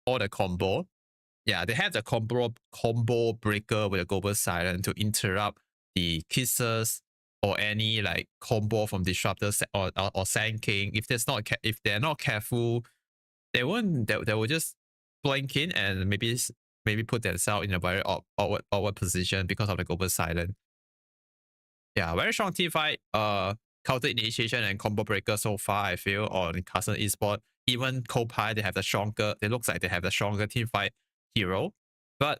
all the combo. Yeah, they have the combo breaker with a global silent to interrupt the kisses or any like combo from disruptor or Sand King. If if they're not careful, they will just blink in and maybe put themselves in a very awkward position because of the global silent. Yeah, very strong team fight. Counter initiation and combo breaker so far, I feel, on Custom Esport. Even Copai, they have the stronger, it looks like they have the stronger team fight hero. But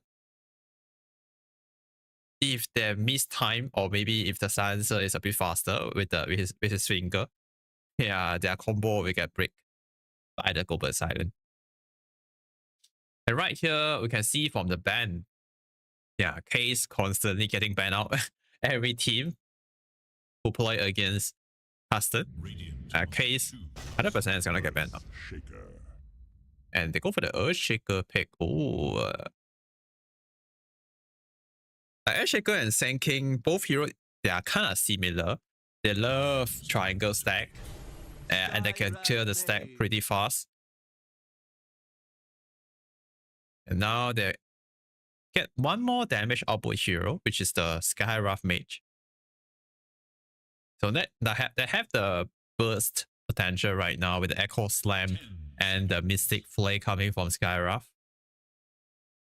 if they miss time, or maybe if the silencer is a bit faster with his finger, yeah, their combo will get break by the global silent. And right here, we can see from the ban, yeah, Case constantly getting banned out. Every team who play against Custom, Case 100% is gonna get banned out. And they go for the Earthshaker pick. Oh, Earthshaker and Sand King, both heroes, they are kind of similar. They love triangle stack, and they can clear the stack pretty fast. And now they get one more damage output hero, which is the Skywrath Mage. So they have the burst potential right now with the Echo Slam and the Mystic Flay coming from Skywrath.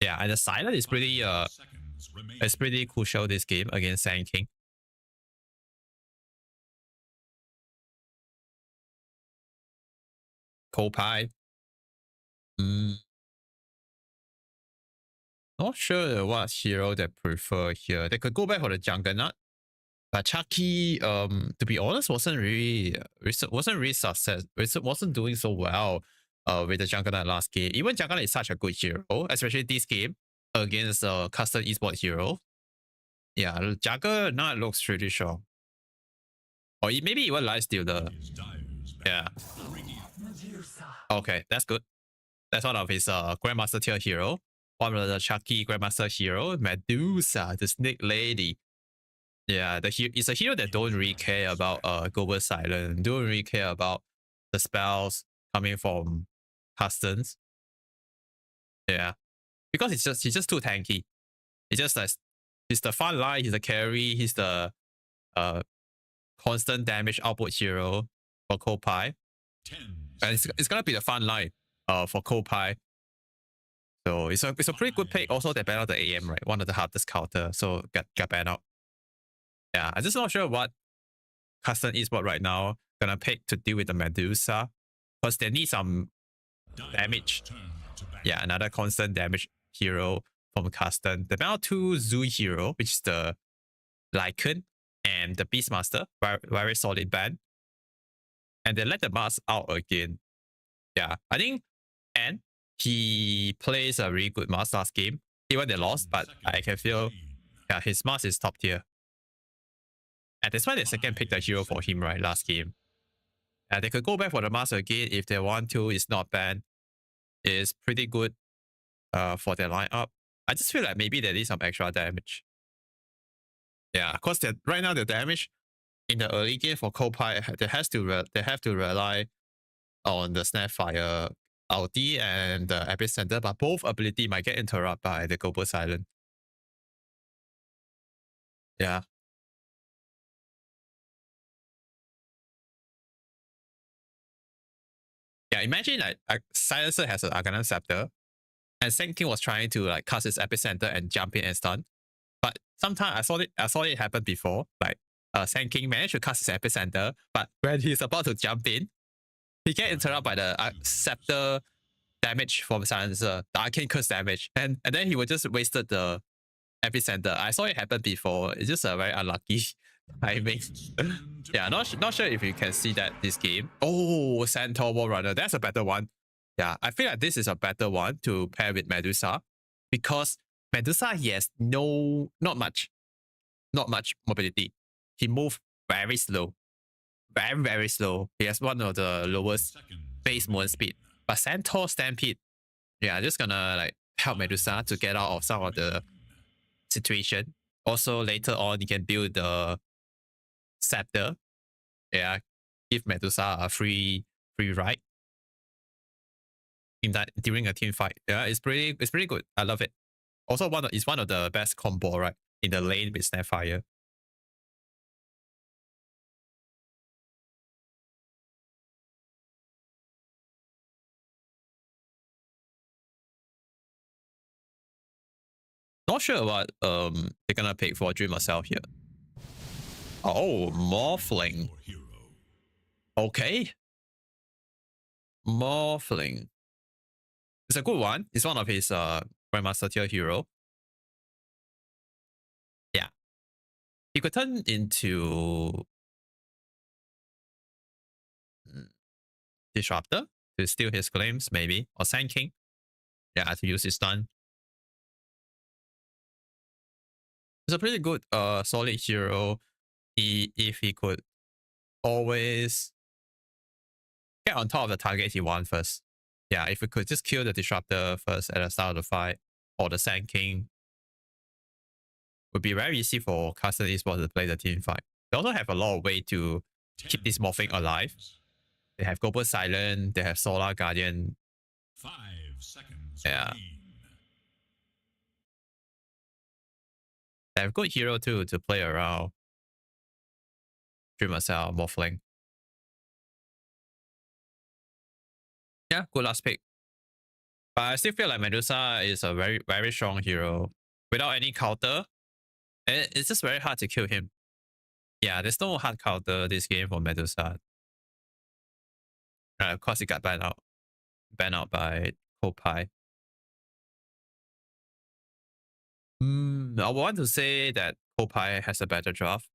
Yeah, and the silent is pretty it's pretty crucial this game against Sand King. Copai. Not sure what hero they prefer here. They could go back for the Juggernaut. But Chucky, to be honest, wasn't really success. It wasn't doing so well with the Juggernaut last game. Even Juggernaut is such a good hero, especially this game against a custom esports hero. Yeah, Juggernaut looks really strong. Or maybe even Lifestealer. Yeah. Okay, that's good. That's one of his Grandmaster tier hero. One of the Chucky Grandmaster hero, Medusa, the Snake Lady. Yeah, it's a hero that don't really care about global silence, don't really care about the spells coming from customs. Yeah, because he's just too tanky. It's just like he's the front line, he's the carry, he's the constant damage output hero for Copai. And it's gonna be the front line for Copai. So it's a pretty good pick. Also, they ban out the AM, right? One of the hardest counter, so get banned out. Yeah, I'm just not sure what custom esport right now gonna pick to deal with the Medusa, because they need some damage. Yeah, another constant damage hero from custom. They ban out 2 Zoo hero, which is the Lycan and the Beastmaster. Very solid ban. And they let the mask out again. Yeah, I think and he plays a really good mask last game. Even they lost, but I can feel his mask is top tier. And that's why they second picked the hero for him, right, last game. They could go back for the mask again if they want to. It's not bad. It's pretty good for their lineup. I just feel like maybe they need some extra damage. Yeah, of course, right now the damage in the early game for Copai, they have to rely on the Snapfire ulti and the Epicenter, but both ability might get interrupted by the global silent. Yeah. Yeah, imagine like Silencer has an Arcanum Scepter, and Sand King was trying to like cast his Epicenter and jump in and stun. But sometimes I saw it happen before. Like Sand King managed to cast his Epicenter, but when he's about to jump in, he get interrupted by the Scepter damage from Silencer, the Arcane Curse damage, and then he would just wasted the Epicenter. I saw it happen before. It's just a very unlucky timing. Yeah, not sure if you can see that this game. Oh, Centaur Wall Runner. That's a better one. Yeah, I feel like this is a better one to pair with Medusa, because Medusa, he has not much mobility. He moves very slow. Very slow. He has one of the lowest base movement speed. But Centaur Stampede, yeah, just gonna like help Medusa to get out of some of the situation. Also, later on, you can build the Scepter. Yeah, give Medusa a free ride. during a team fight. Yeah, it's pretty good. I love it. Also, it's one of the best combo, right, in the lane with Snapfire. Not sure what they're gonna pick for Dream Myself here. Oh, Morphling. Okay. Morphling. It's a good one. It's one of his Grandmaster tier hero. Yeah. He could turn into Disruptor to steal his claims, maybe. Or Sand King. Yeah, to use his stun. It's a pretty good solid hero. If he could always get on top of the target he wants first. Yeah, if we could just kill the Disruptor first at the start of the fight, or the Sand King, would be very easy for Custom Esports to play the team fight. They also have a lot of way to keep this Morphing alive. They have Global Silent, they have Solar Guardian. 5 seconds. Yeah. They have good hero too to play around. Dreamer Cell, Morphling. Yeah, good last pick. But I still feel like Medusa is a very, very strong hero. Without any counter, it's just very hard to kill him. Yeah, there's no hard counter this game for Medusa. Of course, he got banned out. Banned out by Kopai. I want to say that Kopai has a better draft.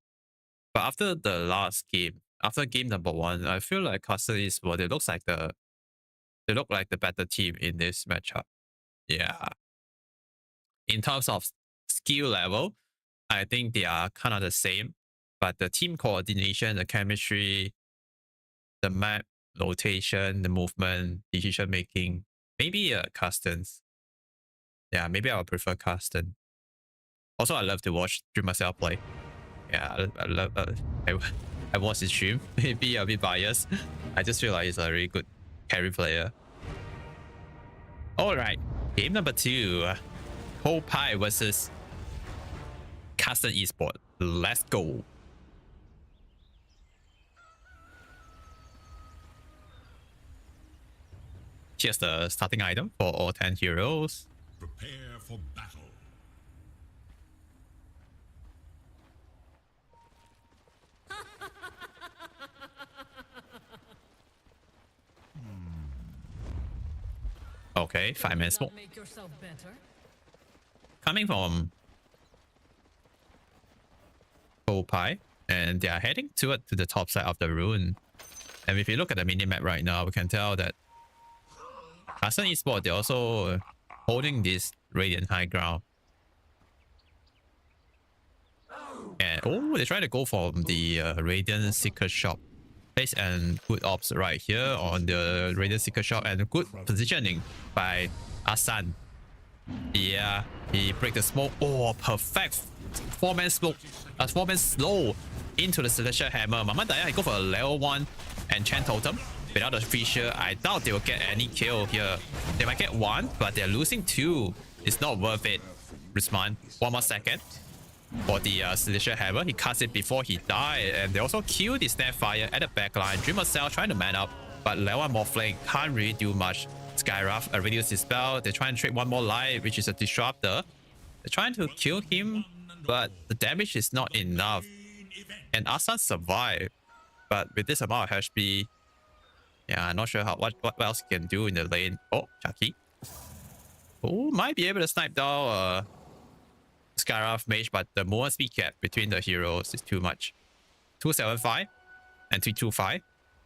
But after the last game, after game number 1, I feel like Custom Esports, they look like the better team in this matchup. Yeah. In terms of skill level, I think they are kind of the same. But the team coordination, the chemistry, the map rotation, the movement, decision making, maybe Customs. Yeah, maybe I would prefer Custom. Also, I love to watch Dream Myself play. Yeah, I love. I watch his stream. Maybe a bit biased. I just feel like he's a really good carry player. All right, game number 2, Kopai versus Custom Esports. Let's go. Here's the starting item for all 10 heroes. Prepare for battle. Okay, 5 minutes smoke. Coming from Kopai, and they are heading to the top side of the rune. And if you look at the minimap right now, we can tell that Custom Esports, they're also holding this Radiant high ground. And oh, they're trying to go for the Radiant Seeker shop. Place and good ops right here on the Radiant Seeker shop, and good positioning by Asan. Yeah, he break the smoke. Oh, perfect 4-man smoke. 4-man slow into the Celestial Hammer. Mamandaya, he go for a level 1 enchant totem. Without the Fisher, I doubt they will get any kill here. They might get 1, but they're losing 2. It's not worth it. Risman, 1 more second for the Celestial Hammer. He cuts it before he died, and they also kill the Snapfire at the backline. Dreamer Cell trying to man up, but level 1 Morphling can't really do much. Skyruff reduced his spell. They're trying to trade 1 more life, which is a Disruptor. They're trying to kill him, but the damage is not enough. And Asan survived, but with this amount of HP, yeah, I'm not sure what else he can do in the lane. Oh, Chucky. Oh, might be able to snipe down Skyruff Mage, but the movement speed gap between the heroes is too much. 275 and 325.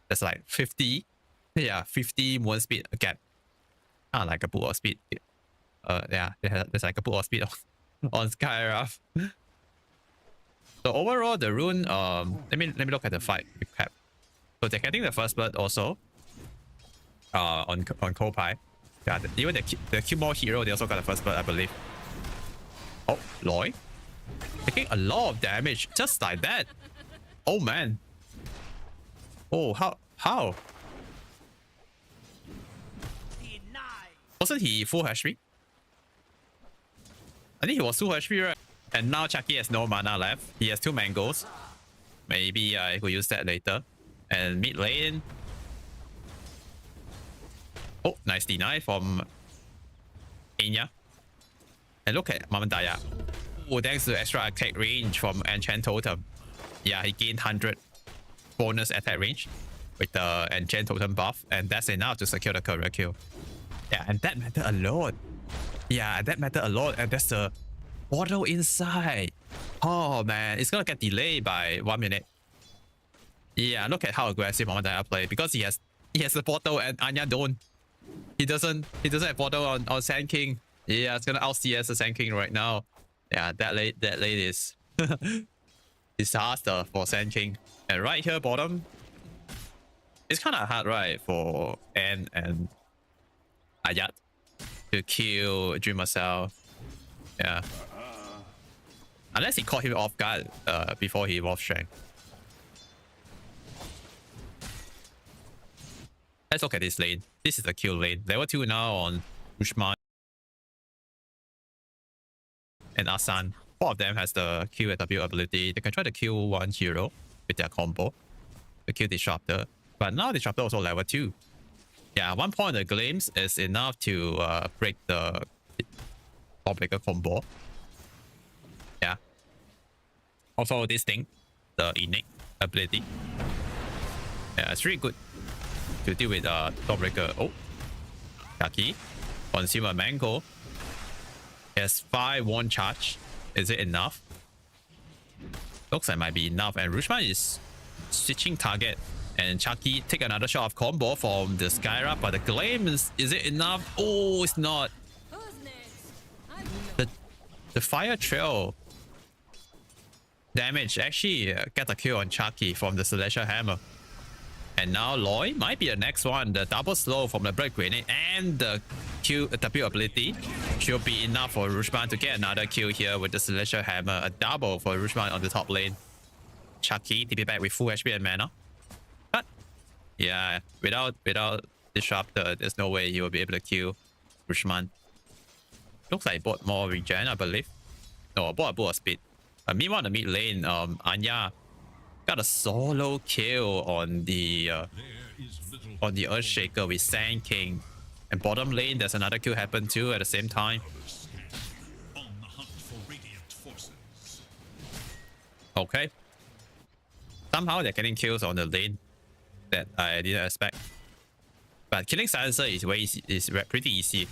That's like 50. Yeah, 50 movement speed gap. Kind of like a pool of speed. Yeah, there's like a pool of speed on Skyruff. So overall, the rune, let me look at the fight recap. So they're getting the first blood also on Kopai. Yeah, even the Q-Ball hero, they also got the first blood, I believe. Oh, Loy. Taking a lot of damage, just like that. Oh, man. Oh, how? Wasn't he full HP? I think he was full HP, right? And now Chucky has no mana left. He has 2 Mongolz. Maybe I will use that later. And mid lane. Oh, nice deny from Enya. And look at Mamandaya. Oh, thanks to extra attack range from Enchant Totem. Yeah, he gained 100 bonus attack range with the Enchant Totem buff. And that's enough to secure the career kill. Yeah, and that mattered a lot. Yeah, that mattered a lot. And that's the portal inside. Oh man, it's gonna get delayed by 1 minute. Yeah, look at how aggressive Mamandaya play because he has the portal and Anya don't. He doesn't have portal on Sand King. Yeah, it's gonna out CS the Sand King right now. Yeah, that lane is disaster for Sand King. And right here bottom, it's kind of hard, right, for Anne and Ayat to kill Dreamer Cell. Yeah, unless he caught him off guard before he evolved strength. Let's look at this lane. This is the kill lane. Level 2 now on Ushman and Asan. 4 of them has the Q and W ability. They can try to kill one hero with their combo. The kill Disruptor. But now Disruptor also level 2. Yeah, 1 point of glimpse is enough to break the Breaker combo. Yeah. Also this thing, the innate ability. Yeah, it's really good to deal with Dawnbreaker. Oh, Yaki. Consume a Mango. He has 5 1 charge. Is it enough? Looks like might be enough. And Rushman is switching target. And Chucky take another shot of combo from the Skyra, but the Gleam is it enough? Oh, it's not. The Fire Trail damage actually get a kill on Chucky from the Celestial Hammer. And now Loy might be the next one. The double slow from the Break Grenade and the Q W ability should be enough for Rushman to get another kill here with the Celestial Hammer. A double for Rushman on the top lane. Chucky TP back with full HP and mana. But yeah, without Disruptor, there's no way he will be able to kill Rushman. Looks like bought more regen, I believe. No, bought a boost of speed. Meanwhile, the mid lane, Anya got a solo kill on the Earthshaker with Sand King. And bottom lane, there's another kill happen too at the same time. Okay. Somehow they're getting kills on the lane that I didn't expect. But killing Silencer is pretty easy.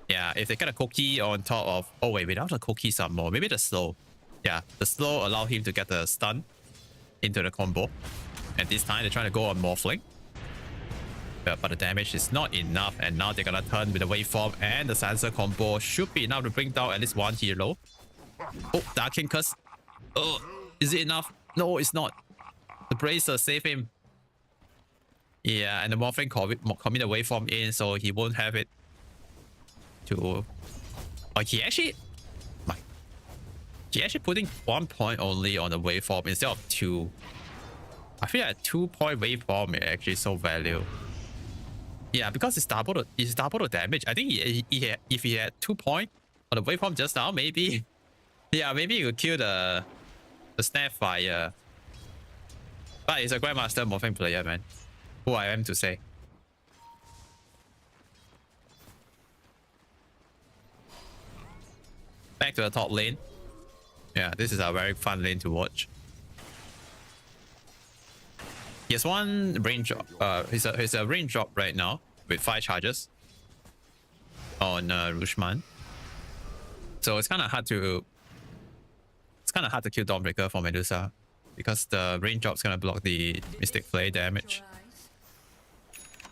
Yeah, if they get a cookie on top of... Oh wait, without a cookie some more. Maybe the slow. Yeah, the slow allow him to get the stun into the combo. And this time they're trying to go on Morphling. But the damage is not enough. And now they're gonna turn with the waveform, and the Silencer combo should be enough to bring down at least one hero. Oh, Dark King Curse. Oh, is it enough? No, it's not. The Bracer save him. Yeah, and the Morphling commit the waveform in, so he won't have it to... Oh, he actually putting 1 point only on the waveform instead of 2. I feel like 2-point waveform is actually so value. Yeah, because it's double the damage. I think if he had 2 point on the waveform just now, maybe... Yeah, maybe he could kill the Snapfire. But he's a Grandmaster Morphing player, man. Who I am to say. Back to the top lane. Yeah, this is a very fun lane to watch. He has one range drop. He's a range drop right now with 5 charges on Rushman. So it's kind of hard to kill Dawnbreaker for Medusa because the range drop's gonna block the Mystic Flay damage.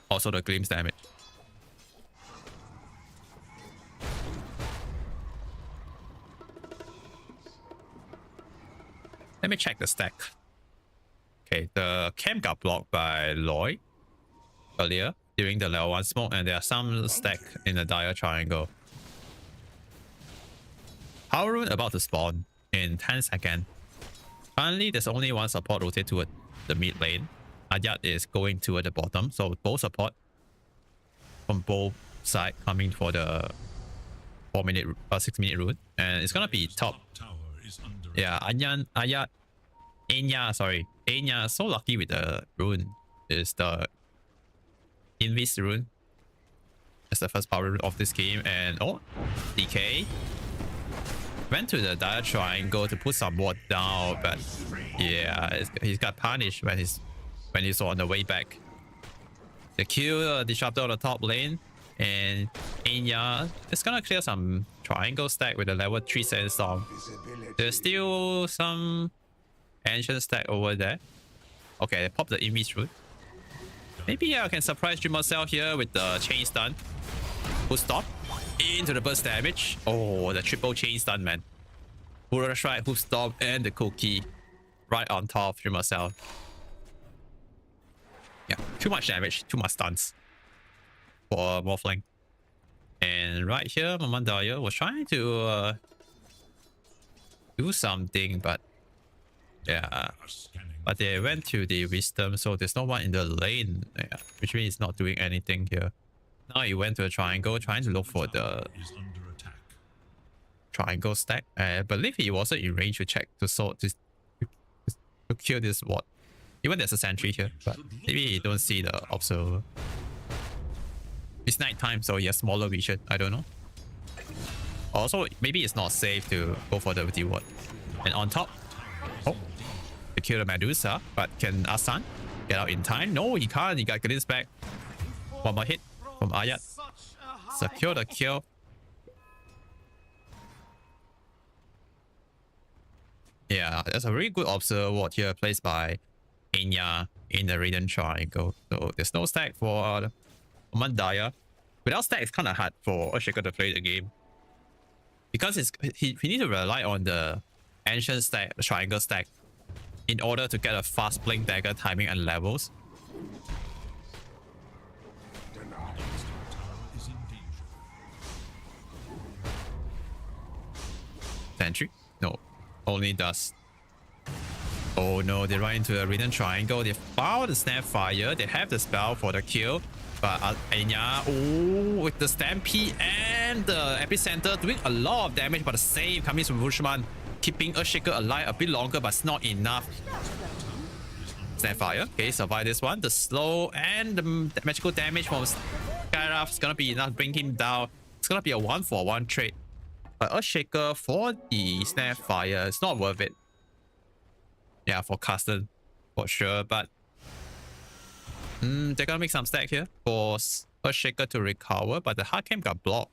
Also the Gleam's damage. Let me check the stack. Okay, the camp got blocked by Loy earlier during the level 1 smoke, and there are some stack in the dire triangle. Power about to spawn in 10 seconds. Finally, there's only one support rotate toward the mid lane. Ayat is going toward the bottom, so both support from both side coming for the 6-minute rune, and it's gonna be top. Tower is under Yeah, Anya, sorry. Anya so lucky with the rune. Is the Invis rune. That's the first power rune of this game. And oh, DK went to the dire triangle to put some ward down, but yeah, he's got punished when he's on the way back. The kill disruptor on the top lane, and Anya is gonna clear some triangle stack with a level 3 sandstorm. There's still some ancient stack over there. Okay, pop the Invis rune. Maybe I can surprise Dreamercell here with the chain stun. Full stop into the burst damage. Oh, the triple chain stun, man. Full strike, full stop, and the cookie right on top of Dreamercell. Yeah, too much damage, too much stuns for Morphling. And right here, Mamandaya was trying to do something, but yeah. But they went to the wisdom, so there's no one in the lane, yeah, which means he's not doing anything here. Now he went to a triangle, trying to look for the triangle stack. I believe he wasn't in range to check to kill this ward. Even there's a sentry here, but maybe you don't see the observer. It's nighttime, so he has smaller vision. I don't know. Also, maybe it's not safe to go for the D ward. And on top, oh, to kill the Medusa, but can Asan get out in time? No, he can't. He got Glitz back. One more hit from Ayat. Secure the kill. Yeah, there's a really good observer ward here placed by Anya in the Radiant Triangle. So there's no stack for Mandaya. Without stack, it's kind of hard for Earthshaker to play the game. Because he needs to rely on the ancient stack, the triangle stack, in order to get a fast blink dagger timing and levels. Sentry? No. Only dust. Oh no, they run into a Radiant Triangle. They found the Snapfire. They have the spell for the kill. But Anya, oh, with the Stampede and the Epicenter doing a lot of damage, but the save coming from Vushman, keeping Earthshaker alive a bit longer, but it's not enough. Snapfire, okay, survive this one. The slow and the magical damage from Skyraf is gonna be enough to bring him down. It's gonna be a 1-for-1 trade. But Earthshaker for the Snapfire, it's not worth it. Yeah, for Carsten, for sure, but they're gonna make some stack here for Earthshaker to recover, but the hard camp got blocked.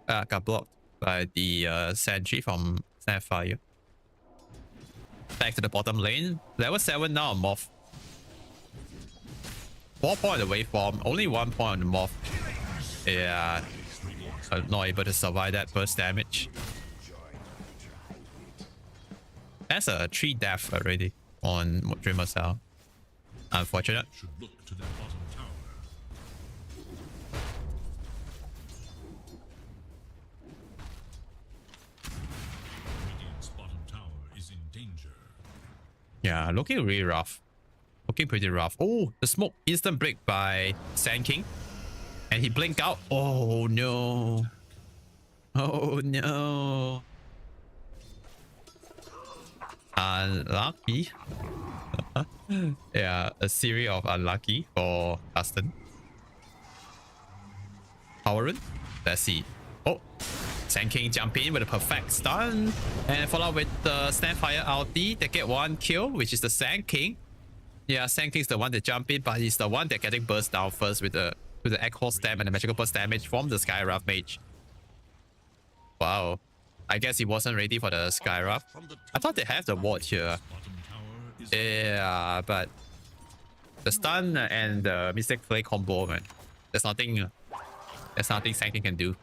Got blocked by the sentry from Snapfire. Back to the bottom lane. Level 7 now on Moth. 4 point on the waveform, only 1 point on the Moth. Yeah, I'm not able to survive that burst damage. That's a 3 death already on Dreamercell. Unfortunate. should look to their bottom tower. Radiant's bottom tower is in danger. Yeah, looking really rough. Looking pretty rough. Oh, the smoke instant break by Sand King. And he blinked out. Oh no. Oh no. Unlucky. Yeah, a series of unlucky for Carsten. Power rune. Let's see. Oh, Sand King jump in with a perfect stun and follow with the Snapfire ulti. They get 1 kill, which is the Sand King. Yeah, Sand King's the one that jump in, but he's the one that getting burst down first with the Echo Stamp and the magical burst damage from the Skywrath Mage. Wow. I guess he wasn't ready for the Skywrath. I thought they have the ward here. Yeah, but the stun and the Mystic Play combo, man. There's nothing Sand King can do.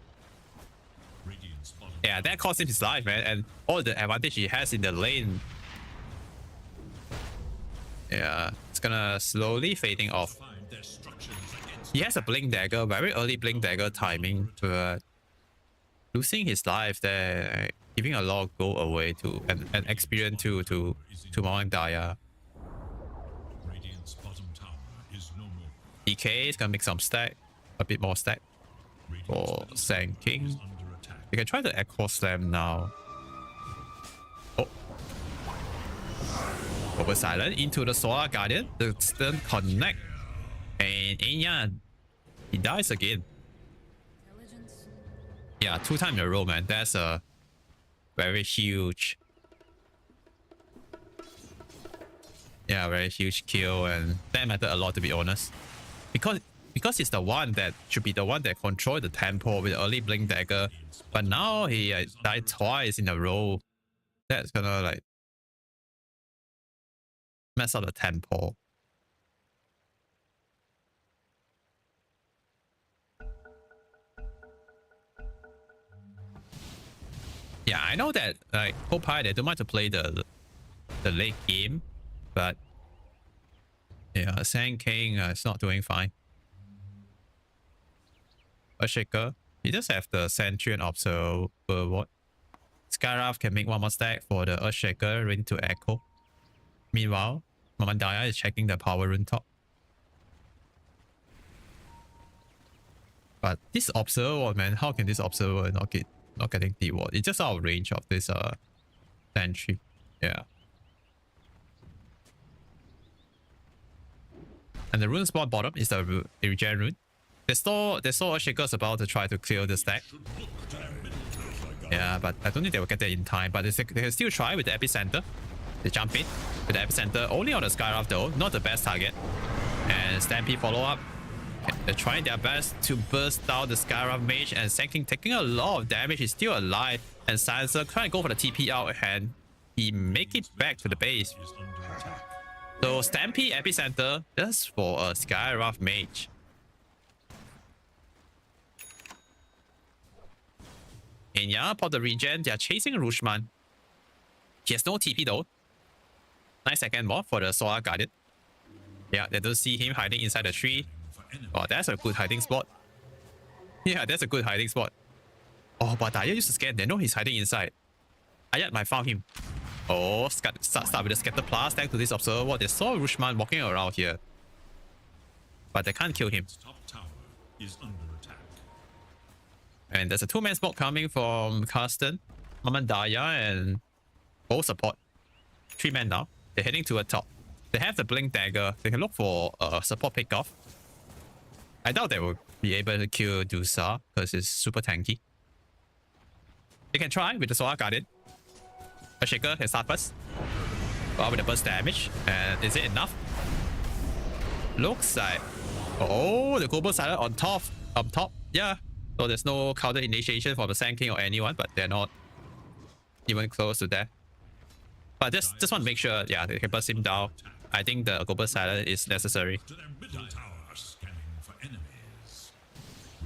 Yeah, that cost him his life, man, and all the advantage he has in the lane. Yeah, it's gonna slowly fading off. He has a Blink Dagger, very early Blink Dagger timing, to losing his life there, giving a lot of gold away to and experience to Mamandaya. DK is gonna make some stack. a bit more stack for Sand King. You can try the Echo Slam now. Oh. Over Silent into the Solar Guardian. The stun connect. And Yangon, he dies again. Yeah, 2 times in a row, man. That's a very huge. Yeah, very huge kill, and that mattered a lot, to be honest. Because he's the one that should be the one that control the tempo with the early blink dagger, but now he died twice in a row. That's gonna like mess up the tempo. Yeah, I know that like Popeye, they don't mind to play the late game, but yeah, Sand King is not doing fine. Earthshaker, he just have the Sentry and Observer. What? Skyraft can make 1 more stack for the Earthshaker, ready to echo. Meanwhile, Mamandaya is checking the power rune top. But this Observer, man, how can this Observer not getting T-Ward? It's just out of range of this Sentry. Yeah. And the rune spot bottom is the regen rune. They saw Earthshakers about to try to clear the stack. Yeah, but I don't think they will get there in time. But they can still try with the epicenter. They jump in with the epicenter only on the Skyraft though, not the best target. And Stampede follow up. They're trying their best to burst down the Skyraft mage, and Sand King taking a lot of damage. He's still alive, and Silencer trying to go for the TP out, and he make it back to the base. So Stampede epicenter just for a Skyraft mage. And yeah, for the regen, they are chasing Rushman. He has no TP though. 9 seconds more for the Solar Guardian. Yeah, they don't see him hiding inside the tree. Oh, that's a good hiding spot. Yeah, that's a good hiding spot. Oh, but Daya used to scan. They know he's hiding inside. Ayat might found him. Oh, start with the Scatter Plus thanks to this Observer. They saw Rushman walking around here. But they can't kill him. Top tower is under attack. And there's a 2-man smoke coming from Karsten, Mamandaya, and both support. 3 men now. They're heading to a top. They have the Blink Dagger. They can look for a support pickoff. I doubt they will be able to kill Dusa because it's super tanky. They can try with the Solar Guardian. Earthshaker can start first. Well, with the burst damage. And is it enough? Looks like... Oh, the Global Silent on top. Up top. Yeah. So there's no counter initiation for the Sand King or anyone, but they're not even close to that. But just want to make sure, yeah, they can burst him down. I think the Global Silent is necessary.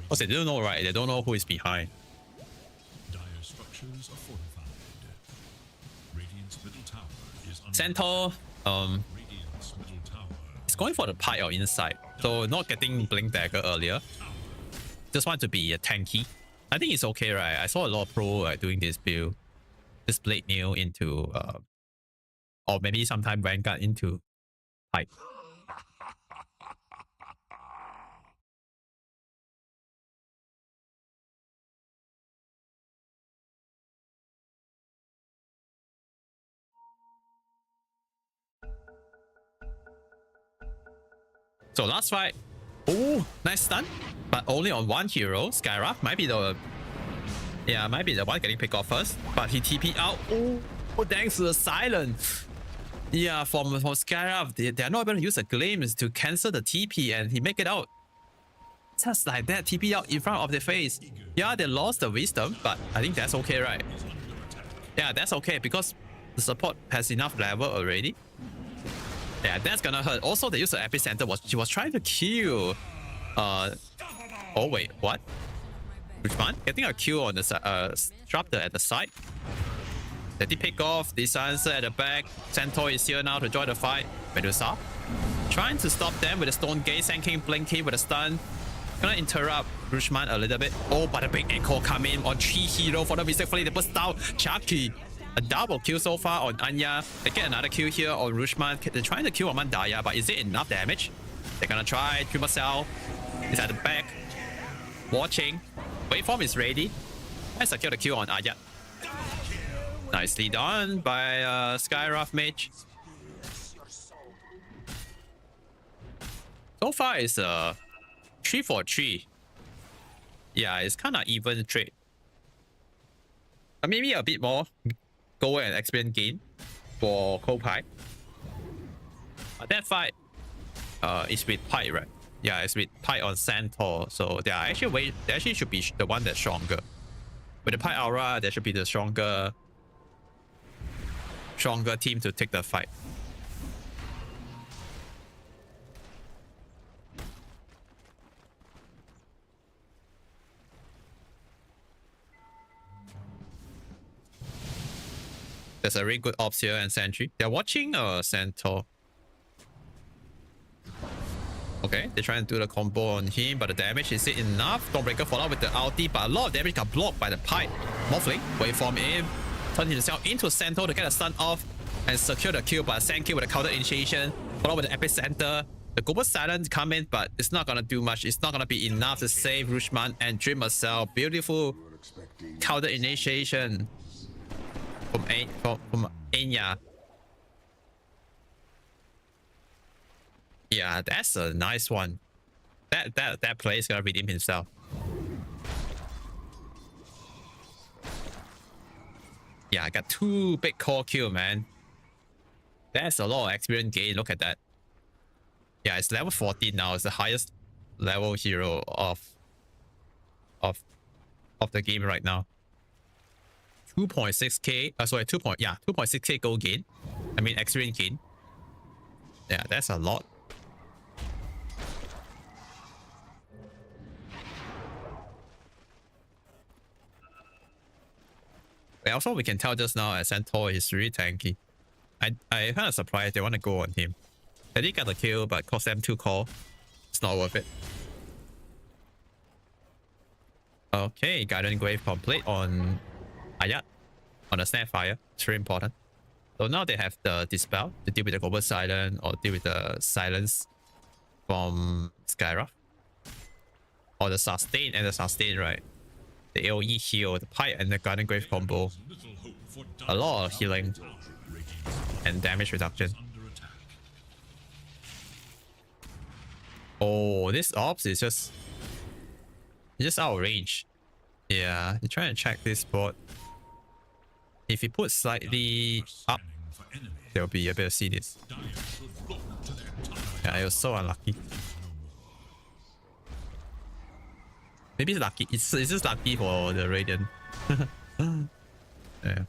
Because they don't know, right? They don't know who is behind. Dire structures are fortified. Radiant's middle tower is under Centaur, Radiant's middle tower. is going for the pie or inside. So not getting Blink Dagger earlier. Just want to be a tanky. I think it's okay, right? I saw a lot of pro doing this build. Just Blade Nail into or maybe sometime Vanguard into pipe. So last fight. Oh, nice stun. But only on 1 hero. Skyraft might be the... Yeah, might be the one getting picked off first. But he TP out. Oh, thanks to the silence. Yeah, from Skyraft, they're not able to use a glimpse to cancel the TP, and he make it out. Just like that, TP out in front of their face. Yeah, they lost the wisdom, but I think that's okay, right? Yeah, that's okay because the support has enough level already. Yeah, that's gonna hurt. Also, they used the epicenter. She was trying to kill. Oh wait, what? Which one? Getting a kill on the Disruptor at the side. They did pick off the Silencer at the back. Centaur is here now to join the fight. Medusa trying to stop them with the Stone Gate. Sand King blinking with a stun. Gonna interrupt Rushman a little bit. Oh, but a big echo coming on 3 hero for the mistake. They burst down. Chucky. A double kill so far on Anya. They get another kill here on Rushman. They're trying to kill Amandaya, but is it enough damage? They're gonna try. Triple Cell is at the back. watching. Waveform is ready. And secure the kill on Ayat. Nicely done by Skyraft Mage. So far it's 3 for 3. Yeah, it's kind of even trade. Maybe a bit more gold and experience gain for Kopai. That fight is with Pi, right? Yeah, it's with Pi on Centaur. So they actually should be the one that's stronger. With the Pi Aura, there should be the stronger team to take the fight. There's a really good ops here and sentry. They're watching Centaur. Okay, they're trying to do the combo on him, but the damage is it enough? Dawnbreaker follow up with the ulti, but a lot of damage got blocked by the pipe. Morphling, waveform in, turn himself into Centaur to get a stun off and secure the kill, but Sand kill with a counter initiation. Follow with the epicenter. The global silence come in, but it's not gonna do much. It's not gonna be enough to save Rushman and Dream herself. Beautiful counter initiation from Enya. Yeah, that's a nice one. That play is gonna redeem himself. Yeah, I got 2 big core kill, man. That's a lot of experience gain. Look at that. Yeah, it's level 14 now. It's the highest level hero of the game right now. 2.6k. Sorry, 2.6k gold gain. I mean experience gain. Yeah, that's a lot. Also, we can tell just now that Centaur is really tanky. I kind of surprised they want to go on him. They did get the kill, but cost them 2 core. It's not worth it. Okay, Guardian Grave complete on Ayat. On the Snapfire. It's very important. So now they have the Dispel to deal with the Global Silence or deal with the Silence from Skyraft. Or the Sustain and the Sustain, right? The AoE heal, the Pipe and the Guardian Grave combo. A lot of healing and damage reduction. Oh, this ops is just out of range. Yeah, you're trying to check this board. If you put slightly up, they'll be able to see this. Yeah, it was so unlucky. Maybe it's lucky. It's just lucky for the Radiant. Yeah.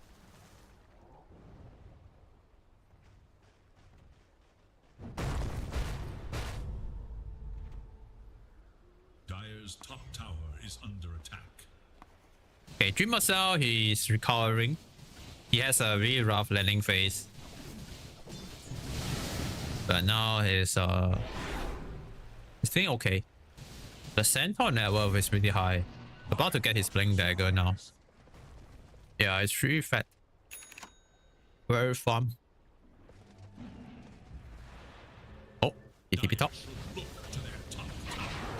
Dire's top tower is under attack. Okay, Dream Marcel, he's recovering. He has a really rough landing phase. But now he's doing okay. The Centaur net worth is really high. About to get his Blink Dagger now. Yeah, it's really fat. Very fun. Oh, he TP top.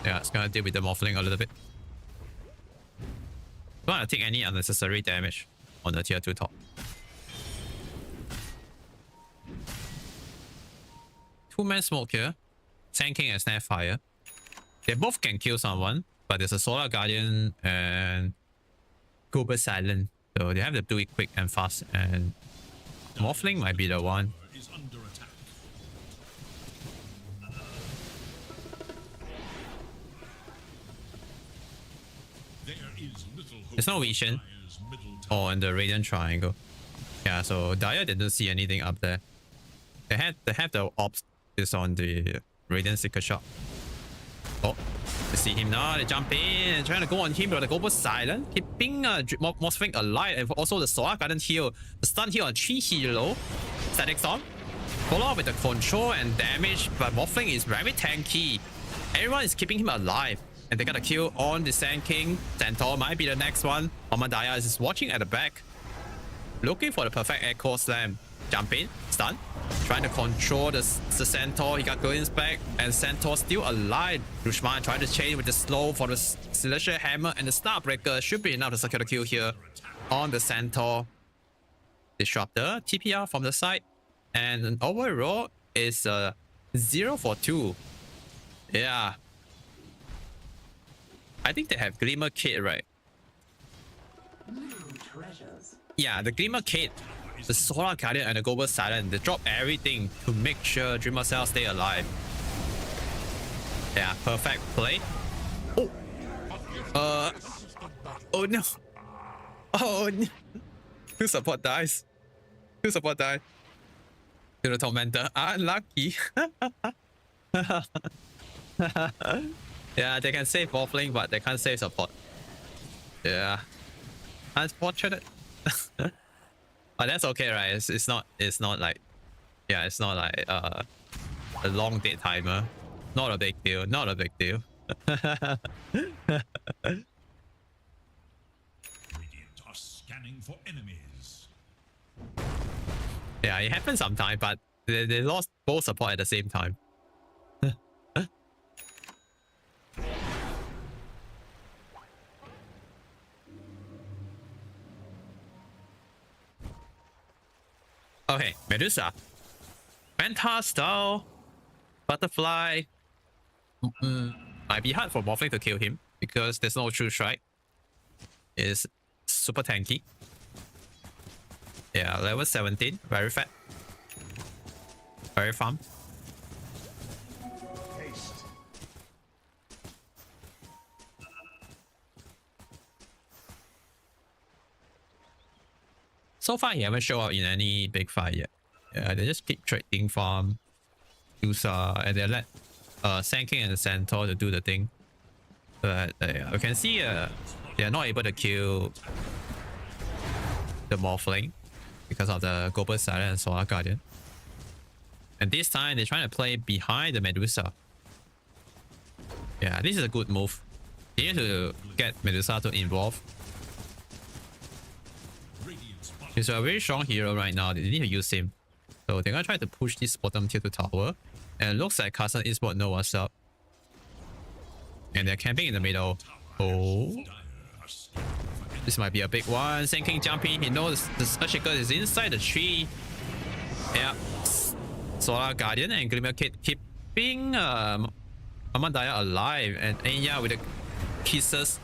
Yeah, it's gonna deal with the Morphling a little bit. Don't want to take any unnecessary damage on the tier 2 top. 2-man smoke here. Sand King and Snapfire. They both can kill someone, but there's a Solar Guardian and Global Silent. So they have to do it quick and fast, and Morphling might be the one. There's no vision on the Radiant Triangle. Yeah, so Dire didn't see anything up there. They have the ops is on the Radiant Secret Shop. Oh, they see him now. They jump in and trying to go on him, but the Global Silent keeping Morphling alive, and also the Solar Guardian heal. The stun heal on 3 hero. Static Storm. Follow up with the control and damage, but Morphling is very tanky. Everyone is keeping him alive. And they got a kill on the Sand King. Centaur might be the next one. Omadaya is watching at the back. Looking for the perfect echo slam. Jump in, stun. Trying to control the Centaur. He got Glimpse back, and Centaur still alive. Rushman trying to chain with the slow for the Celestial Hammer, and the Starbreaker should be enough to secure the kill here on the Centaur. Disruptor, TPR from the side, and an overall is 0 for 2. Yeah. I think they have Glimmer Kit, right? Yeah, the Glimmer Kit, the Solar Guardian, and the Global Silent, they drop everything to make sure Dreamer Cell stay alive. Yeah, perfect play. Oh! Oh no! Oh no! 2 support dies. 2 support die. To the Tormentor. Unlucky. Yeah, they can save Waffling, but they can't save support. Yeah. Unfortunate. But that's okay, right? It's not like, yeah, it's not like a long dead timer. Not a big deal. Not a big deal. Radiant are scanning for enemies. Yeah, it happens sometimes, but they lost both support at the same time. Okay, Medusa. Manta style. Butterfly. Might be hard for Morphling to kill him because there's no true strike. It's super tanky. Yeah, level 17. Very fat. Very farm. So far, he haven't shown up in any big fight yet. Yeah, they just keep trading farm, Usa, and they let Sand King and the Centaur to do the thing. But yeah, you can see they are not able to kill the Morphling because of the Global Silent and Solar Guardian. And this time, they're trying to play behind the Medusa. Yeah, this is a good move. They need to get Medusa to involve. He's a very strong hero right now. They need to use him. So they're gonna try to push this bottom tier 2 tower. And it looks like Carson Esports know what's up. And they're camping in the middle. Oh. This might be a big one. Sand King jumping. He knows the Earthshaker is inside the tree. Yeah. Solar Guardian and Glimmer Kit keeping Amadaya alive. And Enya with the kisses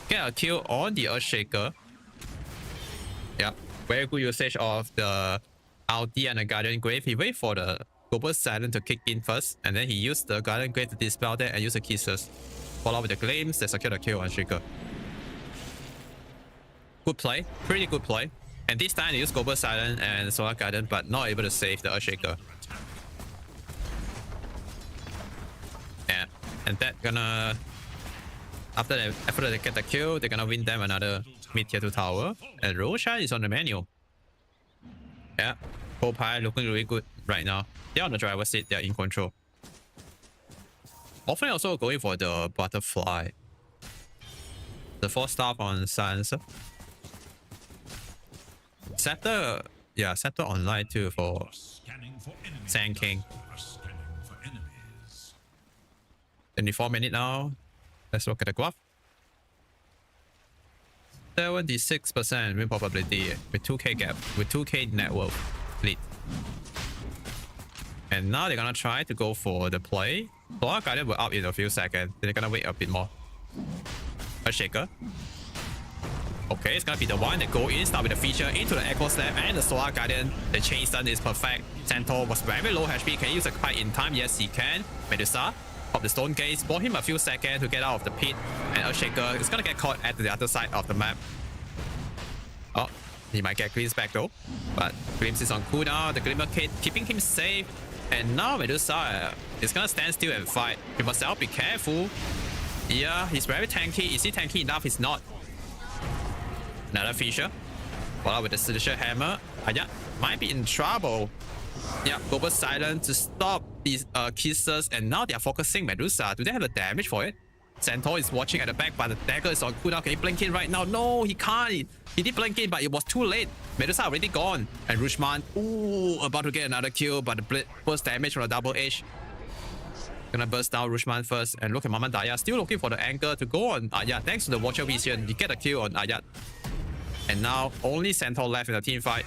get a kill on the Earthshaker. Yeah, very good usage of the Ulti and the Guardian Grave. He wait for the Global Silent to kick in first, and then he used the Guardian Grave to dispel that and use the kisses. Follow with the Gleams that secure the kill on Shaker. Good play, pretty good play. And this time they use Global Silent and Solar Guardian, but not able to save the Earthshaker. Yeah, and that gonna after they get the kill, they're gonna win them another mid tier 2 tower. And Roshan is on the menu. Yeah, Popeye looking really good right now. They're on the driver's seat, they're in control. Often also going for the butterfly. The 4-star on Sans. Scepter, yeah, Scepter online too for Sand King. 24 minutes now. Let's look at the graph. 76% win probability with 2k gap, with 2k net worth lead. And now they're gonna try to go for the play. Solar Guardian will up in a few seconds. They're gonna wait a bit more. Earthshaker. Okay, it's gonna be the one that go in, start with the feature into the Echo Slam and the Solar Guardian. The chain stun is perfect. Centaur was very low HP. Can he use a kite in time? Yes, he can. Medusa. Pop the Stone Gaze, bought him a few seconds to get out of the pit, and Earthshaker is gonna get caught at the other side of the map. Oh, he might get Glimpse back though, but Glimpse is on cooldown, the Glimmer Kit keeping him safe, and now Medusa is gonna stand still and fight. You must be careful. Yeah, he's very tanky. Is he tanky enough? He's not. Another feature. Follow with the Celestial Hammer. Aya might be in trouble. Yeah, Global Silent to stop these kisses, and now they are focusing Medusa. Do they have the damage for it? Centaur is watching at the back, but the dagger is on cooldown. Can he blink in right now? No, he can't. He did blink in, but it was too late. Medusa already gone. And Rushman, ooh, about to get another kill, but the burst damage from the double edge. Gonna burst down Rushman first. And look at Mama Daya, still looking for the anchor to go on Ayat. Thanks to the Watcher Vision, he get a kill on Ayat. And now only Centaur left in the team fight.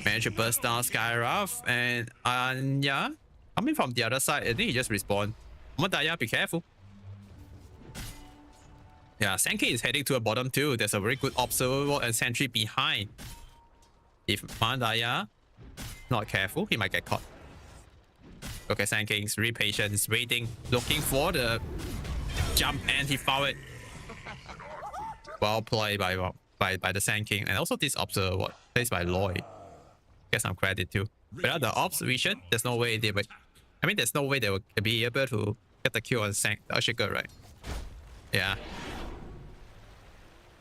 Managed to burst down Skywrath. And yeah, coming from the other side, I think he just respawned. Mama Daya, be careful. Yeah, Sankey is heading to a bottom too. There's a very good observable and sentry behind. If Mandaya not careful, he might get caught. Okay, Sankey is really patient, is waiting, looking for the jump, and he found it. Well played by the Sand King, and also this observer placed by Lloyd. Get some credit too. Without the ops vision, there's no way they would. I mean, there's no way they would be able to get the kill on Shaker, right? Yeah.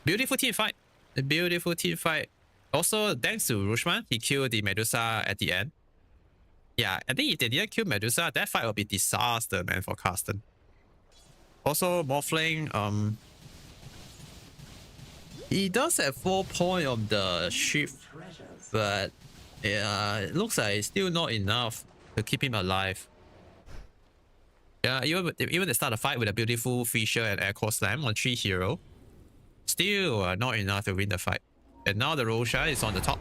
Beautiful team fight. A beautiful team fight. Also, thanks to Rushman, he killed the Medusa at the end. Yeah, I think if they didn't kill Medusa, that fight would be disaster, man, for Carsten. Also, Morphling, he does have 4 points of the shift, but yeah, it looks like it's still not enough to keep him alive. Yeah, even they start a fight with a beautiful Fisher and Echo Slam on 3 hero. Still not enough to win the fight. And now the Rosha is on the top.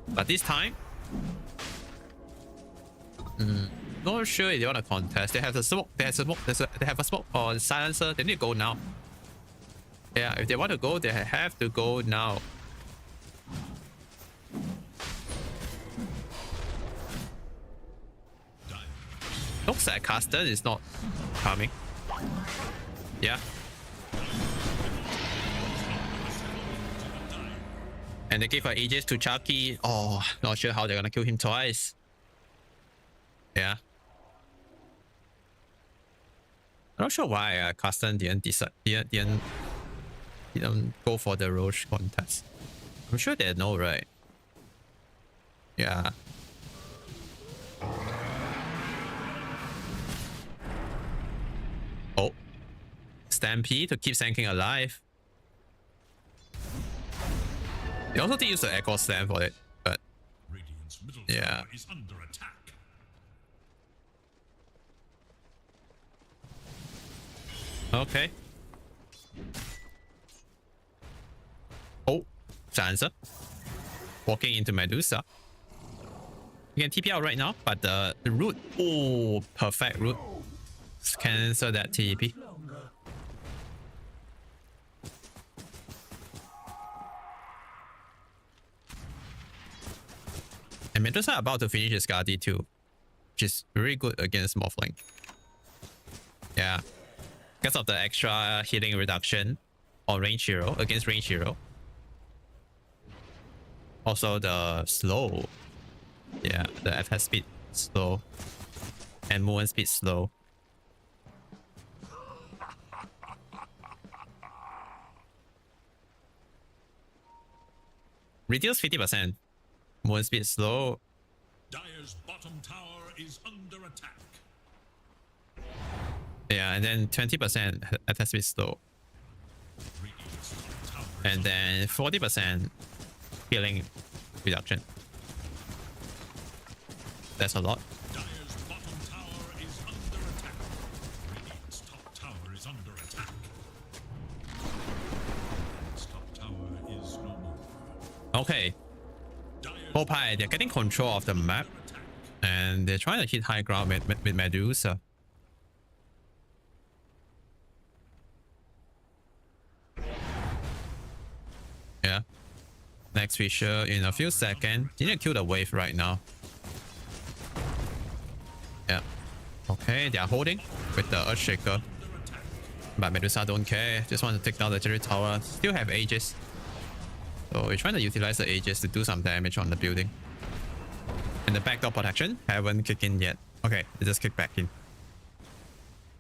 But this time, not sure if they want to contest. They have the smoke. They have a smoke on silencer. They need to go now. Yeah, if they want to go, they have to go now. Looks like Carsten is not coming. Yeah. And they give her Aegis to Chucky. Oh, not sure how they're gonna kill him twice. Yeah. I'm not sure why Carsten didn't go for the Roche contest. I'm sure they know, right? Yeah. Oh. Stampede to keep Sand King alive. They also did use the Echo Slam for it, but yeah. Okay. Oh, Sansa. Walking into Medusa. You can TP out right now, but the root, oh, perfect root. Cancel that TP. And Medusa about to finish his Guardi too, which is very good against Morphling. Yeah. Because of the extra healing reduction on range hero against range hero. Also the slow. Yeah, the FS speed slow. And movement speed slow. Reduce 50%. Movement speed slow. Dire's bottom tower is under attack. Yeah, and then 20% attack speed slow. And then 40% healing reduction. That's a lot. Dire's bottom tower is under attack. Radiant's top tower is under attack. Radiant's top tower is no more. Okay. Popeye, they're getting control of the map. And they're trying to hit high ground with Medusa. Yeah. Next Fisher in a few seconds. You need to kill the wave right now. Yeah. Okay, they are holding with the Earthshaker. But Medusa don't care. Just want to take down the Jerry Tower. Still have Aegis. So we're trying to utilize the Aegis to do some damage on the building. And the backdoor protection haven't kicked in yet. Okay, they just kicked back in.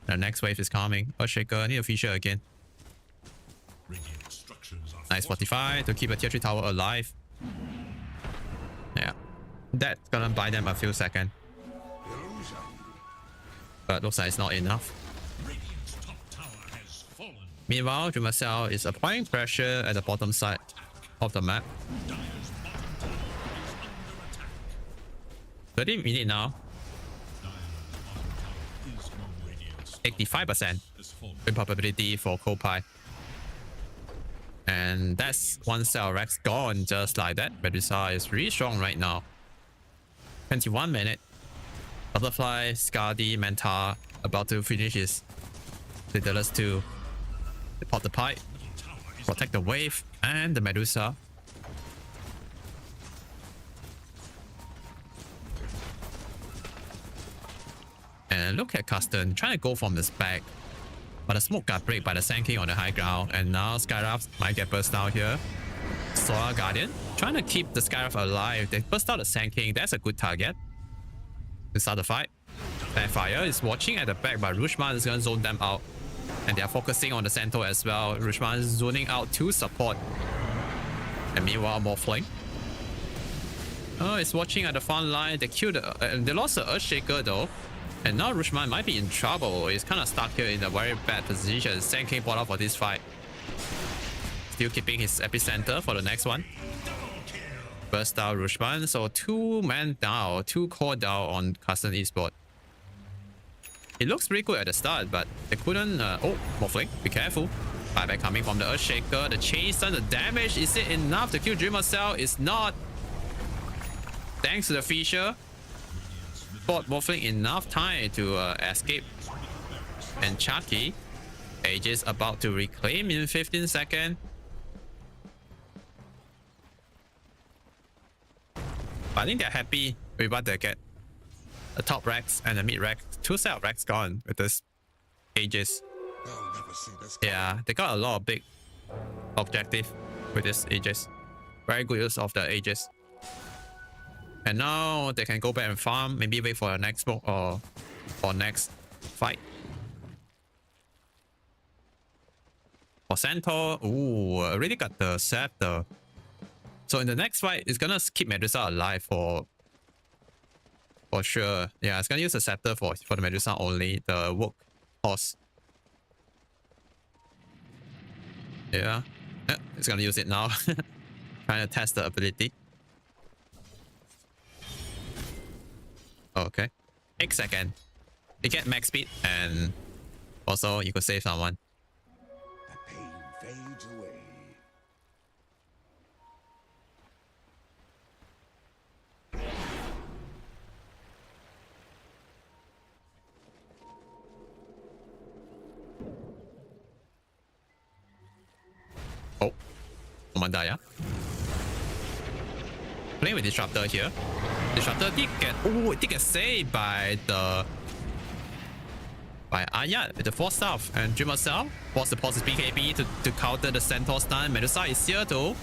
The next wave is coming. Earthshaker, need a Fisher again. Nice 45 to keep a tier 3 tower alive. Yeah. That's gonna buy them a few seconds. But looks like it's not enough. Meanwhile, Jumasel is applying pressure at the bottom side of the map. 30 minutes now. 85% win probability for Copai. And that's one cell Rex gone just like that. Medusa is really strong right now. 21 minutes. Butterfly, Skadi, Mentar about to finish his Daedalus 2. They pop the pipe, protect the wave, and the Medusa. And look at Custom trying to go from this back. But the smoke got break by the Sand King on the high ground. And now Skyraft might get burst out here. Solar Guardian trying to keep the Skyraft alive. They burst out the Sand King. That's a good target to start the fight. Fire is watching at the back, but Rushman is going to zone them out. And they are focusing on the Centaur as well. Rushman is zoning out to support. And meanwhile, Morphling. Oh, it's watching at the front line. They killed they lost the Earthshaker though. And now Rushman might be in trouble. He's kind of stuck here in a very bad position. Sand King bought out for this fight. Still keeping his epicenter for the next one. Burst out Rushman. So 2 men down, 2 core down on Custom Esport. It looks pretty good at the start, but they couldn't... oh, Morphling, be careful. Buyback coming from the Earthshaker. The chase done the damage. Is it enough to kill Dreamer Cell? It's not. Thanks to the Fisher. Bought Morphling enough time to escape. And Chucky, Aegis about to reclaim in 15 seconds. But I think they're happy with what they get. The top Rex and the mid Rex. 2 set of Rex gone with this Aegis. Yeah, they got a lot of big objective with this Aegis. Very good use of the Aegis. And now they can go back and farm. Maybe wait for the next smoke or next fight. For Centaur, ooh, already got the Scepter. So in the next fight, it's gonna keep Medusa alive for sure. Yeah, it's gonna use the Scepter for the Medusa only, the work horse. Yeah, it's gonna use it now. Trying to test the ability. Okay, 8 seconds. You get max speed, and also you could save someone. The pain fades away. Oh, Omandaya. Playing with Disruptor here. Disruptor did get saved by Ayat with the 4 staff, and Dreamer Cell was the positive BKB to counter the Centaur stun. Medusa is here though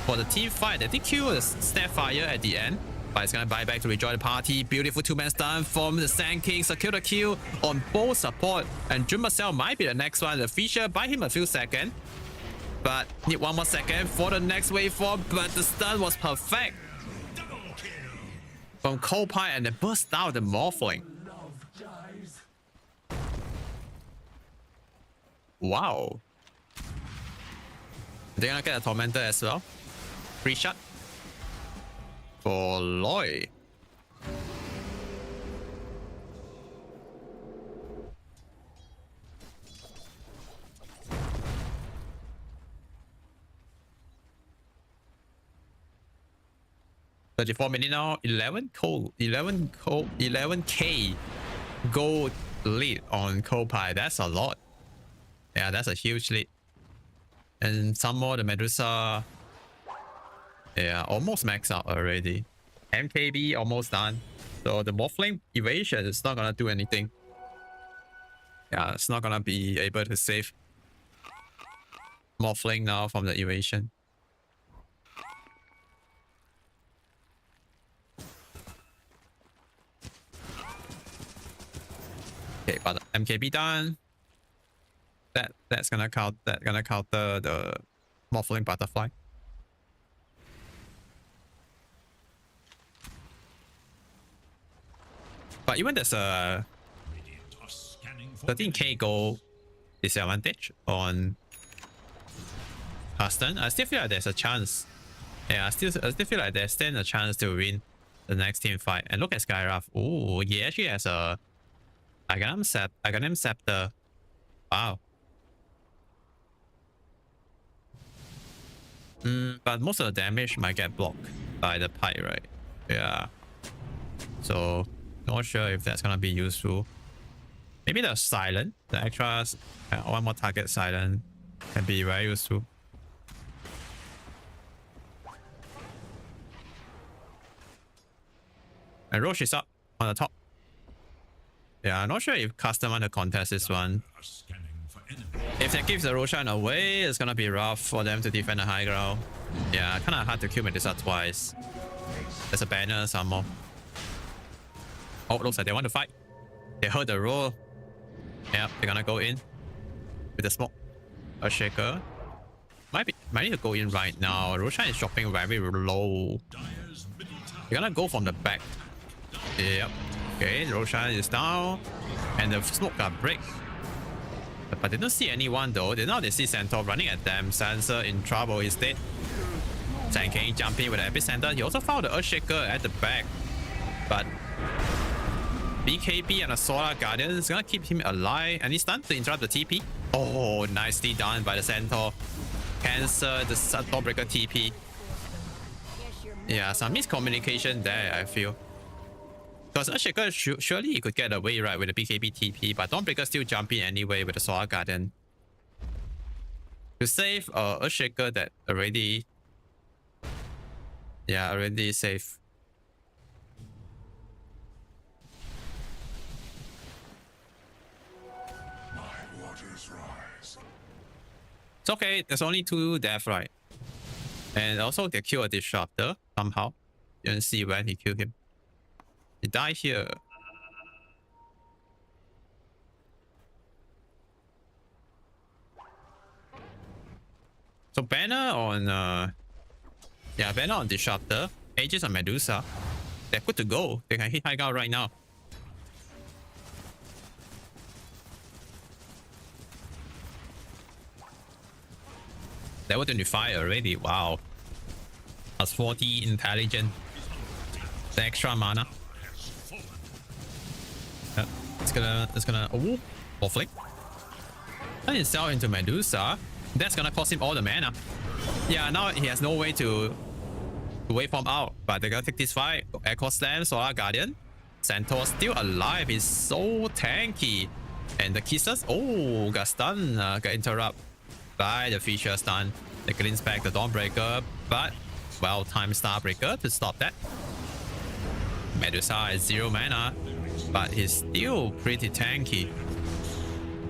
for the team fight. They did kill the Starfire at the end, but it's gonna buy back to rejoin the party. Beautiful 2-man stun from the Sand King. Secure the kill on both support, and Dreamer Cell might be the next one. The Fisher buy him a few seconds, but need 1 more second for the next waveform. But the stun was perfect from Copai, and they burst out the Morphling. Wow. They're gonna get a Tormentor as well. Free shot for Loy. $34 minutes now. 11k gold lead on Copai. That's a lot. Yeah, that's a huge lead. And some more, the Medusa. Yeah, almost maxed out already. MKB almost done. So the Morphling evasion is not gonna do anything. Yeah, it's not gonna be able to save Morphling now from the evasion. Okay, but MKB done. That's gonna counter the Morphling Butterfly. But even there's a 13k gold disadvantage on custom, I still feel like there's a chance. Yeah, I still feel like there's still a chance to win the next team fight. And look at Skywrath. Oh, he actually has a Aghanim Scepter. Wow. But most of the damage might get blocked by the Pike, right? Yeah. So not sure if that's gonna be useful. Maybe the silent, the extra one more target silent can be very useful. And Roche is up on the top. Yeah, I'm not sure if custom want to contest this one. If they give the Roshan away, it's gonna be rough for them to defend the high ground. Yeah, kinda hard to kill Medusa twice. There's a banner, some more. Oh, looks like they want to fight. They heard the roar. Yeah, they're gonna go in with the smoke. A shaker. Might need to go in right now. Roshan is dropping very low. They're gonna go from the back. Yep. Okay, Roshan is down. And the smoke got break. But they don't see anyone though. Now they see Centaur running at them. Sansa in trouble, he's dead. Sand King jumping with the epicenter. He also found the Earthshaker at the back. But BKB and a Solar Guardian is gonna keep him alive. And he's stunned to interrupt the TP. Oh, nicely done by the Centaur. Cancel the Dawnbreaker TP. Yeah, some miscommunication there, I feel. Because Earthshaker surely he could get away right with the BKB TP, but Dawnbreaker still jumping anyway with the Solar Guardian. To save Earthshaker that already... Yeah, already safe. My waters rise. It's okay, there's only 2 deaths, right? And also they kill a Disruptor somehow. You didn't see when he killed him. He died here. So banner on banner on Disruptor, Aegis on Medusa. They're good to go. They can hit high ground right now. Level 25 already. Wow. Plus 40 intelligence. The extra mana. It's gonna more flick. Turn himself into Medusa. That's gonna cost him all the mana. Yeah, now he has no way to waveform out. But they're gonna take this fight. Echo Slam, Solar Guardian. Centaur still alive. He's so tanky. And the Kisses, oh, got stunned, got interrupted by the feature stun. They cleans back the Dawnbreaker, but well timed Starbreaker to stop that. Medusa is 0 mana, but he's still pretty tanky.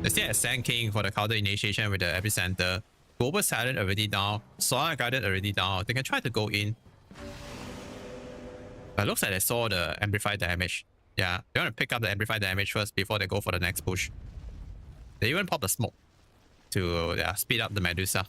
They still have Sand King for the counter initiation with the epicenter. Global Silent already down. Solar Guardian already down. They can try to go in. But it looks like they saw the amplified damage. Yeah, they want to pick up the amplified damage first before they go for the next push. They even pop the smoke to speed up the Medusa.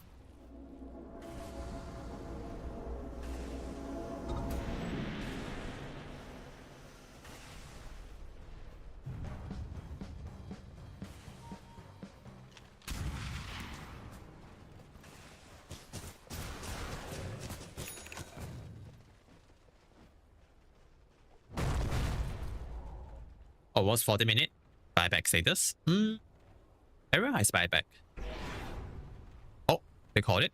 Almost 40 minutes. Buyback status. Everyone has buyback. Oh, they called it.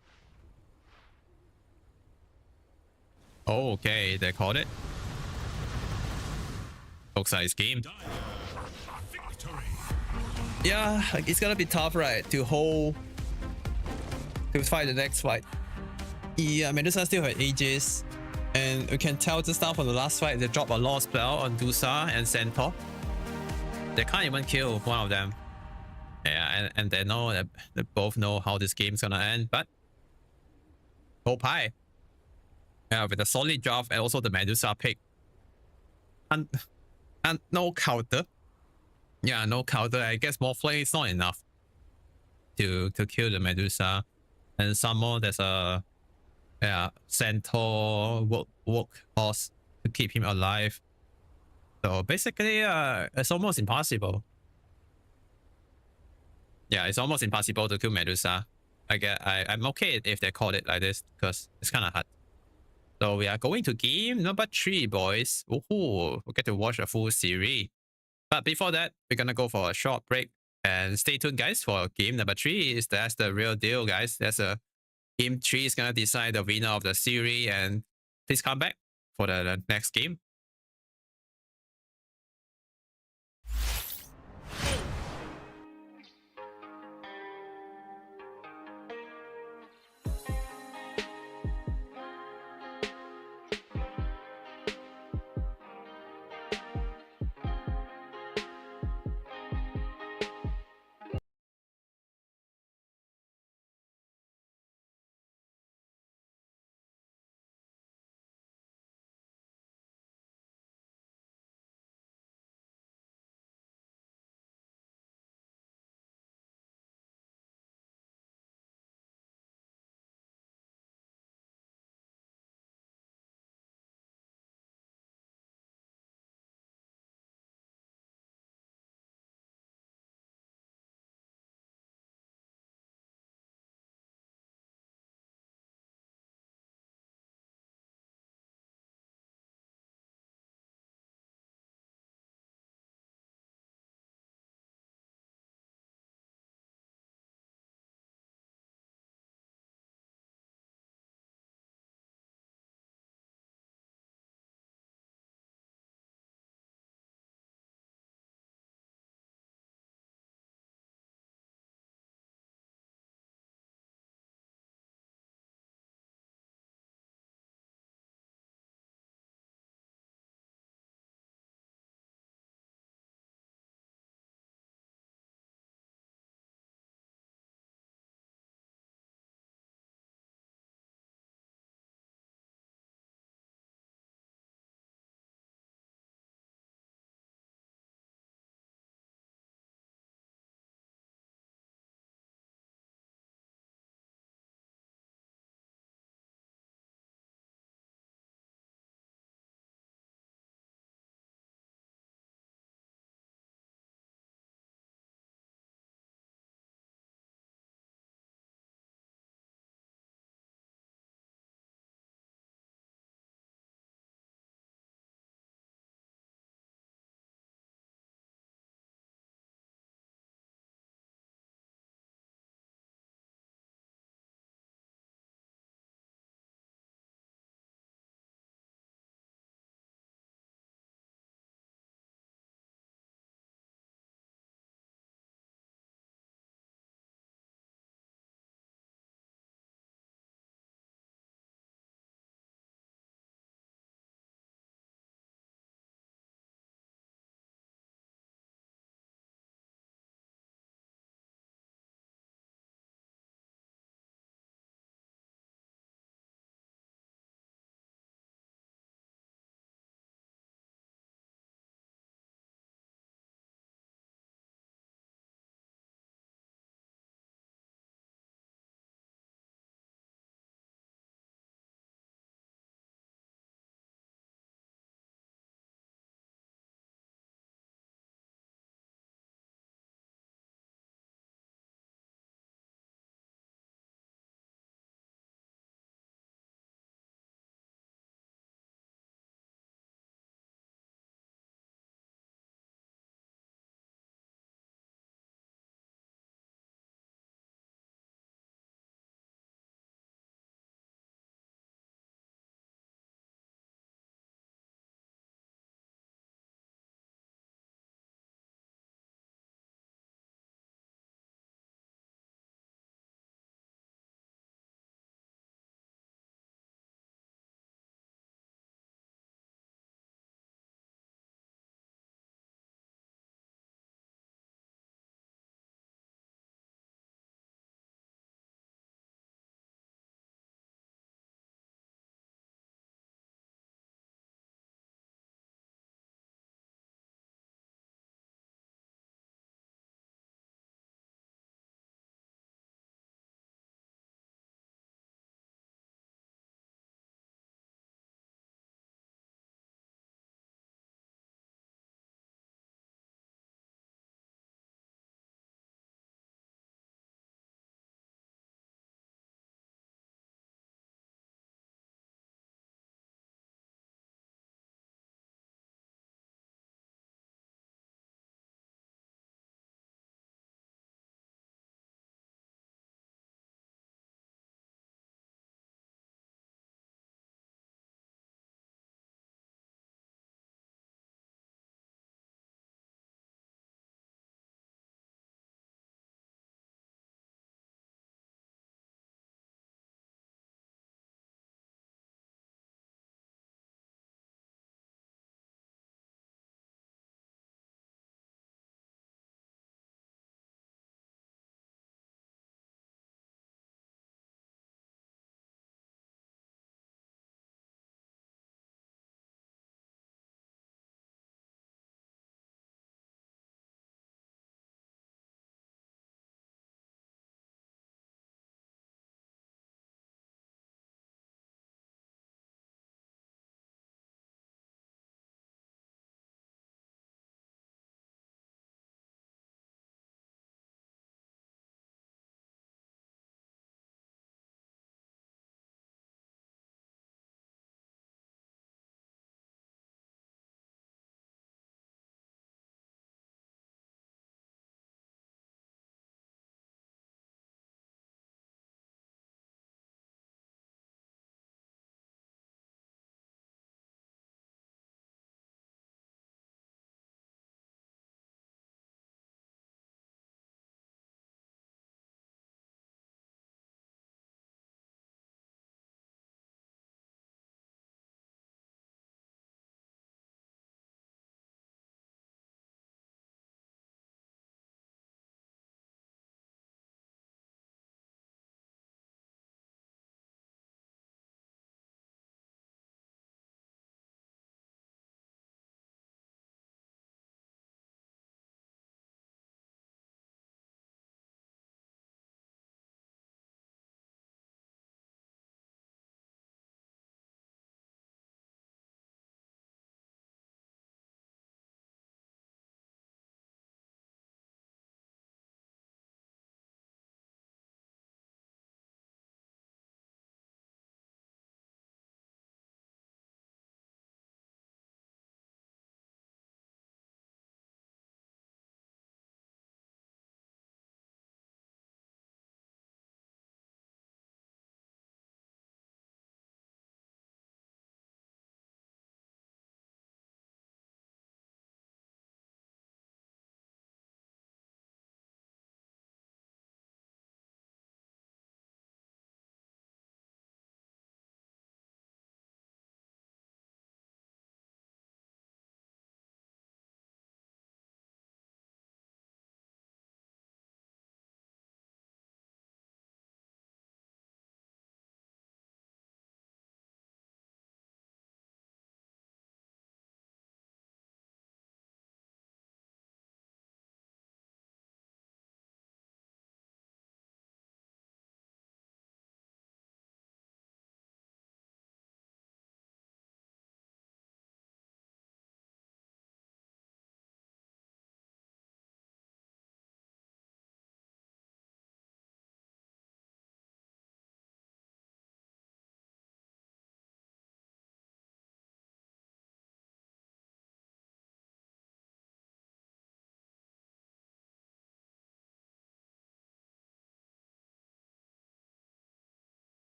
Oh, okay, they called it. Looks like it's game. Yeah, it's gonna be tough, right? To fight the next fight. Yeah, Medusa still has Aegis. And you can tell just now from the last fight, they dropped a lot of spell on Dusa and Centaur. They can't even kill one of them. Yeah, and they know that they both know how this game's gonna end, but hope high. Yeah, with the solid draft and also the Medusa pick. And no counter. Yeah, no counter. I guess more flame is not enough to kill the Medusa. And some more there's a Centaur work horse to keep him alive. So basically, it's almost impossible. Yeah, it's almost impossible to kill Medusa. I'm okay if they call it like this because it's kind of hard. So we are going to game number 3, boys. Ooh, we get to watch a full series. But before that, we're gonna go for a short break and stay tuned, guys, for game number 3. That's the real deal, guys. That's a game 3 is gonna decide the winner of the series, and please come back for the next game.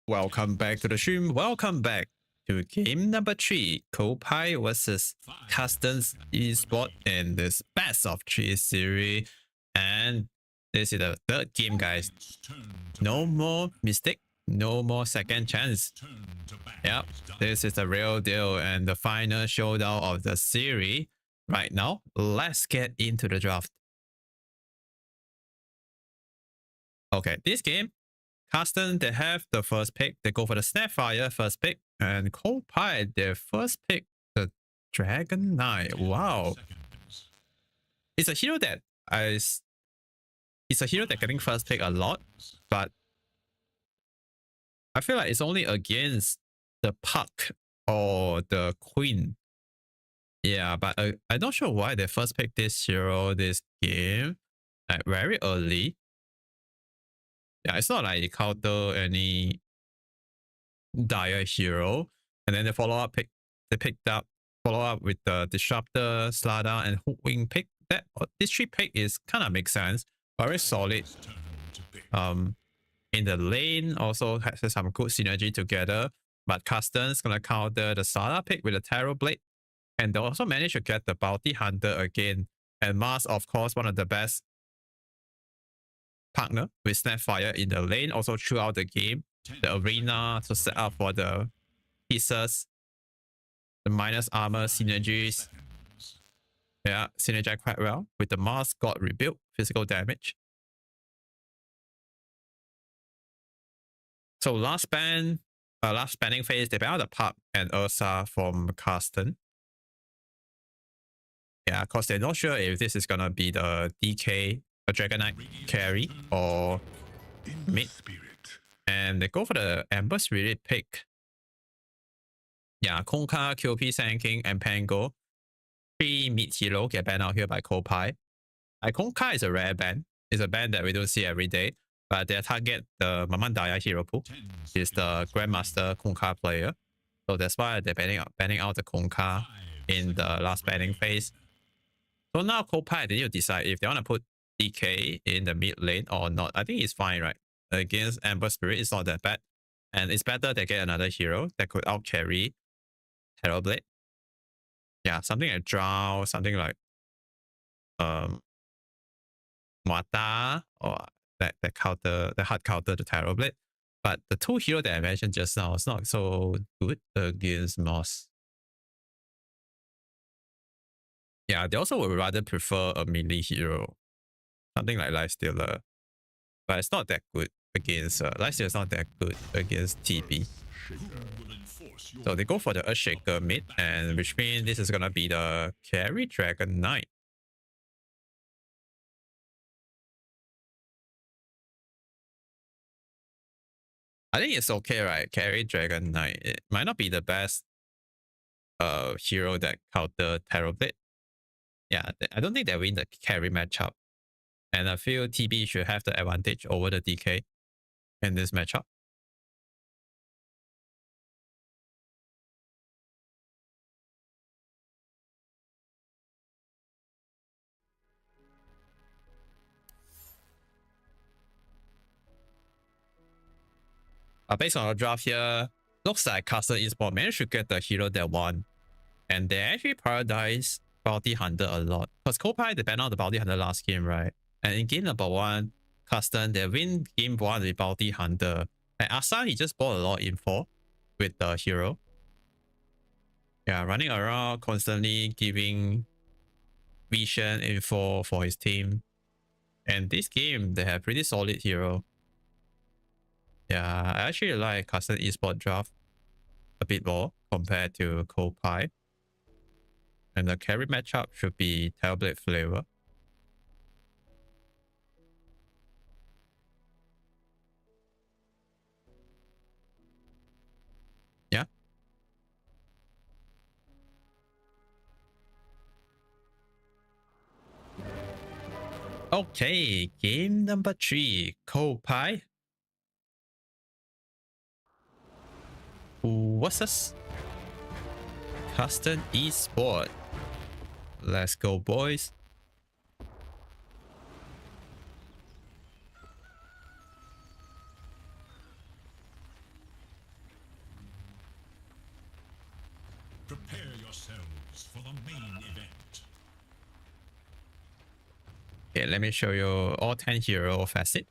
Welcome back to the stream. Welcome back to game number 3, Kopai versus Customs Esport in this best of 3 series. And this is the third game, guys. No more mistake, no more second chance. Yep, this is the real deal and the final showdown of the series. Right now, let's get into the draft. Okay, this game, Custom, they have the first pick. They go for the Snapfire first pick. And Kopai, their first pick, the Dragon Knight. Wow. It's a hero that it's a hero that getting first pick a lot, but I feel like it's only against the Puck or the Queen. Yeah, but I'm not sure why they first picked this hero this game like very early. Yeah, it's not like they counter any dire hero. And then the follow-up pick, they picked up follow-up with the Disruptor, Slada, and Hookwing pick. That this 3 pick is kind of makes sense. Very solid. In the lane also has some good synergy together. But Customs gonna counter the Slada pick with a Tarot Blade. And they also managed to get the Bounty Hunter again. And Mars, of course, one of the best partner with Snapfire in the lane, also throughout the game. The arena to set up for the pieces, the minus armor synergies. Yeah, synergize quite well with the Mars got rebuilt physical damage. So last banning phase, they banned the Pup and Ursa from Custom. Yeah, because they're not sure if this is gonna be the DK, a Dragon Knight carry or mid. And they go for the Ember Spirit pick. Yeah, Konka, QP, Sand King, and Pango. 3 mid hero get banned out here by Kopai. Konka is a rare ban. It's a ban that we don't see every day. But their target, the Mamandaya hero pool, is the Grandmaster Konka player. So that's why they're banning out the Konka in the last banning phase. So now Kopai, they need to decide if they want to put DK in the mid lane or not. I think it's fine, right? Against Ember Spirit, it's not that bad. And it's better they get another hero that could out carry Tarot Blade. Yeah, something like Drow, something like Mata, or that hard counter the Tarot Blade. But the 2 hero that I mentioned just now is not so good against Moss. Yeah, they also would rather prefer a melee hero. Something like Lifestealer. But it's not that good against Lifestealer is not that good against TB. So they go for the Earthshaker mid, and which means this is gonna be the carry Dragon Knight. I think it's okay, right? Carry Dragon Knight. It might not be the best hero that counter Tarot Blade. Yeah, I don't think they win the carry matchup. And I feel TB should have the advantage over the DK in this matchup. Based on the draft here, looks like Custom Esport managed to get the hero they want. And they actually prioritize Bounty Hunter a lot. Because Kopai, they banned out the Bounty Hunter last game, right? And in game number 1, Custom, they win game 1 with Bounty Hunter. And Asan, he just bought a lot of info with the hero. Yeah, running around, constantly giving vision info for his team. And this game, they have pretty solid hero. Yeah, I actually like Custom Esport draft a bit more compared to Kopai. And the carry matchup should be Tailblade Flavor. Yeah. Okay, game number 3, Kopai. What's this? Custom Esport. Let's go, boys. Prepare yourselves for the main event. Okay, let me show you all 10 hero facet.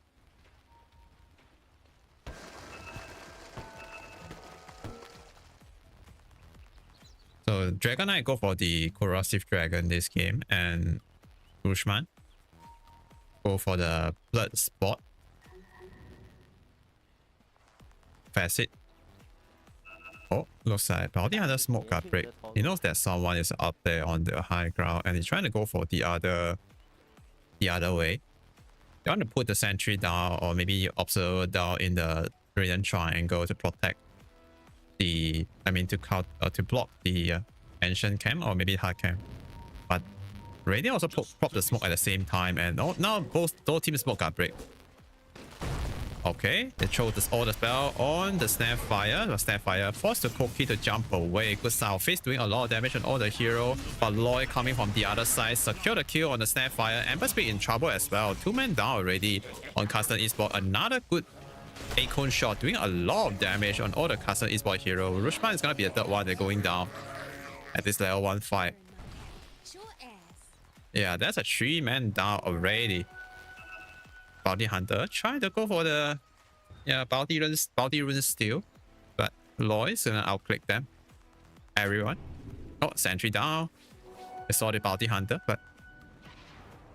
So Dragon Knight go for the Corrosive Dragon this game, and Bushman go for the Blood Spot facet. Oh, looks like Bounty Hunter smoke got break. He knows that someone is up there on the high ground, and he's trying to go for the other way. You want to put the sentry down, or maybe observer down in the brilliant triangle to protect the, to block the ancient camp, or maybe hard camp. But Radiant also pop the smoke at the same time, and now both team smoke got break. Okay, they throw all the spell on the Snapfire. The Snapfire forced the Cookie to jump away. Good Southface doing a lot of damage on all the hero, but Lloyd coming from the other side secure the kill on the Snapfire. Ember Speed in trouble as well. 2 men down already on Custom Esport. Another good Acorn shot doing a lot of damage on all the Custom Esport hero. Rushman is gonna be the third one. They're going down at this level 1 fight. Yeah, that's a 3 man down already. Bounty Hunter trying to go for the bounty runs still, but Lloyd's gonna outclick them. Everyone. Oh, sentry down. I saw the Bounty Hunter, but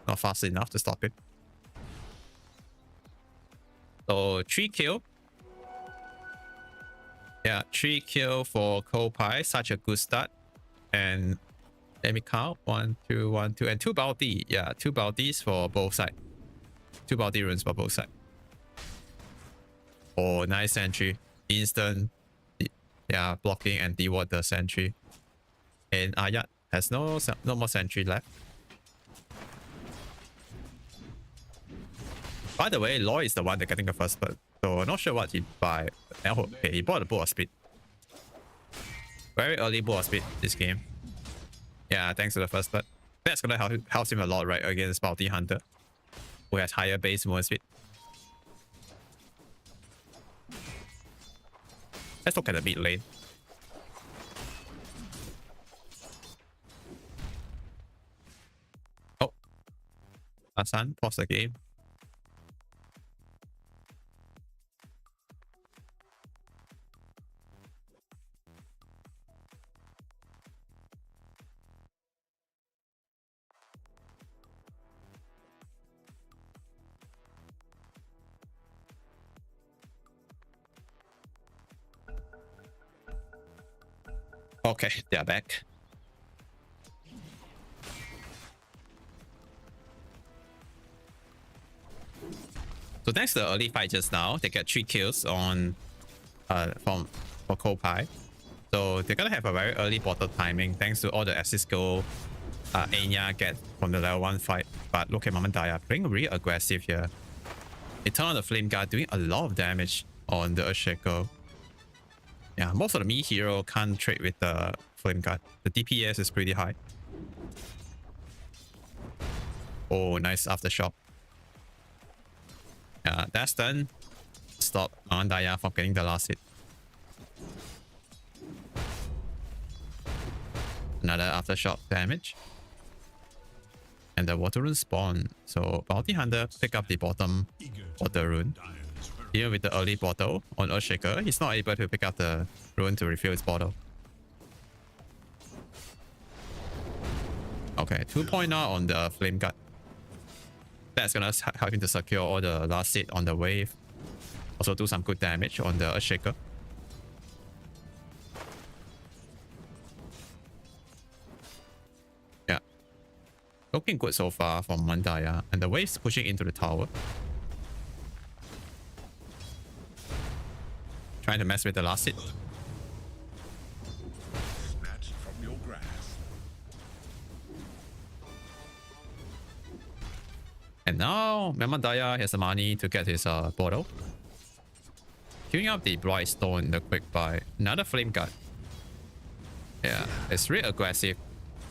not fast enough to stop it. So 3 kill. Yeah, 3 kill for Kopai. Such a good start. And let me count. 1, 2, 1, 2, and 2 bounty. Yeah, 2 bounties for both sides. 2 bounty runes for both sides. Oh, nice sentry. Instant, blocking and deward the sentry. And Ayat has no more sentry left. By the way, Lloyd is the one that getting the first bird. So not sure what he buy. Oh, okay, he bought a Bow of Speed. Very early Bow of Speed this game. Yeah, thanks to the first bird. That's gonna help him a lot, right, against Bounty Hunter, who has higher base movement speed. Let's look at the mid lane. Oh, Hassan, pause the game. Okay, they are back. So thanks to the early fight just now, they get 3 kills on for Kopai. So they're gonna have a very early bottle timing thanks to all the assist goal Anya get from the level 1 fight. But look at Mamandaya playing really aggressive here. They turn on the Flame Guard, doing a lot of damage on the Earthshaker. Yeah, most of the me hero can't trade with the Flame Guard. The DPS is pretty high. Oh, nice aftershock. Yeah, that's done. Stop Mamandaya from getting the last hit. Another aftershock damage. And the water rune spawn. So Bounty Hunter pick up the bottom water rune. Even with the early bottle on Earthshaker, he's not able to pick up the rune to refill his bottle. Okay, 2 point now on the Flame Guard. That's gonna help him to secure all the last hit on the wave. Also do some good damage on the Earthshaker. Yeah. Looking good so far from Mandaya. And the wave's pushing into the tower. Trying to mess with the last hit. Snatched from your grasp. And now Mamandaya has the money to get his bottle. Queuing up the Bright Stone, the quick buy. Another Flame Guard. Yeah, it's really aggressive.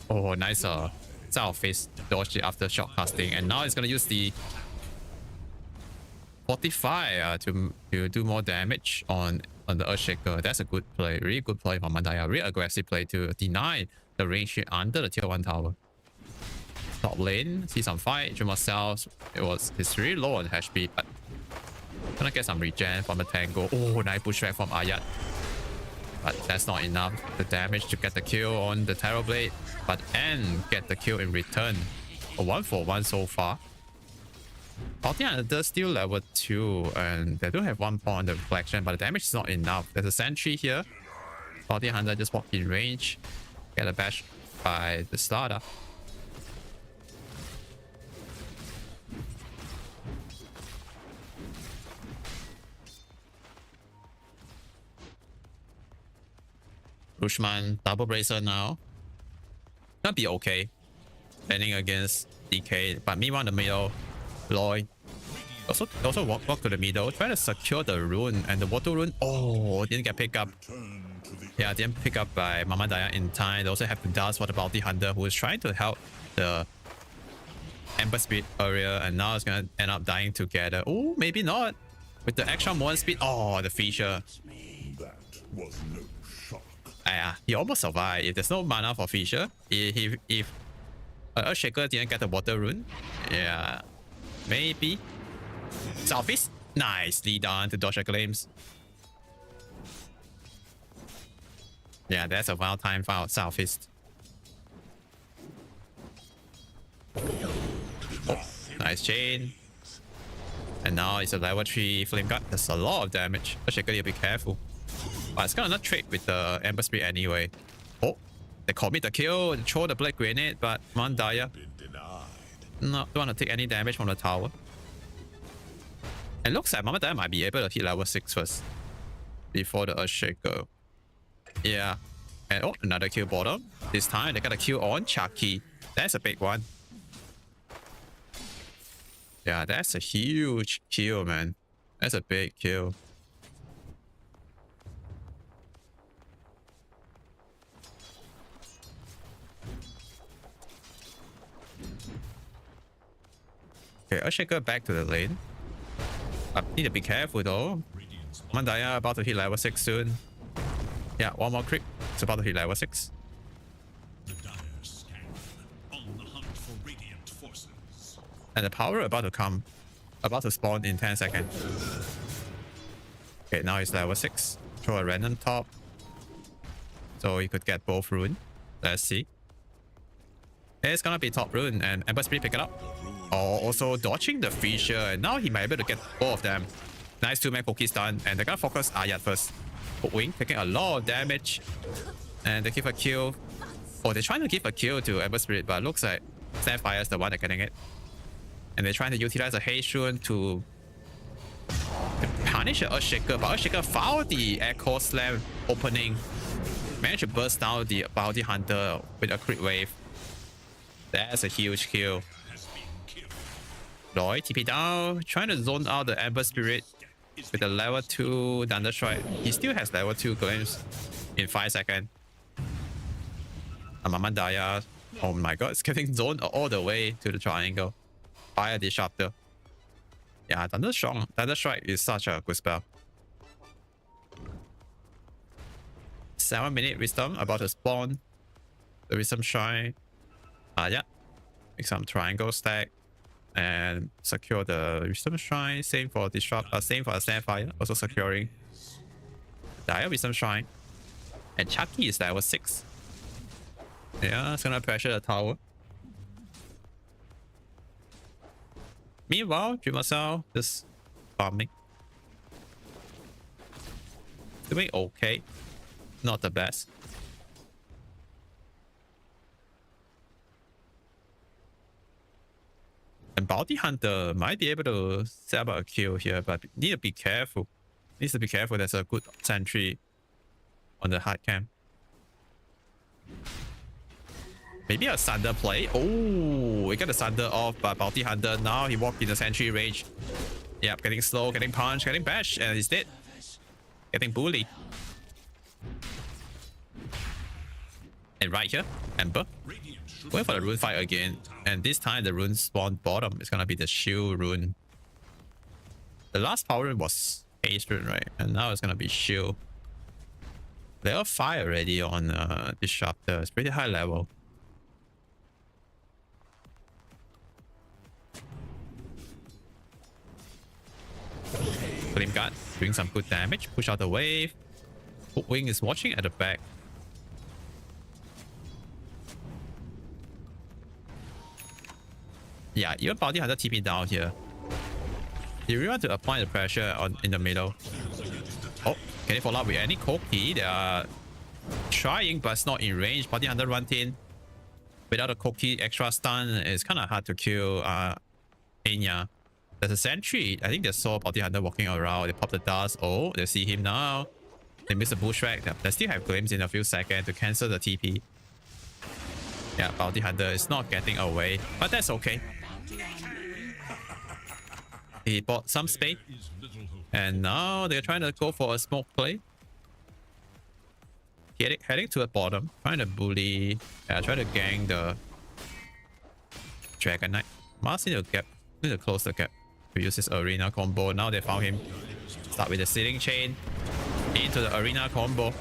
Oh, nice Southface dodge it after shot casting. And now it's gonna use the Fortify to do more damage on on the Earthshaker. That's a good play. Really good play from Mandaya. Really aggressive play to deny the range hit under the tier 1 tower. Top lane, see some fight. Juma cells. It's really low on HP, but gonna get some regen from the Tango. Oh, nice pushback from Ayat. But that's not enough. The damage to get the kill on the Terrorblade, and get the kill in return. A 1-for-1 so far. Bounty Hunter still level 2, and they do have 1 point on the reflection, but the damage is not enough. There's a sentry here. Bounty Hunter just walk in range, get a bash by the starter. Rushman double bracer now. Gonna be okay. Landing against DK, but meanwhile in the middle, Lloyd also walk to the middle, trying to secure the rune, and the water rune, oh, didn't get picked up. Yeah, didn't pick up by Mamadaya in time. They also have to dust for the Bounty Hunter, who is trying to help the Ember Speed area, and now it's gonna end up dying together. Oh, maybe not. With the extra 1 speed, oh, the Fisher. That was no shock. Yeah, he almost survived. If there's no mana for Fisher, if Earthshaker didn't get the water rune, yeah, maybe. Southeast, nicely done to dodge the claims. Yeah, that's a wild time for Southeast. Oh, nice chain. And now it's a level 3 flame guard. That's a lot of damage. Earthshaker, you be careful. But it's gonna not trade with the Ember Spirit anyway. Oh, they commit the kill and throw the Blade Grenade, but Mandaya no, don't want to take any damage from the tower. It looks like Mamadaya might be able to hit level 6 first before the Earthshaker. Yeah. And oh, another kill bottom. This time they got a kill on Chucky. That's a big one. Yeah, that's a huge kill, man. That's a big kill. Okay, Earthshaker back to the lane. I need to be careful though. Mandaya about to hit level 6 soon. Yeah, one more creep. It's about to hit level 6. The dire scan on the hunt for radiant forces. And the power about to come. About to spawn in 10 seconds. Okay, now it's level 6. Throw a random top. So you could get both rune. Let's see. It's gonna be top rune and Ember Spirit pick it up. Oh, also dodging the Fisher, and now he might be able to get both of them. Nice 2-man Poke stun, and they're gonna focus Ayat first. Wing taking a lot of damage, and they give a kill. Oh, they're trying to give a kill to Ember Spirit, but it looks like Sapphire is the one that's getting it. And they're trying to utilize a Haste Rune to punish the Earthshaker, but Earthshaker found the Echo Slam opening. Managed to burst down the Bounty Hunter with a crit wave. That's a huge kill. Lloyd TP down, trying to zone out the Ember Spirit with the level 2 Thunder Strike. He still has level 2 claims in 5 seconds. Mamandaya, oh my god, it's getting zoned all the way to the triangle. Fire Disruptor. Yeah, Thunder Strike is such a good spell. 7-minute Wisdom about to spawn. The Wisdom Shrine. Yeah. Make some triangle stack. And secure the Wisdom Shrine. Same for same for the Sapphire. Also securing Dire Wisdom Shrine. And Chucky is level 6. Yeah, it's gonna pressure the tower. Meanwhile, Dreamercell just farming. Doing okay. Not the best. And Bounty Hunter might be able to set up a kill here, but need to be careful. Needs to be careful. There's a good sentry on the hard camp. Maybe a Sunder play. Oh, we got the Sunder off by Bounty Hunter. Now he walked in the sentry range. Yep, getting slow, getting punched, getting bashed, and he's dead. Getting bullied. And right here, Ember. Going for the rune fight again. And this time the rune spawn bottom is gonna be the shield rune. The last power rune was Ace rune, right? And now it's gonna be shield. They are 5 already on Disruptor. It's pretty high level. Flame Guard doing some good damage. Push out the wave. Wing is watching at the back. Yeah, even Bounty Hunter TP down here. You really want to apply the pressure in the middle. Oh, can they follow up with any Koki? They are trying, but it's not in range. Bounty Hunter run in. Without a Koki extra stun, it's kind of hard to kill Enya. There's a sentry. I think they saw Bounty Hunter walking around. They pop the dust. Oh, they see him now. They miss the bushwhack. They still have glimpse in a few seconds to cancel the TP. Yeah, Bounty Hunter is not getting away, but that's okay. He bought some space, and now they're trying to go for a smoke play. Heading to the bottom, trying to bully. Yeah, try to gang the Dragon Knight. Must need to close the gap to use his arena combo. Now they found him. Start with the Sealing Chain into the arena combo.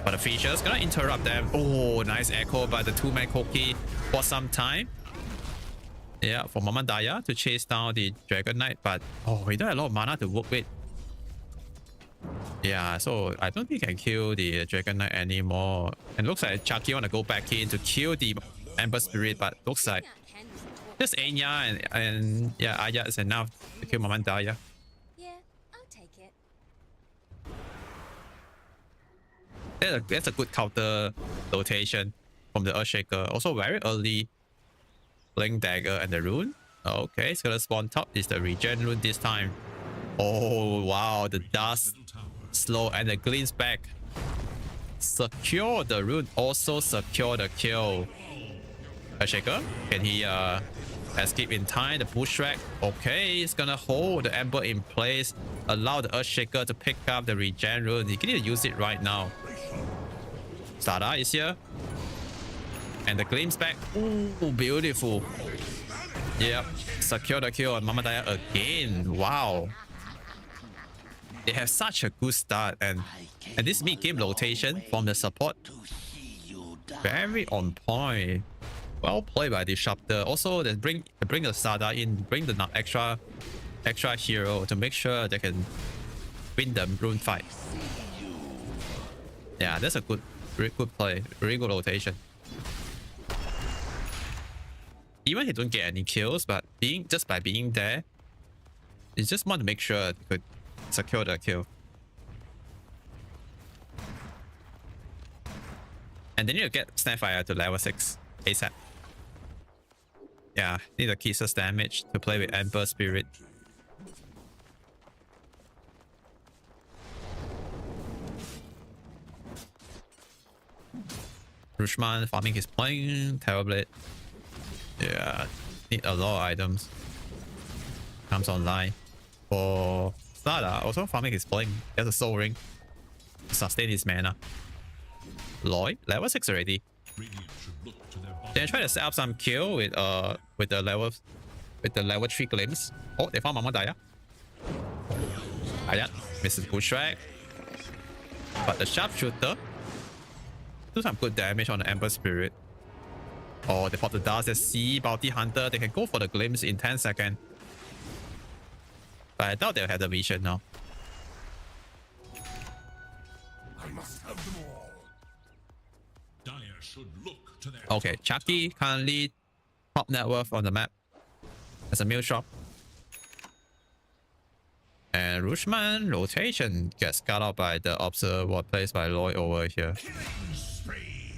But the feature's gonna interrupt them. Oh, nice echo by the 2-man Koki for some time. Yeah, for Mama Daya to chase down the Dragon Knight. But oh, he don't have a lot of mana to work with. Yeah, so I don't think he can kill the Dragon Knight anymore. And looks like Chucky want to go back in to kill the Ember Spirit, but looks like just Enya and yeah, Aya is enough to kill Mama Daya. Yeah, I'll take it. That's a good counter rotation from the Earthshaker. Also very early Blink Dagger and the rune. Okay, it's gonna spawn top. Is the regen rune this time. Oh wow, the dust slow and the gleams back. Secure the rune, also secure the kill. Earthshaker, can he escape in time? The bushwhack. Okay, it's gonna hold the Ember in place. Allow the Earthshaker to pick up the regen rune. He can need to use it right now. Sada is here. And the gleams back. Ooh, beautiful. Yep. Secure the kill on Mama Daya again. Wow. They have such a good start, and this mid-game rotation from the support, very on point. Well played by Disruptor. Also, they bring the Sada in, bring the extra hero to make sure they can win the rune fight. Yeah, that's a very good play, very good rotation. Even he don't get any kills, but just by being there, you just want to make sure they could secure the kill. And then you get Snapfire to level 6 ASAP. Yeah, need a Kisses damage to play with Ember Spirit. Rushman farming his plane, Terrorblade. Yeah, need a lot of items. Comes online. For Sada, also farming his plane. He has a soul ring to sustain his mana. Lloyd, level 6 already. Then try to set up some kill with the level 3 glimpse. Oh, they found Mama Daya. Aya misses bushwhack. But the sharpshooter do some good damage on the Ember Spirit. Oh, they pop the dust. They see Bounty Hunter. They can go for the glimpse in 10 seconds. But I doubt they'll have the vision now. I must have them all. Dire should look to their Okay, Chucky currently top net worth on the map as a meal shop. And Rushman rotation gets cut out by the observer placed by Lloyd over here.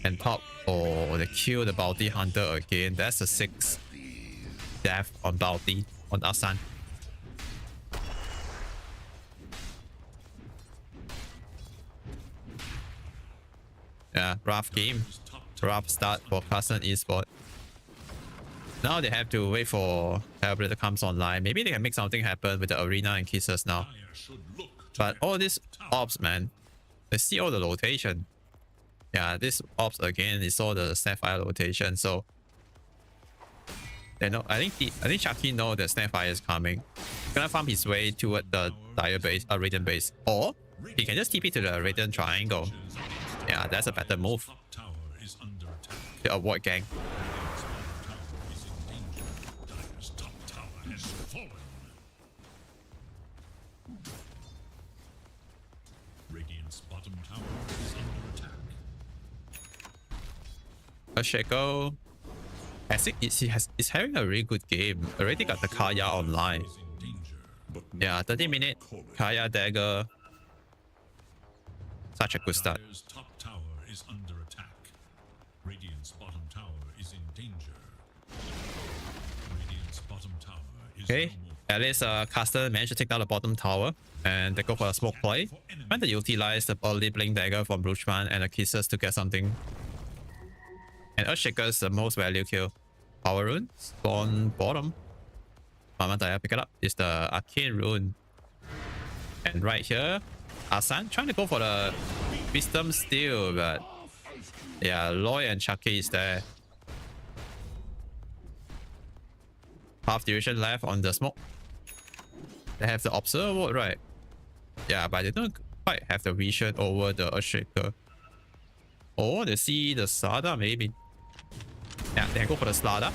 And top, oh, they kill the Bounty Hunter again. That's a 6th death on Bounty on Asan. Yeah, rough game. Rough start for Carson Esport. Now they have to wait for Hellblade to come online. Maybe they can make something happen with the arena and Kisses now. But all these ops, man, they see all the rotation. Yeah, this ops again is all the Snapfire rotation. So They know. I think Shaki know the Snapfire is coming. Gonna farm his way toward the Dire base, Radiant base, or he can just TP to the Radiant triangle. Yeah, that's a better move Top tower is under attack. to avoid gang. Dire's top tower has fallen. Radiant's bottom tower is under attack. Shaco. I think he's having a really good game. Already got the Kaya online. Is in danger. But Yeah, 30 minute Kaya dagger. Such a good start. Dire's top tower is under attack. Radiant's bottom tower is in danger. Radiant's bottom tower is Okay, no more. at least caster managed to take down the bottom tower, and they go for a smoke play. When they utilize the early blink dagger from Bruchman and the kisses to get something. And Earthshaker's the most value kill. Power rune spawn bottom. Mama Daya pick it up. It's the arcane rune. And right here, Asan trying to go for the wisdom steal, but yeah, Loy and Chucky is there. Half duration left on the smoke. They have the observer, right? Yeah, but they don't quite have the vision over the Earthshaker. Or they see the Sada maybe. Yeah, they go for the Slada.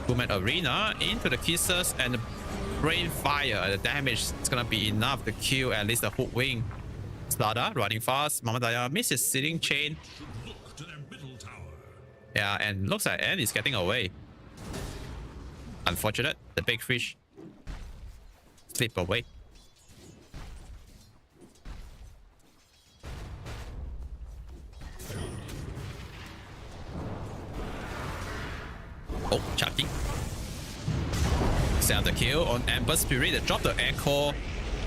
2-man arena into the kisses and the brain fire. The damage is gonna be enough to kill at least the hook wing. Slada running fast. Mamadaya misses sitting chain. Look to their middle tower. Yeah, and looks like Anne is getting away. Unfortunate, the big fish slip away. Oh, Chucky. Set the kill on Amber Spirit. They drop the Echo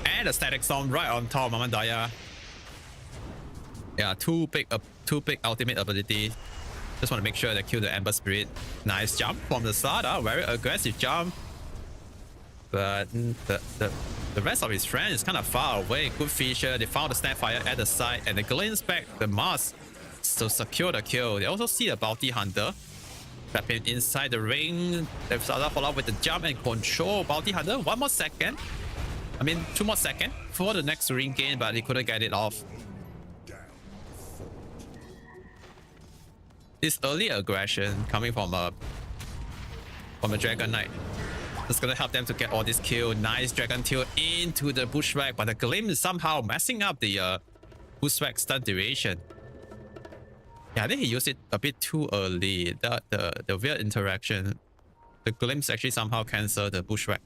and the Static Storm right on top of Mamandaya. Yeah, two big ultimate ability. Just want to make sure they kill the Amber Spirit. Nice jump from the Sada. Very aggressive jump. But the rest of his friends is kind of far away. Good feature. They found the Snapfire at the side and they glimpse back the mask to secure the kill. They also see a Bounty Hunter. Trapping inside the ring. They Sada follow up with the jump and control Bounty Hunter. 1 more second. I mean, 2 more seconds for the next ring gain, but he couldn't get it off. This early aggression coming from a Dragon Knight. It's gonna help them to get all this kill. Nice Dragon Tail into the Bushwhack, but the Glim is somehow messing up the Bushwhack stun duration. Yeah, I think he used it a bit too early. The weird interaction. The Glimpse actually somehow cancel the Bushwhack.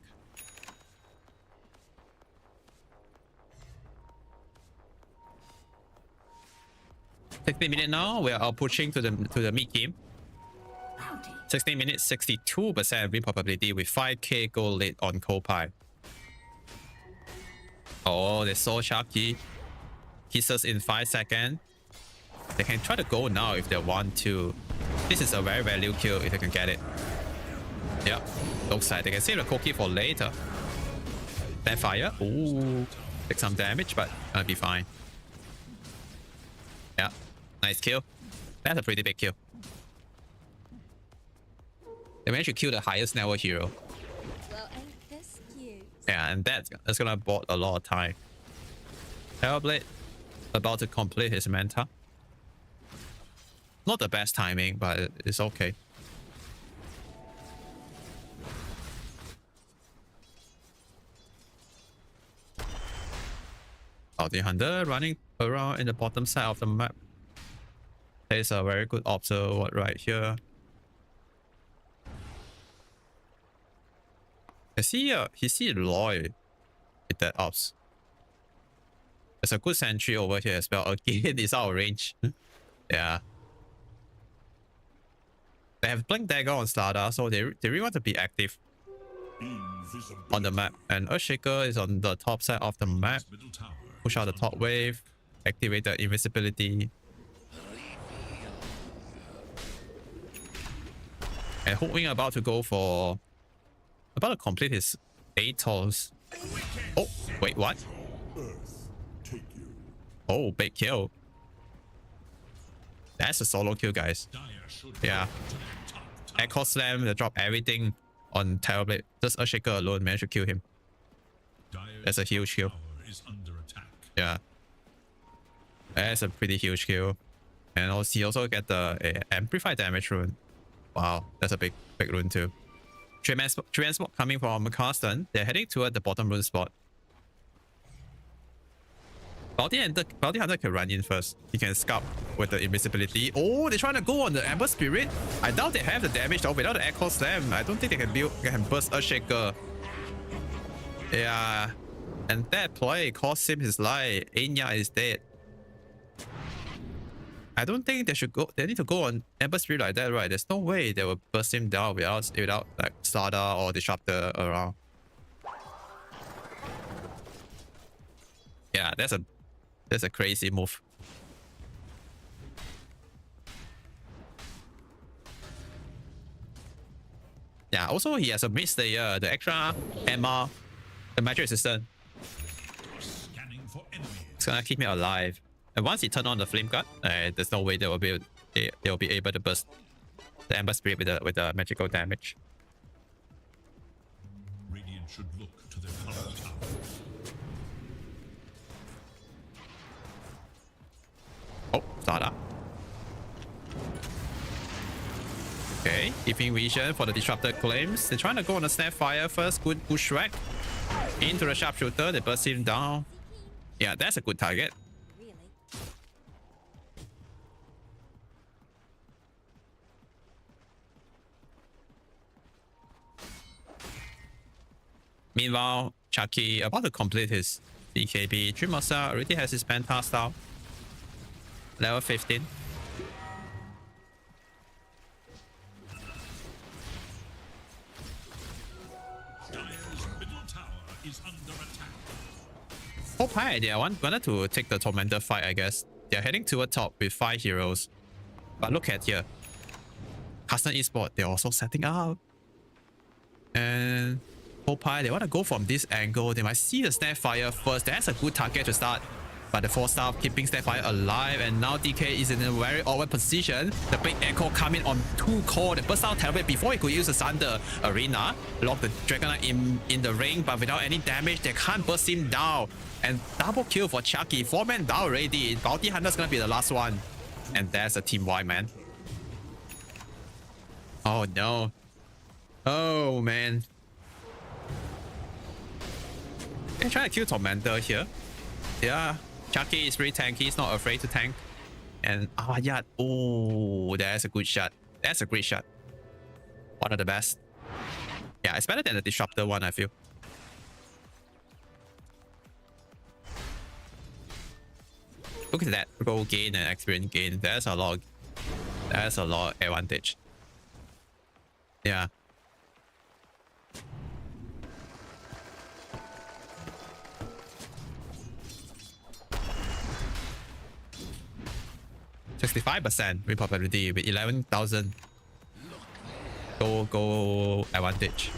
$60 now. We are pushing to the mid game. 16 minutes, 62% win probability with 5k gold lead on Kopai. Oh, they saw Sharky. Kisses in 5 seconds. They can try to go now if they want to. This is a very value kill if they can get it. Yep. Looks like they can save the Koki for later. That fire. Ooh. Take some damage, but gonna be fine. Yeah. Nice kill. That's a pretty big kill. They managed to kill the highest level hero. Well, ain't this cute? Yeah, and that's gonna bought a lot of time. Hellblade about to complete his Manta. Not the best timing, but it's okay. Bounty Hunter running around in the bottom side of the map. There's a very good observer right here. I see he see Loy with that ops. There's a good sentry over here as well. Again, it's out of range. Yeah. They have Blink Dagger on Slada, so they really want to be active on the map. And Earthshaker is on the top side of the map. Push out the top wave, activate the invisibility. And Hookwing about to complete his Atos. Oh, wait, what? Oh, big kill. That's a solo kill, guys. Yeah. Echo Slam, they drop everything. on Terrorblade. Just a shaker alone managed to kill him. That's a huge kill. Is under attack. Yeah. That's a pretty huge kill. And also he also get the amplified damage rune. Wow, that's a big rune too. 3-man smoke coming from Carsten. They're heading toward the bottom rune spot. Bounty Hunter can run in first. He can scout with the invisibility. Oh, they're trying to go on the Ember Spirit. I doubt they have the damage though. Without the Echo Slam, I don't think they can burst a shaker. Yeah. And that play cost him his life. Enya is dead. I don't think they should go. They need to go on Ember Spirit like that, right? There's no way they will burst him down without like Sada or Disruptor around. Yeah, that's a crazy move. Yeah, also he has a mid layer, the extra MR, the magic resistant. Scanning for enemies. It's gonna keep me alive. And once he turn on the flame guard, there's no way they will be able to burst the Ember Spirit with the magical damage. Radiant should look to their bottom tower. Oh, Sada. Okay, giving vision for the disrupted claims. They're trying to go on the Snapfire first. Good pushback into the sharpshooter. They burst him down. Yeah, that's a good target. Really? Meanwhile, Chucky about to complete his BKB. Trimosa already has his Penta style. Level 15. Dire's middle tower is under attack. Hope high idea. Wanted to take the Tormentor fight, I guess. They're heading toward top with 5 heroes. But look at here. Custom Esport, they're also setting up. And Hope high, they want to go from this angle. They might see the Snapfire first. That's a good target to start. But the 4-star keeping Snapfire alive, and now DK is in a very awkward position. The big echo coming on 2 core. The burst out Terrorblade before he could use the Thunder Arena. Lock the Dragonite in the ring, but without any damage, they can't burst him down. And double kill for Chucky. 4-man down already. Bounty Hunter's gonna be the last one. And that's a team wide, man. Oh no. Oh man. They're trying to kill Tormentor here. Yeah. Chucky is really tanky. He's not afraid to tank. And yeah. Oh, that's a good shot. That's a great shot. One of the best. Yeah, it's better than the Disruptor one, I feel. Look at that roll gain and experience gain. That's a lot. That's a lot advantage. Yeah. %65% win probability with 11,000 go advantage.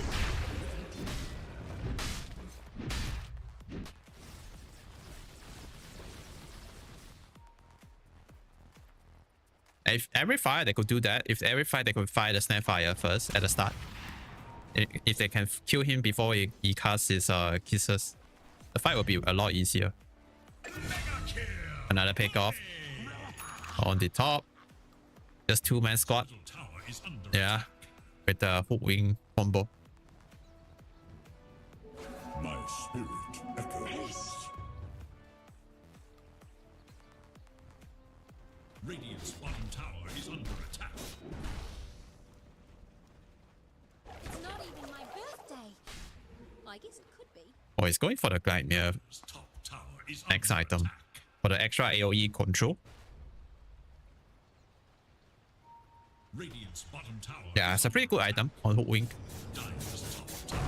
If every fire they could do that, if every fire they could fire the Snapfire first at the start, if they can kill him before he casts his kisses, the fight will be a lot easier. Another pick off on the top. Just 2-man squad. Yeah, with the hook wing combo. My spirit echoes. Radiant's bottom tower is under attack. It's not even my birthday. I guess it could be. Oh, he's going for the Gleipnir Top tower is next under item attack. for the extra AoE control. Radiant's bottom tower. Yeah, it's a pretty good item on hook wing Dire's top tower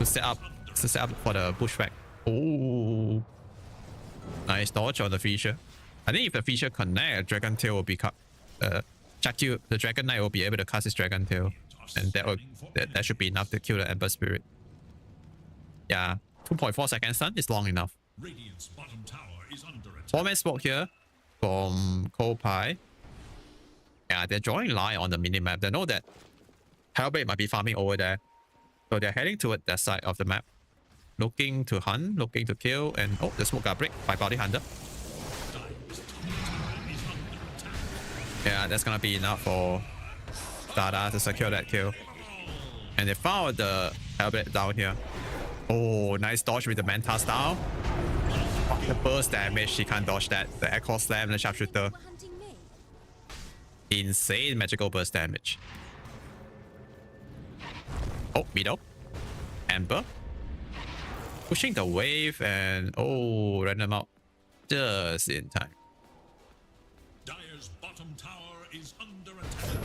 to set up for the pushback. Oh, nice dodge on the feature. I think if the feature connect, Dragon Tail will be cut. Chucky, the Dragon Knight will be able to cast his Dragon Tail, and that should be enough to kill the Ember Spirit. Yeah, 2.4 seconds stun is long enough. Radiant's bottom tower is under attack. 4-man smoke here from Coldpie. Yeah, they're drawing line on the minimap. They know that Hellblade might be farming over there. So they're heading toward that side of the map. Looking to hunt, looking to kill, and oh, the smoke got break by Bounty Hunter. Yeah, that's gonna be enough for Dada to secure that kill. And they found the Hellblade down here. Oh, nice dodge with the Manta style. Oh, the burst damage, he can't dodge that. The Echo Slam and the Sharpshooter. Were hunting me. Insane magical burst damage. Oh, middle. Amber. Pushing the wave and oh, random out just in time. Dire's bottom tower is under attack.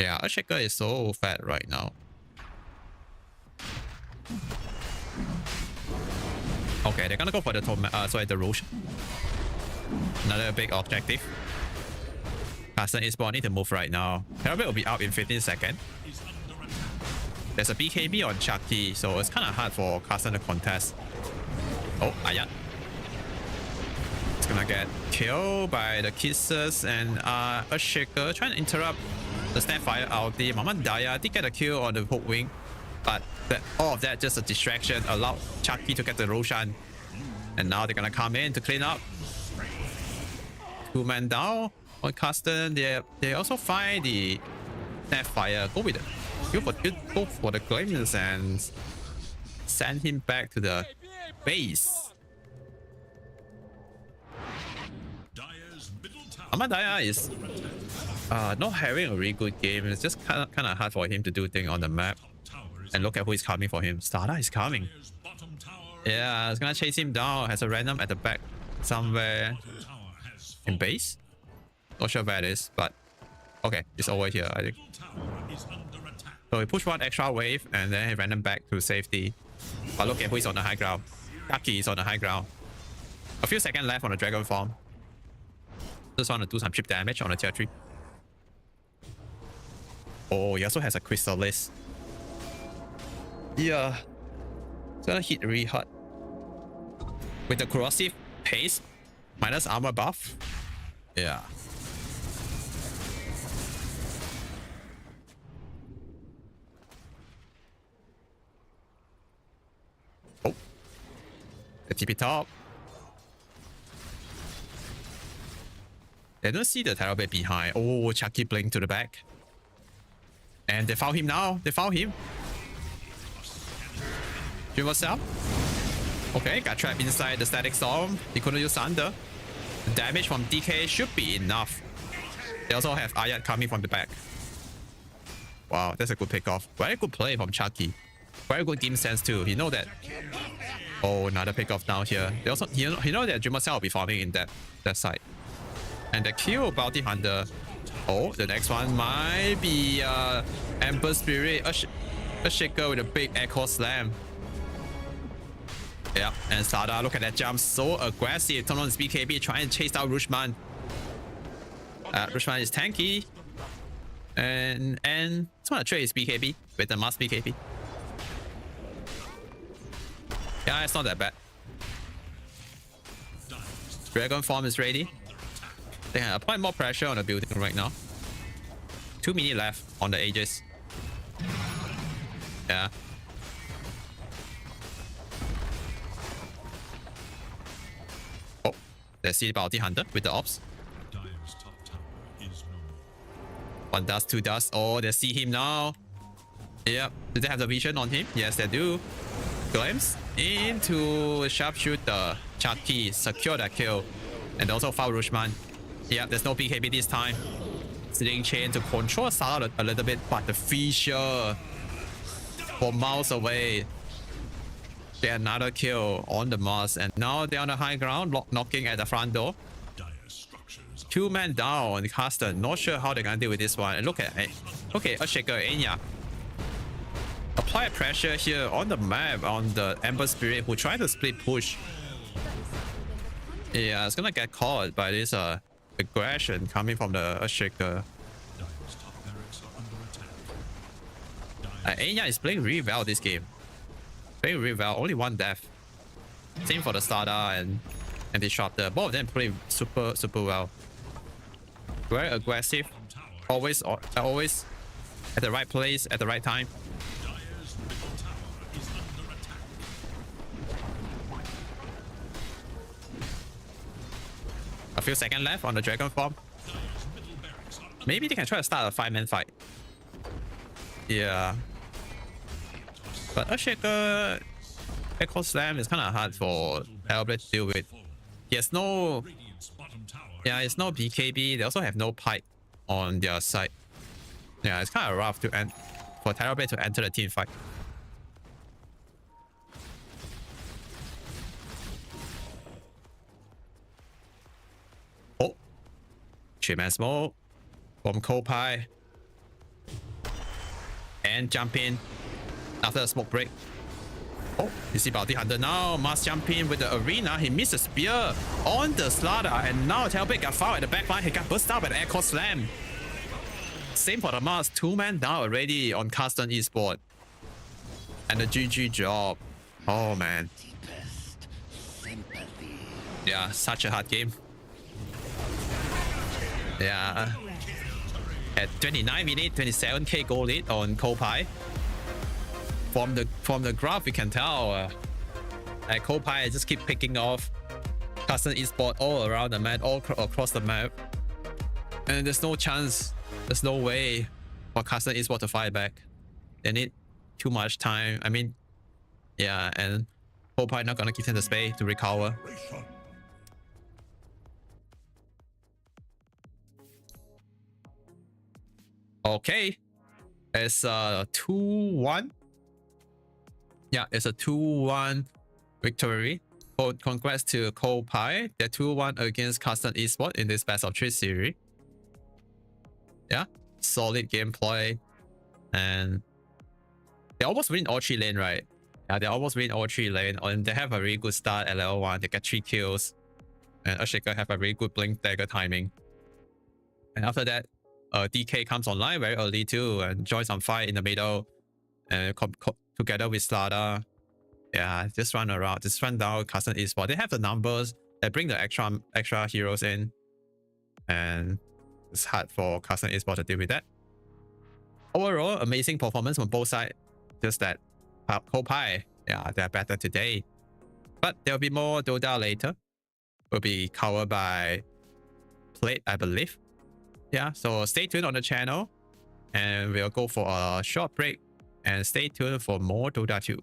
Yeah, Earthshaker is so fat right now. Okay, they're gonna go for the the Roche. Another big objective. Carson is need to move right now. Hellblade will be out in 15 seconds. There's a BKB on Chucky, so it's kind of hard for Carson to contest. Oh, Ayat. It's gonna get killed by the Kisses and Earthshaker trying to interrupt the Snapfire ulti. Mama Daya did get a kill on the hook wing, but all of that just a distraction allowed Chucky to get the Roshan. And now they're gonna come in to clean up. 2 man down on Carson. They also find the Snapfire. Go with it. Go for the glimpse and send him back to the base. Amadaya is not having a really good game. It's just kind of hard for him to do things on the map. And look at who is coming for him. Stada is coming. Yeah, it's gonna chase him down. Has a random at the back somewhere in base. Not sure where it is, but okay, it's over here, I think. So he pushed one extra wave and then he ran them back to safety. But look at who is on the high ground. Taki is on the high ground. A few seconds left on the dragon form. Just want to do some chip damage on the tier 3. Oh, he also has a Chrysalis. Yeah. It's gonna hit really hard. With the corrosive paste minus armor buff. Yeah. Oh. The TP top. They don't see the Terrorblade behind. Oh, Chucky blink to the back. And they found him now. They found him. Dreamer Cell. Okay, got trapped inside the Static Storm. He couldn't use Thunder. The damage from DK should be enough. They also have Ayat coming from the back. Wow, that's a good pickoff. Very good play from Chucky. Very good game sense too. He know that. Oh, another pickoff down here. They also he know that Dreamer Cell will be farming in that side. And the kill Bounty Hunter. Oh, the next one might be Ember Spirit. A shaker with a big Echo Slam. Yeah, and Sada, look at that jump, so aggressive. Turn on his BKB, trying to chase down Rushman. Rushman is tanky. And just want to trade his BKB with the Mass BKB. Yeah, it's not that bad. Dragon form is ready. They can apply more pressure on the building right now. 2 minutes left on the Aegis. Yeah. Oh, they see the Bounty Hunter with the ops. One dust, 2 dust. Oh, they see him now. Yep. Do they have the vision on him? Yes, they do. Glimpse into Sharpshooter. Chucky secure that kill. And also foul Rushman. Yeah, there's no BKB this time. Sitting chain to control Sada a little bit, but the Fisher 4 miles away. Get another kill on the Moss, and now they're on the high ground, knocking at the front door. 2 men down on the caster. Not sure how they're gonna deal with this one. And look at Earthshaker Enya. Apply pressure here on the map on the Ember Spirit who tried to split push. Yeah, it's gonna get caught by this aggression coming from the Earthshaker. Enya is playing really well this game. Playing really well. Only 1 death. Same for the Stada and Disruptor. Both of them play super well. Very aggressive. Always at the right place at the right time. Dire's middle tower is under attack. A few seconds left on the dragon form. Dire's middle barracks are under Maybe they can try to start a 5-man fight. Yeah. But Earthshaker Echo Slam is kind of hard for Hellblade to deal with. He has no... Radiant's bottom tower. Yeah, it's no BKB. They also have no pipe on their side. Yeah, it's kind of rough to end for Terrorblade to enter the team fight. Oh, 3-man smoke from Coldpie. And jump in after the smoke break. Oh, you see Bounty Hunter now. Must jump in with the arena. He missed a spear on the Slaughter. And now Terrorblade got fouled at the back line. He got burst out by the Echo Slam. Same for the Mars. 2-man down already on Custom Esport. And the GG job. Oh, man. Yeah, such a hard game. Yeah. At 29 minutes, 27k goal lead on Coldpie. From the graph, we can tell Coldpie just keep picking off Custom Esport all around the map, all across the map. And there's no chance, there's no way for Custom Esport to fight back. They need too much time. I mean, yeah, and Coldpie not gonna give them the space to recover. Okay, it's a 2-1. Yeah, it's a 2-1 victory. Congrats to Coldpie. They're 2-1 against Custom Esport in this best of 3 series. Yeah, solid gameplay. And they almost win all 3 lane, right? Yeah, they almost win all 3 lane. And they have a really good start at level 1. They get 3 kills. And Earthshaker have a really good blink dagger timing. And after that, DK comes online very early too and joins some fight in the middle. And together with Slaughter. Yeah, just run around, just run down Custom Esport. They have the numbers. They bring the extra heroes in. And it's hard for Custom Esport to deal with that. Overall, amazing performance on both sides. Just that Coldpie, yeah, they're better today. But there'll be more Dota later. Will be covered by Plate, I believe. Yeah, so stay tuned on the channel. And we'll go for a short break. And stay tuned for more Dota 2.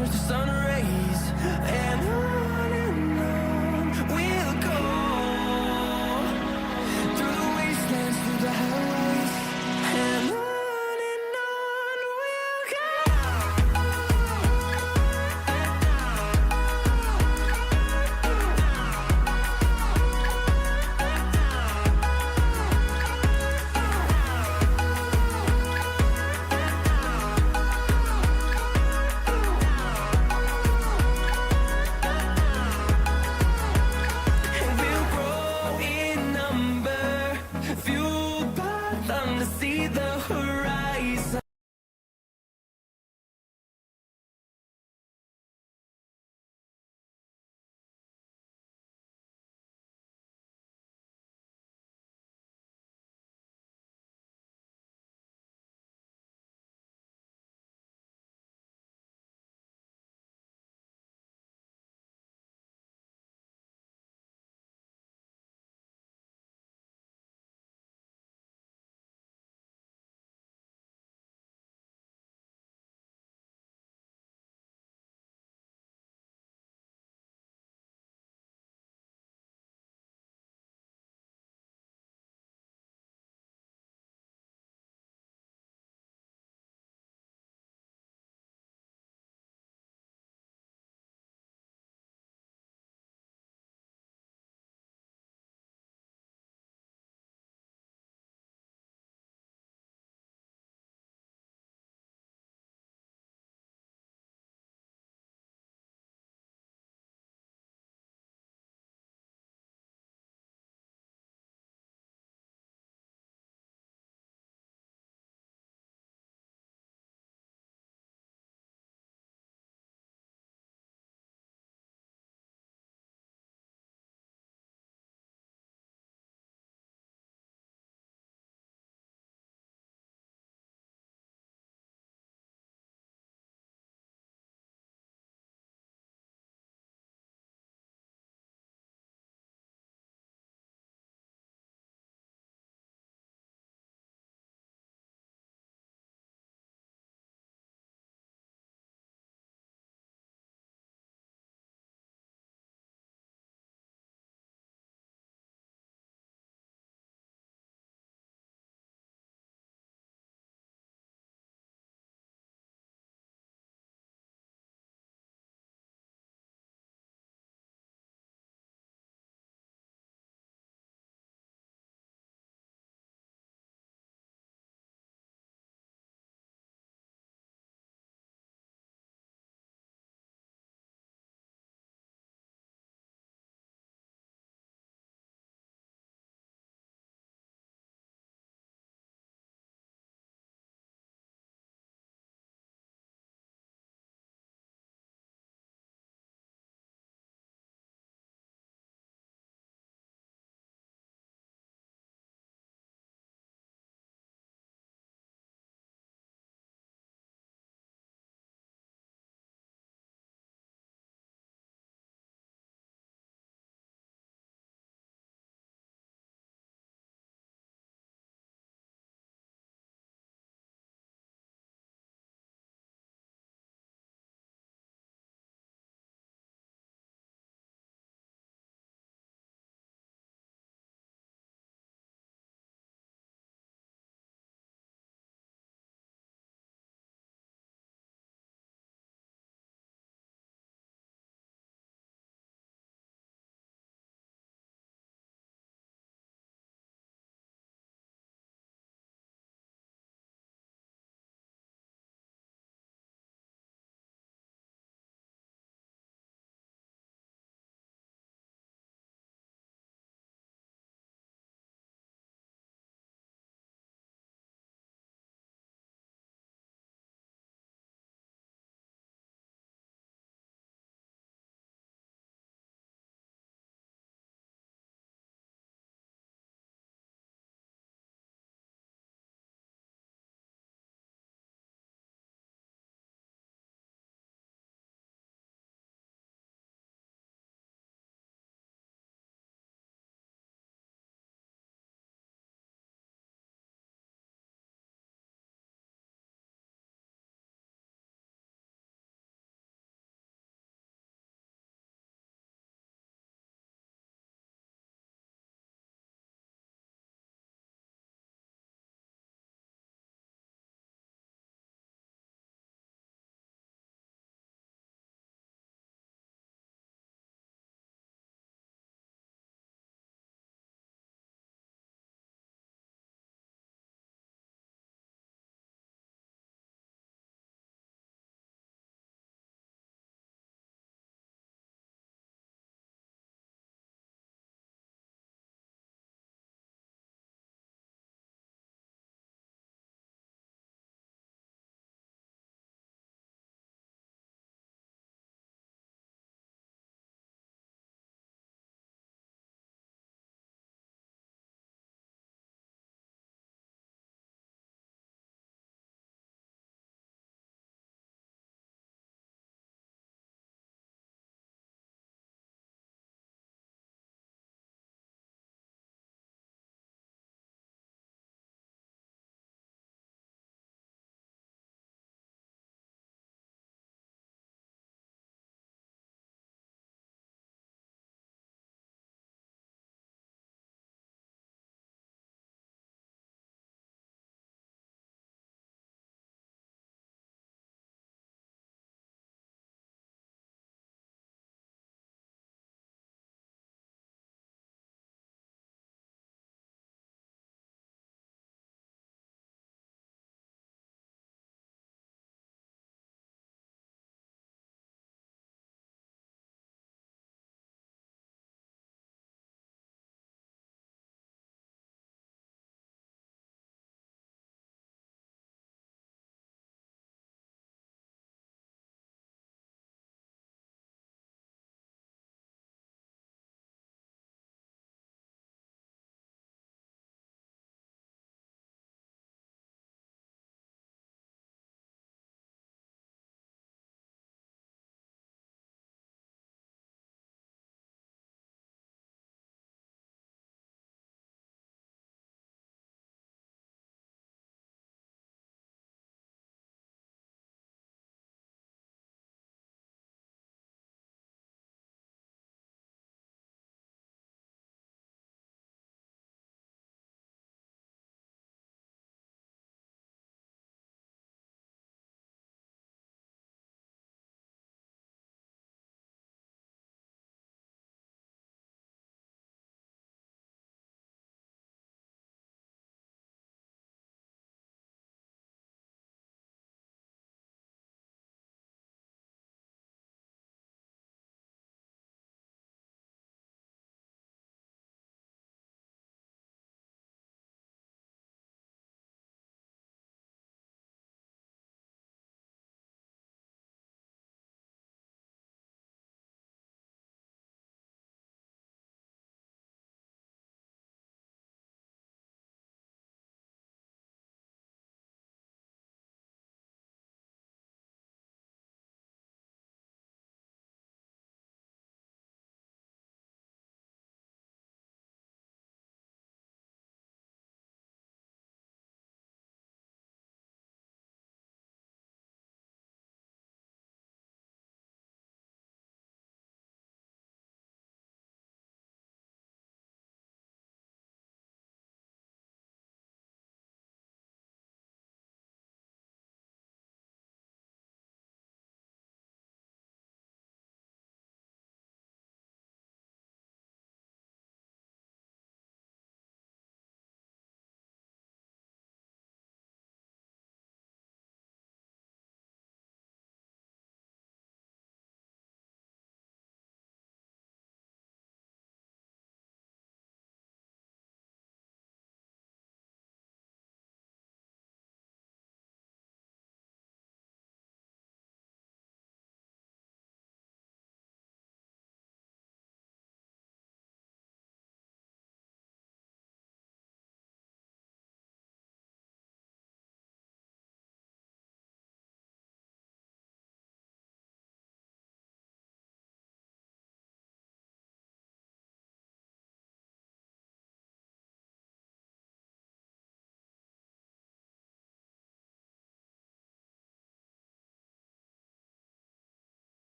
towards the sun rays, and on we'll go through the wastelands, through the highways, and on we'll go.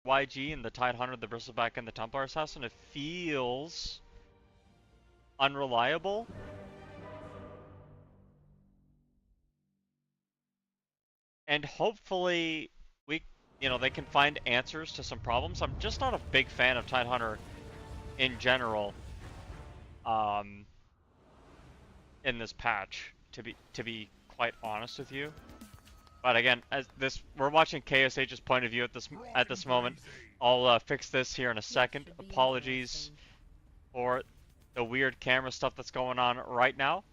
YG and the Tide Hunter, the Bristleback, and the Templar Assassin, it feels unreliable. And hopefully they can find answers to some problems. I'm just not a big fan of Tide Hunter in general. In this patch, to be quite honest with you. But again, we're watching KSH's point of view at this moment. I'll fix this here in a second. Apologies for the weird camera stuff that's going on right now.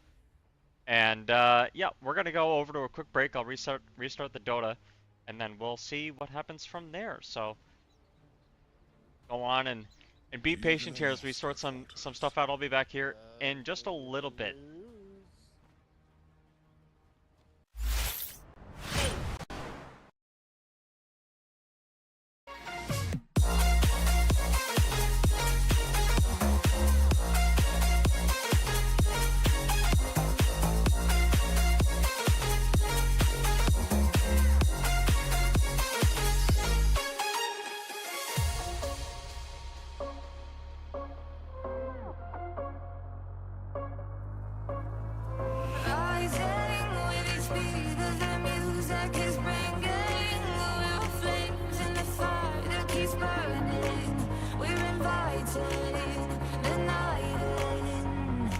And yeah, we're gonna go over to a quick break. I'll restart the Dota, and then we'll see what happens from there. So go on and be patient here as we sort some stuff out. I'll be back here in just a little bit. Rising with each speed of the music is bringing little flames in the fire that keeps burning. We're inviting the night in.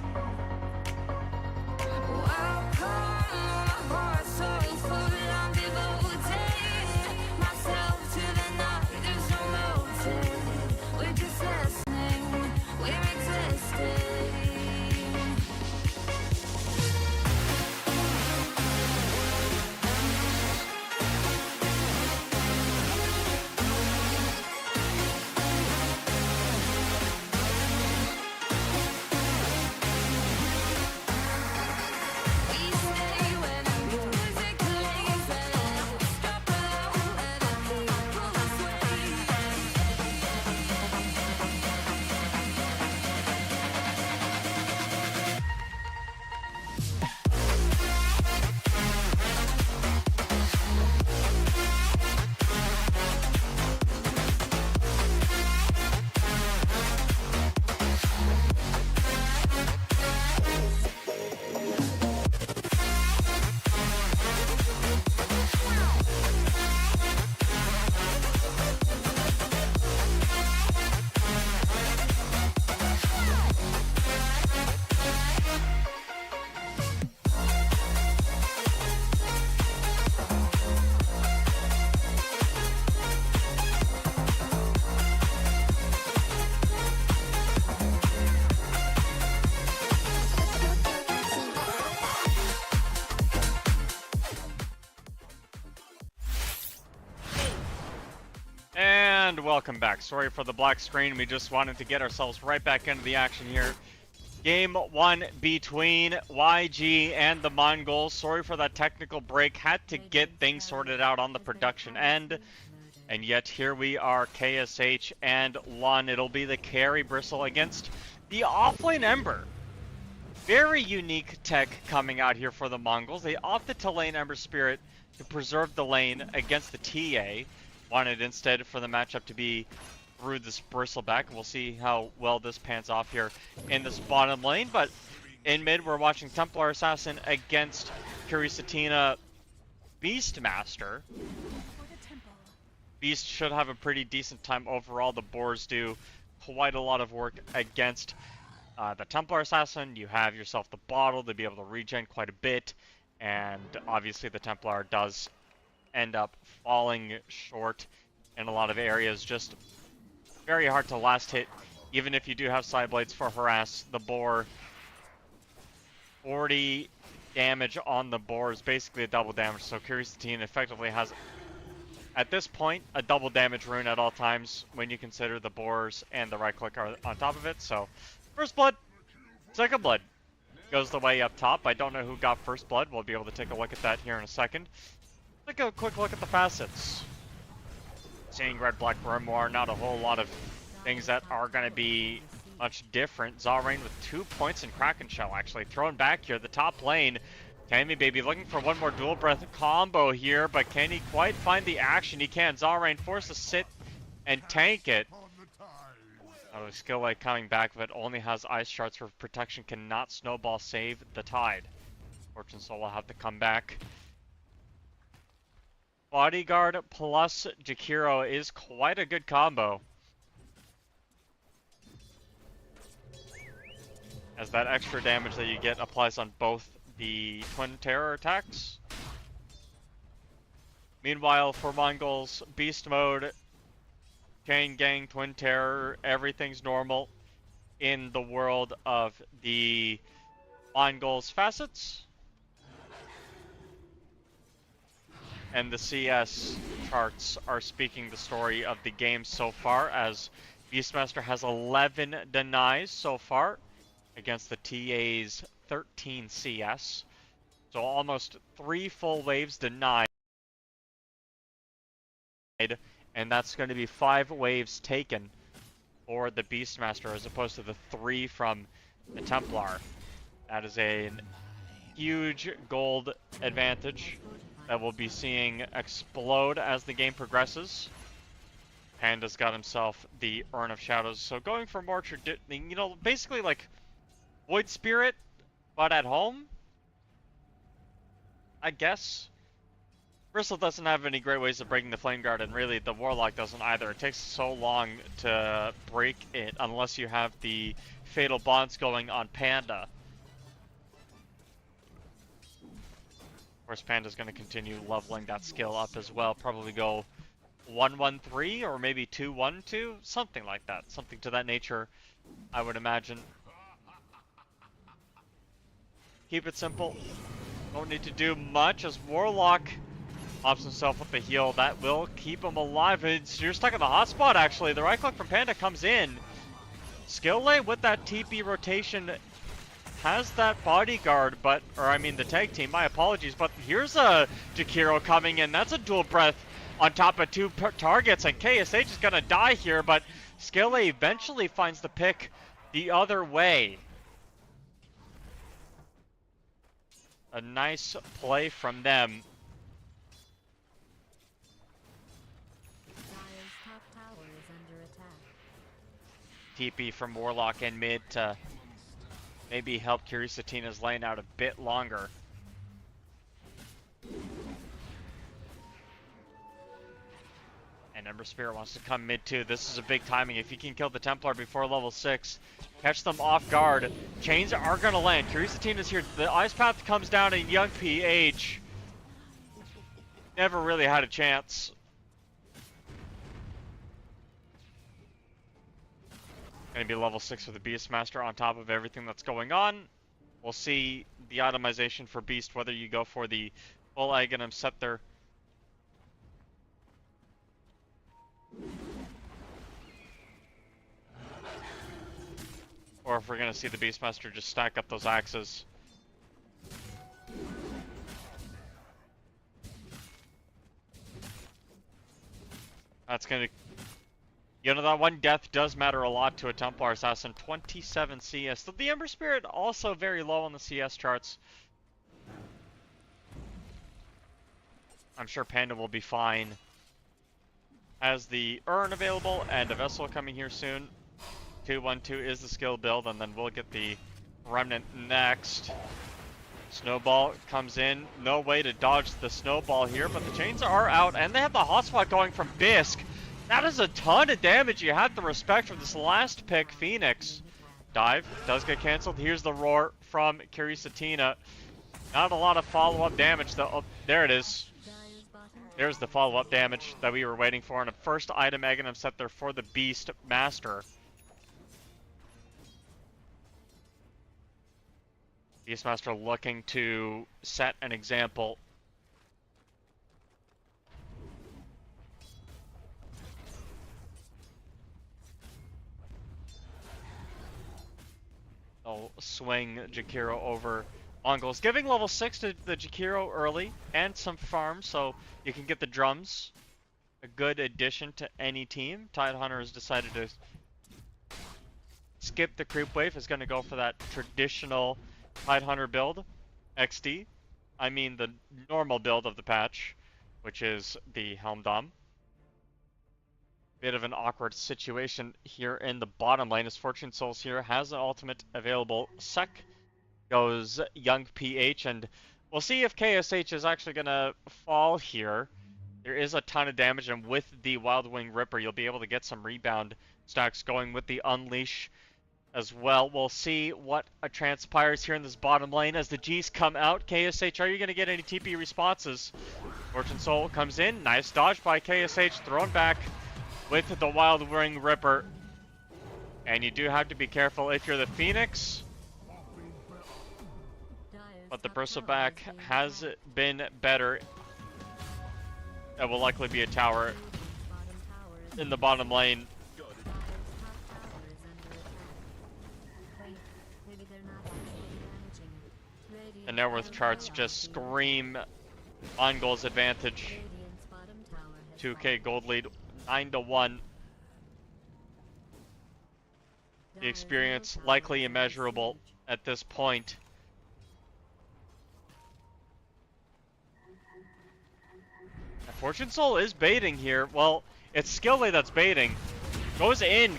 Welcome, my heart so full. I'm devoting myself to the night. There's no motive. We're just listening. We're existing. And welcome back. Sorry for the black screen. We just wanted to get ourselves right back into the action here. Game 1 between YG and the Mongolz. Sorry for that technical break. Had to get things sorted out on the production end. And yet here we are, KSH and Lun. It'll be the carry Bristle against the offlane Ember. Very unique tech coming out here for the Mongolz. They opted to lane Ember Spirit to preserve the lane against the TA. Wanted instead for the matchup to be through this Bristleback. We'll see how well this pans off here in this bottom lane. But in mid, we're watching Templar Assassin against Kurisatina Beastmaster. Beast should have a pretty decent time overall. The Boars do quite a lot of work against the Templar Assassin. You have yourself the bottle to be able to regen quite a bit. And obviously the Templar does end up falling short in a lot of areas. Just very hard to last hit, even if you do have side blades for harass. The boar, 40 damage on the boar is basically a double damage, so Kurisatina effectively has, at this point, a double damage rune at all times when you consider the boars and the right click are on top of it. So first blood, second blood goes the way up top. I don't know who got first blood. We'll be able to take a look at that here in a second. Take a quick look at the facets. Seeing red, black, grimoire, not a whole lot of things that are going to be much different. Zarain with 2 points in Kraken Shell, actually. Thrown back here, the top lane. Tammy Baby looking for one more dual breath combo here, but can he quite find the action? He can. Zarain forced to sit and tank it. Oh, skill light coming back, but only has ice shards for protection, cannot snowball save the tide. Fortune Soul will have to come back. Bodyguard plus Jakiro is quite a good combo, as that extra damage that you get applies on both the Twin Terror attacks. Meanwhile, for Mongolz, Beast Mode, Chain Gang, Twin Terror, everything's normal in the world of the Mongolz facets. And the CS charts are speaking the story of the game so far, as Beastmaster has 11 denies so far against the TA's 13 CS. So almost 3 full waves denied. And that's going to be 5 waves taken for the Beastmaster as opposed to the 3 from the Templar. That is a huge gold advantage that we'll be seeing explode as the game progresses. Panda's got himself the Urn of Shadows, so going for more basically like Void Spirit, but at home, I guess. Bristle doesn't have any great ways of breaking the Flame Guard, and really the Warlock doesn't either. It takes so long to break it unless you have the Fatal Bonds going on Panda. Of course, Panda's going to continue leveling that skill up as well. Probably go 1-1-3 or maybe 2-1-2, something like that. Something to that nature, I would imagine. Keep it simple. Don't need to do much, as Warlock pops himself with the heal. That will keep him alive. You're stuck in the hotspot, actually. The right click from Panda comes in. Skill Lay with that TP rotation has that bodyguard, but, or I mean the tag team, my apologies, but here's a Jakiro coming in. That's a dual breath on top of 2 targets, and KSH is gonna die here, but Skill Lay eventually finds the pick the other way. A nice play from them. TP from Warlock in mid to maybe help Kirisatina's lane out a bit longer. And Ember Spirit wants to come mid too. This is a big timing. If you can kill the Templar before level 6, catch them off guard. Chains are gonna land. Kirisatina's here. The Ice Path comes down, and young PH never really had a chance. Gonna be level 6 for the Beastmaster on top of everything that's going on. We'll see the itemization for Beast, whether you go for the full Aghanim Scepter or if we're gonna see the Beastmaster just stack up those axes. That's gonna, you know, that one death does matter a lot to a Templar Assassin. 27 CS. So the Ember Spirit also very low on the CS charts. I'm sure Panda will be fine. Has the Urn available and a Vessel coming here soon. 2-1-2 is the skill build, and then we'll get the Remnant next. Snowball comes in. No way to dodge the Snowball here, but the chains are out, and they have the hotspot going from Bisque. That is a ton of damage. You have to respect from this last pick, Phoenix. Dive does get canceled. Here's the roar from Kirisatina. Not a lot of follow-up damage, though. Oh, there it is. There's the follow-up damage that we were waiting for, and a first item Aghanim Scepter for the Beast Master. Beastmaster looking to set an example. They'll swing Jakiro over Mongolz, giving level 6 to the Jakiro early and some farm, so you can get the drums. A good addition to any team. Tidehunter has decided to skip the creep wave, is going to go for that traditional Tidehunter build, XD. I mean the normal build of the patch, which is the Helm Dom. bit of an awkward situation here in the bottom lane as Fortune Souls here has an ultimate available. Sec goes Young PH, and we'll see if KSH is actually going to fall here. There is a ton of damage, and with the Wild Wing Ripper, you'll be able to get some rebound stacks going with the Unleash as well. We'll see what transpires here in this bottom lane as the G's come out. KSH, are you going to get any TP responses? Fortune Soul comes in. Nice dodge by KSH, thrown back with the Wild Wing Ripper. And you do have to be careful if you're the Phoenix. But the Bristleback has been better. That will likely be a tower in the bottom lane. The net worth charts just scream Mongolz advantage. 2k gold lead, 9-1. The experience likely immeasurable at this point. Fortune Soul is baiting here. Well, it's Skillay that's baiting. Goes in,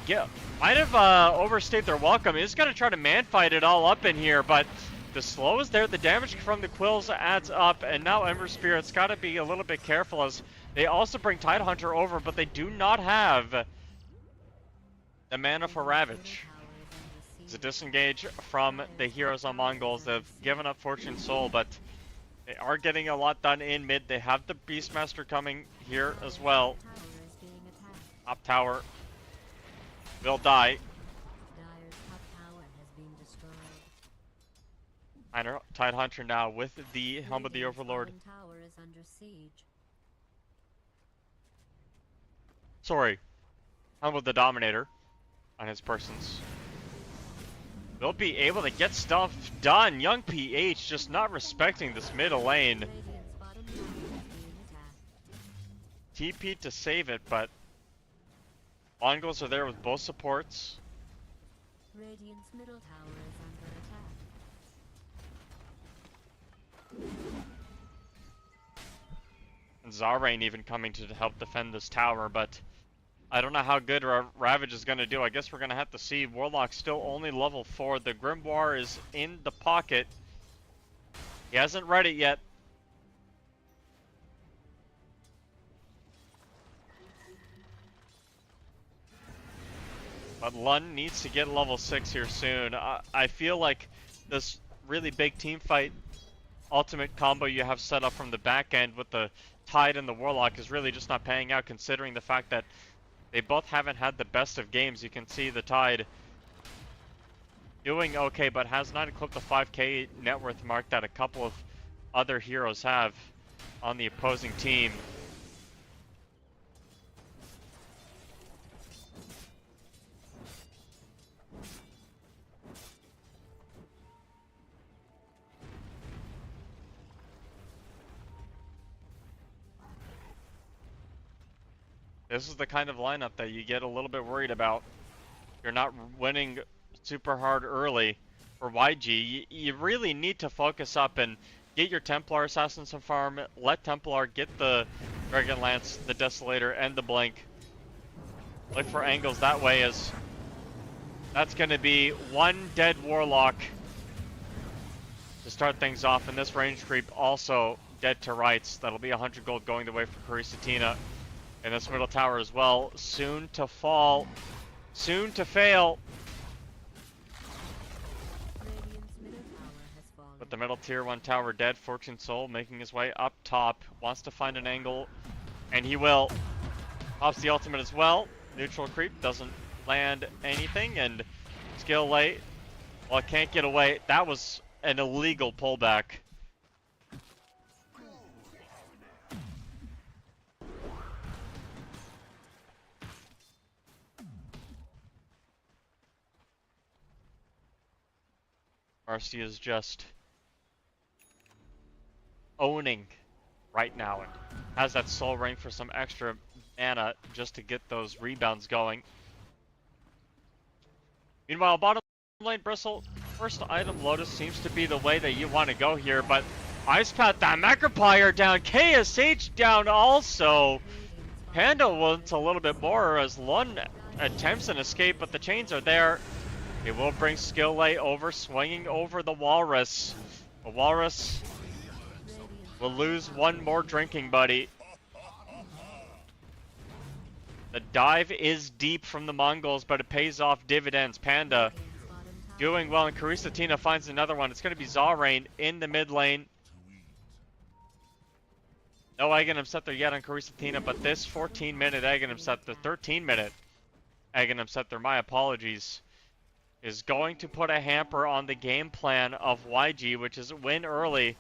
might have overstayed their welcome. Is going to try to man fight it all up in here, but the slow is there. The damage from the Quills adds up, and now Ember Spirit's got to be a little bit careful as they also bring Tidehunter over, but they do not have the mana for Ravage. It's a disengage from the heroes on Mongolz. They've given up Fortune Soul, but they are getting a lot done in mid. They have the Beastmaster coming here as well. Top tower will die. Tidehunter now with the Helm of the Overlord. Sorry, Helm of the Dominator on his persons. They'll be able to get stuff done. Young PH just not respecting this middle lane. TP to save it, but Mongolz are there with both supports. Radiant's middle tower is under attack. And Zarain even coming to help defend this tower, but I don't know how good Ravage is going to do. I guess we're going to have to see. Warlock's still only level 4. The Grimoire is in the pocket. He hasn't read it yet. But Lund needs to get level 6 here soon. I feel like this really big team fight ultimate combo you have set up from the back end with the Tide and the Warlock is really just not paying out, considering the fact that they both haven't had the best of games. You can see the Tide doing okay, but has not eclipsed the 5k net worth mark that a couple of other heroes have on the opposing team. This is the kind of lineup that you get a little bit worried about. You're not winning super hard early for YG. You really need to focus up and get your Templar Assassin some farm. Let Templar get the Dragon Lance, the Desolator, and the Blink. Look for angles that way, as that's going to be one dead Warlock to start things off. And this range creep also dead to rights. That'll be 100 gold going the way for Karisatina. And this middle tower as well, soon to fall, soon to fail. But the middle tier 1 tower dead. Fortune Soul making his way up top, wants to find an angle, and he will. Pops the ultimate as well. Neutral creep doesn't land anything, and Skillay, well, can't get away. That was an illegal pullback. Marcy is just owning right now and has that soul ring for some extra mana just to get those rebounds going. Meanwhile, bottom lane Bristle, first item Lotus seems to be the way that you want to go here, but Ice Path down, Macropire down, KSH down also. Panda wants a little bit more as Lun attempts an escape, but the chains are there. It will bring Skill Lay over, swinging over the Walrus. The Walrus will lose one more drinking buddy. The dive is deep from the Mongols, but it pays off dividends. Panda doing well, and Karisatina finds another one. It's going to be Zarain in the mid lane. No Aghanim Scepter yet on Karisatina, but this 14-minute Aghanim Scepter, 13-minute Aghanim Scepter, my apologies, is going to put a hamper on the game plan of YG, which is win early.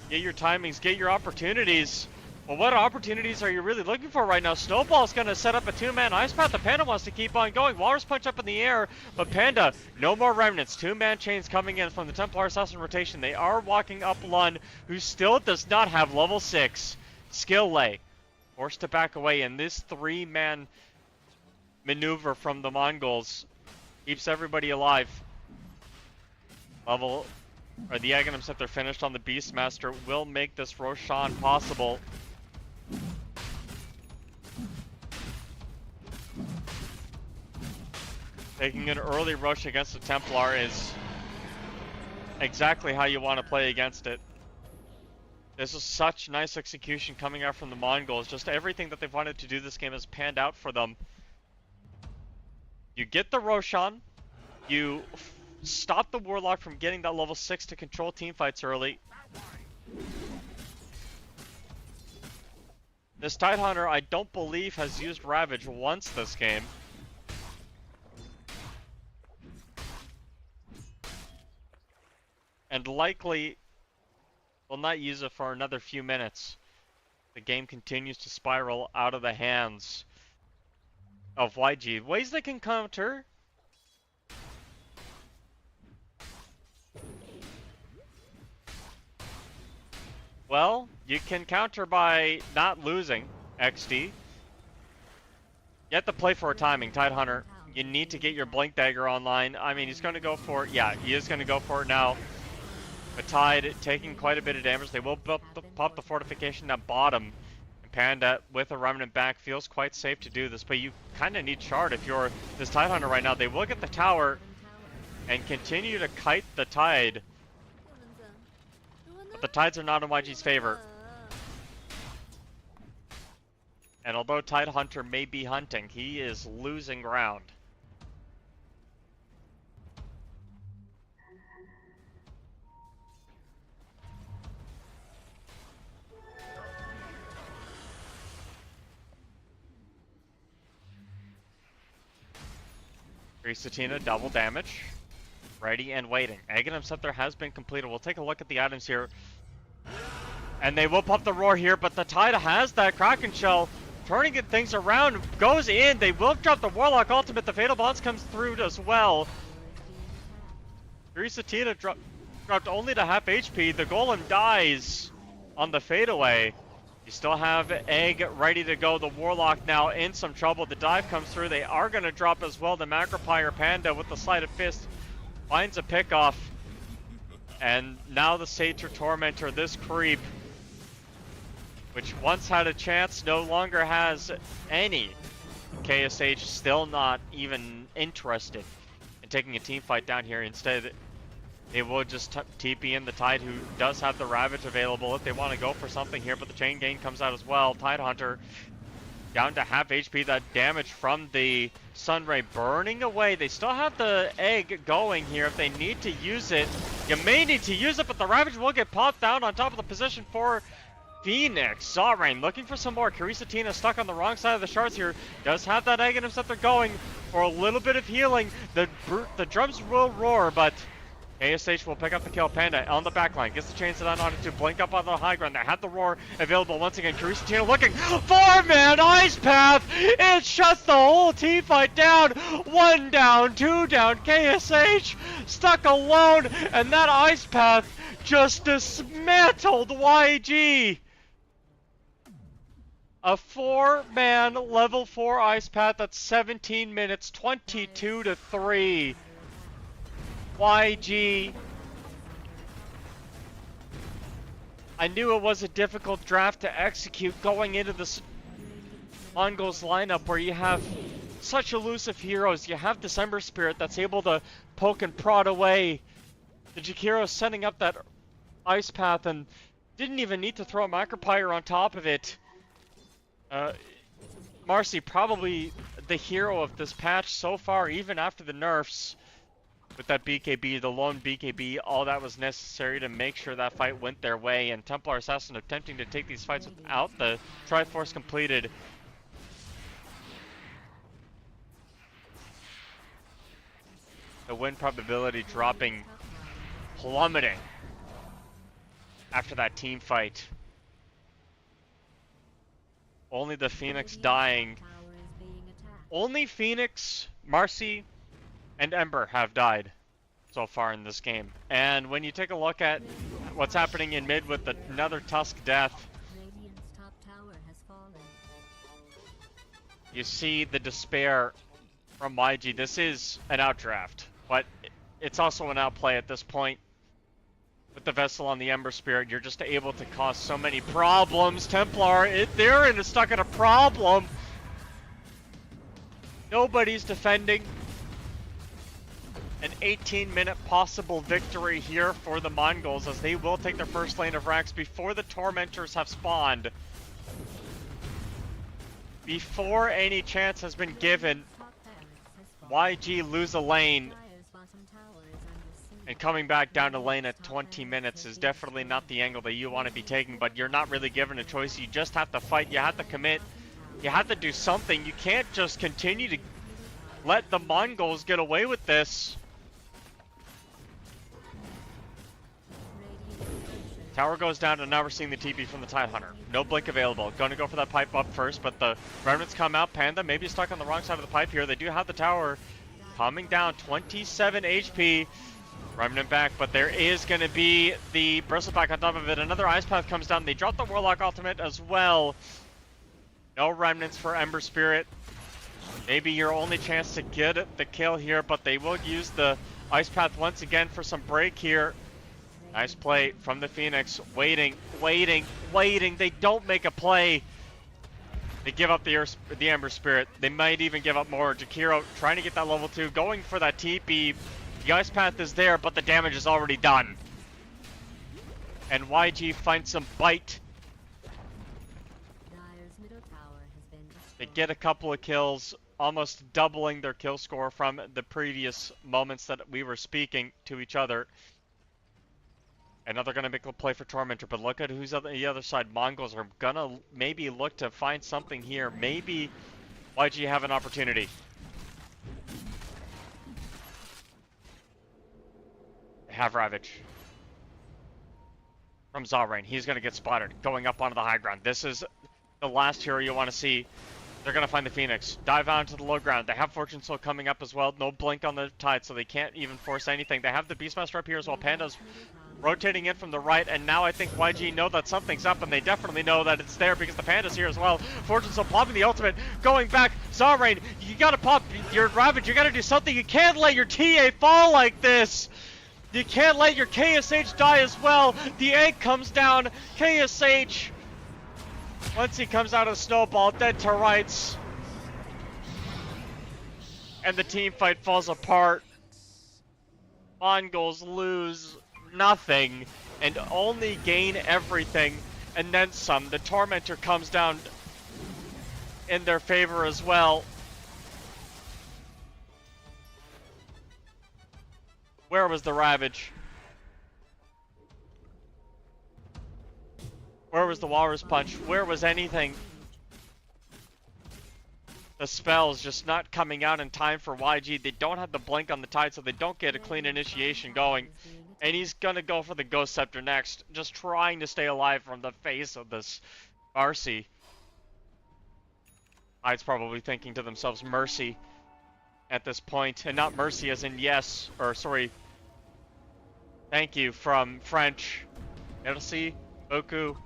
Get your timings, get your opportunities. Well, what opportunities are you really looking for right now? Snowball's going to set up a two-man ice path. The Panda wants to keep on going. Walrus punch up in the air, but Panda, no more remnants. Two-man chains coming in from the Templar Assassin rotation. They are walking up Lun, who still does not have level 6 Skill Lay. Forced to back away, and this three-man maneuver from the Mongols keeps everybody alive. The Aghanim Scepter finished on the Beastmaster will make this Roshan possible. Taking an early rush against the Templar is exactly how you want to play against it. This is such nice execution coming out from the Mongols. Just everything that they've wanted to do this game has panned out for them. You get the Roshan, you stop the Warlock from getting that level 6 to control teamfights early. This Tidehunter, I don't believe, has used Ravage once this game. And likely will not use it for another few minutes. The game continues to spiral out of the hands of YG. Ways they can counter. Well, you can counter by not losing XD. You have to play for a timing, Tidehunter. You need to get your Blink Dagger online. I mean, he's going to go for it. Yeah, he is going to go for it now. But Tide taking quite a bit of damage. They will pop the fortification at bottom. And Panda, with a Remnant back, feels quite safe to do this. But you kind of need Shard if you're this Tidehunter right now. They will get the tower and continue to kite the Tide. But the Tides are not in YG's favor. And although Tidehunter may be hunting, he is losing ground. Karisatina, double damage. Ready and waiting. Aghanim Scepter has been completed. We'll take a look at the items here. And they will pop the roar here, but the Tide has that Kraken Shell. Turning things around, goes in. They will drop the Warlock ultimate. The Fatal Bonds comes through as well. Karisatina dropped only to half HP. The Golem dies on the fadeaway. You still have Egg ready to go. The Warlock now in some trouble. The dive comes through. They are going to drop as well. The Macropire Panda with the Sleight of Fist finds a pickoff. And now the Satyr Tormentor, this creep, which once had a chance, no longer has any. KSH still not even interested in taking a team fight down here. Instead, they will just TP in the Tide, who does have the Ravage available if they want to go for something here, but the chain gain comes out as well. Tidehunter down to half HP. That damage from the Sunray burning away. They still have the Egg going here if they need to use it. You may need to use it, but the Ravage will get popped down on top of the position for Phoenix. Zarain looking for some more. Karisatina stuck on the wrong side of the shards here. Does have that Aghanim Scepter going for a little bit of healing. The drums will roar, but KSH will pick up the kill. Panda on the backline. Gets the chains that on it to blink up on the high ground. They have the roar available once again. Karisatina looking. 4-man Ice Path. It shuts the whole team fight down. 1 down, 2 down. KSH stuck alone. And that Ice Path just dismantled YG. A 4-man level 4 Ice Path at 17 minutes, 22-3. YG. I knew it was a difficult draft to execute going into this Mongolz lineup where you have such elusive heroes. You have December Spirit that's able to poke and prod away. The Jakiro setting up that ice path and didn't even need to throw a Macropyre on top of it. Marcy probably the hero of this patch so far, even after the nerfs. With that BKB, the lone BKB, all that was necessary to make sure that fight went their way. And Templar Assassin attempting to take these fights without the Triforce completed. The win probability dropping, plummeting after that team fight. Only the Phoenix dying. Only Phoenix, Marcy, and Ember have died so far in this game. And when you take a look at what's happening in mid with another Tusk death, you see the despair from YG. This is an outdraft, but it's also an outplay at this point. With the Vessel on the Ember Spirit, you're just able to cause so many problems. Templar, they're stuck in a problem. Nobody's defending. An 18-minute possible victory here for the Mongolz as they will take their first lane of Rax before the Tormentors have spawned. Before any chance has been given, YG lose a lane. And coming back down to lane at 20 minutes is definitely not the angle that you want to be taking, but you're not really given a choice. You just have to fight, you have to commit, you have to do something. You can't just continue to let the Mongolz get away with this. Tower goes down, and now we're seeing the TP from the Tidehunter. No blink available. Going to go for that pipe up first, but the Remnants come out. Panda maybe stuck on the wrong side of the pipe here. They do have the tower coming down. 27 HP. Remnant back, but there is going to be the Bristleback on top of it. Another Ice Path comes down. They drop the Warlock ultimate as well. No Remnants for Ember Spirit. Maybe your only chance to get the kill here, but they will use the Ice Path once again for some break here. Nice play from the Phoenix. Waiting. They don't make a play. They give up the Ember Spirit. They might even give up more. Jakiro trying to get that level 2, going for that TP. The Ice Path is there, but the damage is already done. And YG finds some bite. They get a couple of kills, almost doubling their kill score from the previous moments that we were speaking to each other. And now they're going to make a play for Tormentor, but look at who's on the other side. Mongolz are going to maybe look to find something here. Maybe YG have an opportunity. They have Ravage. From Zarain. He's going to get spotted. Going up onto the high ground. This is the last hero you want to see. They're going to find the Phoenix. Dive out to the low ground. They have Fortune Soul coming up as well. No blink on the Tide, so they can't even force anything. They have the Beastmaster up here as well. Panda's rotating in from the right, and now I think YG know that something's up, and they definitely know that it's there because the Panda's here as well. Fortune Soul popping the ultimate, going back. Zarain, you gotta pop your Ravage. You gotta do something. You can't let your TA fall like this. You can't let your KSH die as well. The egg comes down. KSH, once he comes out of Snowball, dead to rights. And the team fight falls apart. Mongolz lose nothing and only gain everything and then some. The Tormentor comes down in their favor as well. Where was the Ravage? Where was the Walrus Punch? Where was anything? The spell's just not coming out in time for YG. They don't have the blink on the Tide, so they don't get a clean initiation going. And he's gonna go for the Ghost Scepter next, just trying to stay alive from the face of this Marcy. Tide's probably thinking to themselves, mercy at this point, and not mercy as in yes, or sorry, thank you from French. Merci beaucoup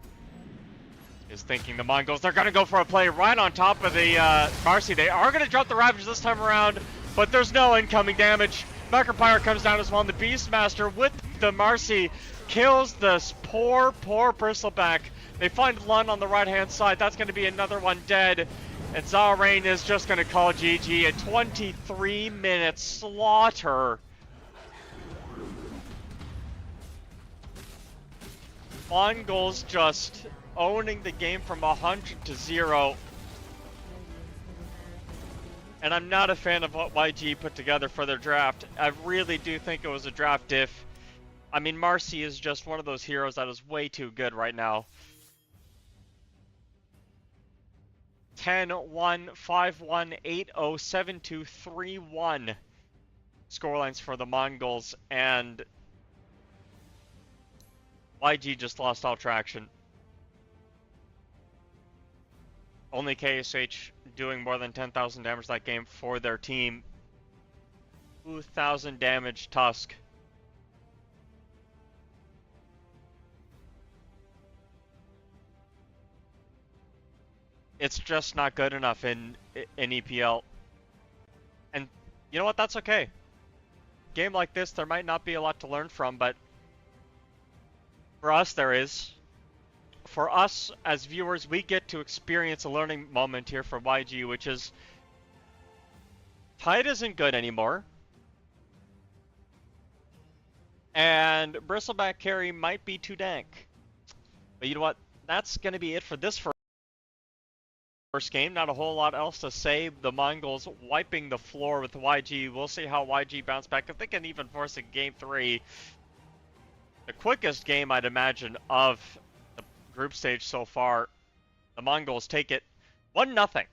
is thinking the Mongolz. They're gonna go for a play right on top of the Marcy. They are gonna drop the Ravage this time around, but there's no incoming damage. Macropyre comes down as well, and the Beastmaster with the Marcy kills this poor Bristleback. They find Lun on the right-hand side. That's going to be another one dead. And Zarain is just going to call GG. A 23-minute slaughter. Mongolz just owning the game from 100 to 0. And I'm not a fan of what YG put together for their draft. I really do think it was a draft diff. I mean, Marcy is just one of those heroes that is way too good right now. 10-1, 5-1, 8-0, 7-2, 3-1 scorelines for the Mongols, and YG just lost all traction. Only KSH doing more than 10,000 damage that game for their team. 2,000 damage Tusk. It's just not good enough in EPL. And you know what? That's okay. Game like this, there might not be a lot to learn from, but for us, there is. For us as viewers, we get to experience a learning moment here for YG, which is Tide isn't good anymore. And Bristleback carry might be too dank. But you know what? That's going to be it for this first game. Not a whole lot else to say. The Mongols wiping the floor with YG. We'll see how YG bounce back. If they can even force a game 3. The quickest game, I'd imagine, of the group stage so far. The Mongols take it 1-0.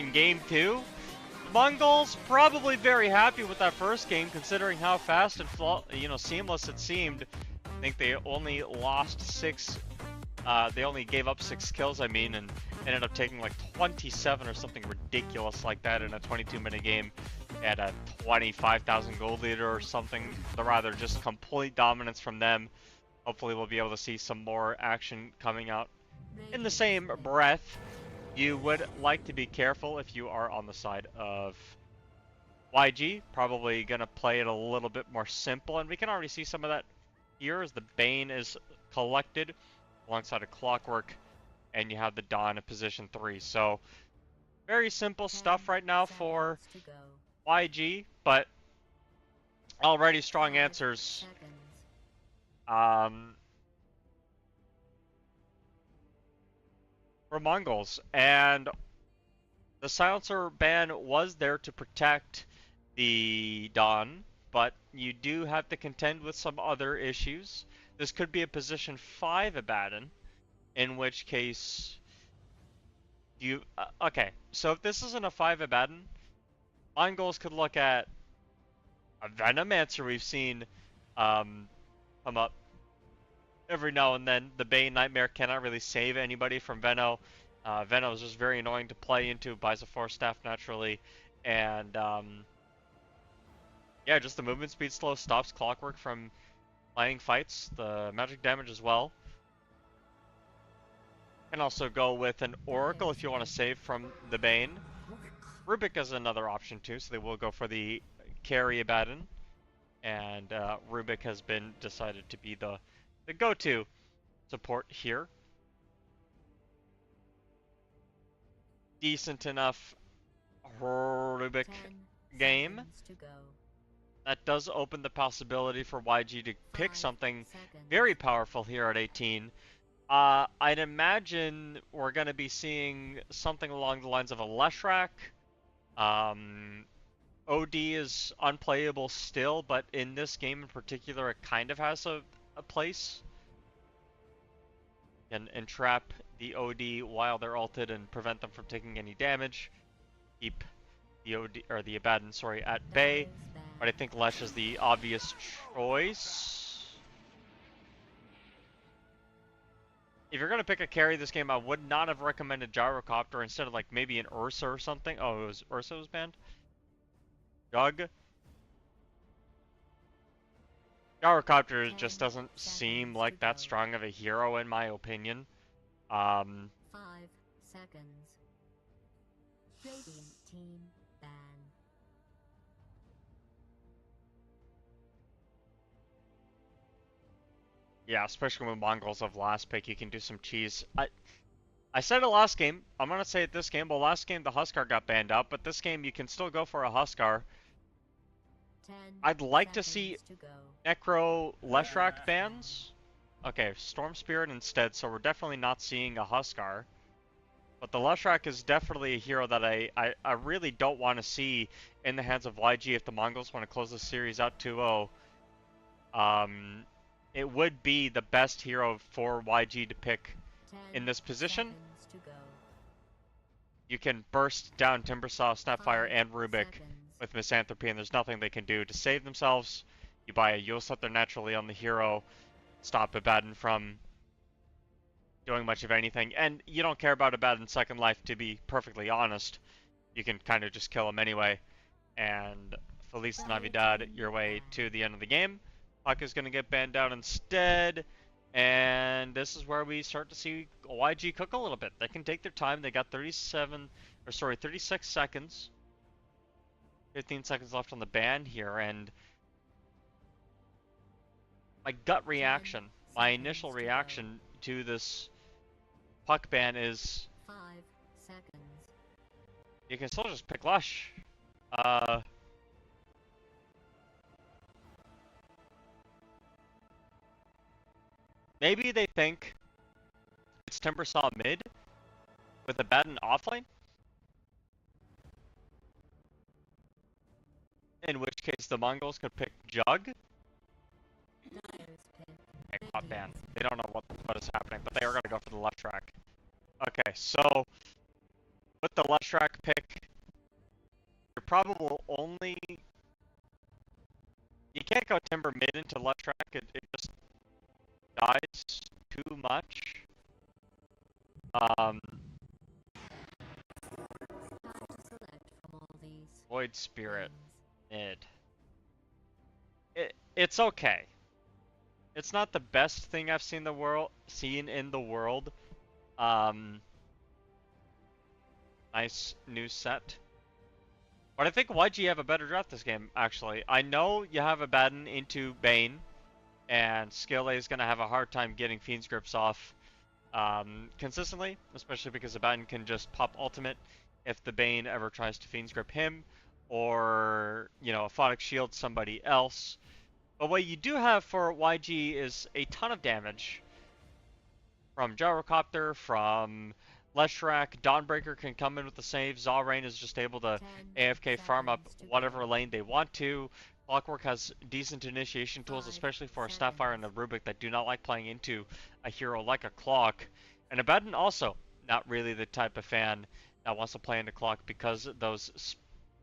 in game 2. Mongolz probably very happy with that first game, considering how fast and seamless it seemed. I think they only lost 6. They only gave up 6 kills, I mean, and ended up taking like 27 or something ridiculous like that in a 22-minute game at a 25,000 gold leader or something. Rather, just complete dominance from them. Hopefully, we'll be able to see some more action coming out. In the same breath, you would like to be careful if you are on the side of YG. Probably gonna play it a little bit more simple, and we can already see some of that here as the Bane is collected alongside a Clockwork, and you have the Dawn in position 3. So very simple stuff right now for YG, but already strong answers. For Mongolz, and the silencer ban was there to protect the Dawn, but you do have to contend with some other issues. This could be a position 5 Abaddon, in which case you okay, so if this isn't a 5 Abaddon, Mongolz could look at a Venomancer we've seen come up every now and then. The Bane Nightmare cannot really save anybody from Veno. Veno is just very annoying to play into, buys a 4 staff naturally, and yeah, just the movement speed slow stops Clockwork from playing fights, the magic damage as well. Can also go with an Oracle if you want to save from the Bane. Rubik is another option too, so they will go for the carry Abaddon, and Rubik has been decided to be the go-to support here. Decent enough Rubik game. That does open the possibility for YG to pick something very powerful here at 18. I'd imagine we're going to be seeing something along the lines of a Leshrac. OD is unplayable still, but in this game in particular, it kind of has a place. And entrap the OD while they're ulted and prevent them from taking any damage. Keep the OD or the Abaddon, sorry, at bay. But I think Lesh is the obvious choice. If you're gonna pick a carry this game, I would not have recommended Gyrocopter instead of like maybe an Ursa or something. Oh, it was Ursa was banned. Jug. Gyrocopter just doesn't seem like that strong of a hero in my opinion. 5 seconds. Radiant team ban. Yeah, especially with Mongolz of last pick, you can do some cheese. I said it last game. I'm gonna say it this game. Well, last game the Huskar got banned out, but this game you can still go for a Huskar. I'd like to see Necro Leshrac bans. Okay, Storm Spirit instead, so we're definitely not seeing a Huskar. But the Leshrac is definitely a hero that I really don't want to see in the hands of YG if the Mongolz want to close the series out 2-0. It would be the best hero for YG to pick in this position. You can burst down Timbersaw, Snapfire, and Rubik with Misanthropy, and there's nothing they can do to save themselves. You buy a Yule Scepter naturally on the hero, stop Abaddon from doing much of anything, and you don't care about Abaddon's second life, to be perfectly honest. You can kind of just kill him anyway, and Feliz Navidad your way to the end of the game. Puck is going to get banned down instead, and this is where we start to see YG cook a little bit. They can take their time. They got 36 seconds. 15 seconds left on the ban here, and my gut reaction, my initial reaction to this puck ban is 5 seconds. you can still just pick Lush. Maybe they think it's Timbersaw mid with Abaddon offlane. In which case the Mongolz could pick Jug. Okay, bot ban. They don't know what is happening, but they are going to go for the left track. Okay, so with the Leshrac pick, you're probably only... You can't go Timber mid into Leshrac, it just dies too much. Time to select from all these Void Spirit things. mid. It's okay. It's not the best thing I've seen in the world. Nice new set. But I think YG have a better draft this game, actually. I know you have Abaddon into Bane, and Skill A is going to have a hard time getting Fiend's Grips off consistently, especially because Abaddon can just pop ultimate if the Bane ever tries to Fiend's Grip him, or, you know, Aphotic Shield somebody else. But what you do have for YG is a ton of damage from Gyrocopter, from Leshrac. Dawnbreaker can come in with the save. Zalrain is just able to 10 AFK farm up seconds to whatever go. lane they want to. Clockwork has decent initiation tools, 5 especially for a seconds. Snapfire and a Rubik that do not like playing into a hero like a Clock. And Abaddon also not really the type of fan that wants to play into Clock because those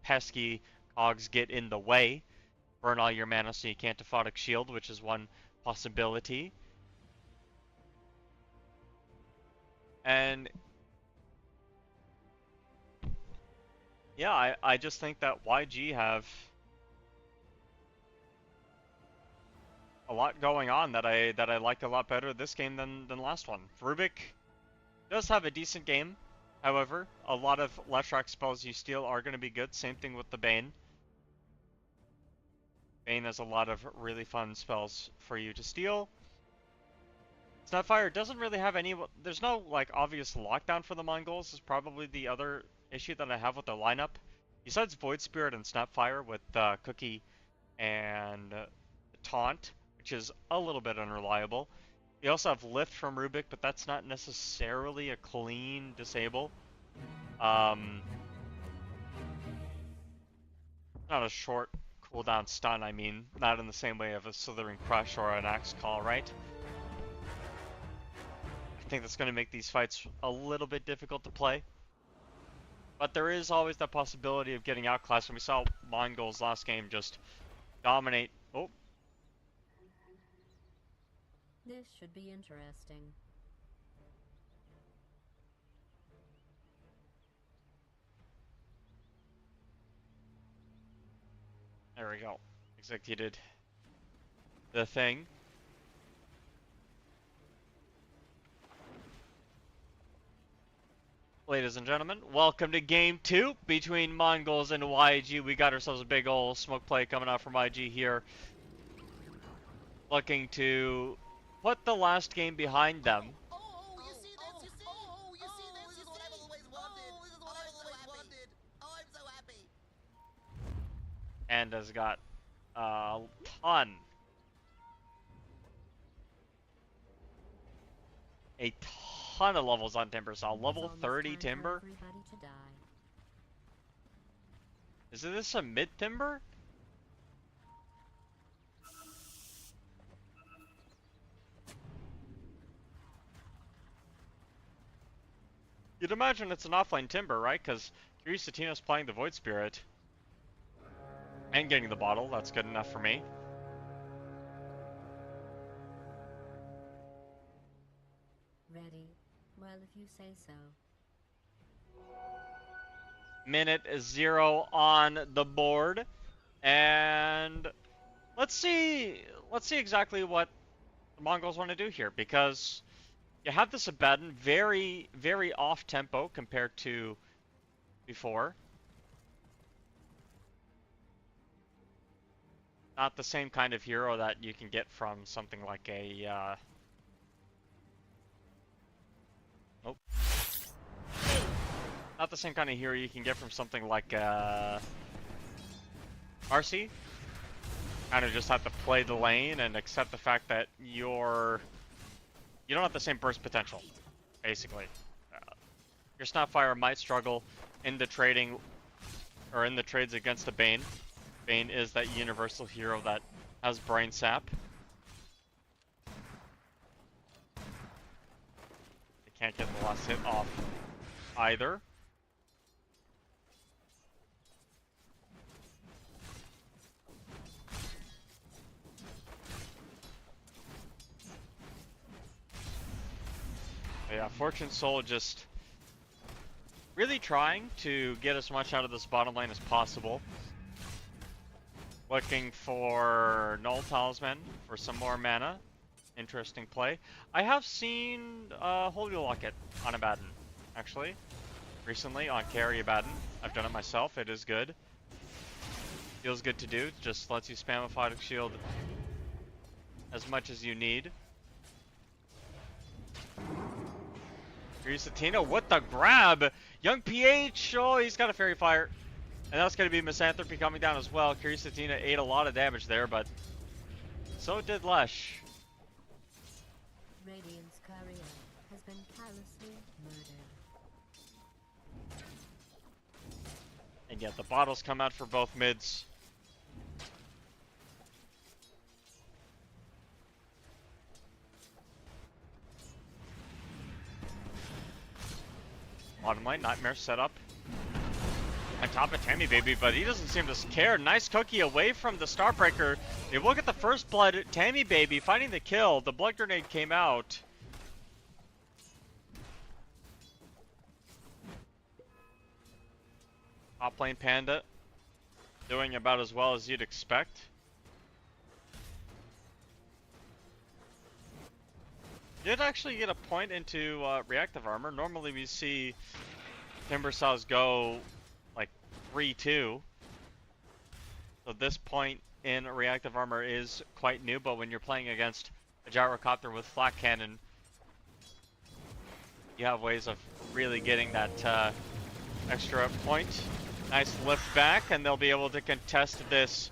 pesky cogs get in the way. Burn all your mana so you can't Aphotic Shield, which is one possibility. And yeah, I just think that YG have a lot going on that I liked a lot better this game than last one. Rubik does have a decent game. However, a lot of Leshrac spells you steal are going to be good. Same thing with the Bane. Bane has a lot of really fun spells for you to steal. Snapfire doesn't really have any... There's no, like, obvious lockdown for the Mongolz is probably the other issue that I have with their lineup. Besides Void Spirit and Snapfire with Cookie and Taunt, which is a little bit unreliable. We also have Lift from Rubik, but that's not necessarily a clean disable. Not a short cooldown stun, I mean. Not in the same way of a Slithering Crush or an Axe Call, right? I think that's going to make these fights a little bit difficult to play. But there is always that possibility of getting outclassed, and we saw Mongolz last game just dominate. Oh, This should be interesting. there we go. Executed the thing. Ladies and gentlemen, welcome to Game 2 between Mongolz and YG. We got ourselves a big ol' smoke play coming out from YG here. Looking to put the last game behind them. Oh, you see this? You see? Oh, you see this? This is what I've always wanted. This is what I've always wanted. Oh, I'm so happy. And has got a ton. A ton of levels on Timber Saw. It's Level almost 30 time for Timber. everybody to die. Is this a mid Timber? You'd imagine it's an offlane Timber, right? Because Curious Satino's playing the Void Spirit. And getting the bottle, that's good enough for me. Ready? Well, if you say so. Minute 0 on the board. And let's see exactly what the Mongolz want to do here, because you have this Abaddon very, very off tempo compared to before. Not the same kind of hero that you can get from something like a nope. Not the same kind of hero you can get from something like Marcy. Kind of just have to play the lane and accept the fact that you don't have the same burst potential, basically. Your Snapfire might struggle in the trading or in the trades against the Bane. Bane is that universal hero that has Brain Sap. They can't get the last hit off either. Yeah, Fortune Soul just really trying to get as much out of this bottom lane as possible. Looking for Null Talisman for some more mana. Interesting play. I have seen Holy Locket on Abaddon, actually. Recently on carry Abaddon. I've done it myself. It is good. Feels good to do. Just lets you spam a Photic Shield as much as you need. Here's Tina with the grab. Young PH. Oh, he's got a Fairy Fire. And that's going to be Misanthropy coming down as well. Kurisatina ate a lot of damage there, but so did Lesh. Radiant's courier has been callously murdered. And yet the bottles come out for both mids. Bottom lane, Nightmare set up. On top of Tammy Baby, but he doesn't seem to care. Nice cookie away from the Starbreaker. They will get the first blood. Tammy Baby finding the kill. The blood grenade came out. Top lane Panda doing about as well as you'd expect. Did actually get a point into reactive armor. Normally we see Timbersaws go like 3-2. So this point in reactive armor is quite new, but when you're playing against a gyrocopter with flat cannon, you have ways of really getting that extra point. Nice lift back, and they'll be able to contest this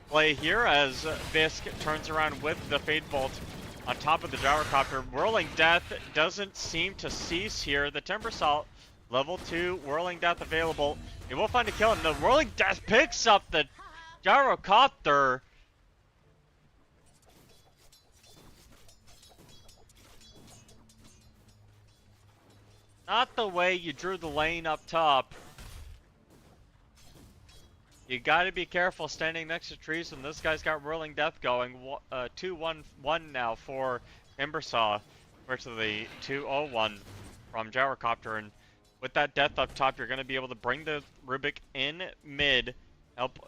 play here as Visk turns around with the Fade Bolt on top of the gyrocopter. Whirling Death doesn't seem to cease here. The Timbersaw level 2 Whirling Death available. They will find a kill, and the Whirling Death picks up the gyrocopter. Not the way you drew the lane up top. You gotta be careful standing next to trees when this guy's got Whirling Death going. 2-1-1 now for Timbersaw versus the 2-0-1 from Gyrocopter. And with that death up top, you're gonna be able to bring the Rubik in mid, help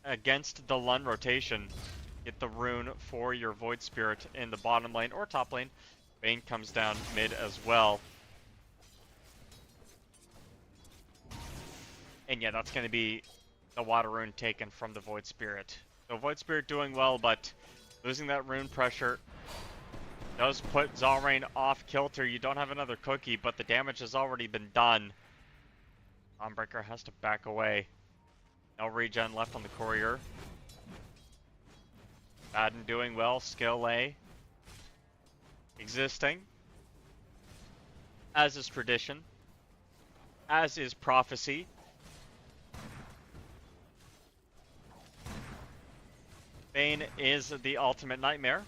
against the Lun rotation. Get the rune for your Void Spirit in the bottom lane or top lane. Bane comes down mid as well. And yeah, that's gonna be the water rune taken from the Void Spirit. So Void Spirit doing well, but losing that rune pressure does put Zalrain off kilter. You don't have another cookie, but the damage has already been done. Dawnbreaker has to back away. No regen left on the courier. Baden doing well, skill A existing. As is tradition. As is prophecy. Bane is the ultimate nightmare.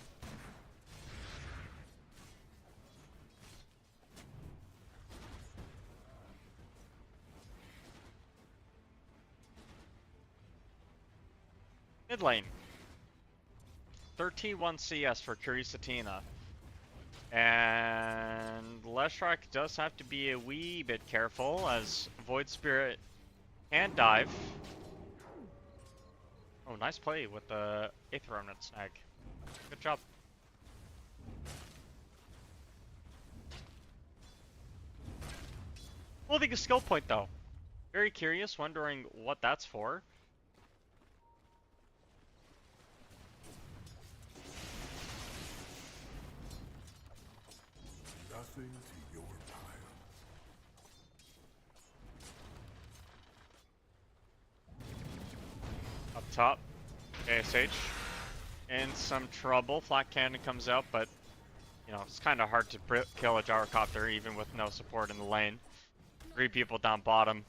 Mid lane. 31 CS for Kurisatina. And Leshrac does have to be a wee bit careful as Void Spirit can dive. Oh, nice play with the Aether Remnant snag. Good job. Holding a skill point though. Very curious, wondering what that's for. Nothing to your pile. Up top, ASH in some trouble. Flat Cannon comes out, but you know it's kind of hard to kill a Gyrocopter even with no support in the lane. 3 people down bottom.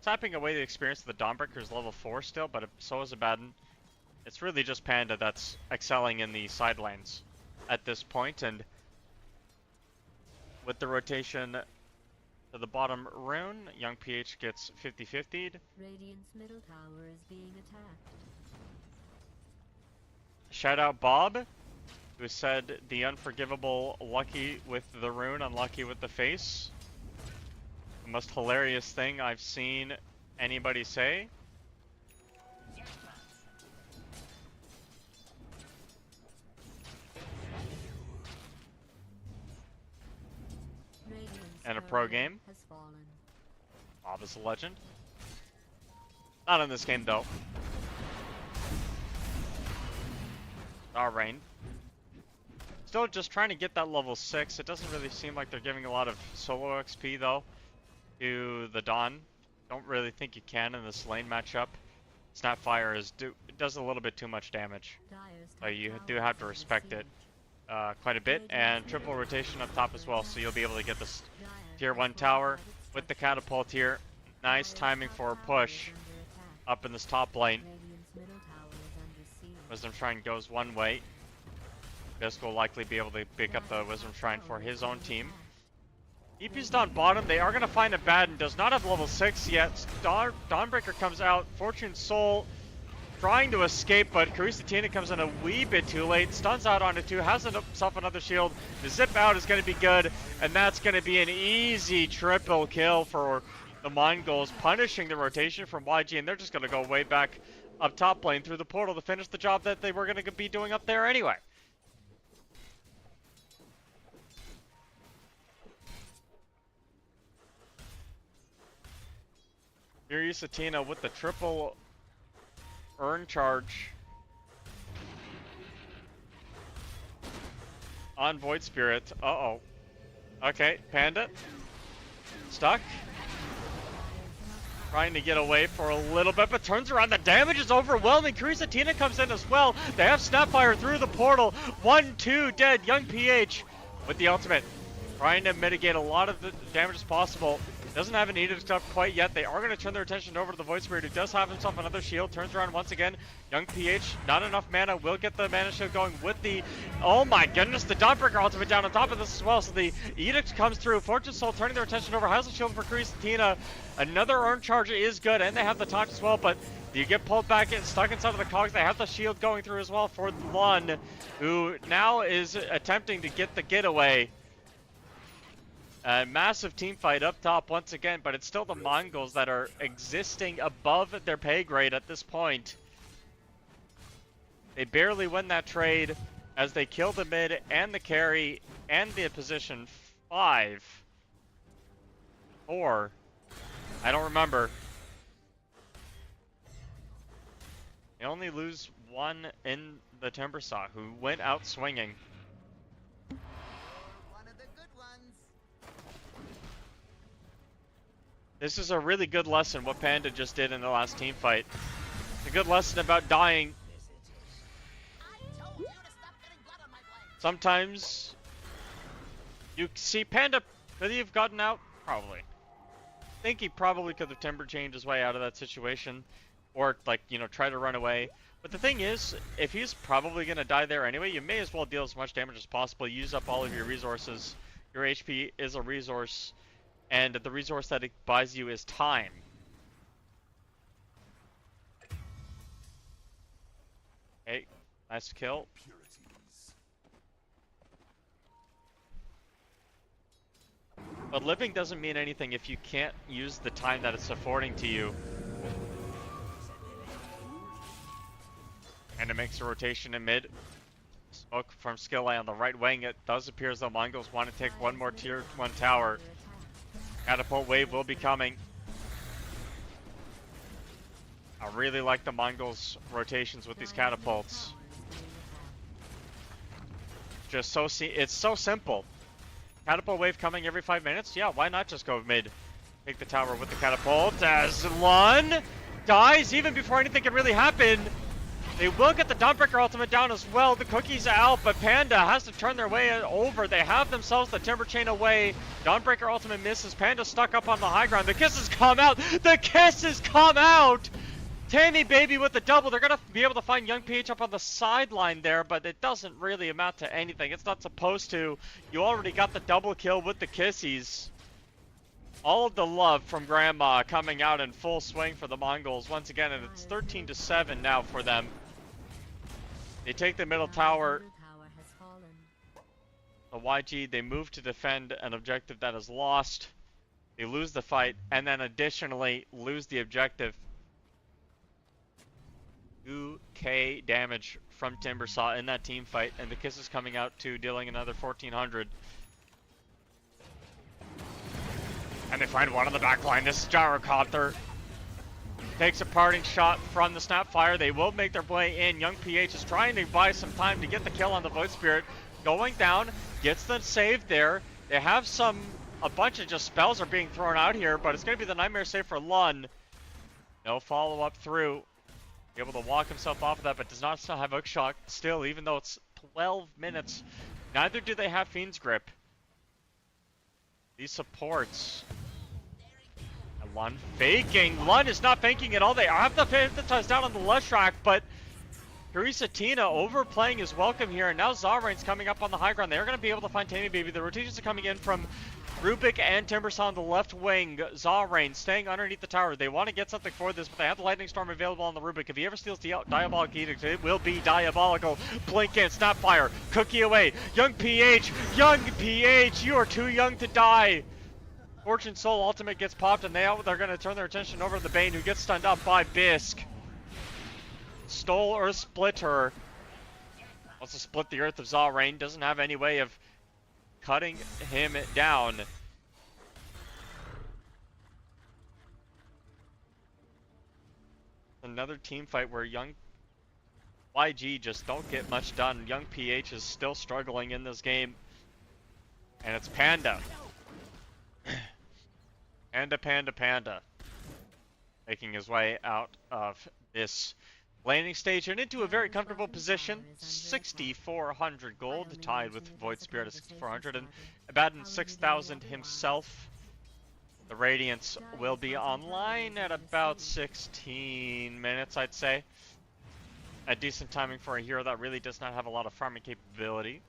Tapping away the experience of the Dawnbreaker is level 4 still, but so is Abaddon. It's really just Panda that's excelling in the side lanes at this point, and with the rotation to the bottom rune, Young PH gets 50-50'd. Radiant's middle tower is being attacked. Shout out Bob who said the unforgivable lucky with the rune, unlucky with the face. The most hilarious thing I've seen anybody say. And a pro game. Has fallen. Bob is a legend. Not in this game though. Our rain. Still just trying to get that level 6. It doesn't really seem like they're giving a lot of solo XP though to the Dawn. Don't really think you can in this lane matchup. Snapfire does a little bit too much damage. So you do have to respect it quite a bit. And triple rotation up top as well, so you'll be able to get this tier 1 tower with the catapult here. Nice timing for a push up in this top lane. Wisdom Shrine goes one way. Bisk will likely be able to pick up the Wisdom Shrine for his own team. EP's down bottom. They are going to find a bad and does not have level 6 yet. Dawnbreaker comes out. Fortune Soul trying to escape, but Karisatina comes in a wee bit too late. Stuns out onto 2, has himself another shield. The zip out is going to be good, and that's going to be an easy triple kill for the Mongolz, punishing the rotation from YG, and they're just going to go way back up top lane through the portal to finish the job that they were going to be doing up there anyway. Karisatina with the triple earn charge on Void Spirit. Uh-oh. Okay, Panda. Stuck. Trying to get away for a little bit, but turns around. The damage is overwhelming. Karisatina comes in as well. They have Snapfire through the portal. 1-2 dead. Young PH with the ultimate. Trying to mitigate a lot of the damage as possible. Doesn't have an Edict up quite yet. They are going to turn their attention over to the Void Spirit, who does have himself another shield. Turns around once again. Young PH, not enough mana. Will get the mana shield going with the... Oh my goodness, the Dawnbreaker ultimate down on top of this as well. So the Edict comes through. Fortune Soul turning their attention over. Has a shield for Karisatina. Another Earn Charge is good, and they have the taunt as well, but you get pulled back and stuck inside of the cogs. They have the shield going through as well for Lun, who now is attempting to get the getaway. A massive team fight up top once again, but it's still the Mongolz that are existing above their pay grade at this point. They barely win that trade as they kill the mid and the carry and the position 5. 4. I don't remember. They only lose 1 in the Timbersaw, who went out swinging. This is a really good lesson, what Panda just did in the last team fight. It's a good lesson about dying. Sometimes you see Panda, could he have gotten out? Probably. I think he probably could have timber chained his way out of that situation. Or, like, you know, try to run away. But the thing is, if he's probably going to die there anyway, you may as well deal as much damage as possible. Use up all of your resources. Your HP is a resource. And the resource that it buys you is time. Okay, nice kill. But living doesn't mean anything if you can't use the time that it's affording to you. And it makes a rotation in mid. Smoke from Skill Eye on the right wing. It does appear as though Mongolz want to take one more tier 1 tower. Catapult wave will be coming. I really like the Mongolz rotations with these catapults. Just so it's so simple. Catapult wave coming every 5 minutes. Yeah, why not just go mid? Take the tower with the catapult as Lun dies even before anything can really happen. They will get the Dawnbreaker ultimate down as well. The cookie's out, but Panda has to turn their way over. They have themselves the Timber Chain away. Dawnbreaker ultimate misses. Panda stuck up on the high ground. The kisses come out. The kisses come out! Tammy Baby with the double. They're going to be able to find Young PH up on the sideline there, but it doesn't really amount to anything. It's not supposed to. You already got the double kill with the kissies. All of the love from Grandma coming out in full swing for the Mongolz once again, and it's 13-7 now for them. They take the middle tower. The YG, they move to defend an objective that is lost. They lose the fight, and then additionally lose the objective. 2k damage from Timbersaw in that team fight, and the Kiss is coming out to dealing another 1400. And they find one on the back line. This is Gyrocopter. Takes a parting shot from the Snapfire. They will make their way in. Young PH is trying to buy some time to get the kill on the Void Spirit. Going down, gets the save there. They have a bunch of just spells are being thrown out here, but it's going to be the Nightmare save for Lun. No follow-up through. Be able to walk himself off of that, but does not still have Hookshot still, even though it's 12 minutes. Neither do they have Fiend's Grip. These supports. And Lun faking. Lun is not faking at all. They have the hypnotize down on the left track, but Tina overplaying his welcome here, and now Zarain's coming up on the high ground. They're going to be able to find Tammy Baby. The rotations are coming in from Rubik and Timbersaw on the left wing. Zarain staying underneath the tower. They want to get something for this, but they have the Lightning Storm available on the Rubik. If he ever steals the Diabolic Edict, it will be diabolical. Blink in, Snapfire, Cookie away. Young PH, you are too young to die. Fortune Soul ultimate gets popped, and they're going to turn their attention over to the Bane, who gets stunned up by Bisque. Stole Earth Splitter. Wants to split the Earth of Zarain. Doesn't have any way of cutting him down. Another team fight where young YG just don't get much done. Young PH is still struggling in this game. And it's Panda. Panda. Making his way out of this landing stage and into a very comfortable position. 6,400 gold, tied with Void Spirit at 6,400, and Abaddon 6,000 himself. The Radiance will be online at about 16 minutes, I'd say. A decent timing for a hero that really does not have a lot of farming capability.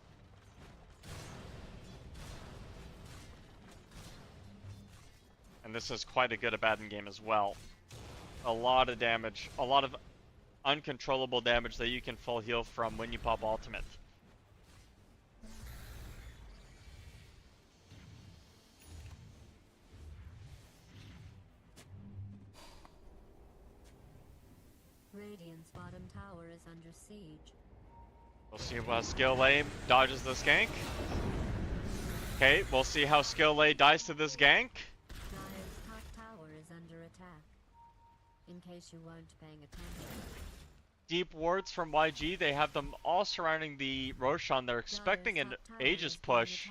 And this is quite a good Abaddon game as well. A lot of damage, a lot of uncontrollable damage that you can full heal from when you pop ultimate. Radiant's bottom tower is under siege. We'll see how Skill A dodges this gank. Okay, we'll see how Skill A dies to this gank. Dire's top tower is under attack. In case you weren't paying attention. Deep wards from YG, they have them all surrounding the Roshan. They're expecting an Aegis push.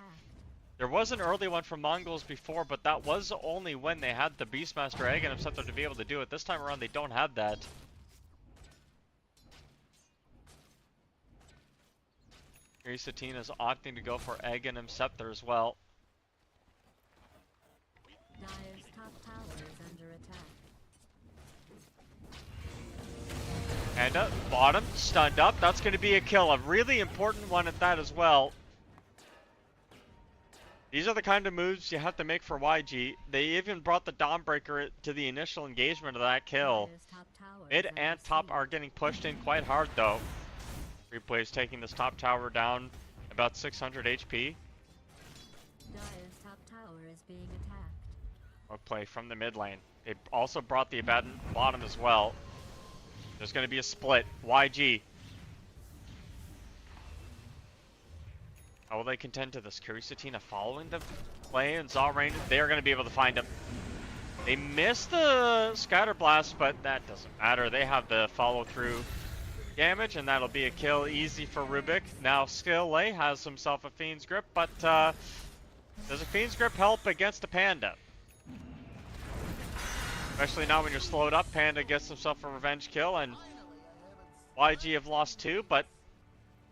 There was an early one from Mongolz before, but that was only when they had the Beastmaster Egg and Scepter to be able to do it. This time around, they don't have that. Satine is opting to go for Egg and Scepter as well. Dire's top tower is under attack. And bottom, stunned up. That's going to be a kill. A really important one at that as well. These are the kind of moves you have to make for YG. They even brought the Dawnbreaker to the initial engagement of that kill. Mid and top are getting pushed in quite hard though. Replay's taking this top tower down about 600 HP. Dire's top tower is being attacked. Or play from the mid lane. They also brought the Abaddon bottom as well. There's going to be a split. YG. How will they contend to this? Kurisatina following the play, and Zarain, they're going to be able to find him. They missed the Scatter Blast, but that doesn't matter. They have the follow-through damage, and that'll be a kill easy for Rubik. Now Skill A has himself a Fiend's Grip, but does a Fiend's Grip help against a Panda? Especially now when you're slowed up, Panda gets himself a revenge kill, and YG have lost 2, but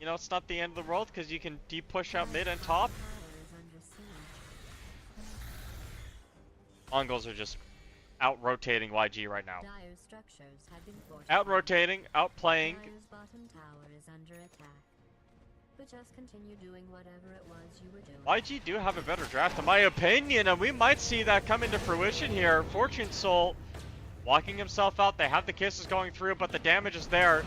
you know, it's not the end of the world because you can deep push out mid and top. Mongolz are just out-rotating YG right now. Dire's structures have been fortified. Out-rotating, outplaying. Dire's bottom tower is under attack. But just continue doing whatever it was you were doing. YG do have a better draft in my opinion, and we might see that come into fruition here. Fortune Soul walking himself out. They have the kisses going through, but the damage is there.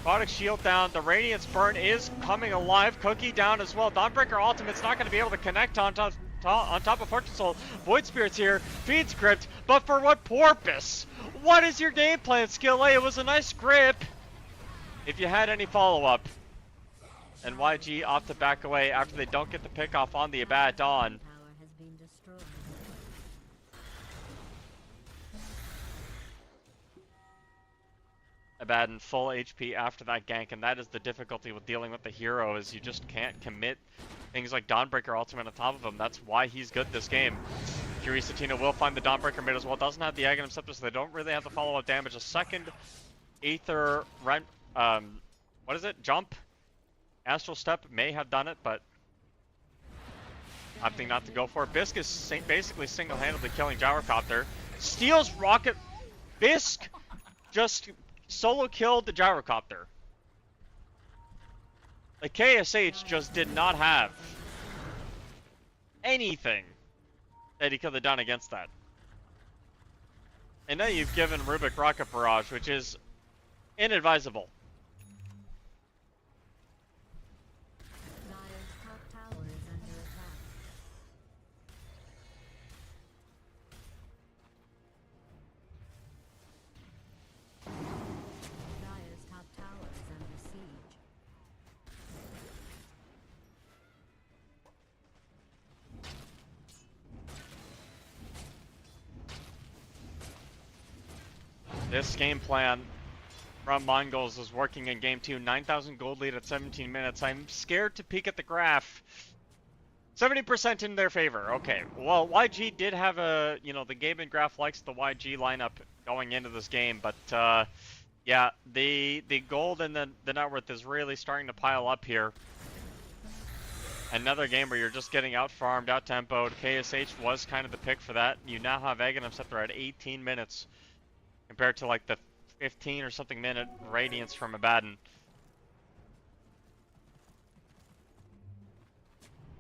Product shield down. The Radiance burn is coming alive. Cookie down as well. Dawnbreaker ultimate's not going to be able to connect on top of Fortune Soul. Void Spirit's here. Feed script. But for what purpose? What is your game plan, Skill A? It was a nice grip. If you had any follow-up. And YG opt to back away after they don't get the pick off on the Abaddon. Tower has been destroyed. Abaddon full HP after that gank, and that is the difficulty with dealing with the hero, is you just can't commit things like Dawnbreaker ultimate on top of him. That's why he's good this game. Curisatina will find the Dawnbreaker mid as well. Doesn't have the Aghanim Scepter, so they don't really have the follow-up damage. A second Aether what is it? Jump? Astral Step may have done it, but opting not to go for it. Bisk is basically single-handedly killing Gyrocopter. Steals Rocket. Bisk just solo killed the Gyrocopter. The KSH just did not have anything that he could have done against that. And now you've given Rubik Rocket Barrage, which is inadvisable. Dire's top tower is under attack. Dire's top tower is under siege. This game plan from Mongolz is working in game 2. 9,000 gold lead at 17 minutes. I'm scared to peek at the graph. 70% in their favor. Okay, well, YG did have a, the gaming graph likes the YG lineup going into this game, but yeah, the gold and the net worth is really starting to pile up here. Another game where you're just getting out-farmed, out-tempoed. KSH was kind of the pick for that. You now have Aghanim Scepter at 18 minutes compared to like the 15 or something minute Radiance from Abaddon.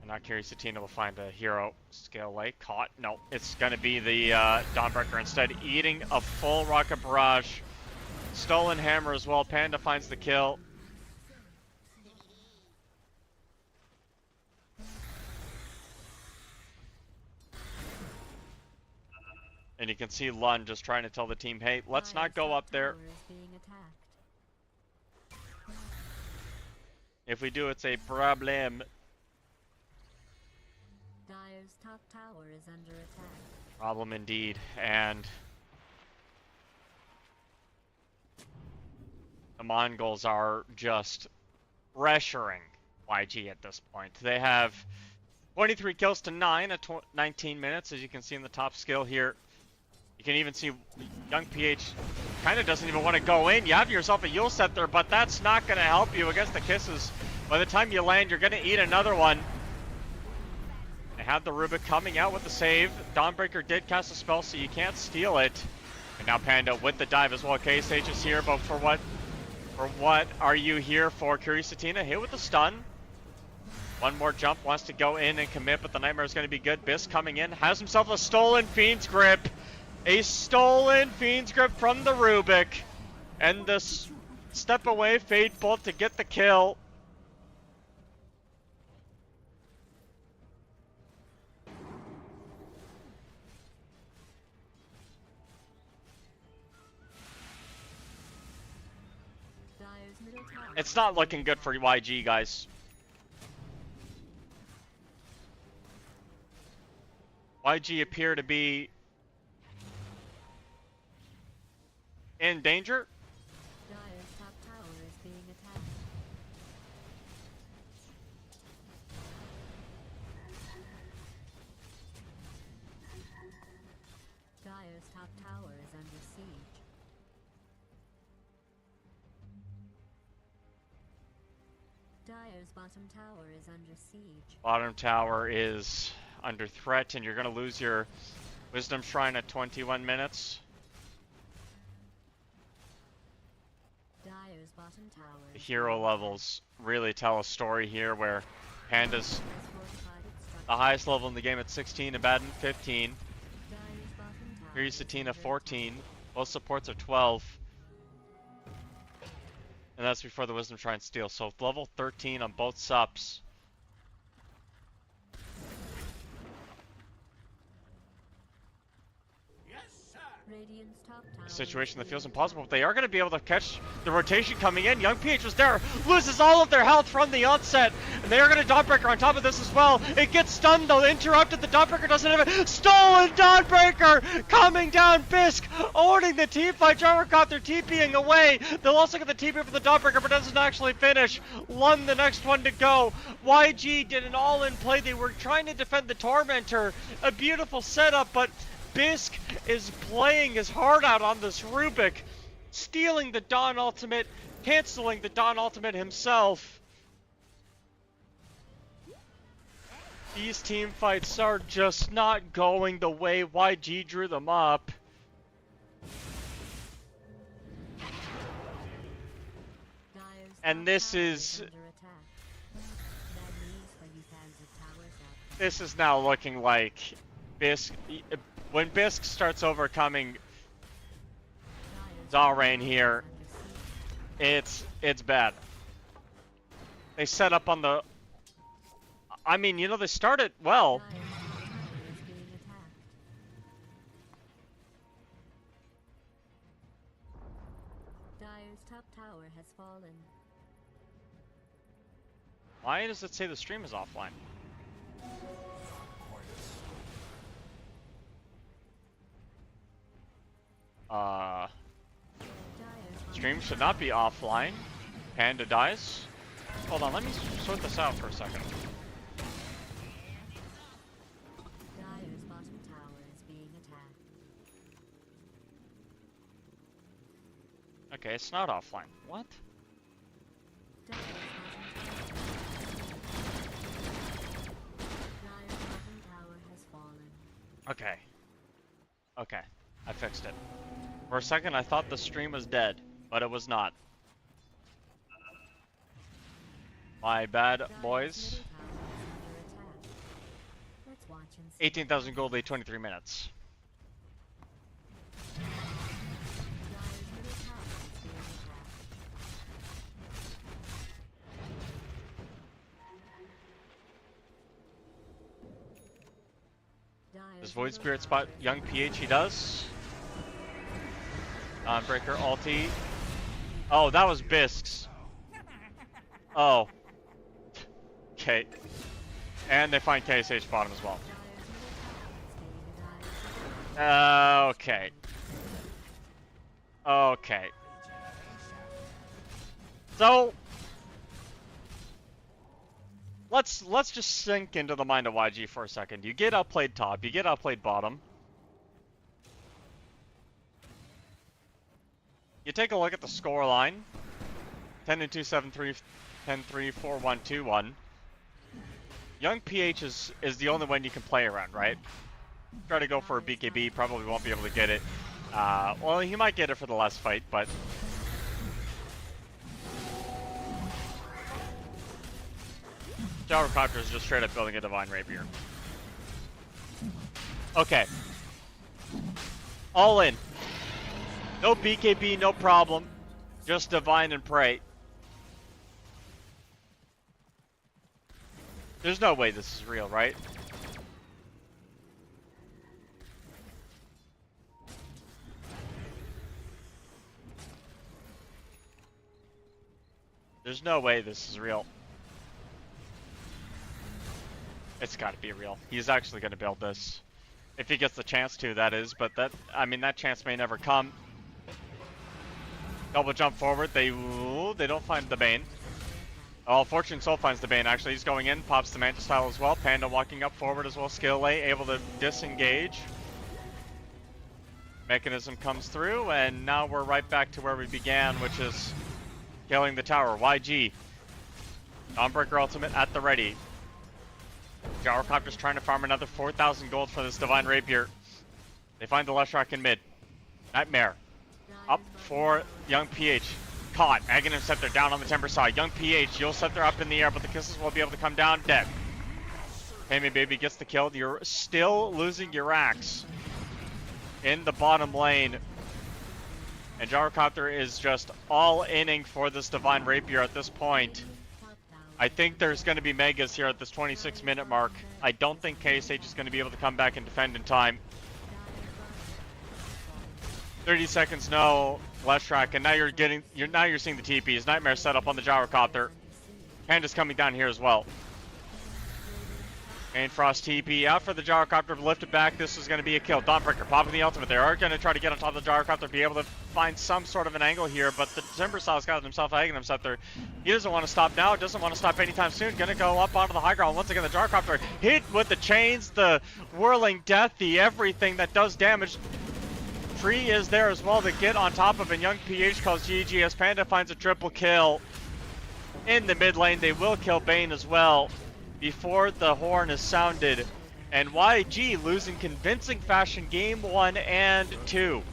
And now Curisatina will find a hero. Scale Lake caught. No, it's going to be the Dawnbreaker instead, eating a full Rocket Barrage. Stolen Hammer as well. Panda finds the kill. And you can see Lund just trying to tell the team, hey, let's not go up there. Tower is being attacked. If we do, it's a problem. Dire's top tower is under attack. Problem indeed. And the Mongols are just pressuring YG at this point. They have 23 kills to 9 at 19 minutes, as you can see in the top skill here. You can even see young PH kind of doesn't even want to go in. You have yourself a Yule Scepter, but that's not going to help you against the kisses. By the time you land, you're going to eat another one. They have the Rubik coming out with the save. Dawnbreaker did cast a spell, so you can't steal it. And now Panda with the dive as well. KSH is here, but for what are you here for? Curisatina hit with the stun. One more jump, wants to go in and commit, but the Nightmare is going to be good. Bisk coming in, has himself a stolen Fiend's Grip. A stolen Fiend's Grip from the Rubik. And the step away Fate Bolt to get the kill. Dire's middle tower. It's not looking good for YG, guys. YG appear to be in danger. Dire's top tower is being attacked. Dire's top tower is under siege. Dire's bottom tower is under siege. Bottom tower is under threat, and you're going to lose your Wisdom Shrine at 21 minutes. Dire's bottom tower The is hero being levels really tell a story here where Panda's attacked. Has fortified its structure. the highest level in the game at 16, Abaddon 15, Dire's bottom tower is Curisatina under 14, attack. both supports are 12. And that's before the Wisdom Shrine steal. So level 13 on both subs. Radiant's top tower Situation that is feels being impossible, but they are going to be able to catch the rotation coming in. Young PH was there, loses all of their health from the onset, and they are going to Dawnbreaker on top of this as well. It gets stunned though, interrupted, the Dawnbreaker doesn't have it. Stolen Dawnbreaker coming down, Bisk owning the team fight. Gyrocopter TPing away. They'll also get the TP for the Dawnbreaker, but doesn't actually finish. Lun the next one to go. YG did an all-in play. They were trying to defend the Tormentor. A beautiful setup, but Bisk is playing his heart out on this Rubik, stealing the Dawn ultimate, canceling the Dawn ultimate himself. These team fights are just not going the way YG drew them up. Dire's And top this tower is under attack. Bad news for you fans of towers out this is now looking like Bisk. When Bisk starts overcoming there. Zalrain here, it's bad. They set up on the. I mean, you know, they started well. Dire's top tower is being attacked. Dire's top tower has fallen. Why does it say the stream is offline? Dire's Stream should not be offline. Panda dies. Hold on, let me sort this out for a second. Dire's bottom tower is being attacked. Okay, it's not offline. What? Dire's bottom tower has fallen. Okay. Okay, I fixed it. For a second, I thought the stream was dead, but it was not. My bad, Dire's boys. middle tower is under attack. Let's watch and see. 18,000 gold, lead 23 minutes. Dire's middle tower is being attacked. Dire's Does Void middle Spirit tower spot is young PH? He does. Breaker ulti. Oh, that was Bisk's. Oh. Okay. And they find KSH bottom as well. Okay. Okay. So let's just sink into the mind of YG for a second. You get outplayed top, you get outplayed bottom. You take a look at the score line. 10-2, 7-3, 10-3, 4-1, 2-1. Young PH is the only one you can play around, right? Try to go for a BKB, probably won't be able to get it. Well, he might get it for the last fight, but Gyrocopter is just straight up building a Divine Rapier. Okay. All in. No BKB, no problem. Just Divine and pray. There's no way this is real, right? There's no way this is real. It's gotta be real. He's actually gonna build this. If he gets the chance to, that is, but that chance may never come. Double jump forward, they don't find the Bane. Oh, Fortune Soul finds the Bane, actually. He's going in, pops the Manta Style as well. Panda walking up forward as well, Skill A, able to disengage. Mechanism comes through, and now we're right back to where we began, which is killing the tower. YG. Dawnbreaker ultimate at the ready. Gyrocopter's trying to farm another 4,000 gold for this Divine Rapier. They find the Leshrac in mid. Nightmare. Up for Young PH. Caught. Aghanim Scepter down on the Timber side. Young PH, Yule Scepter up in the air, but the Kisses will be able to come down. Dead. Payme Baby gets the kill. You're still losing your axe in the bottom lane. And Gyrocopter is just all inning for this Divine Rapier at this point. I think there's going to be Megas here at this 26-minute mark. I don't think KSH is going to be able to come back and defend in time. 30 seconds, no left track, and now you're seeing the TPs. Nightmare set up on the Gyrocopter. Panda's coming down here as well. Main Frost TP out for the Gyrocopter, lift it back. This is going to be a kill. Dawnbreaker popping the ultimate. They are going to try to get on top of the Gyrocopter, be able to find some sort of an angle here, but the Timbersaws got himself egging himself there. He doesn't want to stop now, doesn't want to stop anytime soon. Going to go up onto the high ground. Once again, the Gyrocopter hit with the chains, the whirling death, the everything that does damage. Tree is there as well to get on top of, and Young PH calls GG as Panda finds a triple kill in the mid lane. They will kill Bane as well before the horn is sounded, and YG losing convincing fashion game 1 and 2.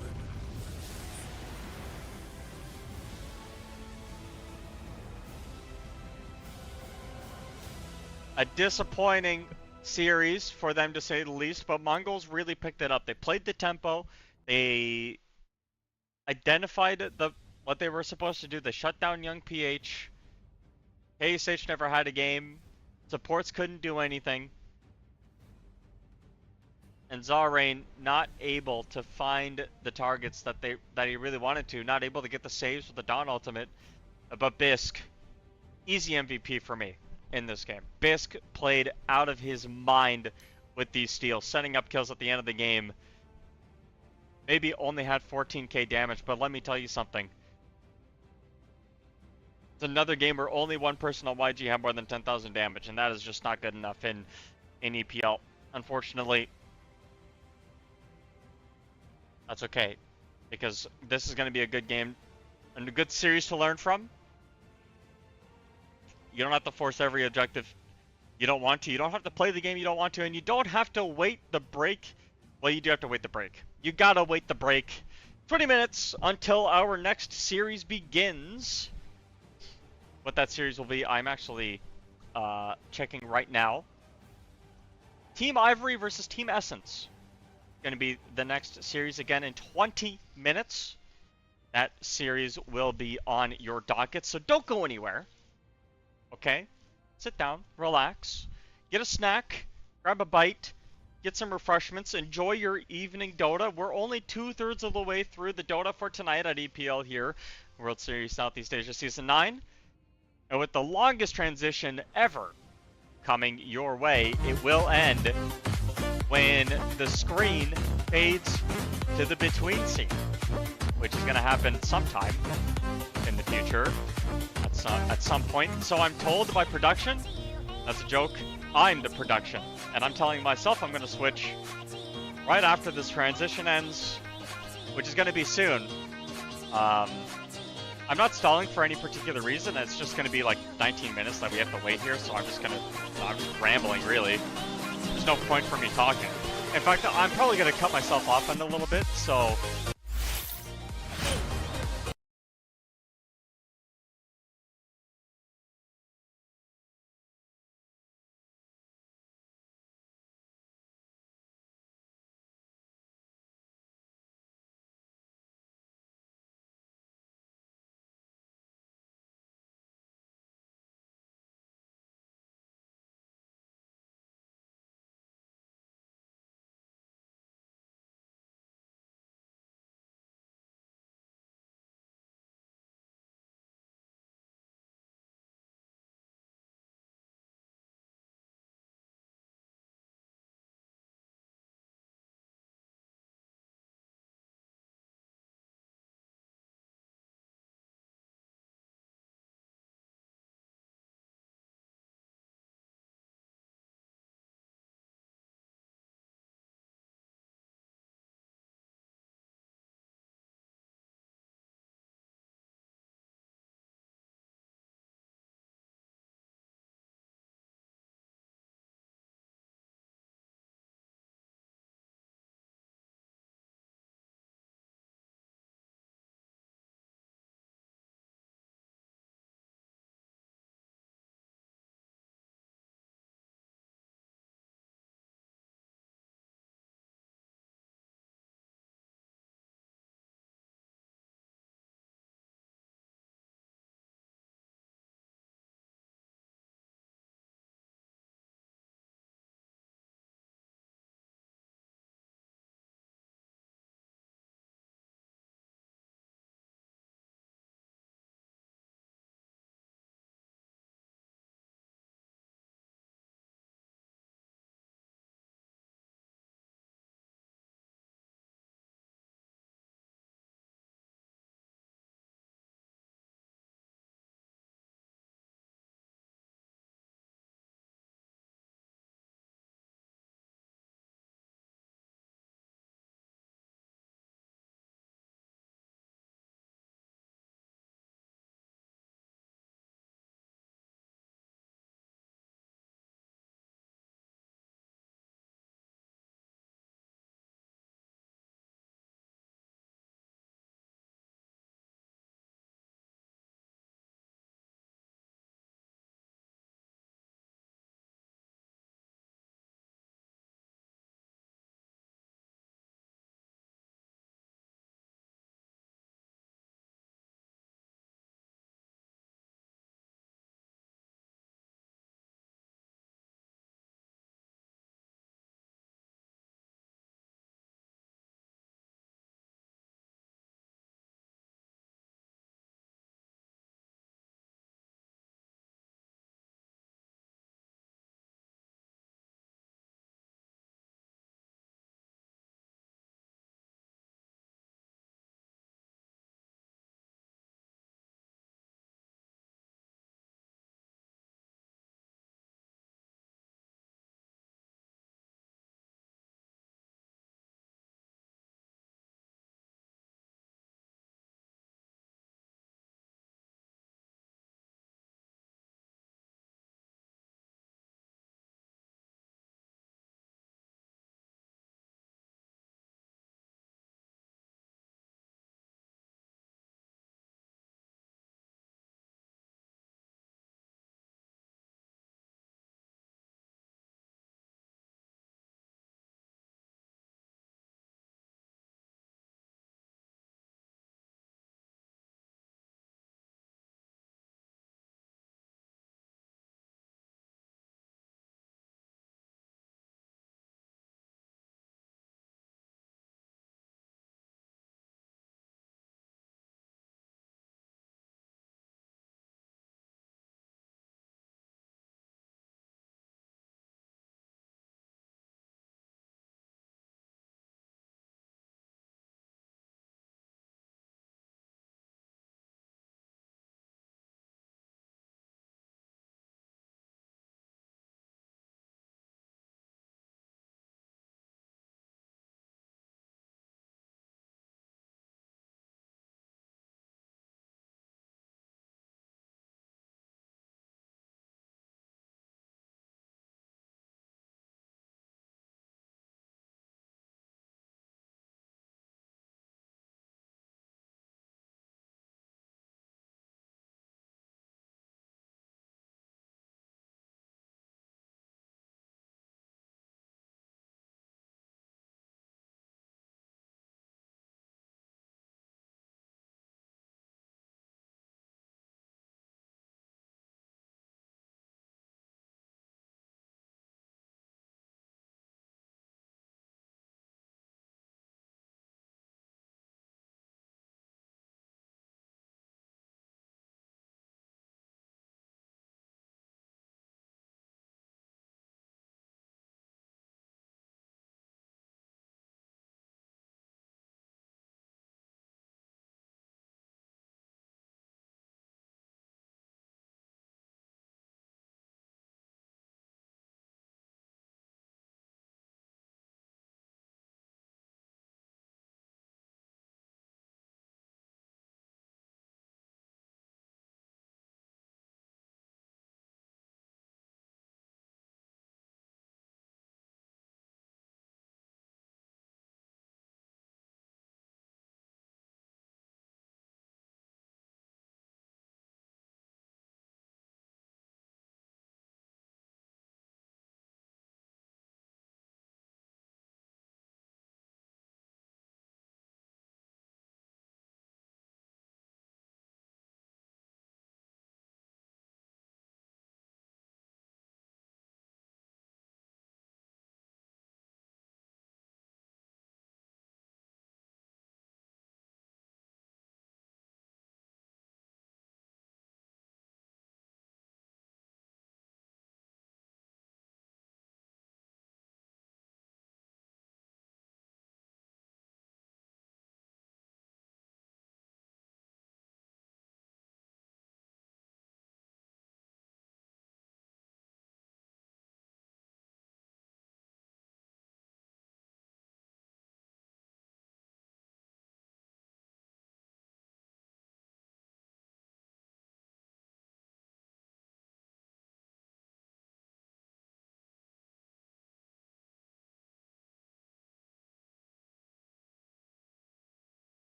A disappointing series for them, to say the least, but Mongolz really picked it up. They played the tempo, they identified what they were supposed to do. They shut down Young PH. KSH never had a game. Supports couldn't do anything. And Zarain not able to find the targets that he really wanted to. Not able to get the saves with the Dawn ultimate. But Bisk, easy MVP for me in this game. Bisk played out of his mind with these steals, setting up kills at the end of the game. Maybe only had 14k damage, but let me tell you something. It's another game where only one person on YG had more than 10,000 damage, and that is just not good enough in EPL. Unfortunately, that's okay, because this is going to be a good game and a good series to learn from. You don't have to force every objective you don't want to. You don't have to play the game you don't want to, and you don't have to wait the break. Well, you do have to wait the break. You gotta wait the break. 20 minutes until our next series begins. What that series will be, I'm actually checking right now. Team Ivory versus Team Essence. Going to be the next series again in 20 minutes. That series will be on your docket, so don't go anywhere. Okay? Sit down, relax, get a snack, grab a bite, get some refreshments, enjoy your evening Dota. We're only 2/3 of the way through the Dota for tonight at EPL here, World Series Southeast Asia Season 9. And with the longest transition ever coming your way, it will end when the screen fades to the between scene, which is going to happen sometime in the future, at some point. So I'm told by production. That's a joke. I'm the production, and I'm telling myself I'm going to switch right after this transition ends, which is going to be soon. I'm not stalling for any particular reason. It's just going to be like 19 minutes that we have to wait here, so I'm just rambling, really. There's no point for me talking. In fact, I'm probably going to cut myself off in a little bit, so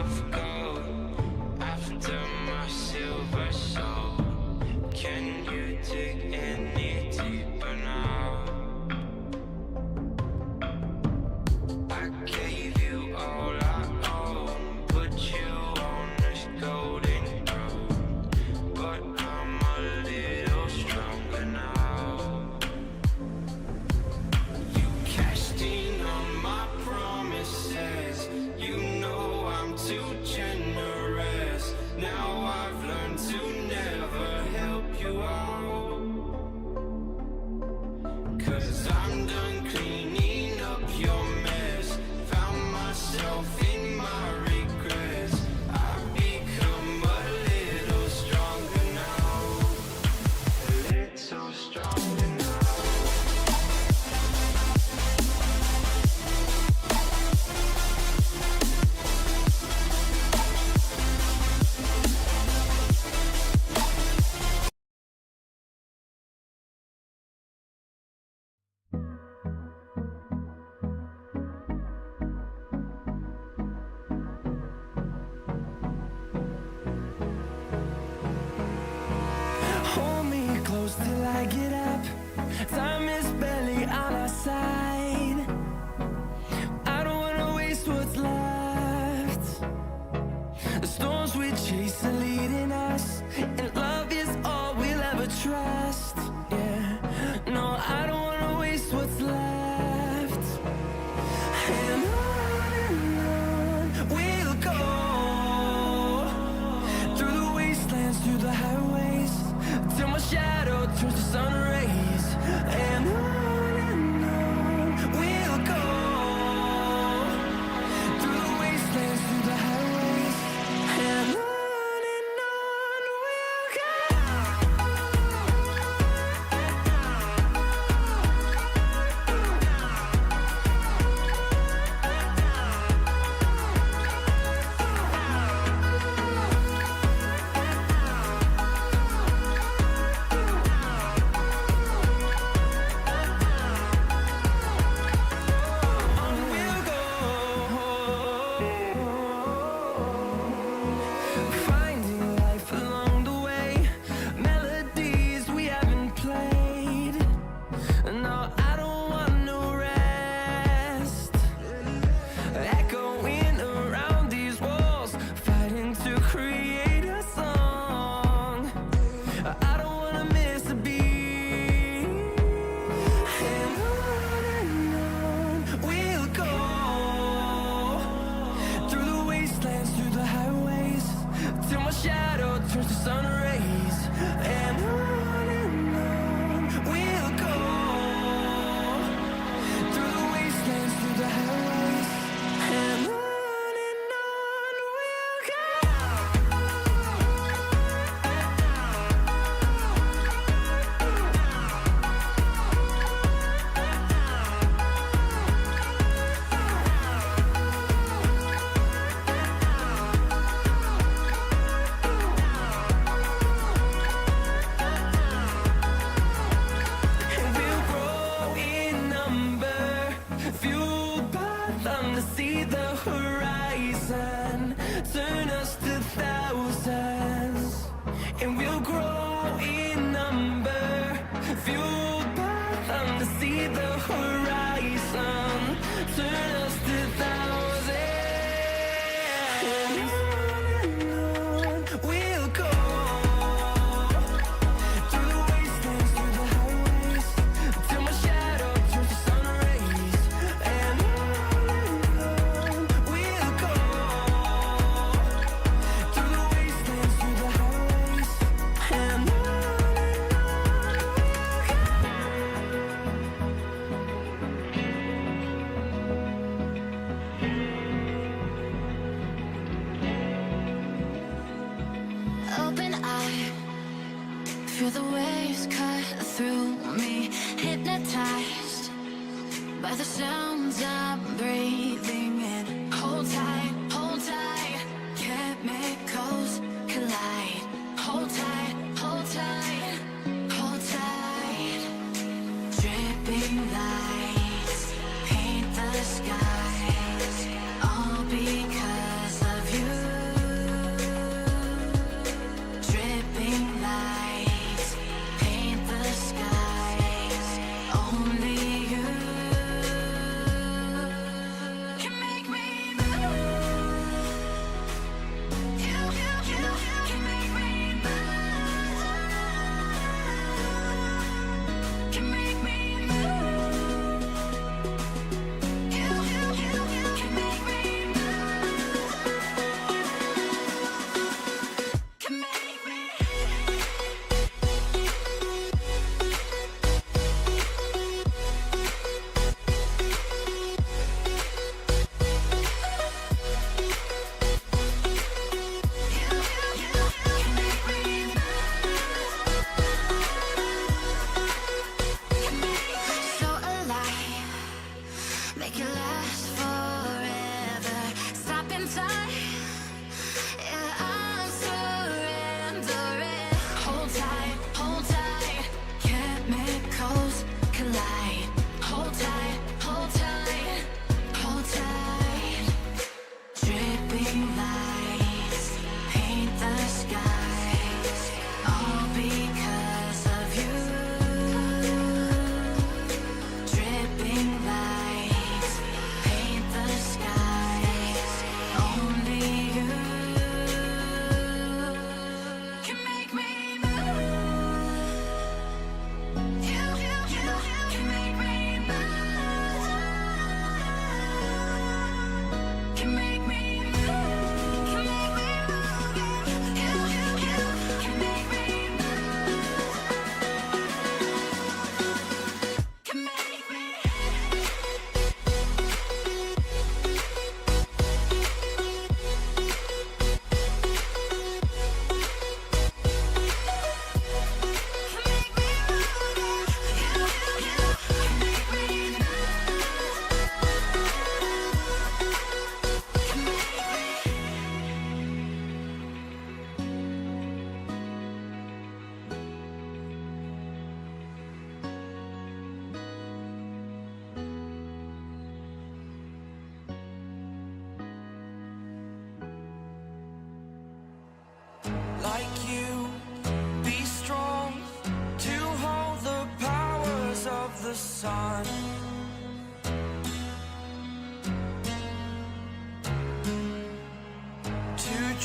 of gold after my silver soul. Can you dig any deeper now? I gave you all I own, put you on this golden throne, but I'm a little stronger now. You cashed in on my promises, you know I'm too generous. Now I've learned to never help you out, 'cause I'm done cleaning up your mess. Found myself in my regrets. I've become a little stronger now, a little stronger now. Hold me close till I get up. Time is barely on our side. I don't wanna waste what's left. The storms we chase are leading us, and love is all we'll ever trust. Yeah, no, I don't wanna waste what's left. And on we'll go, through the wastelands, through the highways, till my shadow turns to sun rays. And on we'll go, through the wastelands, through the highways. And on we'll go. Finding life along the way, melodies we haven't played. No, I don't want no rest. Echoing around these walls, fighting to create a song. I don't wanna miss a beat. And on we'll go, through the wastelands, through the highways, till my shadow turns to sun rays. And on we'll go, through the wastelands, through the highways. And on we'll go. And we'll grow in number, fueled by them to see the horizon, turn us to thousands. And we'll grow in number, fueled by them to see the horizon, turn us to thousands. And on we'll go, through the wastelands, through the highways, till my shadow turns to sun rays. And on we'll go, through the wastelands, through the highways. And on Open eye, feel the waves cut through me, hypnotized by the sounds I'm breathing in. Hold tight, chemicals collide. Hold tight, hold tight, hold tight. Dripping lights paint the skies, all because of you.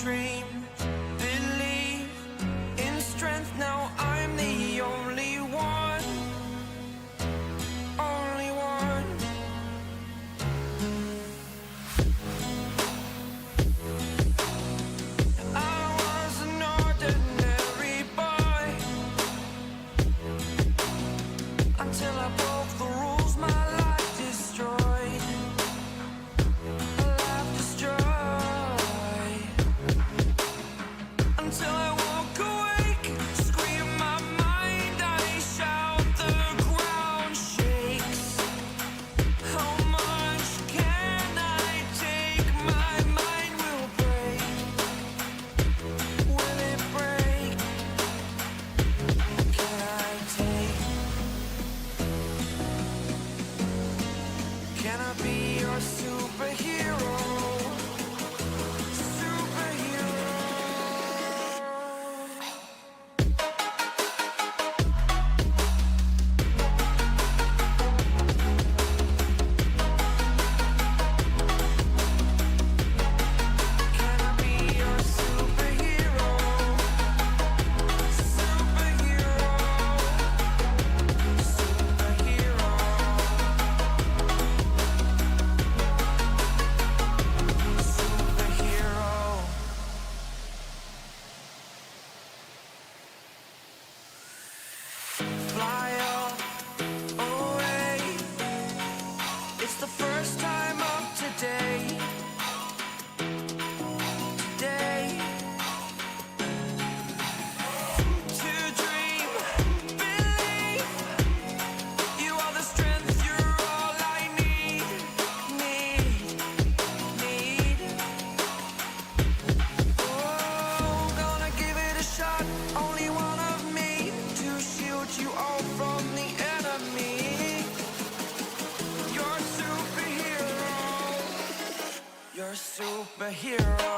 dream, believe in strength. Now I'm the only one, only one. I was an ordinary boy until I broke the rules. My life destroyed, life destroyed. Until I walk awake, scream my mind, I shout, the ground shakes. How much can I take? My mind will break. Will it break? Can I take? Can I be your superhero? Superhero. Can I be your superhero? Superhero. Superhero. Superhero. Fly away. It's the first time of today. Today. To dream, believe. You are the strength, you're all I need. Need. Oh, gonna give it a shot. Only one of me to shield you all from the enemy. You're a superhero. You're a superhero.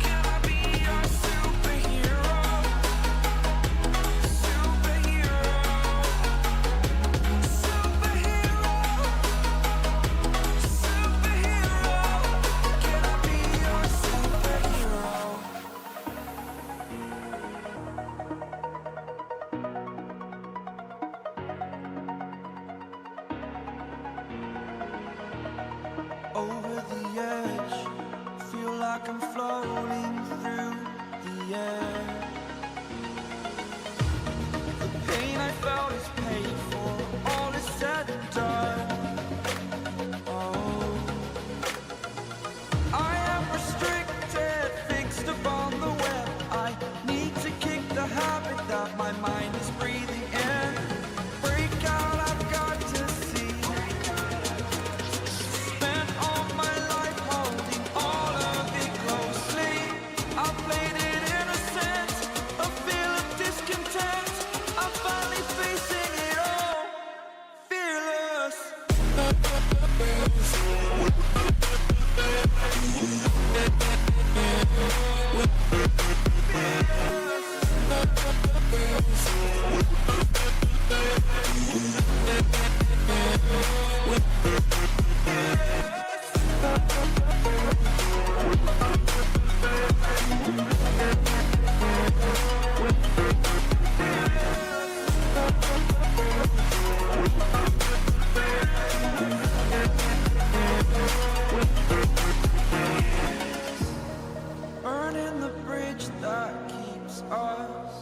Can I be your superhero? Superhero. Superhero. Superhero. Can I be your superhero? Over the edge, feel like I'm floating through the air. The pain I felt is paid for, all is said and done. Oh, I am restricted, fixed upon the web. I need to kick the habit that my mind is breathing in. Break out, I've got to see. Spent all my life holding all of it closely. I played it innocent, a feel of discontent. I'm finally facing it all, fearless. Burning the bridge that keeps us.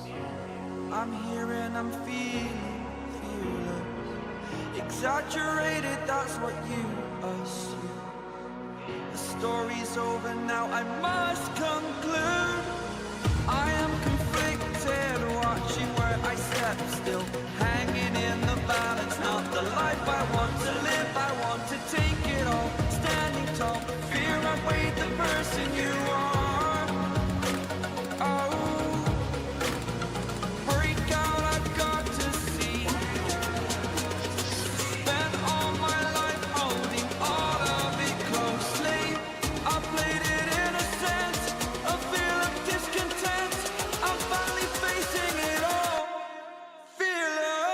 I'm here and I'm feeling fearless. Exaggerated, that's what you assume. The story's over now, I must conclude. I am conflicted, watching where I step still. Hanging in the balance, not the life I want to live. I want to take it all, standing tall. Fear outweighed the person you are. Oh, break out, I've got to see. Spent all my life holding all of it closely. I played it innocent, a feel of discontent. I'm finally facing it all, fearless.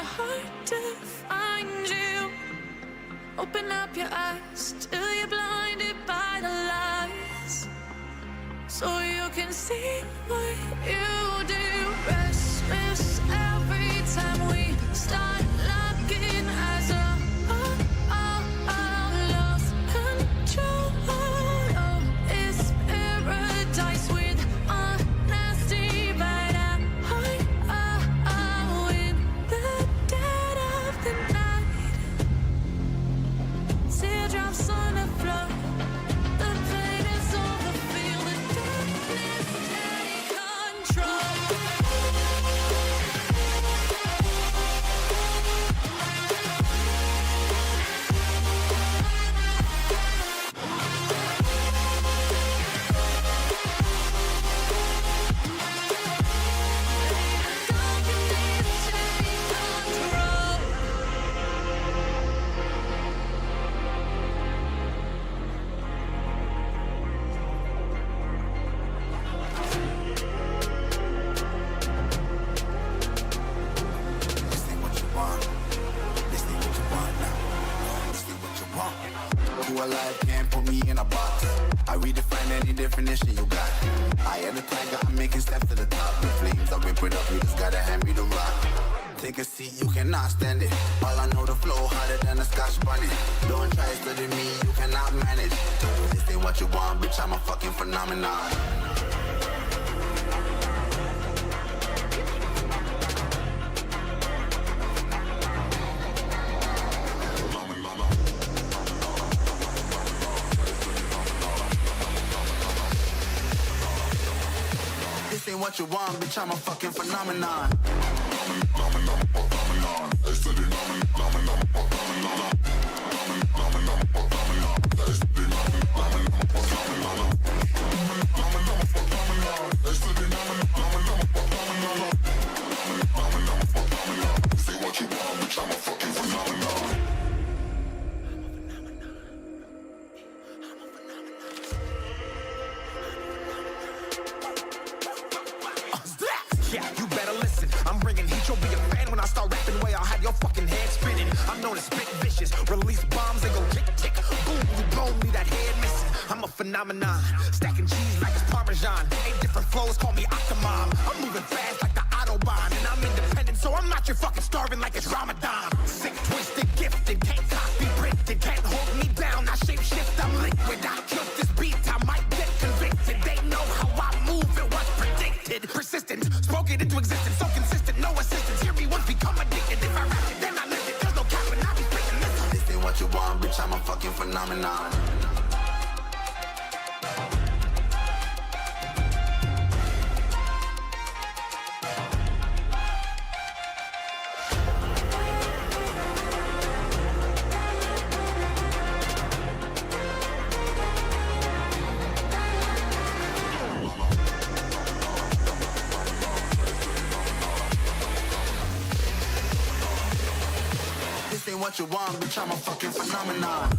hard to find you. Open up your eyes till you're blinded by the lies, so you can see what you do. Restless every time we start looking as a lost control. Oh, it's paradise with honesty, but in the dead of the night, teardrops on the floor. The pain is over, feel the darkness take control. This ain't what you want. This ain't what you want now. This ain't what you want. Who alive can't put me in a box. I redefine any definition you got. I am the tiger, I'm making steps to the top. The flames, I whip it up, you just gotta hand me the rock. Take a seat, you cannot stand it. All I know, the flow harder than a Scotch bunny. Don't try studying me, you cannot manage. This ain't what you want, bitch, I'm a fucking phenomenon. This ain't what you want, bitch, I'm a fucking phenomenon. Yeah, you better listen. I'm bringing heat, you'll be a fan when I start rapping. Way I'll have your fucking head spinning. I'm known as spit vicious, release bombs and go tick tick. Boom, you blown me that head missing. I'm a phenomenon, stacking cheese like it's Parmesan. 8 different flows, call me Octomom. I'm moving fast like the Autobahn, and I'm independent, so I'm not your fucking starving like it's Ramadan. Sick, twisted, gifted, can't copy, printed, can't hold me down. I shape shift, I'm liquid. I killed this beat, I might get convicted. They know how I move, it was predicted. Persistent, spoke it into existence, so consistent, no assistance. Hear me once, become addicted. If I rap it, then I live it. There's no cap, and I be spitting this. This ain't what you want, bitch, I'm a fucking phenomenon. This ain't what you want, bitch, I'm a fucking phenomenon.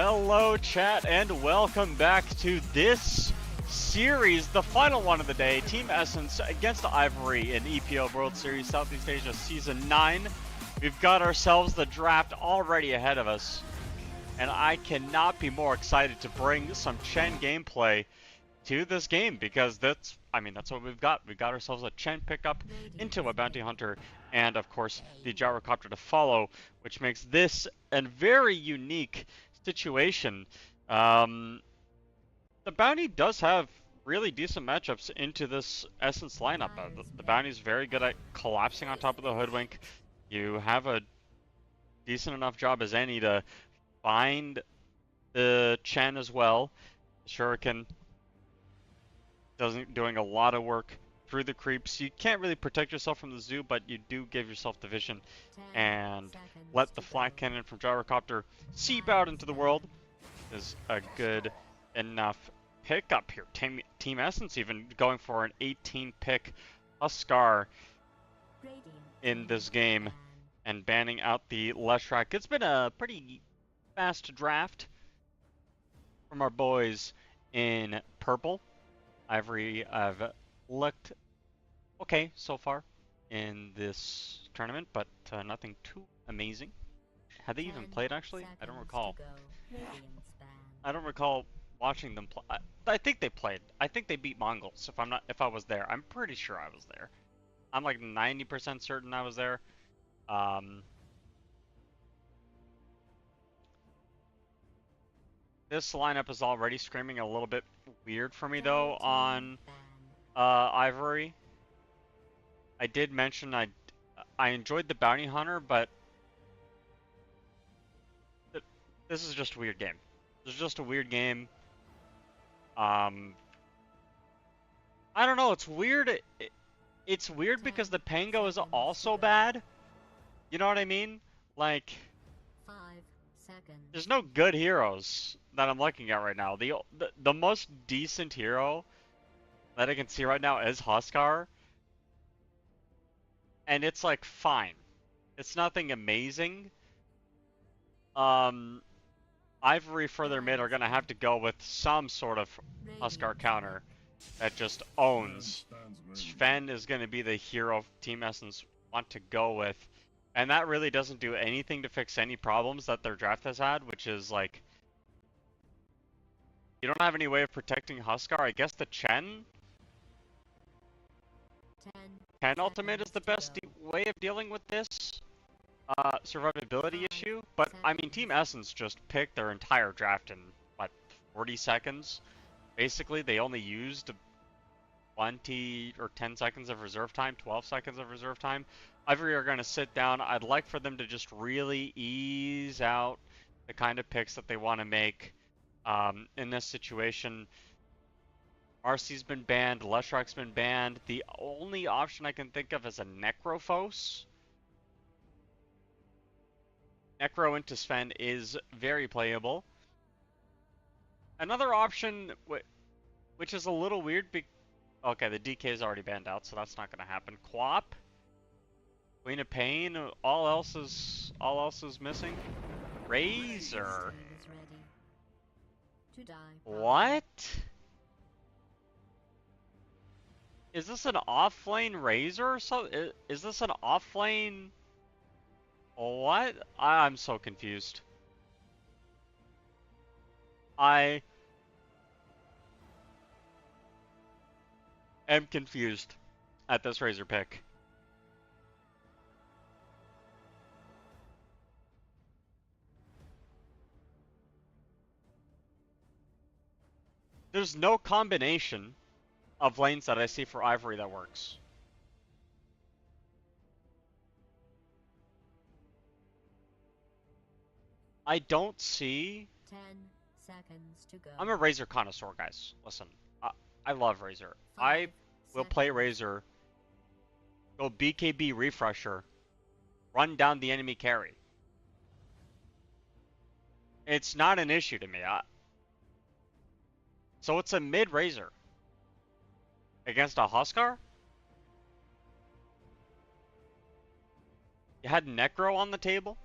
Hello, chat, and welcome back to this series, the final one of the day. Team Essence against Ivory in EPL World Series Southeast Asia Season 9. We've got ourselves the draft already ahead of us, and I cannot be more excited to bring some Chen gameplay to this game, because that's what we've got. We've got ourselves a Chen pickup into a Bounty Hunter, and of course the Gyrocopter to follow, which makes this a very unique situation. The Bounty does have really decent matchups into this Essence lineup. The Bounty is very good at collapsing on top of the Hoodwink. You have a decent enough job as any to find the Chen as well. Shuriken doing a lot of work through the creeps. You can't really protect yourself from the zoo, but you do give yourself the vision and let the flat cannon from Gyrocopter seep out into the world. Is a good enough pickup here. Team Essence even going for an 18 pick Huskar in this game and banning out the Leshrac. It's been a pretty fast draft from our boys in purple. Ivory have looked okay so far in this tournament, but nothing too amazing. Have they even played, actually? I don't recall. I don't recall watching them play. I think they played. I think they beat Mongolz. If I was there, I'm pretty sure I was there. I'm like 90% certain I was there. This lineup is already screaming a little bit weird for me though on Ivory. I did mention I enjoyed the Bounty Hunter, but this is just a weird game. This is just a weird game. I don't know, it's weird. It's weird because the Pango is also bad. You know what I mean? Like, 5 seconds. there's no good heroes that I'm looking at right now. The most decent hero that I can see right now is Huskar, and it's like fine. It's nothing amazing. Ivory further mid are gonna have to go with some sort of Huskar counter that just owns. Sven is gonna be the hero Team Essence want to go with, and that really doesn't do anything to fix any problems that their draft has had, which is like, you don't have any way of protecting Huskar. I guess the Chen 10 ultimate is the best way of dealing with this survivability issue. But I mean, Team Essence just picked their entire draft in what, 40 seconds. Basically, they only used 20 or 10 seconds of reserve time, 12 seconds of reserve time. Ivory are going to sit down. I'd like for them to just really ease out the kind of picks that they want to make in this situation. Marcy's been banned, Leshrac's been banned. The only option I can think of is a Necrophos. Necro into Sven is very playable. Another option, which is a little weird, okay, the DK is already banned out, so that's not going to happen. Quap, Queen of Pain, all else is missing. Razor. What? Is this an off-lane Razor or so? Is this an off-lane? What? I'm so confused. I am confused at this Razor pick. There's no combination of lanes that I see for Ivory that works. I don't see. 10 seconds to go. I'm a Razor connoisseur, guys. Listen, I love Razor. I will play Razor, go BKB refresher, run down the enemy carry. It's not an issue to me. So it's a mid Razor against a Huskar? You had Necro on the table?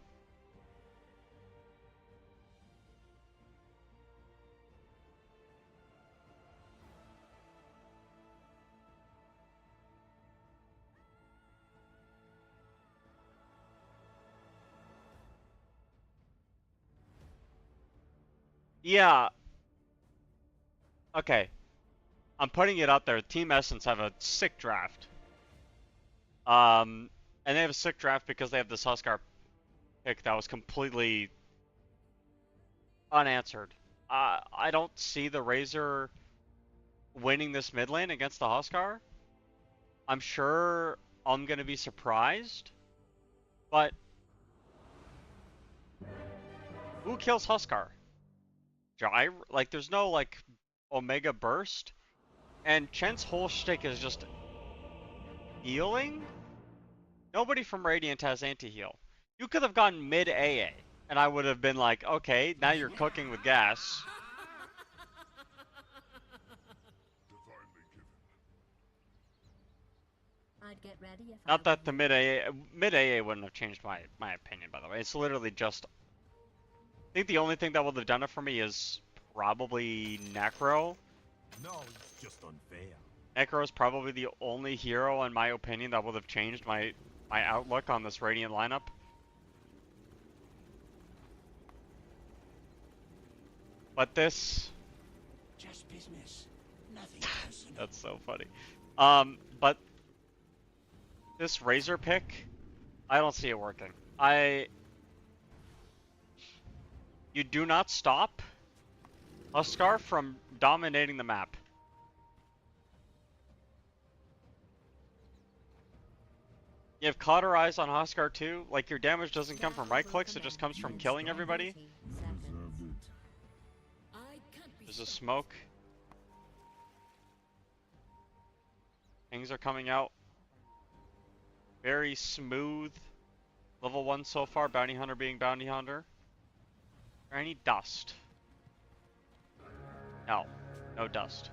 Yeah. Okay. I'm putting it out there. Team Essence have a sick draft. And they have a sick draft because they have this Huskar pick that was completely unanswered. I don't see the Razor winning this mid lane against the Huskar. I'm sure I'm gonna be surprised, but who kills Huskar? Like, there's no like Omega Burst, and Chen's whole shtick is just healing. Nobody from Radiant has anti-heal. You could have gone mid AA, and I would have been like, okay, now you're cooking with gas. I'd get ready if Not I that were the you. mid AA wouldn't have changed my opinion, by the way. It's literally just, I think the only thing that would have done it for me is probably Necro. No, it's just unfair. Necro is probably the only hero, in my opinion, that would have changed my outlook on this Radiant lineup. But this, Just business. Nothing personal. that's so funny. But this Razor pick, I don't see it working. You do not stop Huskar from dominating the map. You have Cauterize on Huskar too. Like, your damage doesn't come from right clicks, it just comes from killing everybody. There's a smoke. Things are coming out. Very smooth. Level 1 so far, Bounty Hunter being Bounty Hunter. Is there any dust? No. No dust.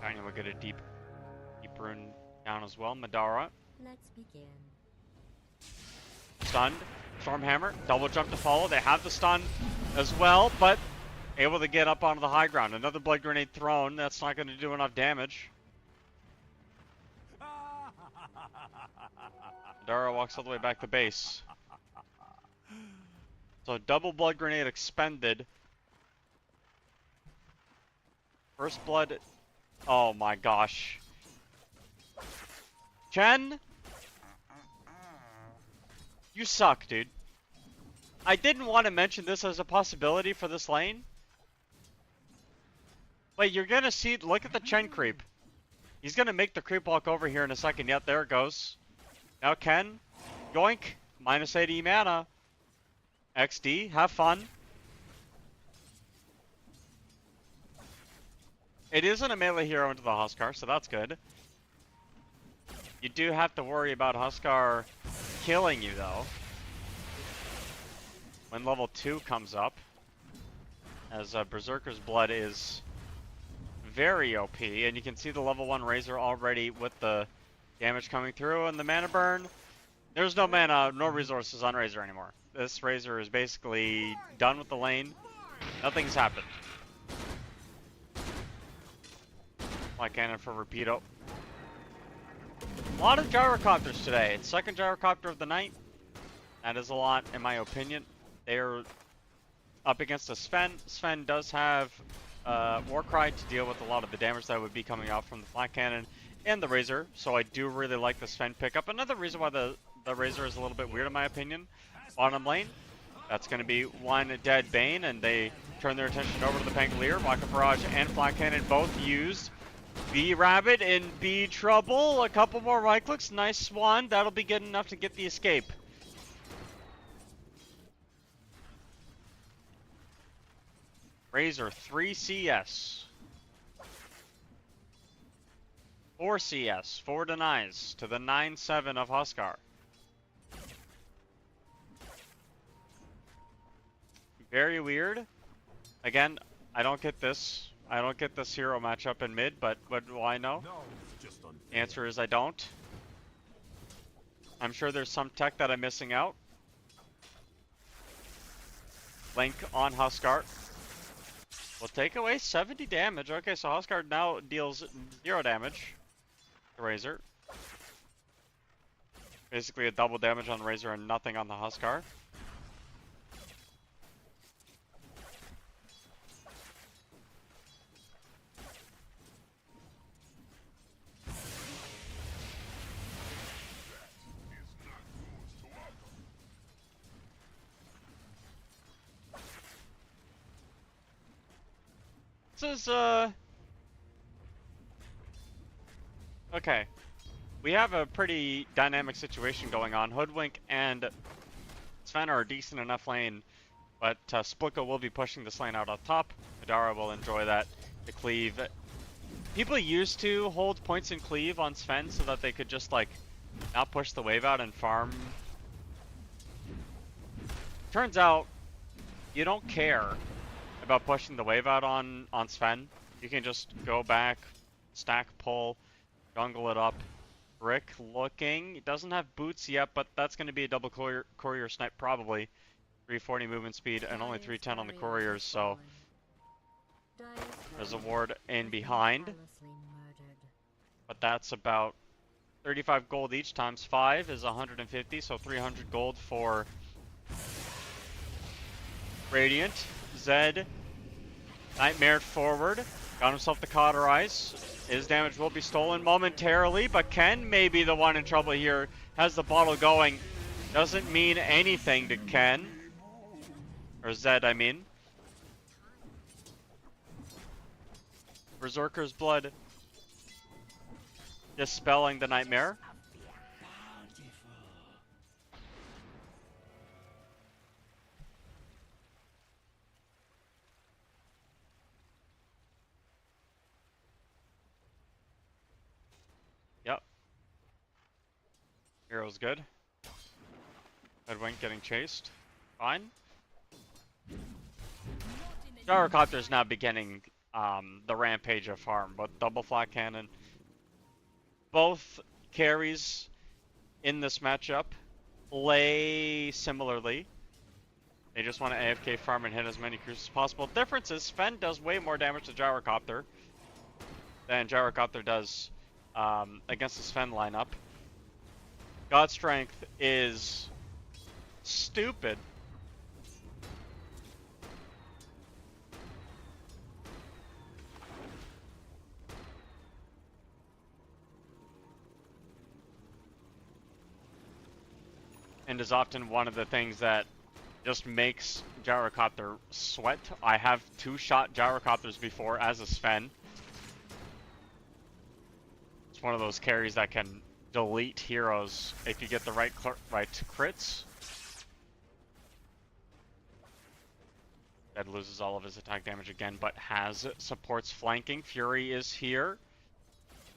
Bounty will get a deep rune down as well. Madara. Let's begin. Stunned. Stormhammer. Double jump to follow. They have the stun as well, but able to get up onto the high ground. Another blood grenade thrown. That's not going to do enough damage. Madara walks all the way back to base. So double blood grenade expended. First blood. Oh my gosh. Chen? You suck, dude. I didn't want to mention this as a possibility for this lane. But you're gonna see, look at the Chen creep. He's gonna make the creep walk over here in a second. Yep, there it goes. Now Ken, yoink, minus 80 mana. XD, have fun. It isn't a melee hero into the Huskar, so that's good. You do have to worry about Huskar killing you, though, when level 2 comes up, as Berserker's Blood is very OP, and you can see the level 1 Razor already with the damage coming through, and the mana burn. There's no mana, no resources on Razor anymore. This Razor is basically done with the lane. Nothing's happened. Fly cannon for Rapido. A lot of gyrocopters today. It's second gyrocopter of the night. That is a lot, in my opinion. They're up against a Sven. Sven does have Warcry to deal with a lot of the damage that would be coming out from the flat cannon and the Razor. So I do really like the Sven pickup. Another reason why the Razor is a little bit weird, in my opinion. Bottom lane, that's going to be one dead Bane, and they turn their attention over to the Pangolier. Rocket Barrage and flat cannon both used. B-Rabbit in B-Trouble. A couple more right clicks. Nice Swan. That'll be good enough to get the escape. Razor 3 CS. 4 CS. 4 denies to the 9-7 of Huskar. Very weird. Again, I don't get this. I don't get this hero matchup in mid, but what do I know? No, it's just unfair. Answer is I don't. I'm sure there's some tech that I'm missing out. Link on Huskar. Will take away 70 damage. Okay, so Huskar now deals 0 damage to Razor. Basically a double damage on Razor and nothing on the Huskar. This is, okay. We have a pretty dynamic situation going on. Hoodwink and Sven are a decent enough lane, but Splitko will be pushing this lane out on top. Madara will enjoy that. The cleave. People used to hold points in cleave on Sven so that they could just, like, not push the wave out and farm. Turns out, you don't care about pushing the wave out on Sven. You can just go back, stack, pull, jungle it up. Rick looking, he doesn't have boots yet, but that's going to be a double courier snipe probably. 340 movement speed and only 310 on the couriers, so there's a ward in behind. But that's about 35 gold each times 5 is 150, so 300 gold for Radiant. Zed, Nightmare forward, got himself the Cauterize. His damage will be stolen momentarily, but Ken may be the one in trouble here. Has the bottle going. Doesn't mean anything to Ken. Or Zed, I mean. Berserker's Blood dispelling the Nightmare. Yep. Hero's good. Hoodwink getting chased. Fine. Gyrocopter's now beginning the rampage of farm, but double flat cannon. Both carries in this matchup play similarly. They just want to AFK farm and hit as many crews as possible. Difference is Sven does way more damage to Gyrocopter than Gyrocopter does against the Sven lineup. God Strength is stupid. And is often one of the things that just makes Gyrocopter sweat. I have 2-shot Gyrocopters before as a Sven. It's one of those carries that can delete heroes if you get the right crits. Dead loses all of his attack damage again, but has supports flanking. Fury is here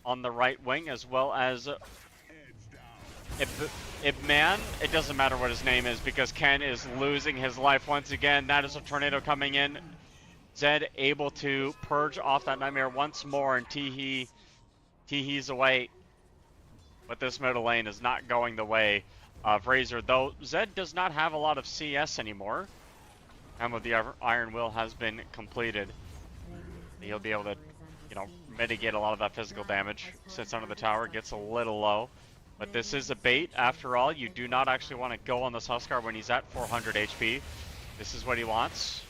on the right wing, as well as Ibman. It doesn't matter what his name is because Ken is losing his life once again. That is a tornado coming in. Zed able to purge off that Nightmare once more, and Teehee's away. But this middle lane is not going the way of Razor, though Zed does not have a lot of CS anymore. And with the Iron Will has been completed, he'll be able to, you know, mitigate a lot of that physical damage. Sits under the tower, gets a little low. But this is a bait, after all. You do not actually want to go on this Huskar when he's at 400 HP. This is what he wants.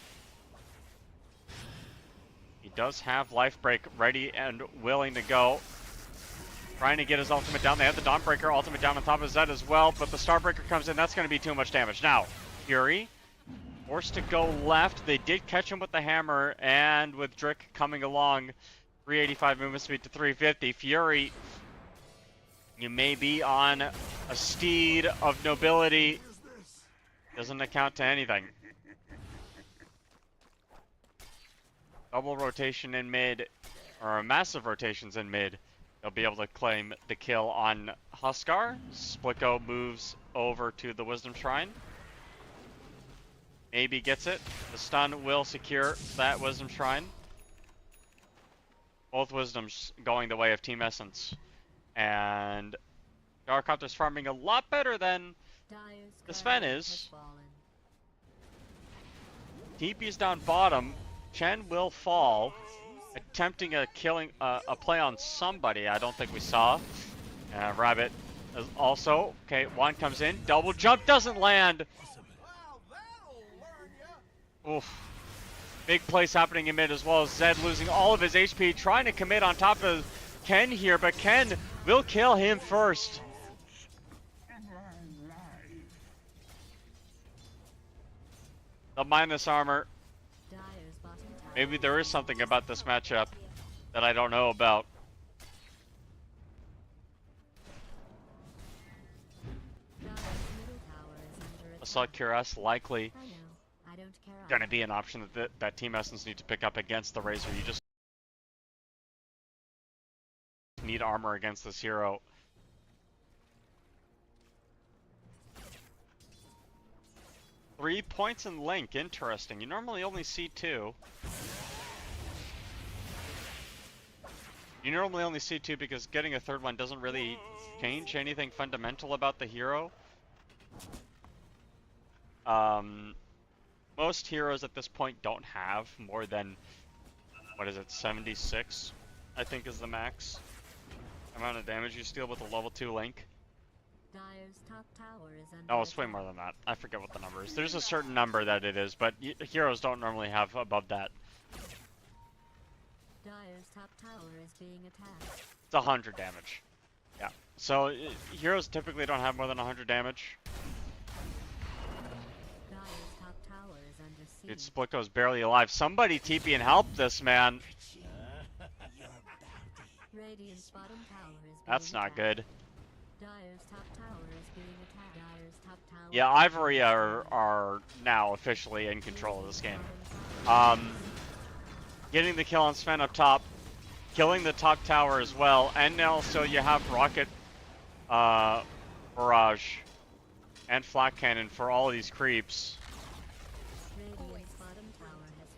He does have Life Break ready and willing to go. Trying to get his ultimate down. They have the Dawnbreaker ultimate down on top of Zed as well, but the Starbreaker comes in. That's going to be too much damage. Now, Fury forced to go left. They did catch him with the hammer, and with Drick coming along, 385 movement speed to 350. Fury, you may be on a steed of nobility. Doesn't account to anything. Double rotation in mid, or massive rotations in mid. They'll be able to claim the kill on Huskar. Splitko moves over to the Wisdom Shrine. Maybe gets it. The stun will secure that Wisdom Shrine. Both Wisdoms going the way of Team Essence. And Gyrocopter's farming a lot better than the Sven is. TP's down bottom. Chen will fall. Attempting a play on somebody. I don't think we saw. Rabbit is also. Okay, one comes in. Double jump doesn't land. Oof. Big plays happening in mid, as well as Zed losing all of his HP. Trying to commit on top of Ken here, but Ken will kill him first. The minus armor Maybe there is something about this matchup that I don't know about. Dire's middle tower is under attack. Assault Cuirass likely I know. I don't care. going to be an option that Team Essence need to pick up against the Razor. You just need armor against this hero. Three points in Link, interesting. You normally only see 2. You normally only see 2 because getting a third one doesn't really change anything fundamental about the hero. Most heroes at this point don't have more than, what is it, 76, I think is the max amount of damage you steal with a level 2 Link. Dire's top tower is under No, it's way attack. more than that. I forget what the number is. There's a certain number that it is, but heroes don't normally have above that. Dire's top tower is being attacked. It's 100 damage. Yeah. So heroes typically don't have more than 100 damage. Dire's top tower is under siege. Dude, Splitko's barely alive. Somebody TP and help this man. Radiant's bottom tower is being That's not attacked. good. Dire's top tower is being attacked. Dire's top tower. Yeah, Ivory are now officially in control of this game. Getting the kill on Sven up top, killing the top tower as well, and also you have Rocket Barrage and Flak Cannon for all of these creeps. Radiant's bottom tower has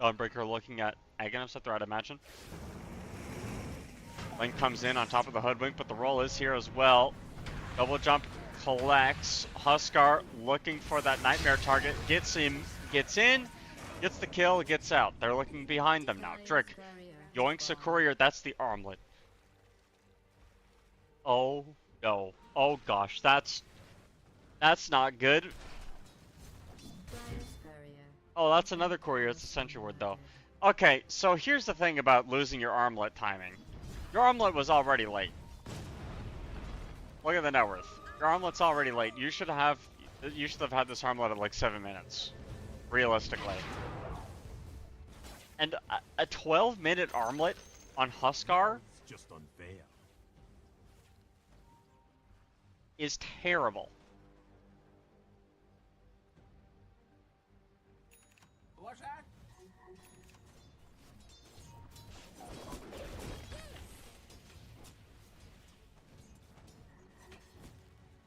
fallen. Dawnbreaker looking at Aghanim Scepter, I'd imagine. Link comes in on top of the Hoodwink, but the roll is here as well. Double jump collects. Huskar looking for that Nightmare target. Gets him, gets in, gets the kill, gets out. They're looking behind them now. Trick. Yoinks a courier, that's the armlet. Oh no. Oh gosh, that's not good. Dire's courier. Oh, that's another courier. It's a Sentry Ward though. Okay, so here's the thing about losing your armlet timing. Your armlet was already late. Look at the net worth. Your armlet's already late. You should have had this armlet at like 7 minutes, realistically. And a 12-minute armlet on Huskar It's just unfair. is terrible. What's that?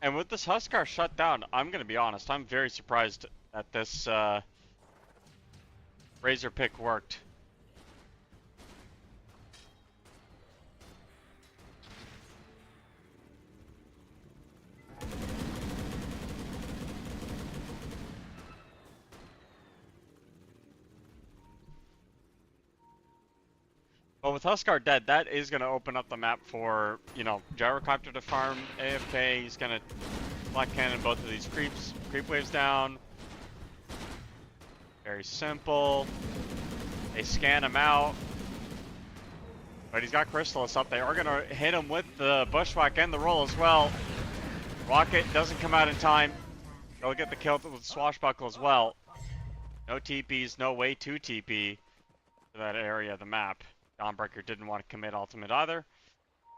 And with this Huskar shut down, I'm gonna be honest, I'm very surprised that this Razor pick worked. But with Huskar dead, that is going to open up the map for, you know, Gyrocopter to farm AFK. He's going to Black Cannon both of these creeps. Creep waves down. Very simple. They scan him out. But he's got Chrysalis up. They are going to hit him with the Bushwhack and the roll as well. Rocket doesn't come out in time. They'll get the kill with Swashbuckle as well. No TPs, no way to TP to that area of the map. Dawnbreaker didn't want to commit ultimate either,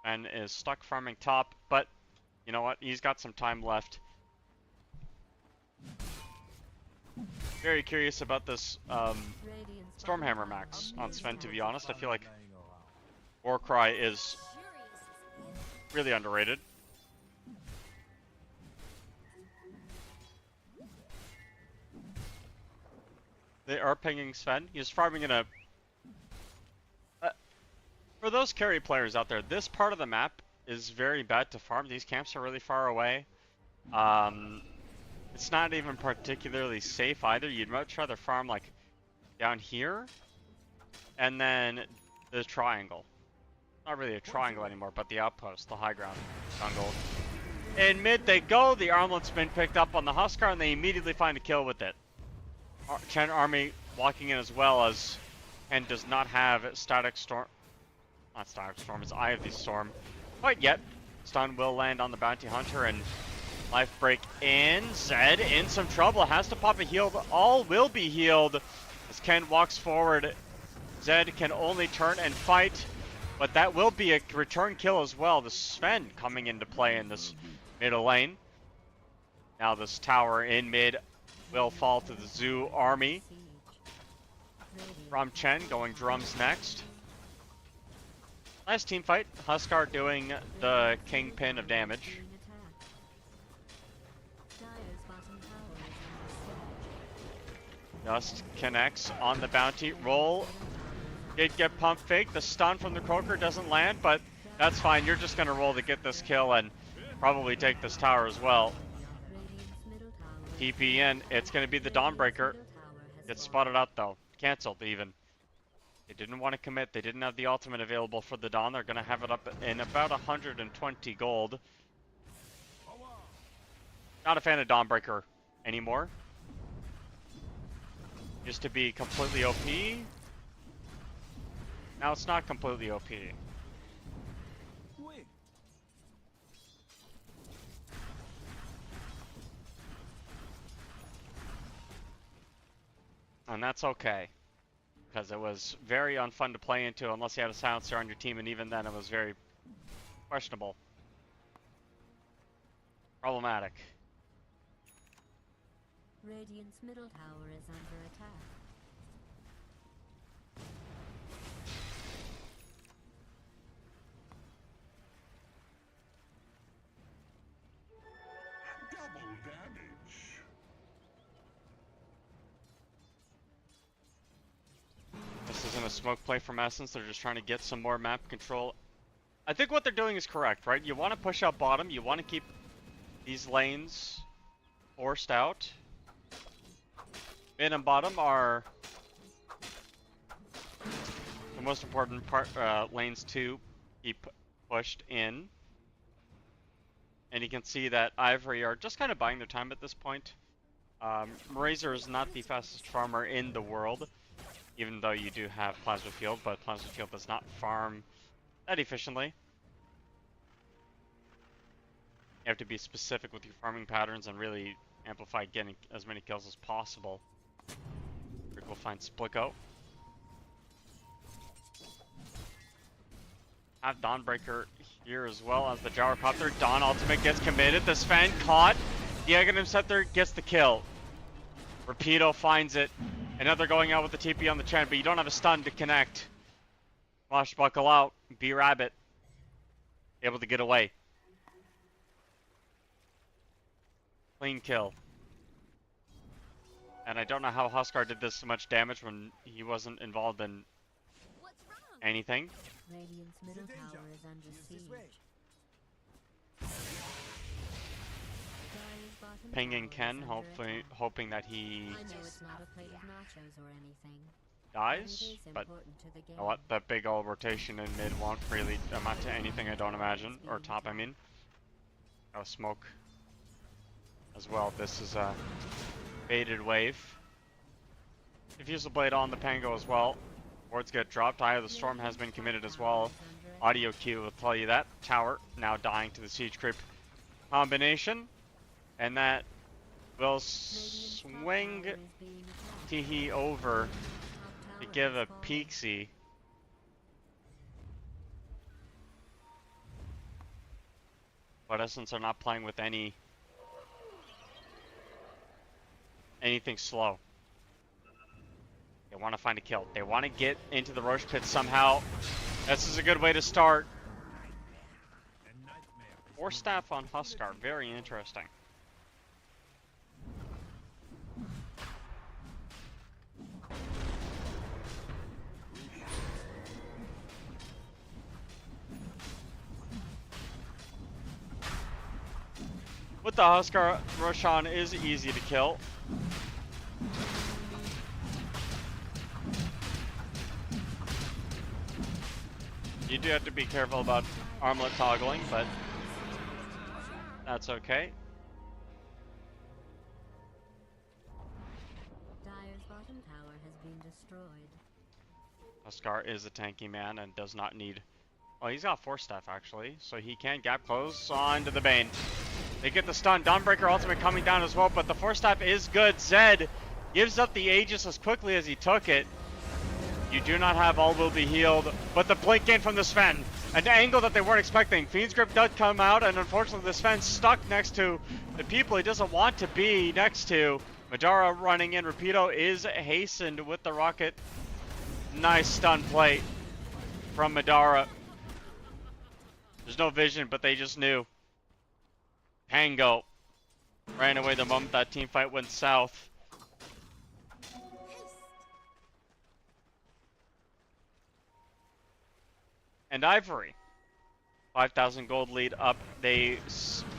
and is stuck farming top, but you know what? He's got some time left. Very curious about this Radiant's Stormhammer bottom max tower on is Sven, to be attacked. honest. I feel like Warcry is really underrated. They are pinging Sven. He's farming in a... for those carry players out there, this part of the map is very bad to farm. These camps are really far away. It's not even particularly safe either. You'd much rather farm like down here and then the triangle. Not really a triangle anymore, but the outpost, the high ground jungle. In mid they go. The armlet's been picked up on the Huskar and they immediately find a kill with it. Chen Army walking in as well as, and does not have Static Storm. Not Static Storm, it's Eye of the Storm. Quite yet. Stun will land on the Bounty Hunter, and Life break in. Zed in some trouble. Has to pop a heal. All will be healed as Ken walks forward. Zed can only turn and fight, but that will be a return kill as well. The Sven coming into play in this middle lane. Now this tower in mid will fall to the Zoo army. From Chen going drums next. Nice team fight. Huskar doing the kingpin of damage. Just connects on the bounty. Roll. Did get pump fake. The stun from the Croaker doesn't land, but that's fine. You're just going to roll to get this kill and probably take this tower as well. TP in. It's going to be the Dawnbreaker. Gets spotted out though. Cancelled even. They didn't want to commit. They didn't have the ultimate available for the Dawn. They're going to have it up in about 120 gold. Not a fan of Dawnbreaker anymore. Used to be completely OP. Now it's not completely OP. And that's okay. Because it was very unfun to play into unless you had a silencer on your team, and even then it was very questionable. Problematic. Radiant's middle tower is under attack. Double damage. This isn't a smoke play from Essence. They're just trying to get some more map control. I think what they're doing is correct, right? You want to push out bottom. You want to keep these lanes forced out. Mid and bottom are the most important part, lanes to keep pushed in. And you can see that Ivory are just kind of buying their time at this point. Razor is not the fastest farmer in the world, even though you do have Plasma Field, but Plasma Field does not farm that efficiently. You have to be specific with your farming patterns and really amplify getting as many kills as possible. We'll find Splicko. Have Dawnbreaker here as well as the Gyrocopter. Dawn ultimate gets committed. The Sven caught. The Aghanim Scepter gets the kill. Rapido finds it. And now they're going out with the TP on the Chen, but you don't have a stun to connect. Buckle out. B-Rabbit. Able to get away. Clean kill. And I don't know how Huskar did this so much damage when he wasn't involved in anything. Radiant's middle tower is under siege. Pinging Ken, hoping that he I know it's not a plate of nachos or anything. dies, but you know what? That big old rotation in mid won't really amount to anything, I don't imagine. Or top, I mean. Oh, smoke as well. This is a baited wave. Diffusal Blade on the Pango as well. Wards get dropped. Eye of the Storm has been committed as well. Audio cue will tell you that. Tower now dying to the Siege Creep combination. And that will swing Teehee over to give a peeksy. But Essence are not playing with anything slow. They want to find a kill. They want to get into the Roche Pit somehow. This is a good way to start. 4 staff on Huskar. Very interesting. With the Huskar, Roshan is easy to kill. You do have to be careful about armlet toggling, but that's okay. Dire's bottom tower has been destroyed. Huskar is a tanky man and does not need... Well, he's got 4 staff actually, so he can gap close onto the Bane. They get the stun. Dawnbreaker ultimate coming down as well, but the force tap is good. Zed gives up the Aegis as quickly as he took it. You do not have all will be healed, but the blink in from the Sven. An angle that they weren't expecting. Fiend's Grip does come out, and unfortunately the Sven's stuck next to the people he doesn't want to be next to. Madara running in. Rapido is hastened with the rocket. Nice stun play from Madara. There's no vision, but they just knew. Pango ran away the moment that team fight went south. And Ivory, 5,000 gold lead up. They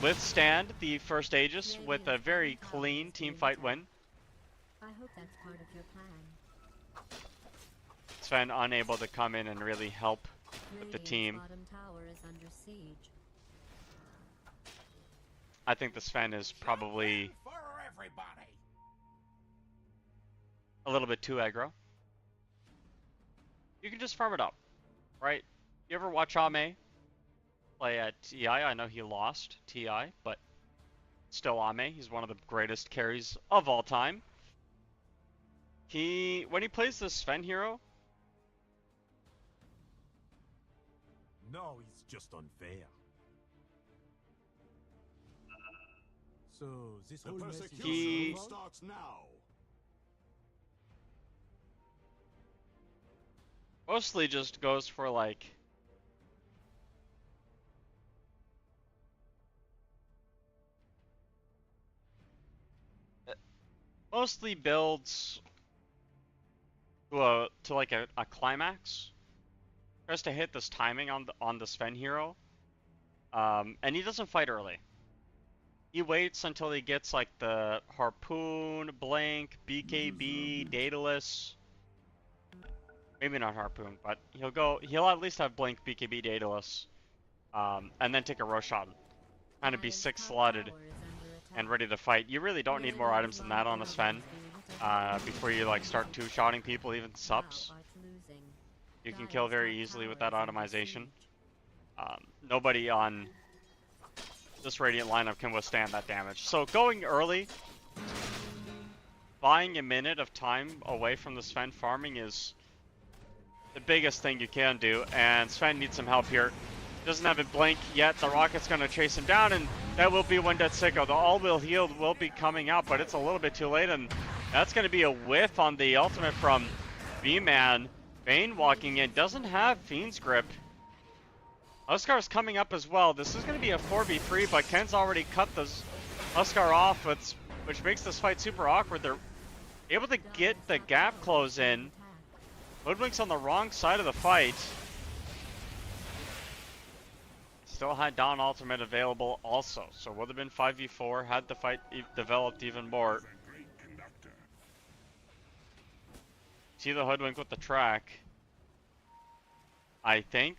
withstand the first Aegis with a very clean team fight win. I hope that's part of your plan. Sven unable to come in and really help with the team. Bottom tower is under siege. I think the Sven is probably a little bit too aggro. You can just farm it up, right? You ever watch Ame play at TI? I know he lost TI, but still Ame. He's one of the greatest carries of all time. When he plays the Sven hero, No, it's just unfair. So this whole mess is He- starts now. mostly just goes for like mostly builds to like a climax. Tries to hit this timing on the Sven hero, and he doesn't fight early. He waits until he gets like the harpoon, blink, BKB, Daedalus. Maybe not harpoon, but he'll at least have blink, BKB, Daedalus, and then take a Roshan. Kind of be 6 slotted and ready to fight. You really don't need more items than that on a Sven before you like start two-shotting people, even subs. You can kill very easily with that automation. Nobody on this Radiant lineup can withstand that damage. So going early, buying a minute of time away from the Sven farming is the biggest thing you can do, and Sven needs some help here. Doesn't have a blink yet. The rocket's going to chase him down, and that will be one dead sicko. The all will healed will be coming out, but it's a little bit too late, and that's going to be a whiff on the ultimate from V-Man. Bane walking in, doesn't have Fiend's Grip. Huskar's coming up as well. This is going to be a 4v3, but Ken's already cut the Huskar off, which makes this fight super awkward. They're able to get the gap close in. Hoodwink's on the wrong side of the fight. Still had Dawn ultimate available also, so would have been 5v4 had the fight developed even more. See the Hoodwink with the track. I think.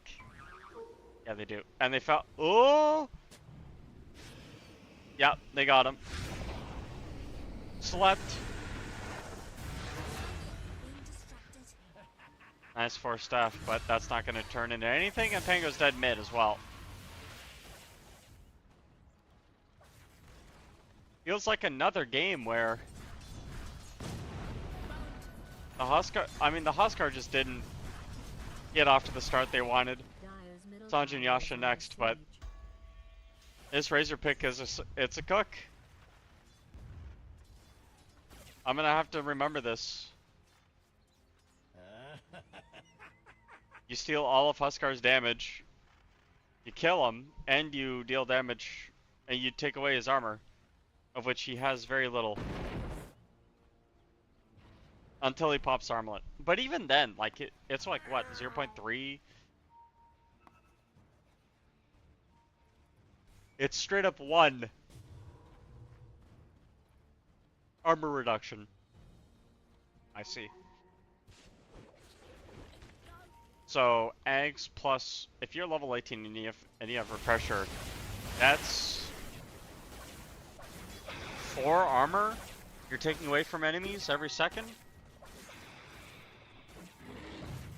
Yeah, they do. And they fell. Oh! Yep, they got him. Slept. Nice force staff, but that's not going to turn into anything, and Pango's dead mid as well. Feels like another game where the Huskar just didn't get off to the start they wanted. Sanjin Yasha next, but this Razor pick is it's a cook. I'm gonna have to remember this. You steal all of Huskar's damage, you kill him, and you deal damage, and you take away his armor, of which he has very little. Until he pops Armlet. But even then, like, it's like, what, 0.3? It's straight up 1 armor reduction. I see. So, Eggs plus, if you're level 18 and you have Repressure, that's 4 armor you're taking away from enemies every second.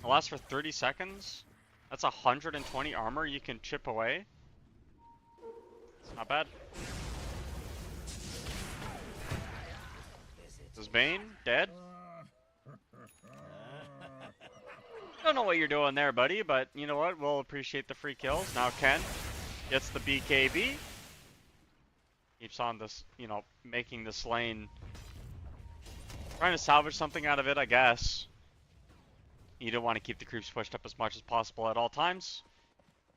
It lasts for 30 seconds. That's 120 armor you can chip away. It's not bad. his Bane, dead. Don't know what you're doing there, buddy, but you know what? We'll appreciate the free kills. Now Ken gets the BKB. Keeps on this, you know, making this lane. Trying to salvage something out of it, I guess. You don't want to keep the creeps pushed up as much as possible at all times.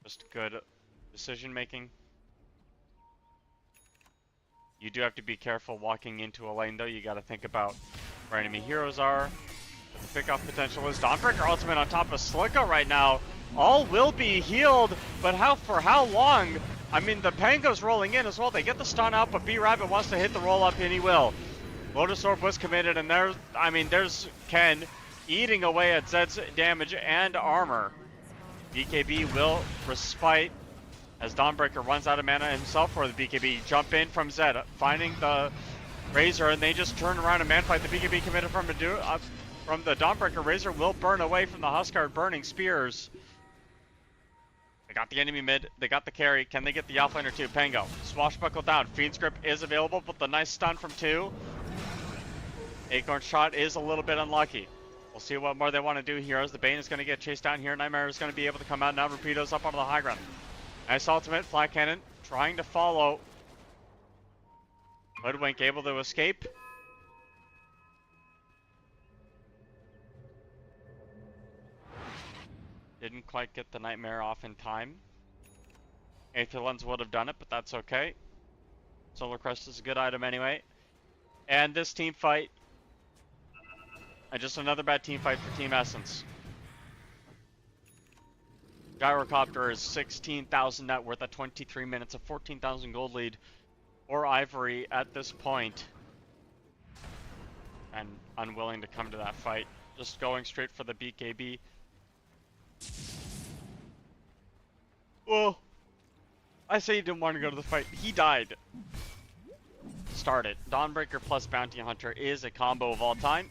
Just good decision making. You do have to be careful walking into a lane though. You got to think about where enemy heroes are. The pickoff potential is Dawnbreaker ultimate on top of Slicko right now. All will be healed, but for how long? I mean, the Pango's rolling in as well. They get the stun out, but B-Rabbit wants to hit the roll up, and he will. Lotus Orb was committed, and there's Ken eating away at Zed's damage and armor. BKB will respite as Dawnbreaker runs out of mana himself for the BKB. Jump in from Zed, finding the Razor, and they just turn around and manfight. The BKB committed from the Dawnbreaker. Razor will burn away from the Huskard burning spears. They got the enemy mid, they got the carry. Can they get the offlaner too? Pango, swashbuckle down. Fiend's Grip is available, but the nice stun from 2. Acorn Shot is a little bit unlucky. We'll see what more they want to do here as the Bane is going to get chased down here. Nightmare is going to be able to come out now. Rapido's up onto the high ground. Nice ultimate, Flat Cannon trying to follow. Hoodwink able to escape. Didn't quite get the Nightmare off in time. Aether Lens would have done it, but that's okay. Solar Crest is a good item anyway. And this team fight, just another bad team fight for Team Essence. Gyrocopter is 16,000 net worth at 23 minutes, a 14,000 gold lead for Ivory at this point. And unwilling to come to that fight. Just going straight for the BKB. Well, I say he didn't want to go to the fight. He died. Start it. Dawnbreaker plus Bounty Hunter is a combo of all time.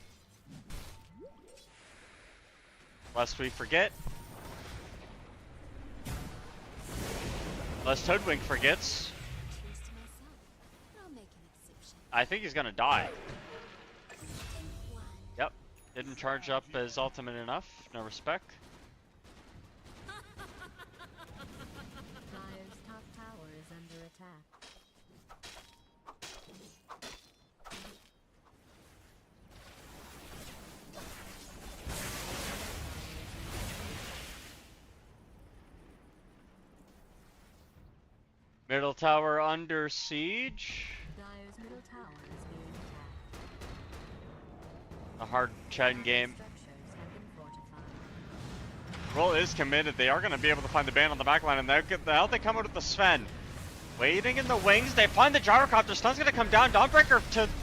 Lest we forget. Lest Hoodwink forgets. I think he's gonna die. Yep. Didn't charge up his ultimate enough. No respect. Dire's top tower is under attack. Middle tower under siege. Dire's middle tower is being attacked. A hard Chen game. Structures have been fortified. Roll is committed. They are going to be able to find the Bane on the backline, and now they come out with the Sven. Waiting in the wings. They find the Gyrocopter. Stun's going to come down. Dawnbreaker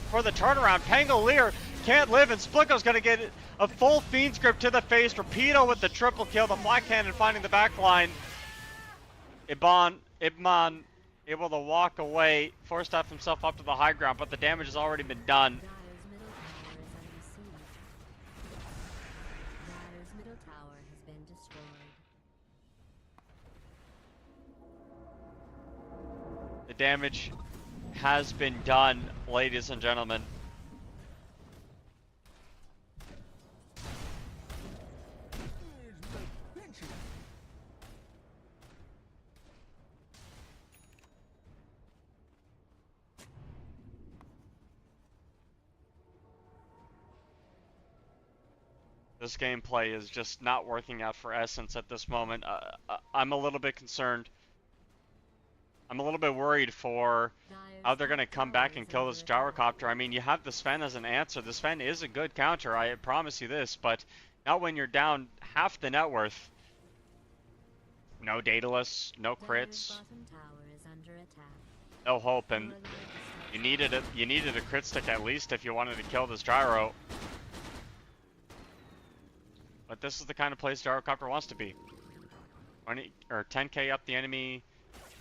for the turnaround. Pangolier can't live, and Splicko's going to get a full Fiend's Grip to the face. Rapido with the triple kill. The Black Cannon finding the backline. Ibman able to walk away, forced off himself up to the high ground, but the damage has already been done. Dire's middle tower is under siege. Dire's middle tower has been destroyed. The damage has been done, ladies and gentlemen. This gameplay is just not working out for Essence at this moment. I'm a little bit concerned. I'm a little bit worried for how they're going to come back and kill this Gyrocopter. I mean, you have the Sven as an answer. The Sven is a good counter, I promise you this, but not when you're down half the net worth. No Daedalus, no crits, Dire's bottom tower is under attack. no hope, and you needed a crit stick at least if you wanted to kill this Gyro. But this is the kind of place Gyrocopter wants to be. 20 or 10k up the enemy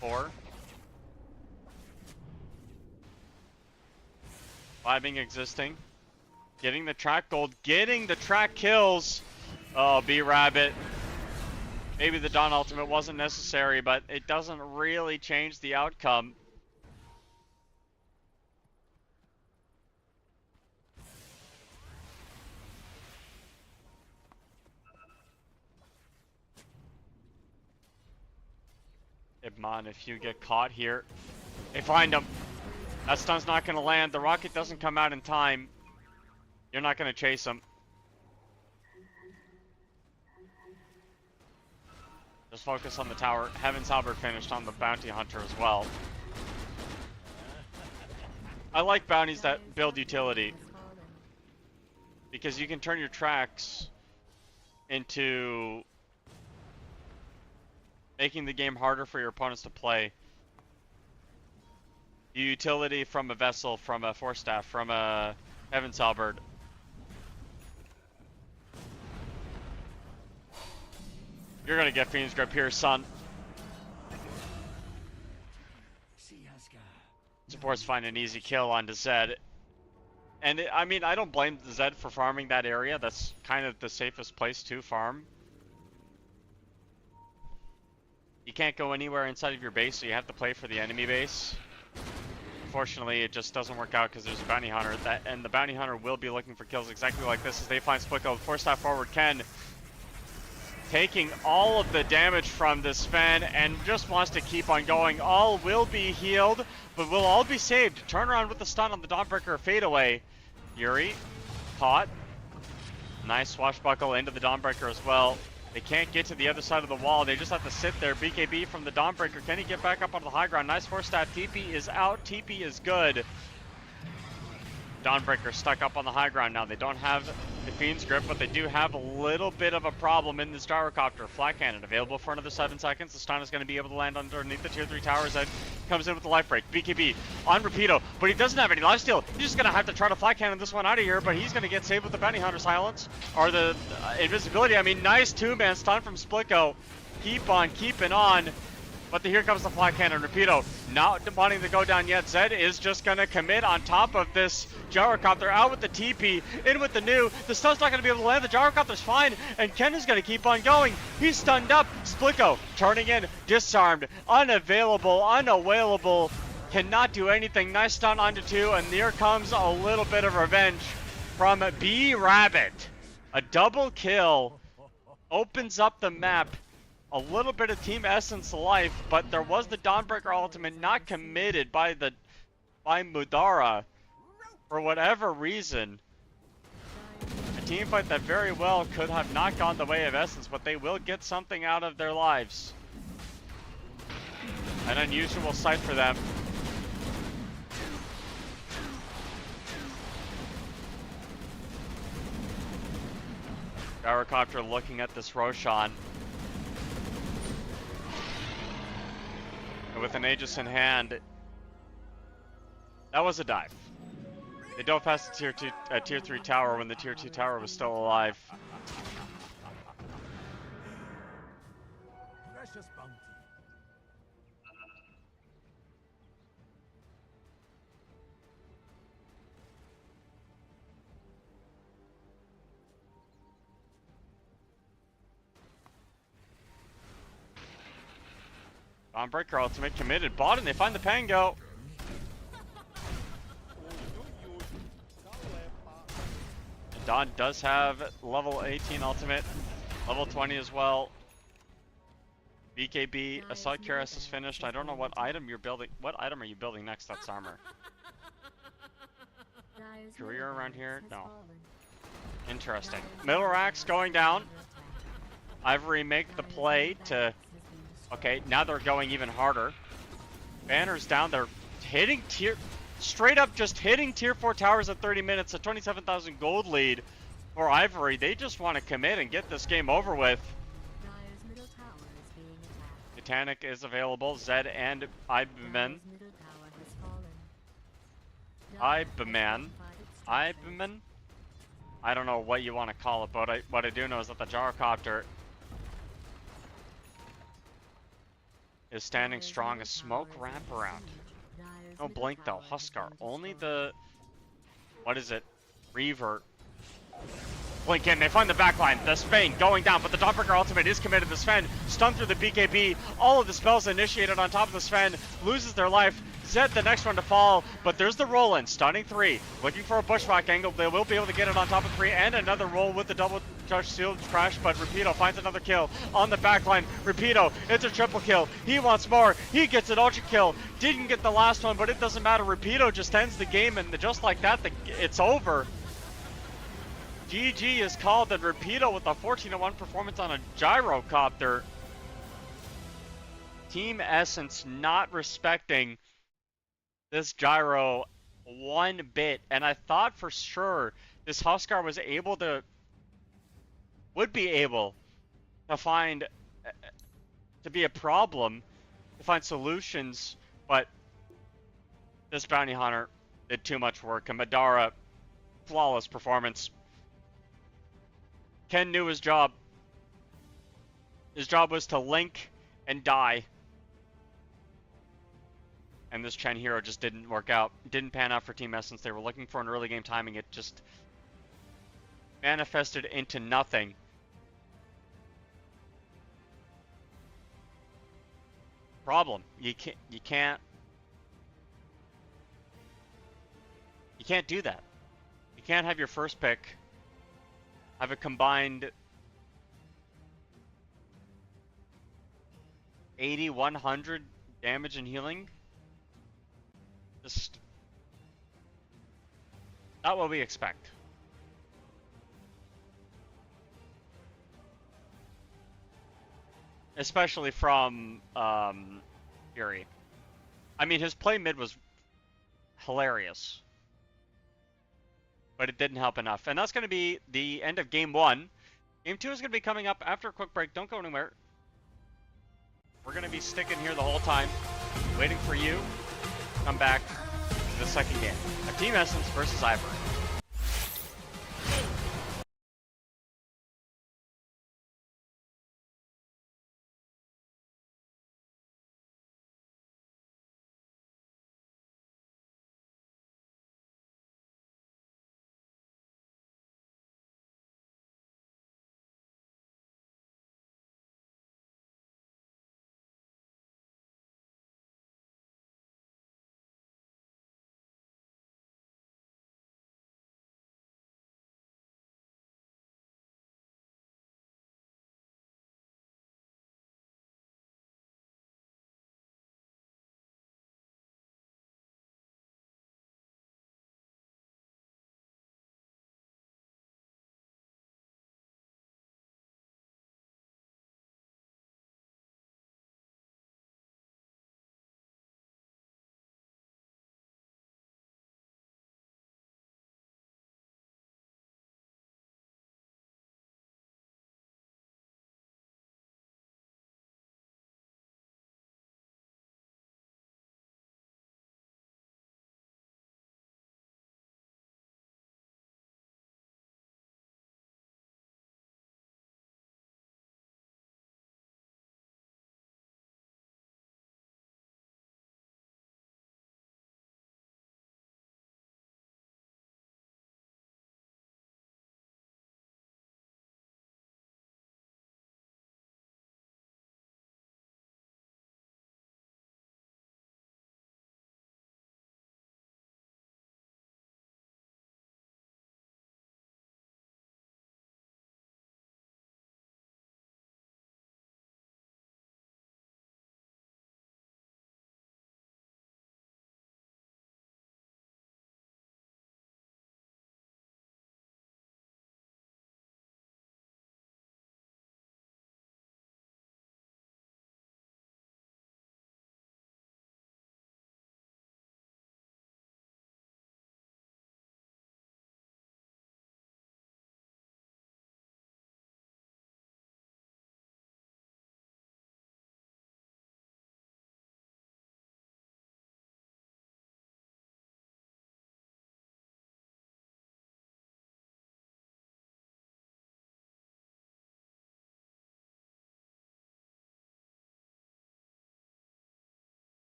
4. Vibing existing. Getting the track gold. Getting the track kills. Oh, B-Rabbit. Maybe the Dawn ultimate wasn't necessary, but it doesn't really change the outcome. Ibman, if you get caught here, they find him. That stun's not going to land. The rocket doesn't come out in time. You're not going to chase him. Just focus on the tower. Heaven's Halberd finished on the bounty hunter as well. I like bounties that build utility, because you can turn your tracks into making the game harder for your opponents to play. The utility from a vessel, from a force staff, from a Heaven's Halberd. You're gonna get Fiend's Grip here, son. Supports find an easy kill onto Zed. And I mean, I don't blame Zed for farming that area. That's kind of the safest place to farm. You can't go anywhere inside of your base, so you have to play for the enemy base. Unfortunately, it just doesn't work out because there's a bounty hunter. And the bounty hunter will be looking for kills exactly like this as they find Splicko. Force staff forward, Ken taking all of the damage from this Sven and just wants to keep on going. All will be healed, but will all be saved. Turn around with the stun on the Dawnbreaker, fade away. Yuri, caught. Nice swashbuckle into the Dawnbreaker as well. They can't get to the other side of the wall. They just have to sit there. BKB from the Dawnbreaker. Can he get back up onto the high ground? Nice force staff. TP is out. TP is good. Dawnbreaker stuck up on the high ground now. They don't have the Fiend's Grip, but they do have a little bit of a problem in this gyrocopter. Flat cannon available for another 7 seconds. The stun is going to be able to land underneath the tier 3 towers. That comes in with the life break. BKB on Rapido, but he doesn't have any lifesteal. He's just going to have to try to flat cannon this one out of here, but he's going to get saved with the bounty hunter silence, or the invisibility. I mean, nice 2-man stun from Splicko. Keep on keeping on. But here comes the flat cannon. Rapido not wanting to go down yet. Zed is just going to commit on top of this gyrocopter. Out with the TP, in with the new. The stun's not going to be able to land. The gyrocopter's fine, and Ken is going to keep on going. He's stunned up. Splicko turning in, disarmed, unavailable, unavailable. Cannot do anything. Nice stun onto 2, and here comes a little bit of revenge from B Rabbit. A double kill opens up the map. A little bit of Team Essence life, but there was the Dawnbreaker ultimate not committed by Mudara for whatever reason. A team fight that very well could have not gone the way of Essence, but they will get something out of their lives. An unusual sight for them. Gyrocopter looking at this Roshan. With an Aegis in hand, that was a dive. They dove past the tier 3 tower when the tier 2 tower was still alive. Precious bounty. Dawnbreaker ultimate committed. Bot, and they find the Pango. Dawn does have level 18 ultimate, level 20 as well. BKB, Assault Cuirass is finished. I don't know what item you're building. What item are you building next? That's armor. Career around here? No. Interesting. Middle racks going down. Ivory make the play to... Okay, now they're going even harder. Banner's down. They're hitting straight up just hitting tier 4 towers at 30 minutes. A 27,000 gold lead for Ivory. They just want to commit and get this game over with. Titanic is available. Zed and Ibeman. Ibeman. I don't know what you want to call it, but what I do know is that the gyrocopter is standing strong. A smoke wraparound. No blink though. Huskar. Only the... What is it? Revert. Blink in. They find the backline. The Sven going down, but the Dawnbreaker ultimate is committed. The Sven stunned through the BKB. All of the spells initiated on top of the Sven. Loses their life. Zed the next one to fall, but there's the roll in. Stunning 3. Looking for a bushwhack angle. They will be able to get it on top of 3, and another roll with the double Charge shield crash, but Rapido finds another kill on the backline. Rapido, it's a triple kill. He wants more. He gets an ultra kill. Didn't get the last one, but it doesn't matter. Rapido just ends the game, and just like that, it's over. GG is called, and Rapido with a 14-1 performance on a gyrocopter. Team Essence not respecting this gyro one bit, and I thought for sure this Huskar would be able to find, to be a problem, to find solutions, but this bounty hunter did too much work, and Madara, flawless performance. Ken knew his job. His job was to link and die. And this Chen hero just didn't work out. Didn't pan out for Team Essence. They were looking for an early game timing. It just manifested into nothing. Problem. You can't do that. You can't have your first pick have a combined 80, 100 damage and healing. Just not what we expect. Especially from Fury. I mean, his play mid was hilarious, but it didn't help enough. And that's going to be the end of Game 1. Game 2 is going to be coming up after a quick break. Don't go anywhere. We're going to be sticking here the whole time, waiting for you to come back to the second game of Team Essence versus Ivory.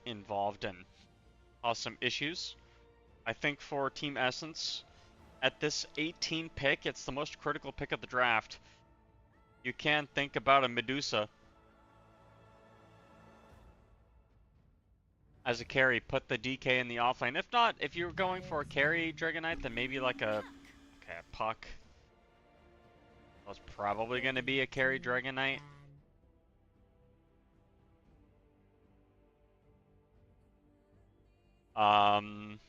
involved and cause some issues. I think for Team Essence, at this 18 pick, it's the most critical pick of the draft. You can think about a Medusa as a carry, put the DK in the offlane. If not, if you're going for a carry Dragonite, then maybe like a Puck. Was probably going to be a carry Dragonite. Um,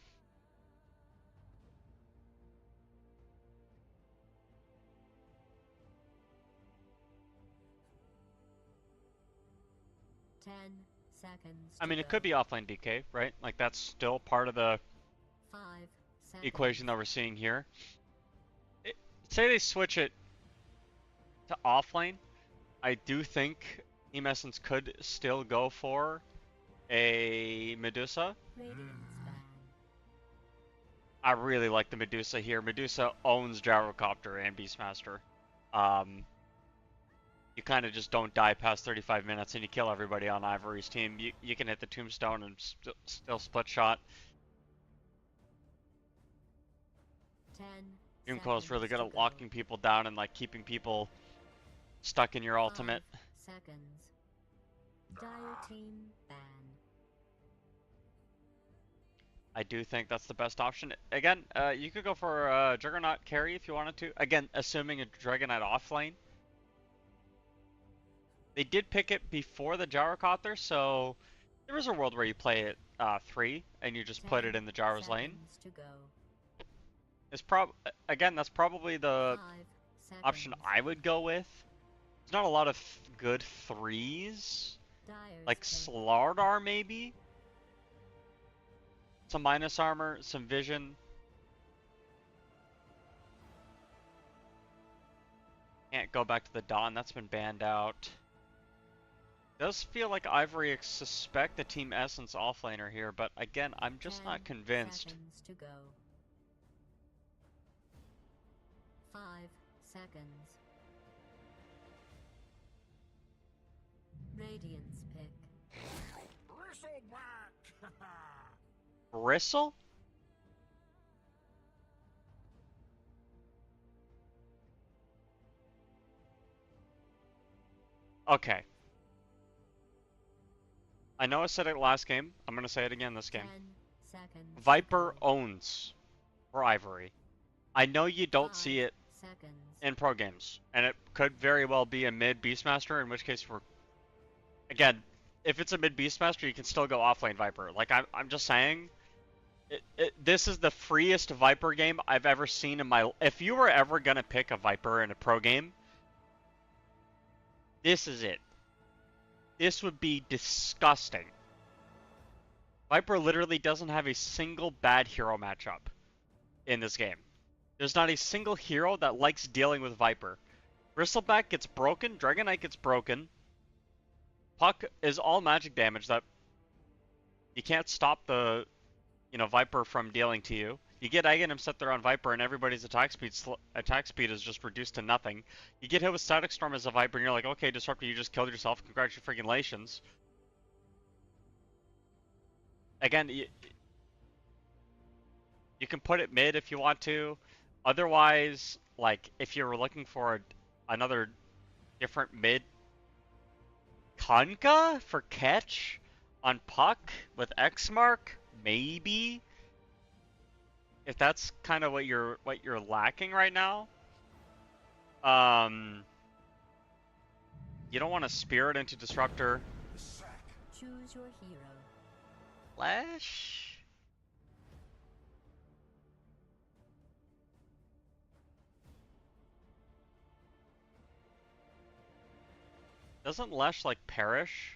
10 seconds. I mean, it could be offline DK, right? Like, that's still part of the 5 seconds. equation that we're seeing here. Say they switch it to offlane, I do think Team Essence could still go for a Medusa. Radiance ban. I really like the Medusa here. Medusa owns Gyrocopter and Beastmaster. You kind of just don't die past 35 minutes and you kill everybody on Ivory's team. You can hit the Tombstone and still split shot. 10 Yunko is really good seconds at to locking go. people down and like keeping people stuck in your ultimate. 5 seconds. Dire team ban. I do think that's the best option. Again, you could go for a Juggernaut carry if you wanted to. Again, assuming a Dragonite offlane. They did pick it before the Gyrocopter, so there is a world where you play it 3 and you just put it in the Gyro's lane. To go. It's again, that's probably the 5 option seconds. I would go with. There's not a lot of good 3s. Dire's Like pick. Slardar maybe? Some minus armor, some vision. Can't go back to the Dawn, that's been banned out. Does feel like Ivory suspect the Team Essence offlaner here, but again, I'm just 10 not convinced. seconds to go. 5 seconds. Radiance pick. Bristle? Okay. I know I said it last game. I'm going to say it again this 10 game. seconds. to Viper go. owns for Ivory. I know you don't 5 see it seconds. in pro games, and it could very well be a mid Beastmaster, in which case we're... Again, if it's a mid Beastmaster, you can still go offlane Viper. Like, I'm just saying, this is the freest Viper game I've ever seen in my... If you were ever going to pick a Viper in a pro game, this is it. This would be disgusting. Viper literally doesn't have a single bad hero matchup in this game. There's not a single hero that likes dealing with Viper. Bristleback gets broken, Dragonite gets broken. Puck is all magic damage that you can't stop the, Viper from dealing to you. You get Aghanim set there on Viper and everybody's attack speed is just reduced to nothing. You get hit with Static Storm as a Viper and you're like, okay, Disruptor, you just killed yourself. Congratulations. Again, you can put it mid if you want to. Otherwise, like, if you're looking for another different mid, Kunkka for catch on Puck with X Mark, maybe. If that's kind of what you're lacking right now. You don't want to Spirit into Disruptor. Choose your hero. Lash? Doesn't Lash like perish?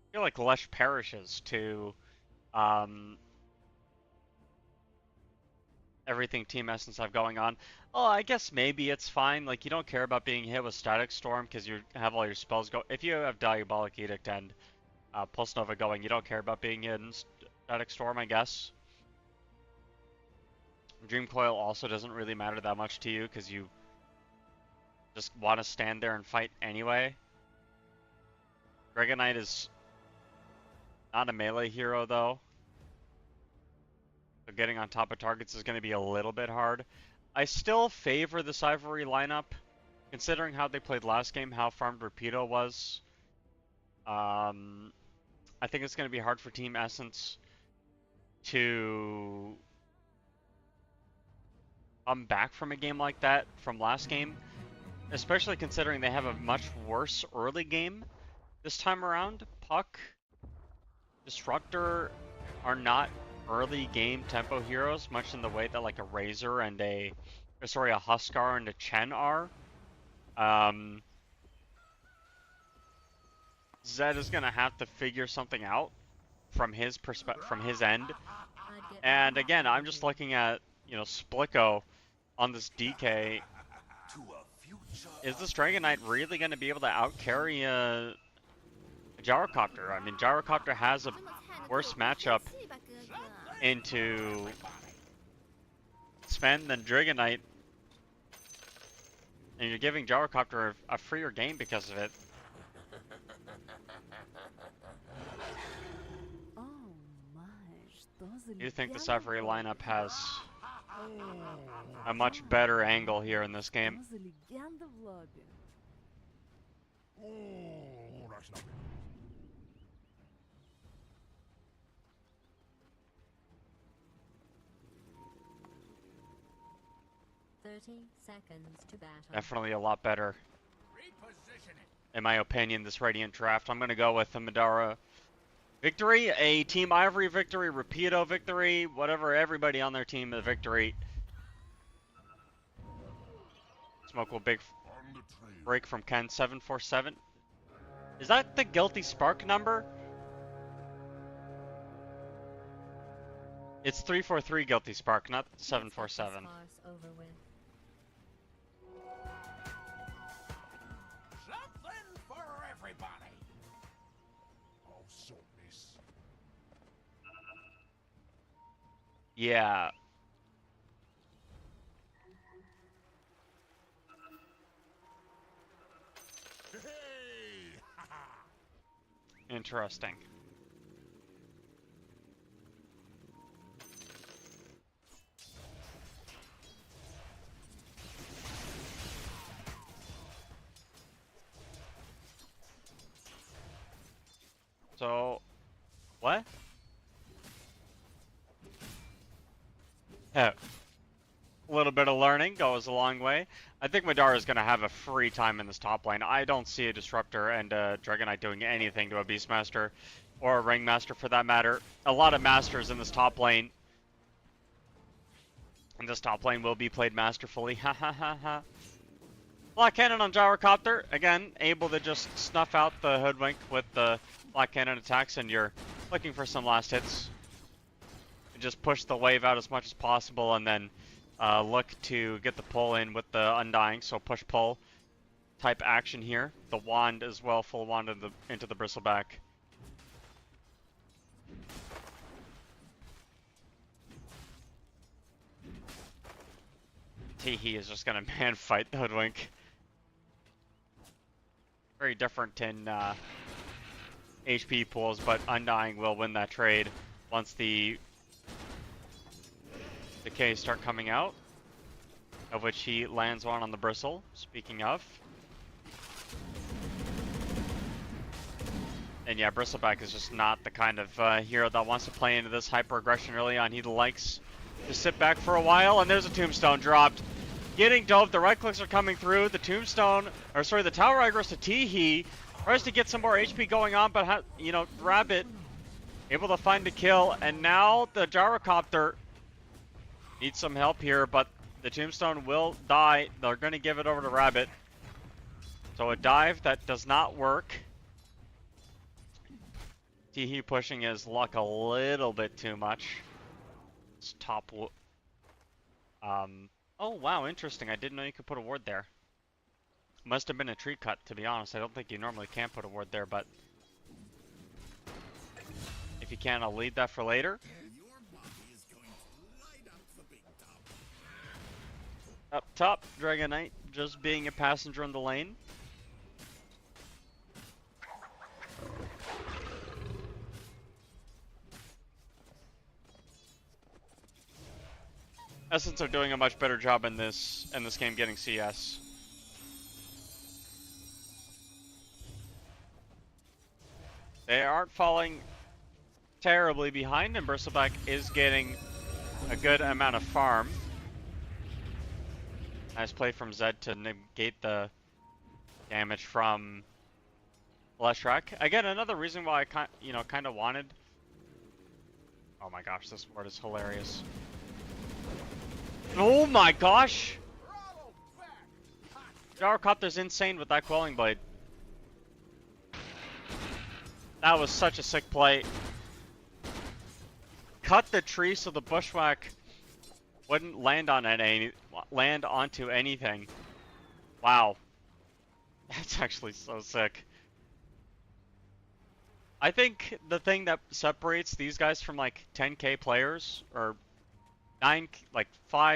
I feel like Lesh perishes to everything Team Essence have going on. Oh, I guess maybe it's fine. Like, you don't care about being hit with Static Storm because you have all your spells go. If you have Diabolic Edict and Pulse Nova going. You don't care about being in Static Storm, I guess. Dream Coil also doesn't really matter that much to you because you just want to stand there and fight anyway. Dragonite is not a melee hero though. So getting on top of targets is going to be a little bit hard. I still favor this Ivory lineup, considering how they played last game, how farmed Rapido was. I think it's going to be hard for Team Essence to come back from a game like that from last game, especially considering they have a much worse early game this time around. Puck, Destructor are not early game tempo heroes, much in the way that like a Razor and a Huskar and a Chen are. Zed is gonna have to figure something out from his end. And again, I'm just looking at, you know, Splicko on this DK. Is this Dragonite really going to be able to outcarry a Gyrocopter? I mean, Gyrocopter has a worse matchup into Sven than Dragonite, and you're giving Gyrocopter a freer game because of it. Do you think the Safari lineup has a much better angle here in this game? Definitely a lot better, in my opinion, this Radiant draft. I'm going to go with the Madara victory, a Team Ivory victory, Rapido victory, whatever, everybody on their team a victory. Smoke will big break from Ken 747. Is that the Guilty Spark number? It's 343 Guilty Spark, not 747. Yeah. Interesting. So, what? A little bit of learning goes a long way. I think Madara is going to have a free time in this top lane. I don't see a Disruptor and a Dragonite doing anything to a Beastmaster, or a Ringmaster for that matter. A lot of Masters in this top lane. And this top lane will be played masterfully. Ha ha ha ha. Black Cannon on Gyrocopter. Again, able to just snuff out the Hoodwink with the Black Cannon attacks, and you're looking for some last hits. Just push the wave out as much as possible, and then look to get the pull in with the Undying. So push pull type action here. The wand as well, full wand into the bristleback. Teehee is just gonna man fight the Hoodwink. Very different in HP pools, but Undying will win that trade once the Ks start coming out, of which he lands one on the bristle, speaking of. And yeah, Bristleback is just not the kind of hero that wants to play into this hyper aggression early on. He likes to sit back for a while, and there's a Tombstone dropped. Getting dove, the right clicks are coming through. The Tombstone, or sorry, the Tower Aggros to Teehee. Tries to get some more HP going on, but you know, Rabbit able to find a kill, and now the Gyrocopter needs some help here, but the Tombstone will die. They're going to give it over to Rabbit. So a dive that does not work. Teehee pushing his luck a little bit too much. It's top. Oh wow, interesting. I didn't know you could put a ward there. Must have been a tree cut, to be honest. I don't think you normally can put a ward there, but you can, I'll lead that for later. Up top, Dragon Knight just being a passenger in the lane. Essence are doing a much better job in this game getting CS. They aren't falling terribly behind, and Bristleback is getting a good amount of farm. Nice play from Zed to negate the damage from Leshrac. Again, another reason why I kind of wanted. Oh my gosh, this word is hilarious. Oh my gosh! Gyrocopter's insane with that Quelling Blade. That was such a sick play. Cut the tree so the bushwhack wouldn't land onto anything. Wow. That's actually so sick. I think the thing that separates these guys from like 10k players, or 5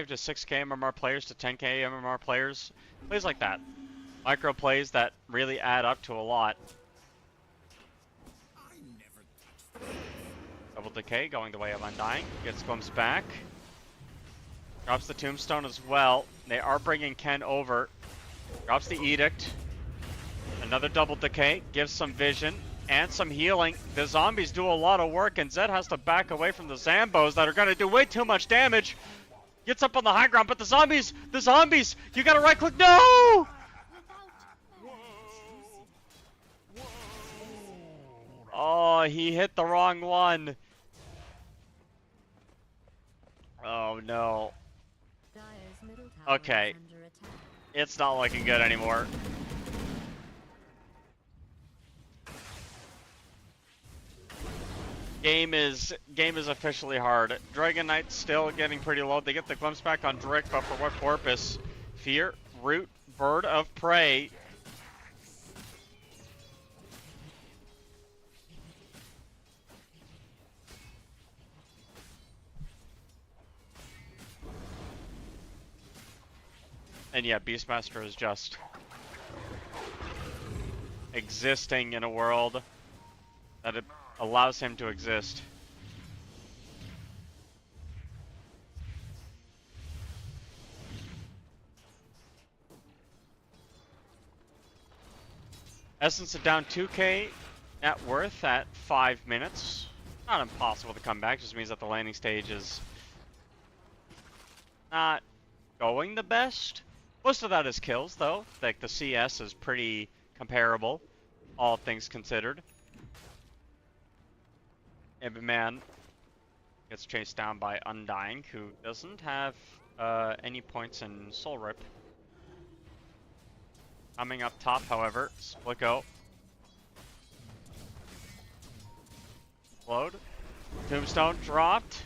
to 6k MMR players to 10k MMR players, plays like that. Micro plays that really add up to a lot. Double decay going the way of Undying. Gets glimpsed back. Drops the tombstone as well. They are bringing Ken over. Drops the edict. Another double decay. Gives some vision and some healing. The zombies do a lot of work, and Zed has to back away from the Zambos that are going to do way too much damage. Gets up on the high ground, but the zombies! You gotta right click. No! Oh, he hit the wrong one. Oh no. Okay. It's not looking good anymore. Game is officially hard. Dragon Knight still getting pretty low. They get the glimpse back on Drake, but for what purpose? Fear, Root, Bird of Prey. And yeah, Beastmaster is just existing in a world that it allows him to exist. Essence is down 2k net worth at 5 minutes. Not impossible to come back, just means that the landing stage is not going the best. Most of that is kills, though. Like, the CS is pretty comparable, all things considered. Ibman gets chased down by Undying, who doesn't have any points in Soul Rip. Coming up top, however, Splicko. Load. Tombstone dropped.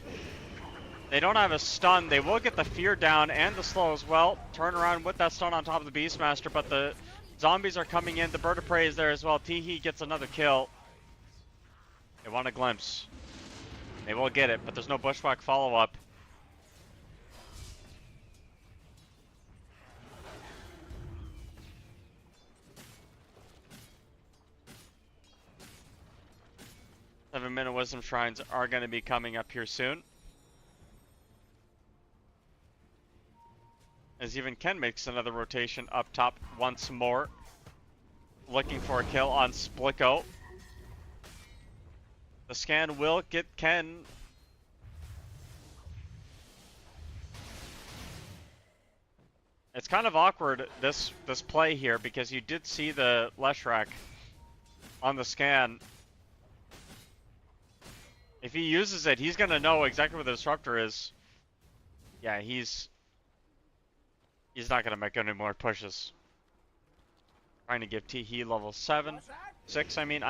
They don't have a stun. They will get the fear down and the slow as well. Turn around with that stun on top of the Beastmaster, but the zombies are coming in. The Bird of Prey is there as well. Teehee gets another kill. They want a glimpse. They will get it, but there's no bushwhack follow-up. Seven-minute Wisdom Shrines are going to be coming up here soon. As even Ken makes another rotation up top once more. Looking for a kill on Splicko. The scan will get Ken. It's kind of awkward, this play here, because you did see the Leshrac on the scan. If he uses it, he's going to know exactly where the Disruptor is. Yeah, he's not going to make any more pushes. Trying to give Teehee level 6, I mean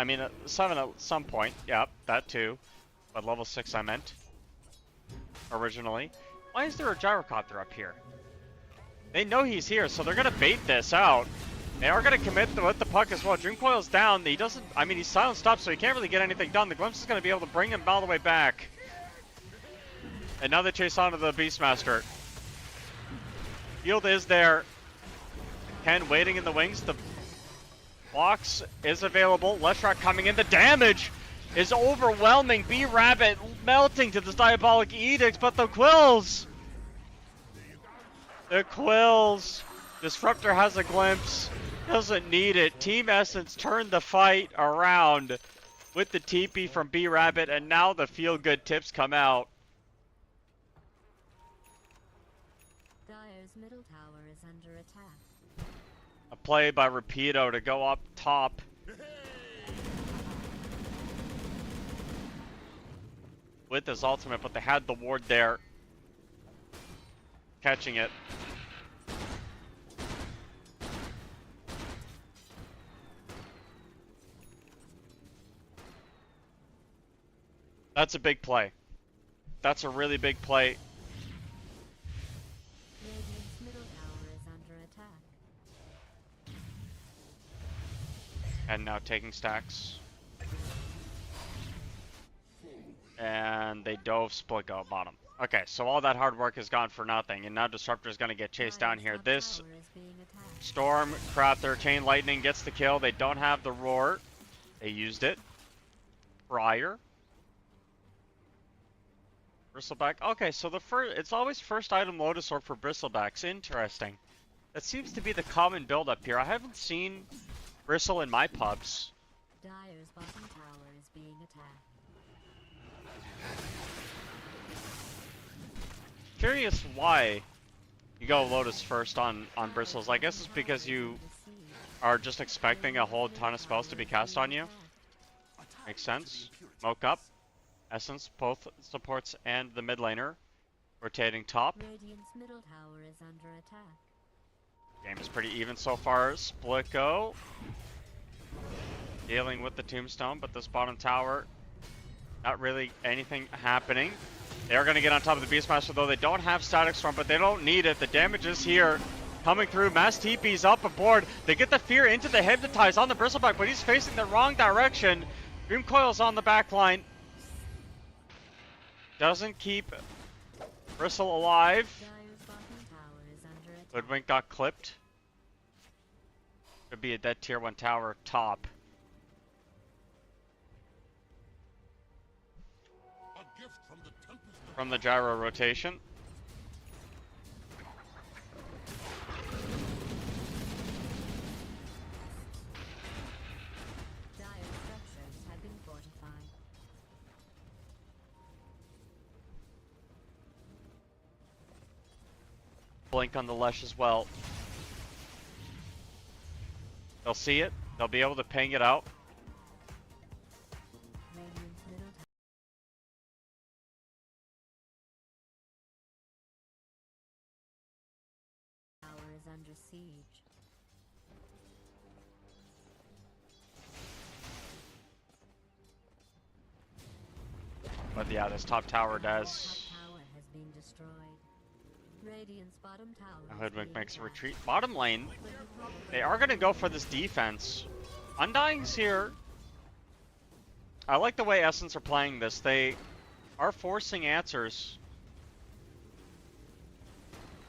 7 at some point. Yep, that too. But level 6 I meant. Originally. Why is there a gyrocopter up here? They know he's here, so they're going to bait this out. They are going to commit with the puck as well. Dream Coil's down. He doesn't, I mean, he's silenced up, so he can't really get anything done. The Glimpse is going to be able to bring him all the way back. And now they chase onto the Beastmaster. Field is there. Ken waiting in the wings. The box is available. Leshrac coming in. The damage is overwhelming. B-Rabbit melting to this Diabolic Edict, but the Quills. The Quills. Disruptor has a glimpse. Doesn't need it. Team Essence turned the fight around with the TP from B-Rabbit, and now the feel-good tips come out. Dire's middle tower is under attack. A play by Rapido to go up top. With his ultimate, but they had the ward there. Catching it. That's a big play. That's a really big play. Radiant's middle tower is under attack. And now taking stacks. And they dove split go bottom. Okay, so all that hard work has gone for nothing, and now Disruptor is going to get chased down here. This Storm Crafter, Chain Lightning gets the kill. They don't have the Roar. They used it. Briar. Bristleback. Okay, so the first, it's always first item Lotus Orb for Bristlebacks. Interesting. That seems to be the common build up here. I haven't seen Bristle in my pubs. Dire's bottom tower is being attacked. Curious why you go Lotus first on Bristles. I guess it's because you are just expecting a whole ton of spells to be cast on you. Makes sense. Smoke up. Essence, both supports and the mid laner. Rotating top. Radiant's middle tower is under attack. Game is pretty even so far. Split go. Dealing with the tombstone, but this bottom tower, not really anything happening. They are going to get on top of the Beastmaster, though. They don't have Static Storm, but they don't need it. The damage is here. Coming through. Mass TP's up aboard. They get the Fear into the Hypnotize on the Bristleback, but he's facing the wrong direction. Dream Coil's on the back line. Doesn't keep Bristle alive. Dire's bottom tower is under attack. Hoodwink got clipped. Could be a dead tier 1 tower top. A gift from the Tempest. From the gyro rotation. Dire's structures have been fortified. Blink on the Lesh as well. They'll see it. They'll be able to ping it out. Radiant's middle tower is under siege. But yeah, this top tower does. Top tower has been destroyed. Radiant's bottom tower is Hoodwink being makes a attacked. retreat. Bottom lane, they are going to go for this defense. Undying's here. I like the way Essence are playing this. They are forcing answers.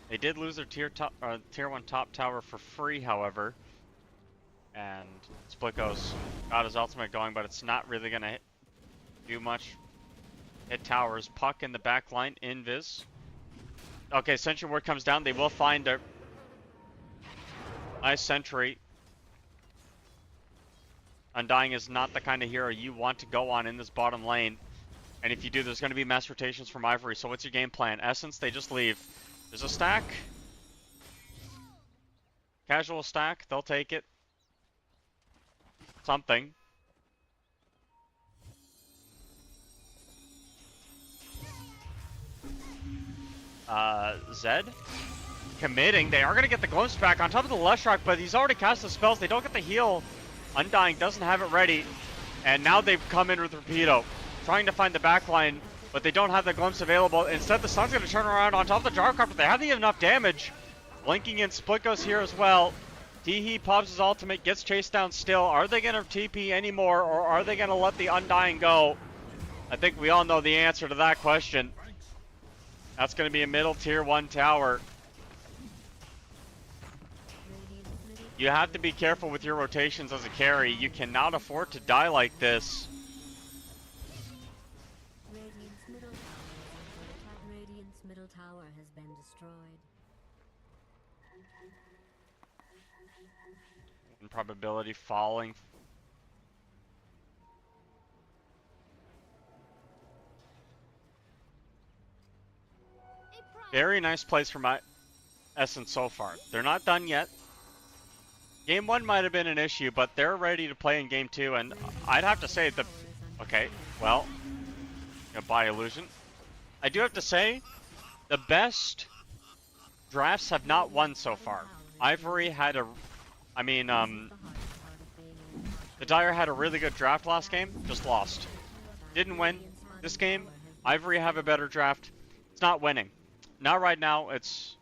They did lose their tier 1 top tower for free, however. And Split goes got his ultimate going, but it's not really going to do much. Hit towers. Puck in the back line. Invis. Okay, Sentry Ward comes down. They will find a nice Sentry. Undying is not the kind of hero you want to go on in this bottom lane. And if you do, there's going to be mass rotations from Ivory. So what's your game plan? Essence, they just leave. There's a stack. Casual stack. They'll take it. Something. Zed committing. They are going to get the glimpse back on top of the Leshrac, but he's already cast the spells. They don't get the heal. Undying doesn't have it ready. And now they've come in with Rapido, trying to find the backline, but they don't have the glimpse available. Instead, the Sun's going to turn around on top of the Gyrocopter. They haven't even enough damage. Blinking in, Split goes here as well. Teehee pops his ultimate, gets chased down still. Are they going to TP anymore, or are they going to let the Undying go? I think we all know the answer to that question. That's going to be a middle tier 1 tower. You have to be careful with your rotations as a carry. You cannot afford to die like this. Radiant's middle tower has been destroyed. Probability falling. Very nice plays from my Essence so far. They're not done yet. Game 1 might have been an issue, but they're ready to play in Game 2, and I'd have to say the... Okay, well, by illusion. I do have to say, the best drafts have not won so far. Ivory had a... the Dire had a really good draft last game, just lost. Didn't win. This game, Ivory have a better draft. It's not winning. Not right now. It's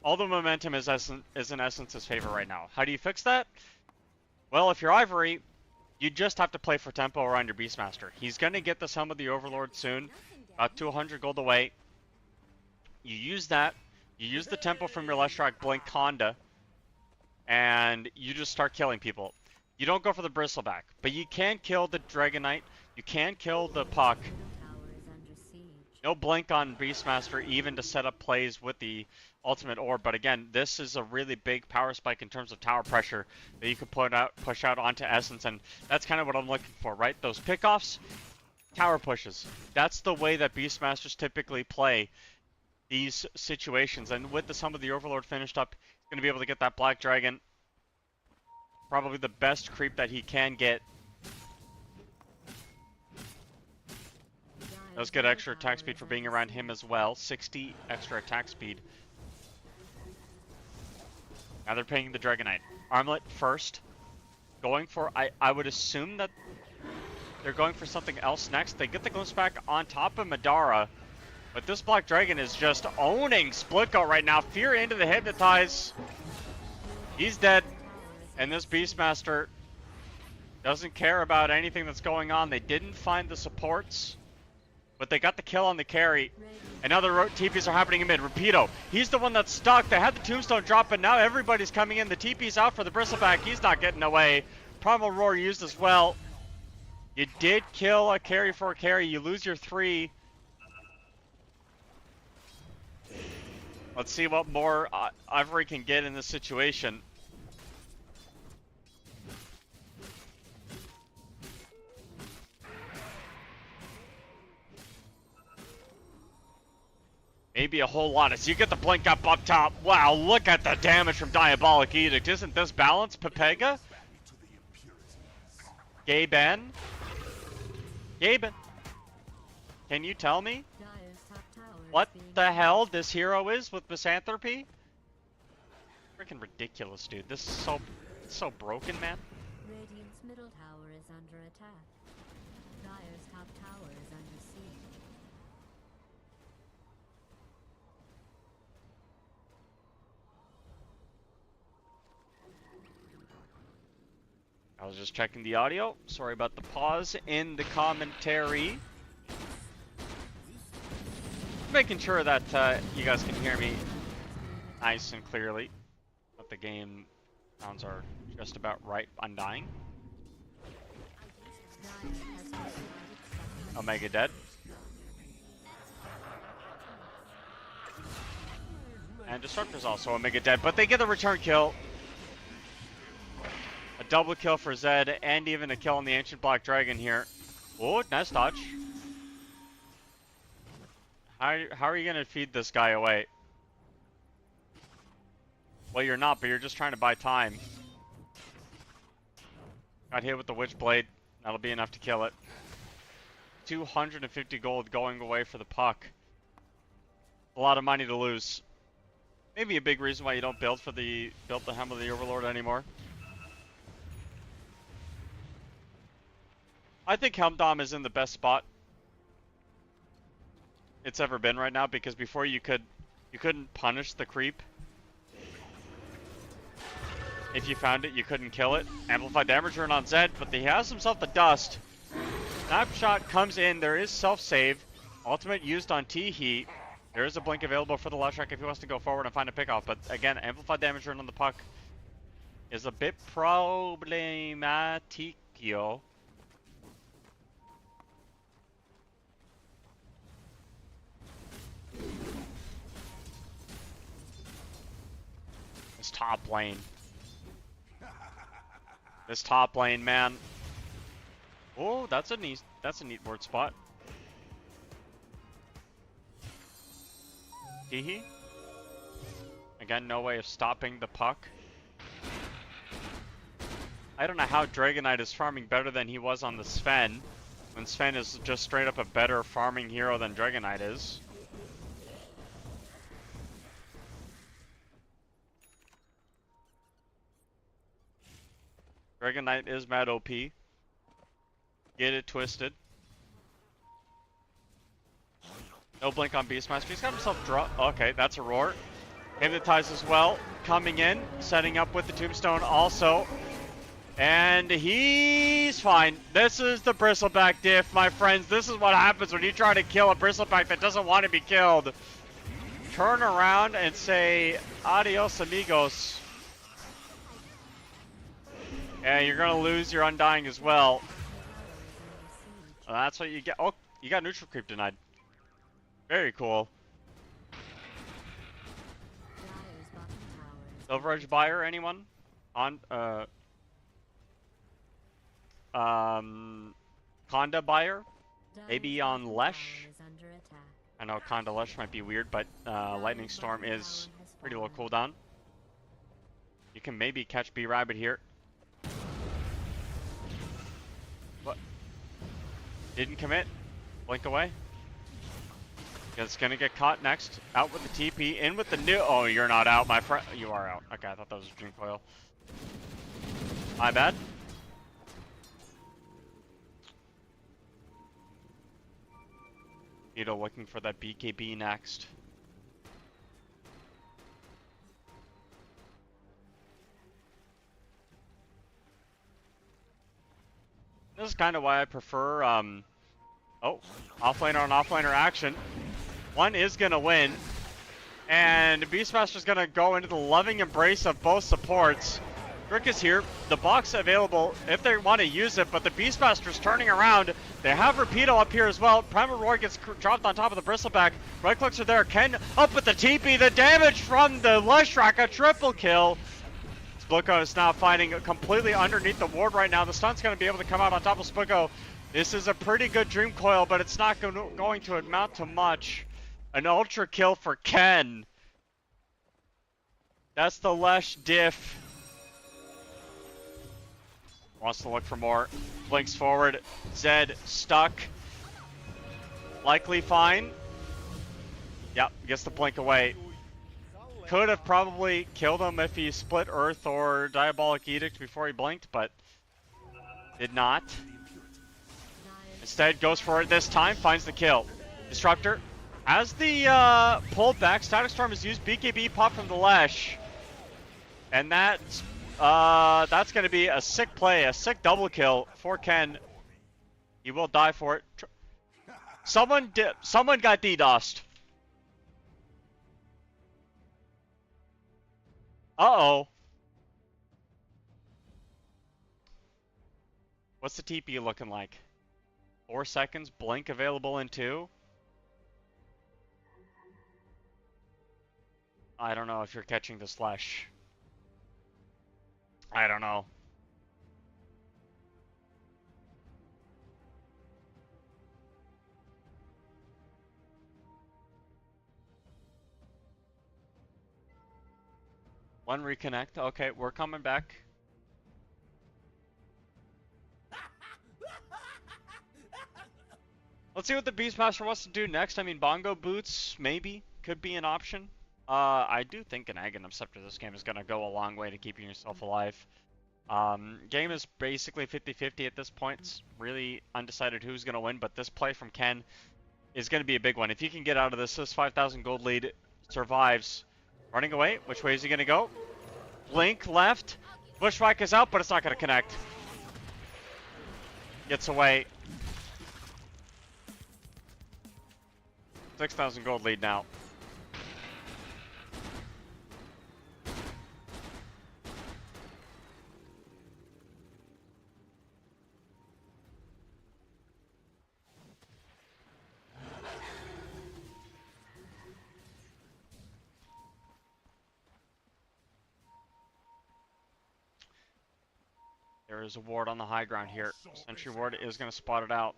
all the momentum is in Essence's favor right now. How do you fix that? Well, if you're Ivory, you just have to play for tempo around your Beastmaster. He's going to get the Helm of the Overlord soon, about 200 gold away. You use that. You use the tempo from your Leshrac Blink Conda, and you just start killing people. You don't go for the Bristleback, but you can kill the Dragon Knight. You can kill the Puck. No blink on Beastmaster even to set up plays with the ultimate orb, but again, this is a really big power spike in terms of tower pressure that you can push out onto Essence, and that's kind of what I'm looking for, right? Those pickoffs, tower pushes. That's the way that Beastmasters typically play these situations, and with the Helm of the Overlord finished up, he's going to be able to get that Black Dragon. Probably the best creep that he can get. Does get extra attack speed for being around him as well. 60 extra attack speed. Now they're paying the Dragon Knight. Armlet first. Going for, I would assume that they're going for something else next. They get the glimpse back on top of Madara. But this Black Dragon is just owning Splitgo right now. Fear into the Hypnotize. He's dead. And this Beastmaster doesn't care about anything that's going on. They didn't find the supports, but they got the kill on the carry. And now the TPs are happening in mid. Rapido, he's the one that's stuck. They had the tombstone drop, but now everybody's coming in. The TP's out for the Bristleback. He's not getting away. Primal Roar used as well. You did kill a carry for a carry. You lose your 3. Let's see what more Ivory can get in this situation. Maybe a whole lot as you get the blink up top. Wow, look at the damage from Diabolic Edict. Isn't this balanced, Pepega? Gaben? Gaben? Can you tell me what the hell this hero is with Misanthropy? Freaking ridiculous, dude. This is so broken, man. Radiant's middle tower is under attack. Dire's top tower is under siege. I was just checking the audio. Sorry about the pause in the commentary. Making sure that you guys can hear me nice and clearly. But the game sounds are just about right. Undying. Omega dead. And Disruptor's also Omega dead, but they get the return kill. A double kill for Zed, and even a kill on the Ancient Black Dragon here. Oh, nice dodge. How are you going to feed this guy away? Well, you're not, but you're just trying to buy time. Got hit with the Witchblade. That'll be enough to kill it. 250 gold going away for the Puck. A lot of money to lose. Maybe a big reason why you don't build the Helm of the Overlord anymore. I think Helmdom is in the best spot it's ever been right now, because before you couldn't punish the creep. If you found it, you couldn't kill it. Amplified damage rune on Zed, but he has himself the dust. Snapshot comes in. There is self-save. Ultimate used on T-Heat. There is a blink available for the Leshrac if he wants to go forward and find a pickoff. But again, amplified damage rune on the puck is a bit problematico. This top lane. This top lane, man. Oh, that's a neat word spot. Teehee. Again, no way of stopping the puck. I don't know how Dragonite is farming better than he was on the Sven, when Sven is just straight up a better farming hero than Dragonite is. Dragonite is mad OP. Get it twisted. No blink on Beastmaster. He's got himself draw. Okay, that's a roar. Hypnotize as well. Coming in. Setting up with the tombstone also. And he's fine. This is the Bristleback diff, my friends. This is what happens when you try to kill a Bristleback that doesn't want to be killed. Turn around and say, adios amigos. And you're going to lose your Undying as well. That's what you get. Oh, you got neutral creep denied. Very cool. Silver Edge buyer, anyone? On Conda buyer? Maybe on Lesh? I know Conda Lesh might be weird, but Lightning Storm is pretty low cooldown. You can maybe catch B-Rabbit here. What? Didn't commit. Blink away. It's gonna get caught next. Out with the TP. In with the new. Oh, you're not out, my friend. You are out. Okay, I thought that was a Dream Coil. My bad. Vito looking for that BKB next. This is kind of why I prefer, oh, offlaner on offlaner action. One is gonna win, and Beastmaster's gonna go into the loving embrace of both supports. Rick is here, the box available if they want to use it, but the Beastmaster's turning around. They have Rapido up here as well. Primal Roar gets dropped on top of the Bristleback. Right clicks are there. Ken up with the TP. The damage from the Leshrac, a triple kill. Spluko is now fighting completely underneath the ward right now. The stun's going to be able to come out on top of Spluko. This is a pretty good Dream Coil, but it's not going to amount to much. An ultra kill for Ken. That's the Lesh diff. Wants to look for more. Blinks forward. Zed stuck. Likely fine. Yep, gets the blink away. Could have probably killed him if he split Earth or Diabolic Edict before he blinked, but did not. Instead, goes for it this time, finds the kill. Disruptor. As the pulled back, Static Storm is used. BKB pop from the Lesh. And that's going to be a sick play, a sick double kill for Ken. He will die for it. Someone got DDoSed. Uh-oh. What's the TP looking like? 4 seconds, blink available in 2. I don't know if you're catching the Slash. I don't know. One reconnect. Okay, we're coming back. Let's see what the Beastmaster wants to do next. I mean, Bongo Boots, maybe, could be an option. I do think an Aghanim Scepter this game is going to go a long way to keeping yourself alive. Game is basically 50-50 at this point. It's really undecided who's going to win, but this play from Ken is going to be a big one. If he can get out of this 5,000 gold lead, survives. Running away, which way is he going to go? Blink left. Bushwhack is out, but it's not going to connect. Gets away. 6,000 gold lead now. There is a ward on the high ground here. Sentry ward is going to spot it out.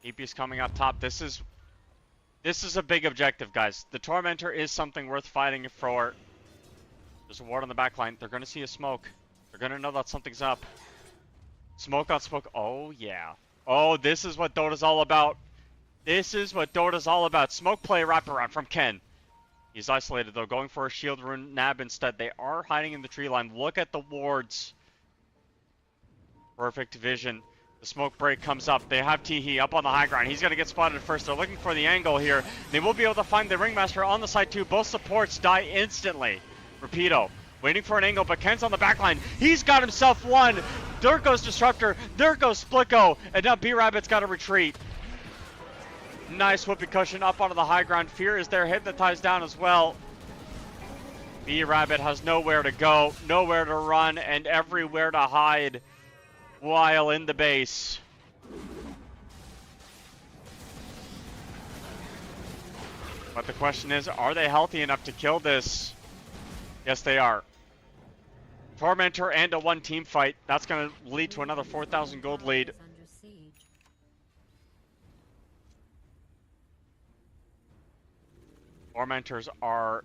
EP's coming up top. This is a big objective, guys. The Tormentor is something worth fighting for. There's a ward on the back line. They're going to see a smoke. They're going to know that something's up. Smoke on smoke. Oh, yeah. Oh, this is what Dota's all about. This is what Dota's all about. Smoke play wraparound from Ken. He's isolated, though, going for a shield rune nab instead. They are hiding in the tree line. Look at the wards. Perfect vision. The smoke break comes up. They have Teehee up on the high ground. He's going to get spotted first. They're looking for the angle here. They will be able to find the Ringmaster on the side, too. Both supports die instantly. Rapido waiting for an angle, but Ken's on the back line. He's got himself one. There goes Disruptor. There goes Splicko. And now B-Rabbit's got to retreat. Nice whoopee cushion up onto the high ground. Fear is there, hypnotized down as well. B-Rabbit has nowhere to go, nowhere to run, and everywhere to hide while in the base. But the question is, are they healthy enough to kill this? Yes, they are. Tormentor and a one team fight. That's going to lead to another 4,000 gold lead. Tormentors are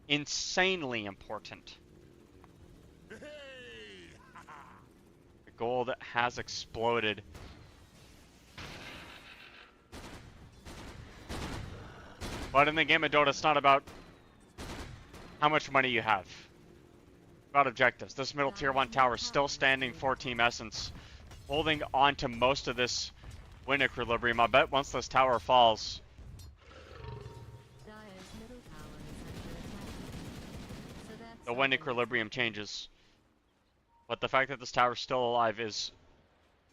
insanely important. The gold has exploded. But in the game of Dota, it's not about how much money you have. It's about objectives. This middle tier 1 tower is still standing for Team Essence, holding on to most of this win equilibrium. I bet once this tower falls, the win equilibrium changes. But the fact that this tower is still alive is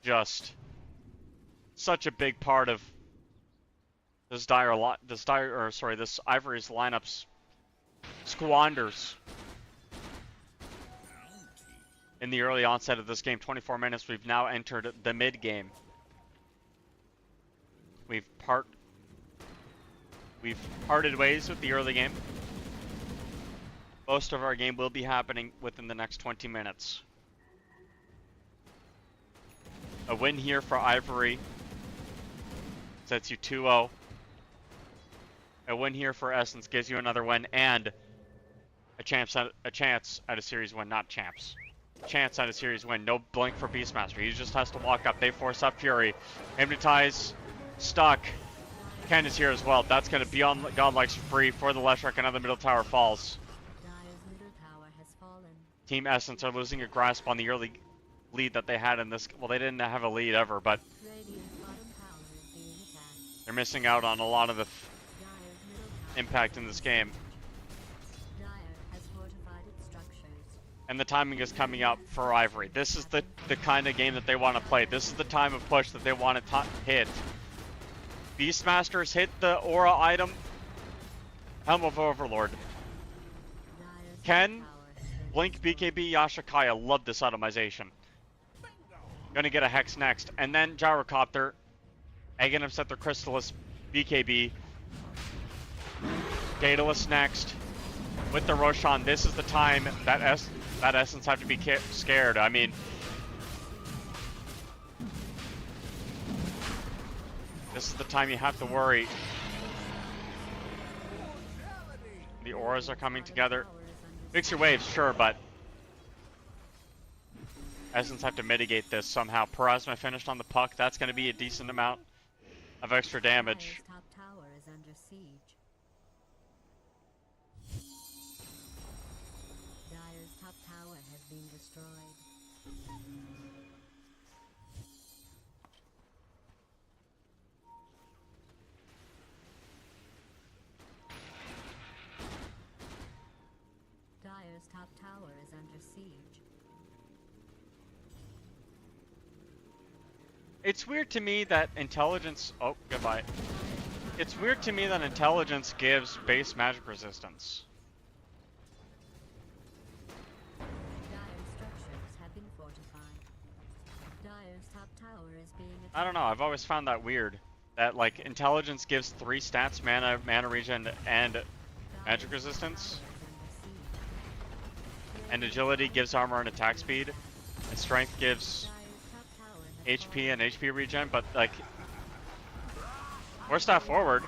just such a big part of this this Ivory's lineups squanders in the early onset of this game. 24 minutes, we've now entered the mid game. We've parted ways with the early game. Most of our game will be happening within the next 20 minutes. A win here for Ivory sets you 2-0. A win here for Essence gives you another win and a chance at a series win, not champs. Chance at a series win. No blink for Beastmaster. He just has to walk up. They force up Fury. Hypnotize. Stuck. Ken is here as well. That's going to be on Godlike's free for the Leshrac. Another middle tower falls. Team Essence are losing a grasp on the early lead that they had in this. Well, they didn't have a lead ever, but they're missing out on a lot of the impact in this game. And the timing is coming up for Ivory. This is the kind of game that they want to play. This is the time of push that they want to hit. Beastmasters hit the aura item. Helm of Overlord. Ken, Blink, BKB, Yashakaya. Love this itemization. Gonna get a Hex next. And then Gyrocopter. Aghanim set their Crystallis, BKB. Daedalus next. With the Roshan, this is the time that Essence have to be scared. I mean, this is the time you have to worry. The auras are coming together. Fix your waves, sure, but Essence have to mitigate this somehow. Parasma finished on the puck. That's going to be a decent amount of extra damage. Top tower is under siege. Dire's top tower has been destroyed. top tower is under siege. It's weird to me that intelligence... Oh, goodbye. It's weird to me that intelligence gives base magic resistance. Dire structures have been fortified. Dire's top tower is being attacked. I don't know, I've always found that weird. That, like, intelligence gives 3 stats, mana regen, and magic resistance. And agility gives armor and attack speed. And strength gives HP and HP regen, but, like... Force staff forward.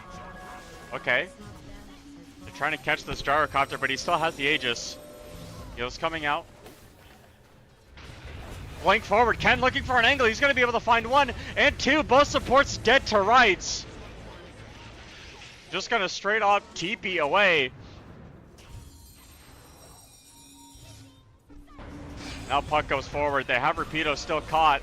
Okay. They're trying to catch this gyrocopter, but he still has the Aegis. Heal's coming out. Blink forward. Ken looking for an angle. He's going to be able to find 1 and 2. Both supports dead to rights. Just going to straight up TP away. Now puck goes forward. They have Rapido still caught.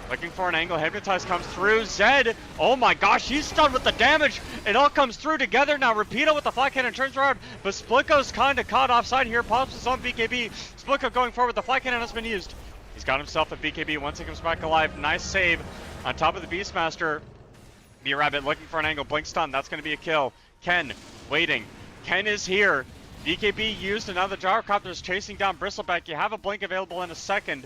Looking for an angle. Hypnotize comes through. Zed. Oh my gosh, he's stunned with the damage. It all comes through together. Now Rapido with the flat cannon turns around, but Splitko's kind of caught offside here. Pops his own BKB. Splitko going forward. The flat cannon has been used. He's got himself a BKB once he comes back alive. Nice save on top of the Beastmaster. B-Rabbit looking for an angle. Blink stun. That's going to be a kill. Ken waiting. Ken is here. BKB used, and now the gyrocopter is chasing down Bristleback. You have a blink available in a second.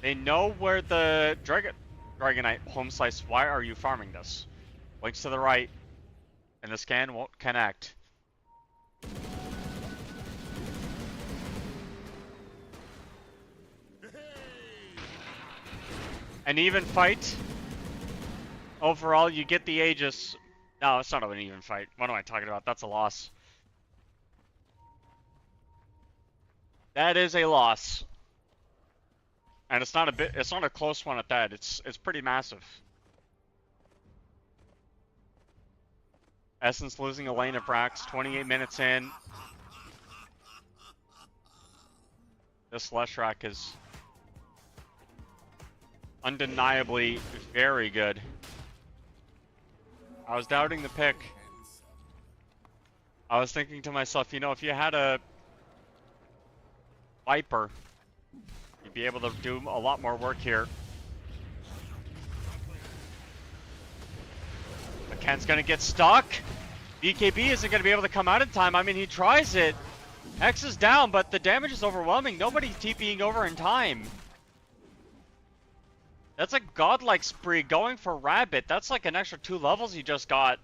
They know where the Dragonite home slice. Why are you farming this? Blinks to the right, and the scan won't connect. An even fight. Overall, you get the Aegis. No, it's not an even fight. What am I talking about? That's a loss. That is a loss. And it's not a close one at that. It's pretty massive. Essence losing a lane of Brax, 28 minutes in. This Leshrac is undeniably very good. I was doubting the pick. I was thinking to myself, you know, if you had a Viper, you'd be able to do a lot more work here. But Ken's gonna get stuck. BKB isn't gonna be able to come out in time. I mean, he tries it. X is down, but the damage is overwhelming. Nobody's TPing over in time. That's a godlike spree going for Rabbit. That's like an extra 2 levels he just got.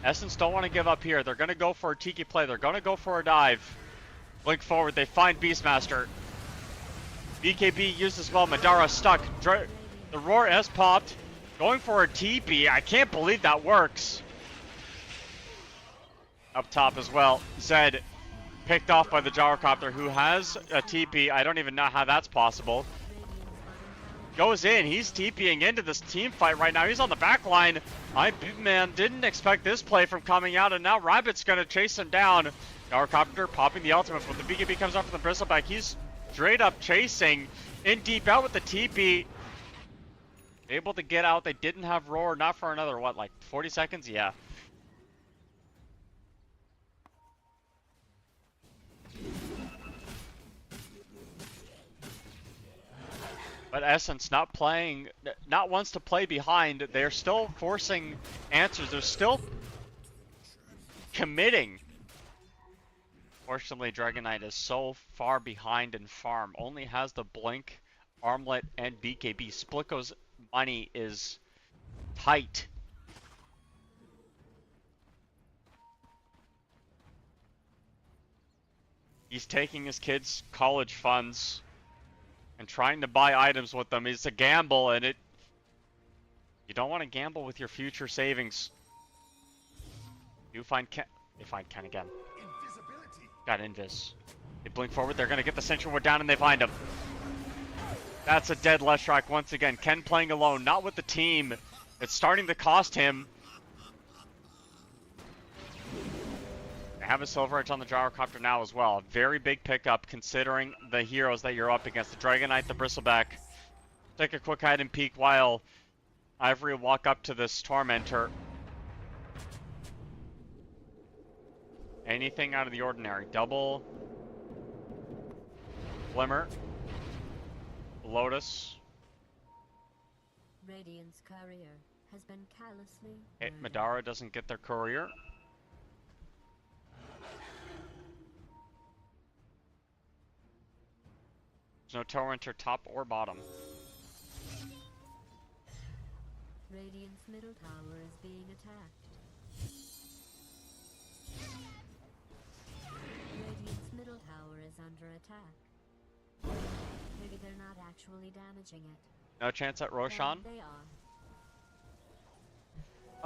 Essence don't want to give up here. They're going to go for a Tiki play. They're going to go for a dive. Blink forward. They find Beastmaster. BKB used as well. Madara stuck. The Roar S popped. Going for a TP. I can't believe that works. Up top as well. Zed picked off by the gyrocopter, who has a TP. I don't even know how that's possible. Goes in. He's TPing into this team fight right now. He's on the back line. Man, didn't expect this play from coming out, and now Rabbit's going to chase him down. Gyrocopter popping the ultimate, but the BKB comes off from the Bristleback. He's straight up chasing in deep out with the TP. Able to get out. They didn't have Roar, not for another, what, like 40 seconds? Yeah. But Essence not wants to play behind. They're still forcing answers. They're still committing. Fortunately, Dragonite is so far behind in farm. Only has the Blink, Armlet, and BKB. Splitko's money is tight. He's taking his kids' college funds and trying to buy items with them. It's a gamble, and you don't want to gamble with your future savings. You find Ken. They find Ken again. Got Invis. They blink forward. They're going to get the Sentry Ward down, and they find him. That's a dead Leshrac once again. Ken playing alone, not with the team. It's starting to cost him. They have a Silver Edge on the Gyrocopter now as well. Very big pickup considering the heroes that you're up against. The Dragonite, the Bristleback. Take a quick hide and peek while Ivory walk up to this Tormentor. Anything out of the ordinary. Double. Glimmer. Lotus. Radiant's courier has been callously Okay, murdered. Madara doesn't get their courier. There's no Tormentor top or bottom. Radiant's middle tower is being attacked. Radiant's middle tower is under attack. Maybe they're not actually damaging it. No chance at Roshan? They are.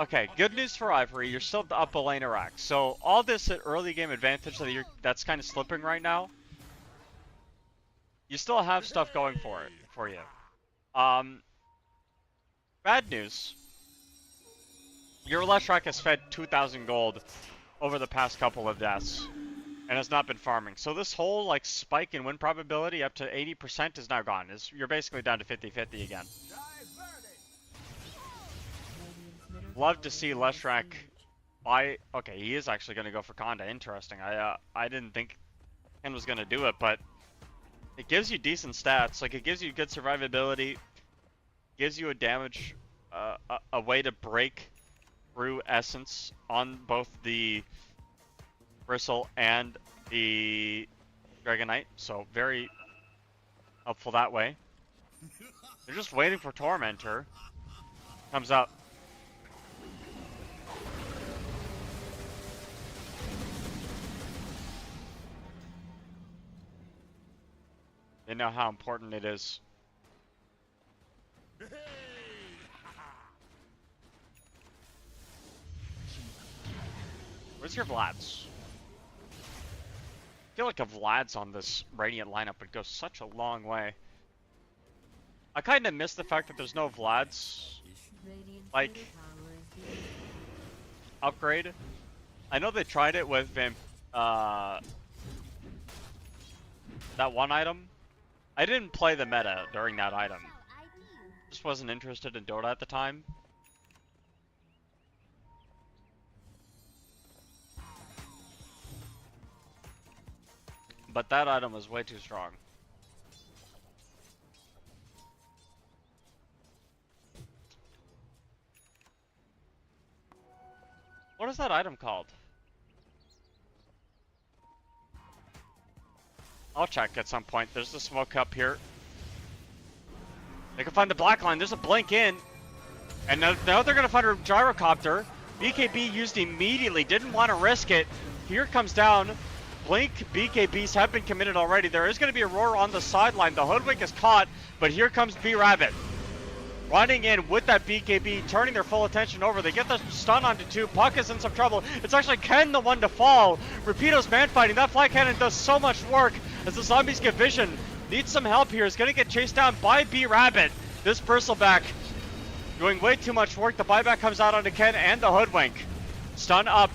Okay, good news for Ivory. You're still up a lane of rack. So all this early game advantage that's kind of slipping right now. You still have stuff going for you. Bad news. Your Leshrac has fed 2,000 gold over the past couple of deaths and has not been farming. So this whole like spike in win probability up to 80% is now gone. You're basically down to 50-50 again. Love to see Leshrac buy. Okay, he is actually going to go for Conda. Interesting. I didn't think Ken was going to do it, but it gives you decent stats. Like it gives you good survivability, gives you a damage, a way to break through Essence on both the Bristle and the Dragonite. So very helpful that way. They're just waiting for Tormentor. Comes up. They know how important it is. Where's your Vlads? I feel like a Vlad's on this Radiant lineup would go such a long way. I kind of miss the fact that there's no Vlads. Like, upgrade. I know they tried it with that one item. I didn't play the meta during that item. Just wasn't interested in Dota at the time. But that item was way too strong. What is that item called? I'll check at some point. There's the smoke up here. They can find the black line. There's a blink in. And now they're going to find a gyrocopter. BKB used immediately. Didn't want to risk it. Here comes down. Blink BKBs have been committed already. There is going to be a roar on the sideline. The Hoodwink is caught. But here comes B-Rabbit. Running in with that BKB, turning their full attention over. They get the stun onto 2. Puck is in some trouble. It's actually Ken the one to fall. Rapido's man fighting. That fly cannon does so much work as the zombies get vision. Needs some help here. Is going to get chased down by B-Rabbit. This Bristleback doing way too much work. The buyback comes out onto Ken and the Hoodwink. Stun up.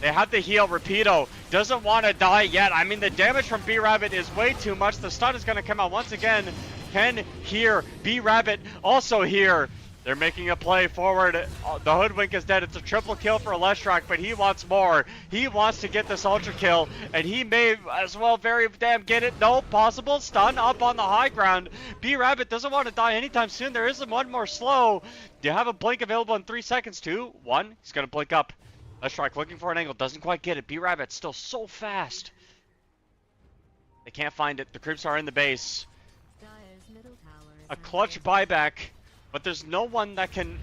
They have the heal. Rapido doesn't want to die yet. I mean, the damage from B-Rabbit is way too much. The stun is going to come out once again. Ken here. B-Rabbit also here. They're making a play forward. The Hoodwink is dead. It's a triple kill for Leshrac, but he wants more. He wants to get this ultra kill, and he may as well very damn get it. No, possible stun up on the high ground. B-Rabbit doesn't want to die anytime soon. There is one more slow. Do you have a blink available in 3 seconds? 2, 1. He's going to blink up. Leshrac looking for an angle. Doesn't quite get it. B-Rabbit's still so fast. They can't find it. The creeps are in the base. A clutch buyback, but there's no one that can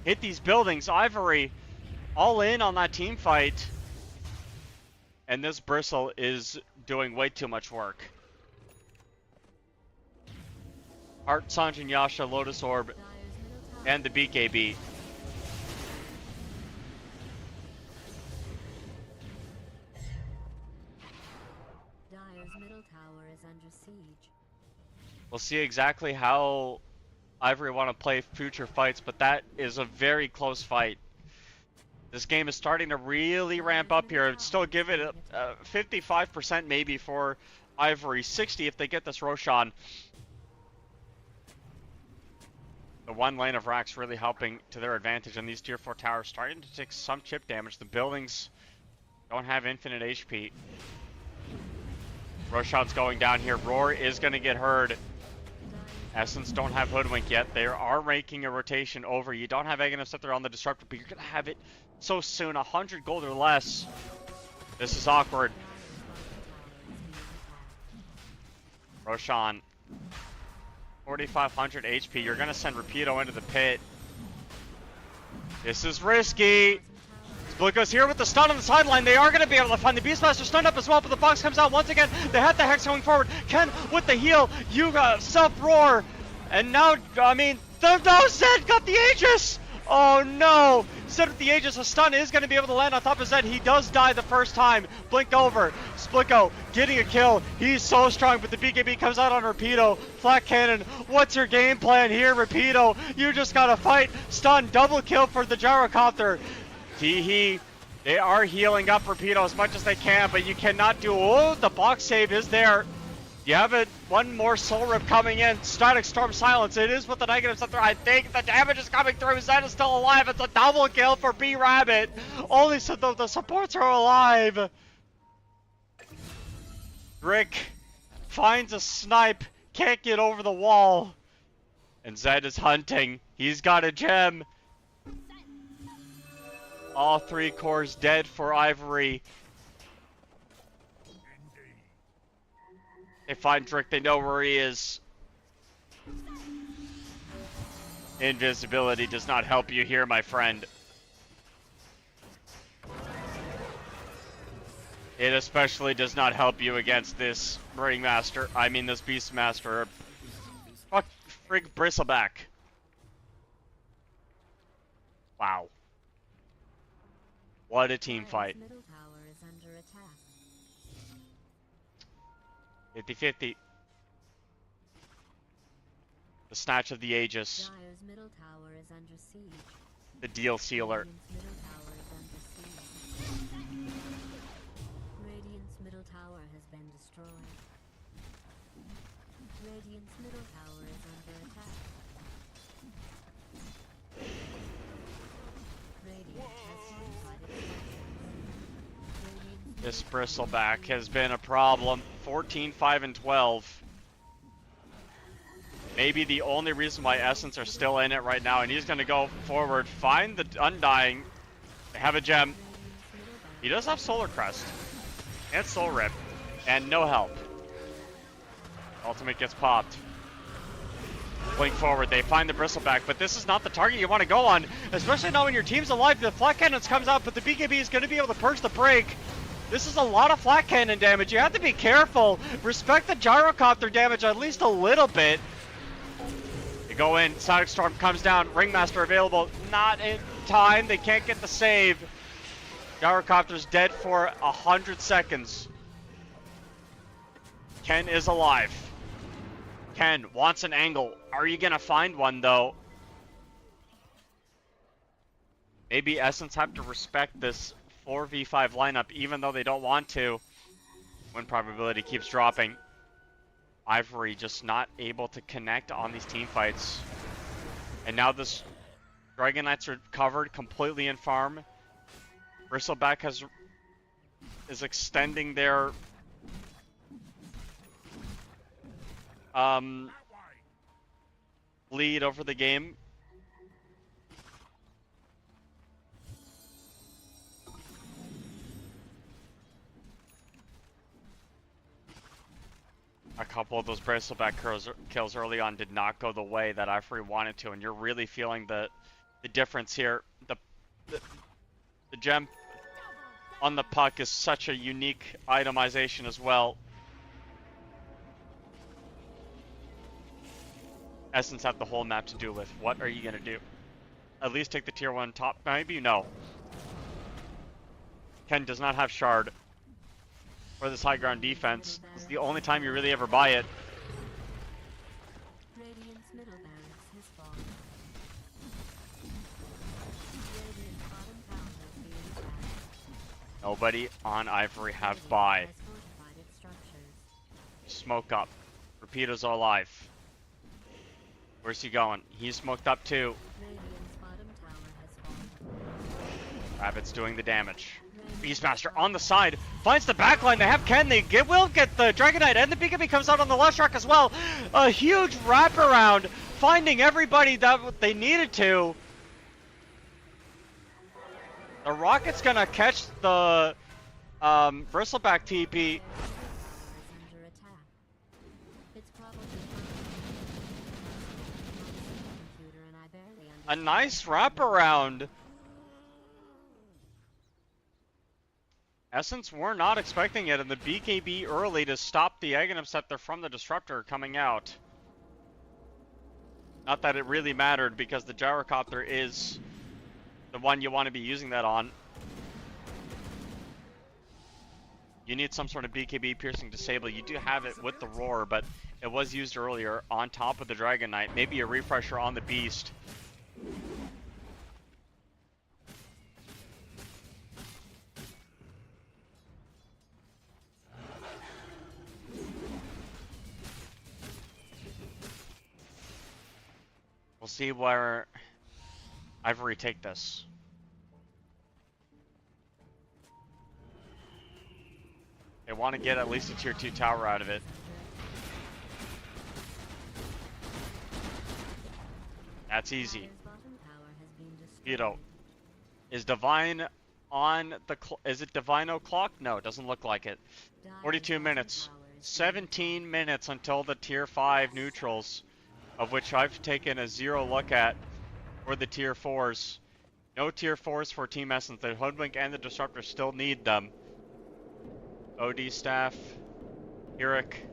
hit these buildings. Ivory all in on that team fight, and this Bristle is doing way too much work. Art, Sanjin, Yasha, Lotus Orb, and the BKB. Dire's middle tower is under siege. We'll see exactly how Ivory want to play future fights, but that is a very close fight. This game is starting to really ramp up here. I'd still give it a 55% maybe for Ivory, 60 if they get this Roshan. The one lane of racks really helping to their advantage, and these tier 4 towers starting to take some chip damage. The buildings don't have infinite HP. Roshan's going down here. Roar is going to get heard. Essence don't have Hoodwink yet. They are making a rotation over. You don't have Aghanim Scepter on the Disruptor, but you're going to have it so soon. 100 gold or less. This is awkward. Roshan. 4,500 HP. You're going to send Rapido into the pit. This is risky. Splitgo's here with the stun on the sideline. They are going to be able to find the Beastmaster stunned up as well, but the box comes out once again. They have the Hex going forward. Ken with the heal. You got self-roar. And now, I mean, no, Zed got the Aegis. Oh no. Zed with the Aegis. A stun is going to be able to land on top of Zed. He does die the first time. Blink over. Splitgo getting a kill. He's so strong, but the BKB comes out on Rapido. Flat cannon. What's your game plan here, Rapido? You just got to fight. Stun. Double kill for the Gyrocopter. They are healing up Rapido as much as they can, but you cannot do. Oh, the box save is there. You have it. One more soul rip coming in. Static Storm Silence. It is with the negative center. I think the damage is coming through. Zed is still alive. It's a double kill for B Rabbit. Only so the supports are alive. Rick finds a snipe. Can't get over the wall. And Zed is hunting. He's got a gem. All 3 cores dead for Ivory. They find Drick, they know where he is. Invisibility does not help you here, my friend. It especially does not help you against this Ringmaster. I mean this Beastmaster. Fuck, frig Bristleback. Wow. What a team fight. 50-50. The snatch of the Aegis. Dire's middle tower is under siege. The deal sealer. Radiant's middle tower has been destroyed. Radiant's middle tower is under attack. Radiant has fortified its structures. This Bristleback has been a problem. 14, 5, and 12. Maybe the only reason why Essence are still in it right now, and he's going to go forward, find the Undying, have a gem. He does have Solar Crest, and Soul Rip, and no help. Ultimate gets popped. Blink forward, they find the Bristleback, but this is not the target you want to go on, especially now when your team's alive. The Flat Cannons comes out, but the BKB is going to be able to purge the break. This is a lot of Flat Cannon damage. You have to be careful. Respect the Gyrocopter damage at least a little bit. You go in, Static Storm comes down, Ringmaster available, not in time. They can't get the save. Gyrocopter's dead for 100 seconds. Ken is alive. Ken wants an angle. Are you gonna find one though? Maybe Essence have to respect this 4v5 lineup even though they don't want to. Win probability keeps dropping. Ivory just not able to connect on these team fights. And now this Dragon Knights are covered completely in farm. Bristleback is extending their lead over the game. A couple of those Bristleback kills early on did not go the way that Ivory wanted to, and you're really feeling the difference here. The gem on the puck is such a unique itemization as well. Essence have the whole map to do with. What are you gonna do? At least take the tier 1 top. Maybe no. Ken does not have Shard for this high ground defense. It's the only time you really ever buy it. Radiant's middle barracks has fallen. Radiant's bottom tower is being attacked. Nobody on Ivory have buy. Has fortified its structures. Smoke up. Rapidos are alive. Where's he going? He's smoked up too. Radiant's bottom tower has fallen. Rabbit's doing the damage. Beastmaster on the side finds the backline. They have Ken. Will get the Dragon Knight, and the BKB comes out on the left track as well. A huge wraparound, finding everybody that they needed to. The Rocket's gonna catch the Bristleback TP. Is under attack. It's probably computer and I barely A nice wraparound. Essence were not expecting it, and the BKB early to stop the Aghanim Scepter from the Disruptor coming out. Not that it really mattered, because the Gyrocopter is the one you want to be using that on. You need some sort of BKB piercing disable. You do have it with the Roar, but it was used earlier on top of the Dragon Knight. Maybe a refresher on the Beast. We'll see where Ivory take this. They want to get at least a tier 2 tower out of it. That's easy. Dire's bottom tower has been destroyed. You know, is Divine on the is it Divine o'clock? No, it doesn't look like it. Dire's 42 bottom minutes. tower is 17 minutes until the tier 5 neutrals, of which I've taken a 0 look at for the tier 4s. No tier 4s for Team Essence. The Hoodwink and the Disruptor still need them. OD staff, Eric.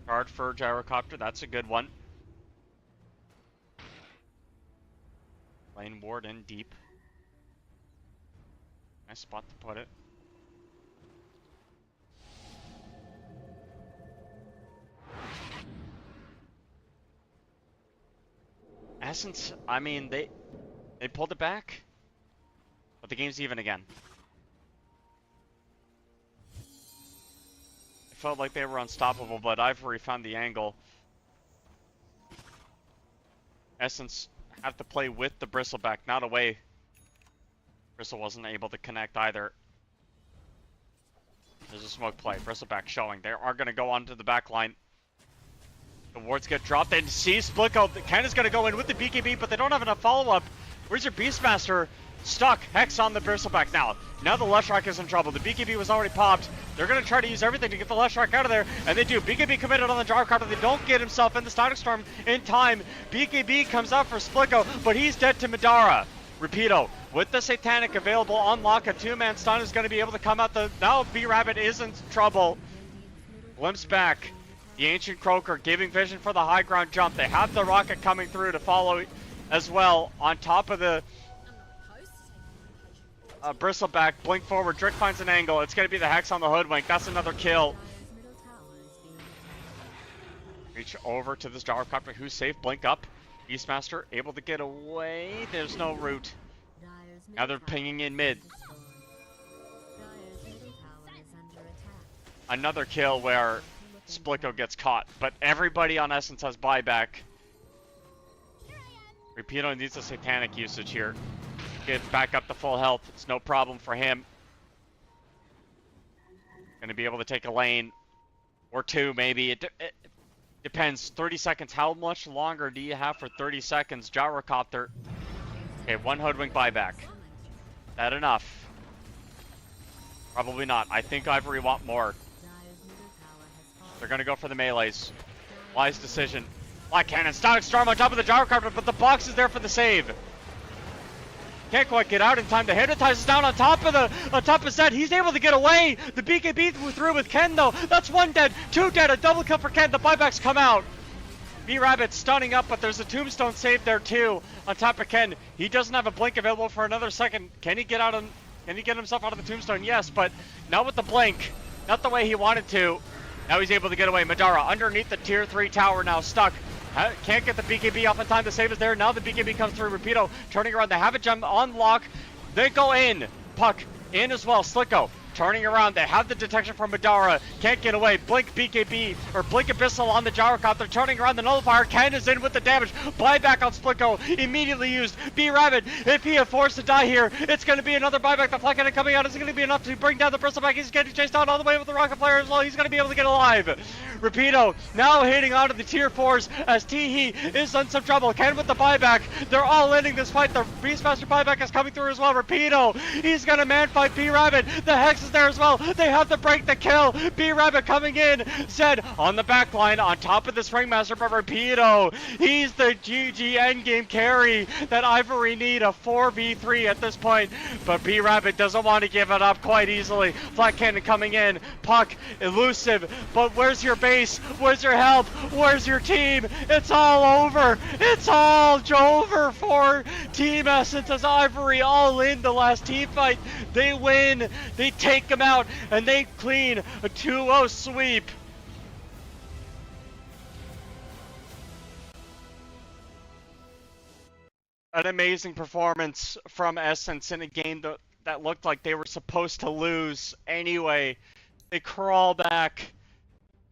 Card for Gyrocopter, that's a good one. Lane ward in deep. Nice spot to put it. Essence, I mean, they pulled it back, but the game's even again. It felt like they were unstoppable, but Ivory found the angle. Essence have to play with the Bristleback, not away. Bristle wasn't able to connect either. There's a smoke play. Bristleback showing. They are going to go onto the back line. The wards get dropped and see Splicko. Ken is going to go in with the BKB, but they don't have enough follow-up. Where's your Beastmaster? Stuck. Hex on the Bristleback now. Now the Leshrac is in trouble. The BKB was already popped. They're going to try to use everything to get the Leshrac out of there, and they do. BKB committed on the Gyrocopter. They don't get himself in the Static Storm in time. BKB comes out for Splicko, but he's dead to Madara. Rapido with the Satanic available on lock. A two-man stun is going to be able to come out. Now B-Rabbit is in trouble. Glimpse back. The Ancient Croaker giving vision for the high ground jump. They have the rocket coming through to follow as well. On top of the Bristleback, blink forward. Drick finds an angle. It's going to be the Hex on the Hoodwink. That's another kill. Reach over to this Gyrocopter who's safe. Blink up. Beastmaster able to get away. There's no route. Now they're pinging in mid. Another kill where Splicko gets caught, but everybody on Essence has buyback. Rapido needs a Satanic usage here. Get back up to full health. It's no problem for him. Gonna be able to take a lane or two, maybe. It depends. 30 seconds. How much longer do you have for 30 seconds? Gyrocopter. Okay, one Hoodwink buyback. That enough? Probably not. I think Ivory want more. They're gonna go for the melees. Wise decision. Black Cannon, Static Storm on top of the Gyrocopter, but the box is there for the save. Can't quite get out in time. The Hypnotize is down on top of Zed. He's able to get away. The BKB through with Ken though. That's one dead, two dead, a double kill for Ken. The buybacks come out. B-Rabbit stunning up, but there's a tombstone save there too on top of Ken. He doesn't have a blink available for another second. Can he get himself out of the tombstone? Yes, but not with the blink. Not the way he wanted to. Now he's able to get away. Madara underneath the tier 3 tower now, stuck. Can't get the BKB off in time. The save is there. Now the BKB comes through. Rapido turning around. They have a gem on lock. They go in. Puck in as well. Slicko turning around. They have the detection from Madara. Can't get away. Blink BKB or Blink Abyssal on the Gyrocop. They're turning around the Nullifier. Ken is in with the damage. Buyback on Splitco. Immediately used. B-Rabbit, if he is forced to die here, it's going to be another buyback. The Flat Cannon coming out is going to be enough to bring down the Bristleback. He's getting chased down all the way with the Rocket Flare as well. He's going to be able to get alive. Rapido now hitting onto the tier 4s as Teehee is in some trouble. Ken with the buyback. They're all ending this fight. The Beastmaster buyback is coming through as well. Rapido, he's going to man fight B-Rabbit. The Hex is there as well. They have to break the kill. B-Rabbit coming in. Zed on the back line on top of the Springmaster, but Rapido, he's the GG endgame carry that Ivory need, a 4v3 at this point, but B-Rabbit doesn't want to give it up quite easily. Flat Cannon coming in. Puck, elusive, but where's your base? Where's your help? Where's your team? It's all over. It's all over for Team Essence as Ivory all in the last team fight. They win. They take them out and they clean a 2-0 sweep. An amazing performance from Essence in a game that looked like they were supposed to lose anyway. They crawl back.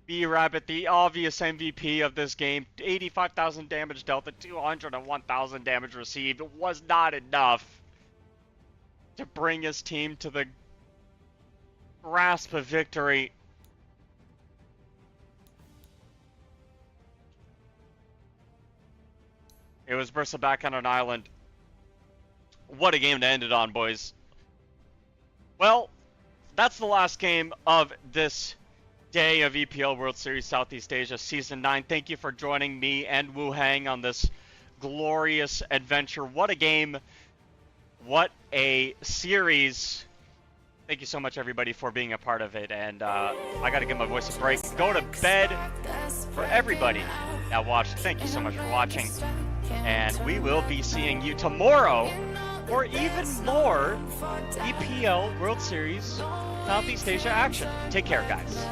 B-Rabbit, the obvious MVP of this game. 85,000 damage dealt, 201,000 damage received. It was not enough to bring his team to the grasp of victory. It was Bristleback on an island. What a game to end it on, boys. Well, that's the last game of this day of EPL World Series Southeast Asia Season 9. Thank you for joining me and Wu Hang on this glorious adventure. What a game. What a series. Thank you so much, everybody, for being a part of it. And I got to give my voice a break. Go to bed. For everybody that watched, thank you so much for watching. And we will be seeing you tomorrow for even more EPL World Series Southeast Asia action. Take care, guys.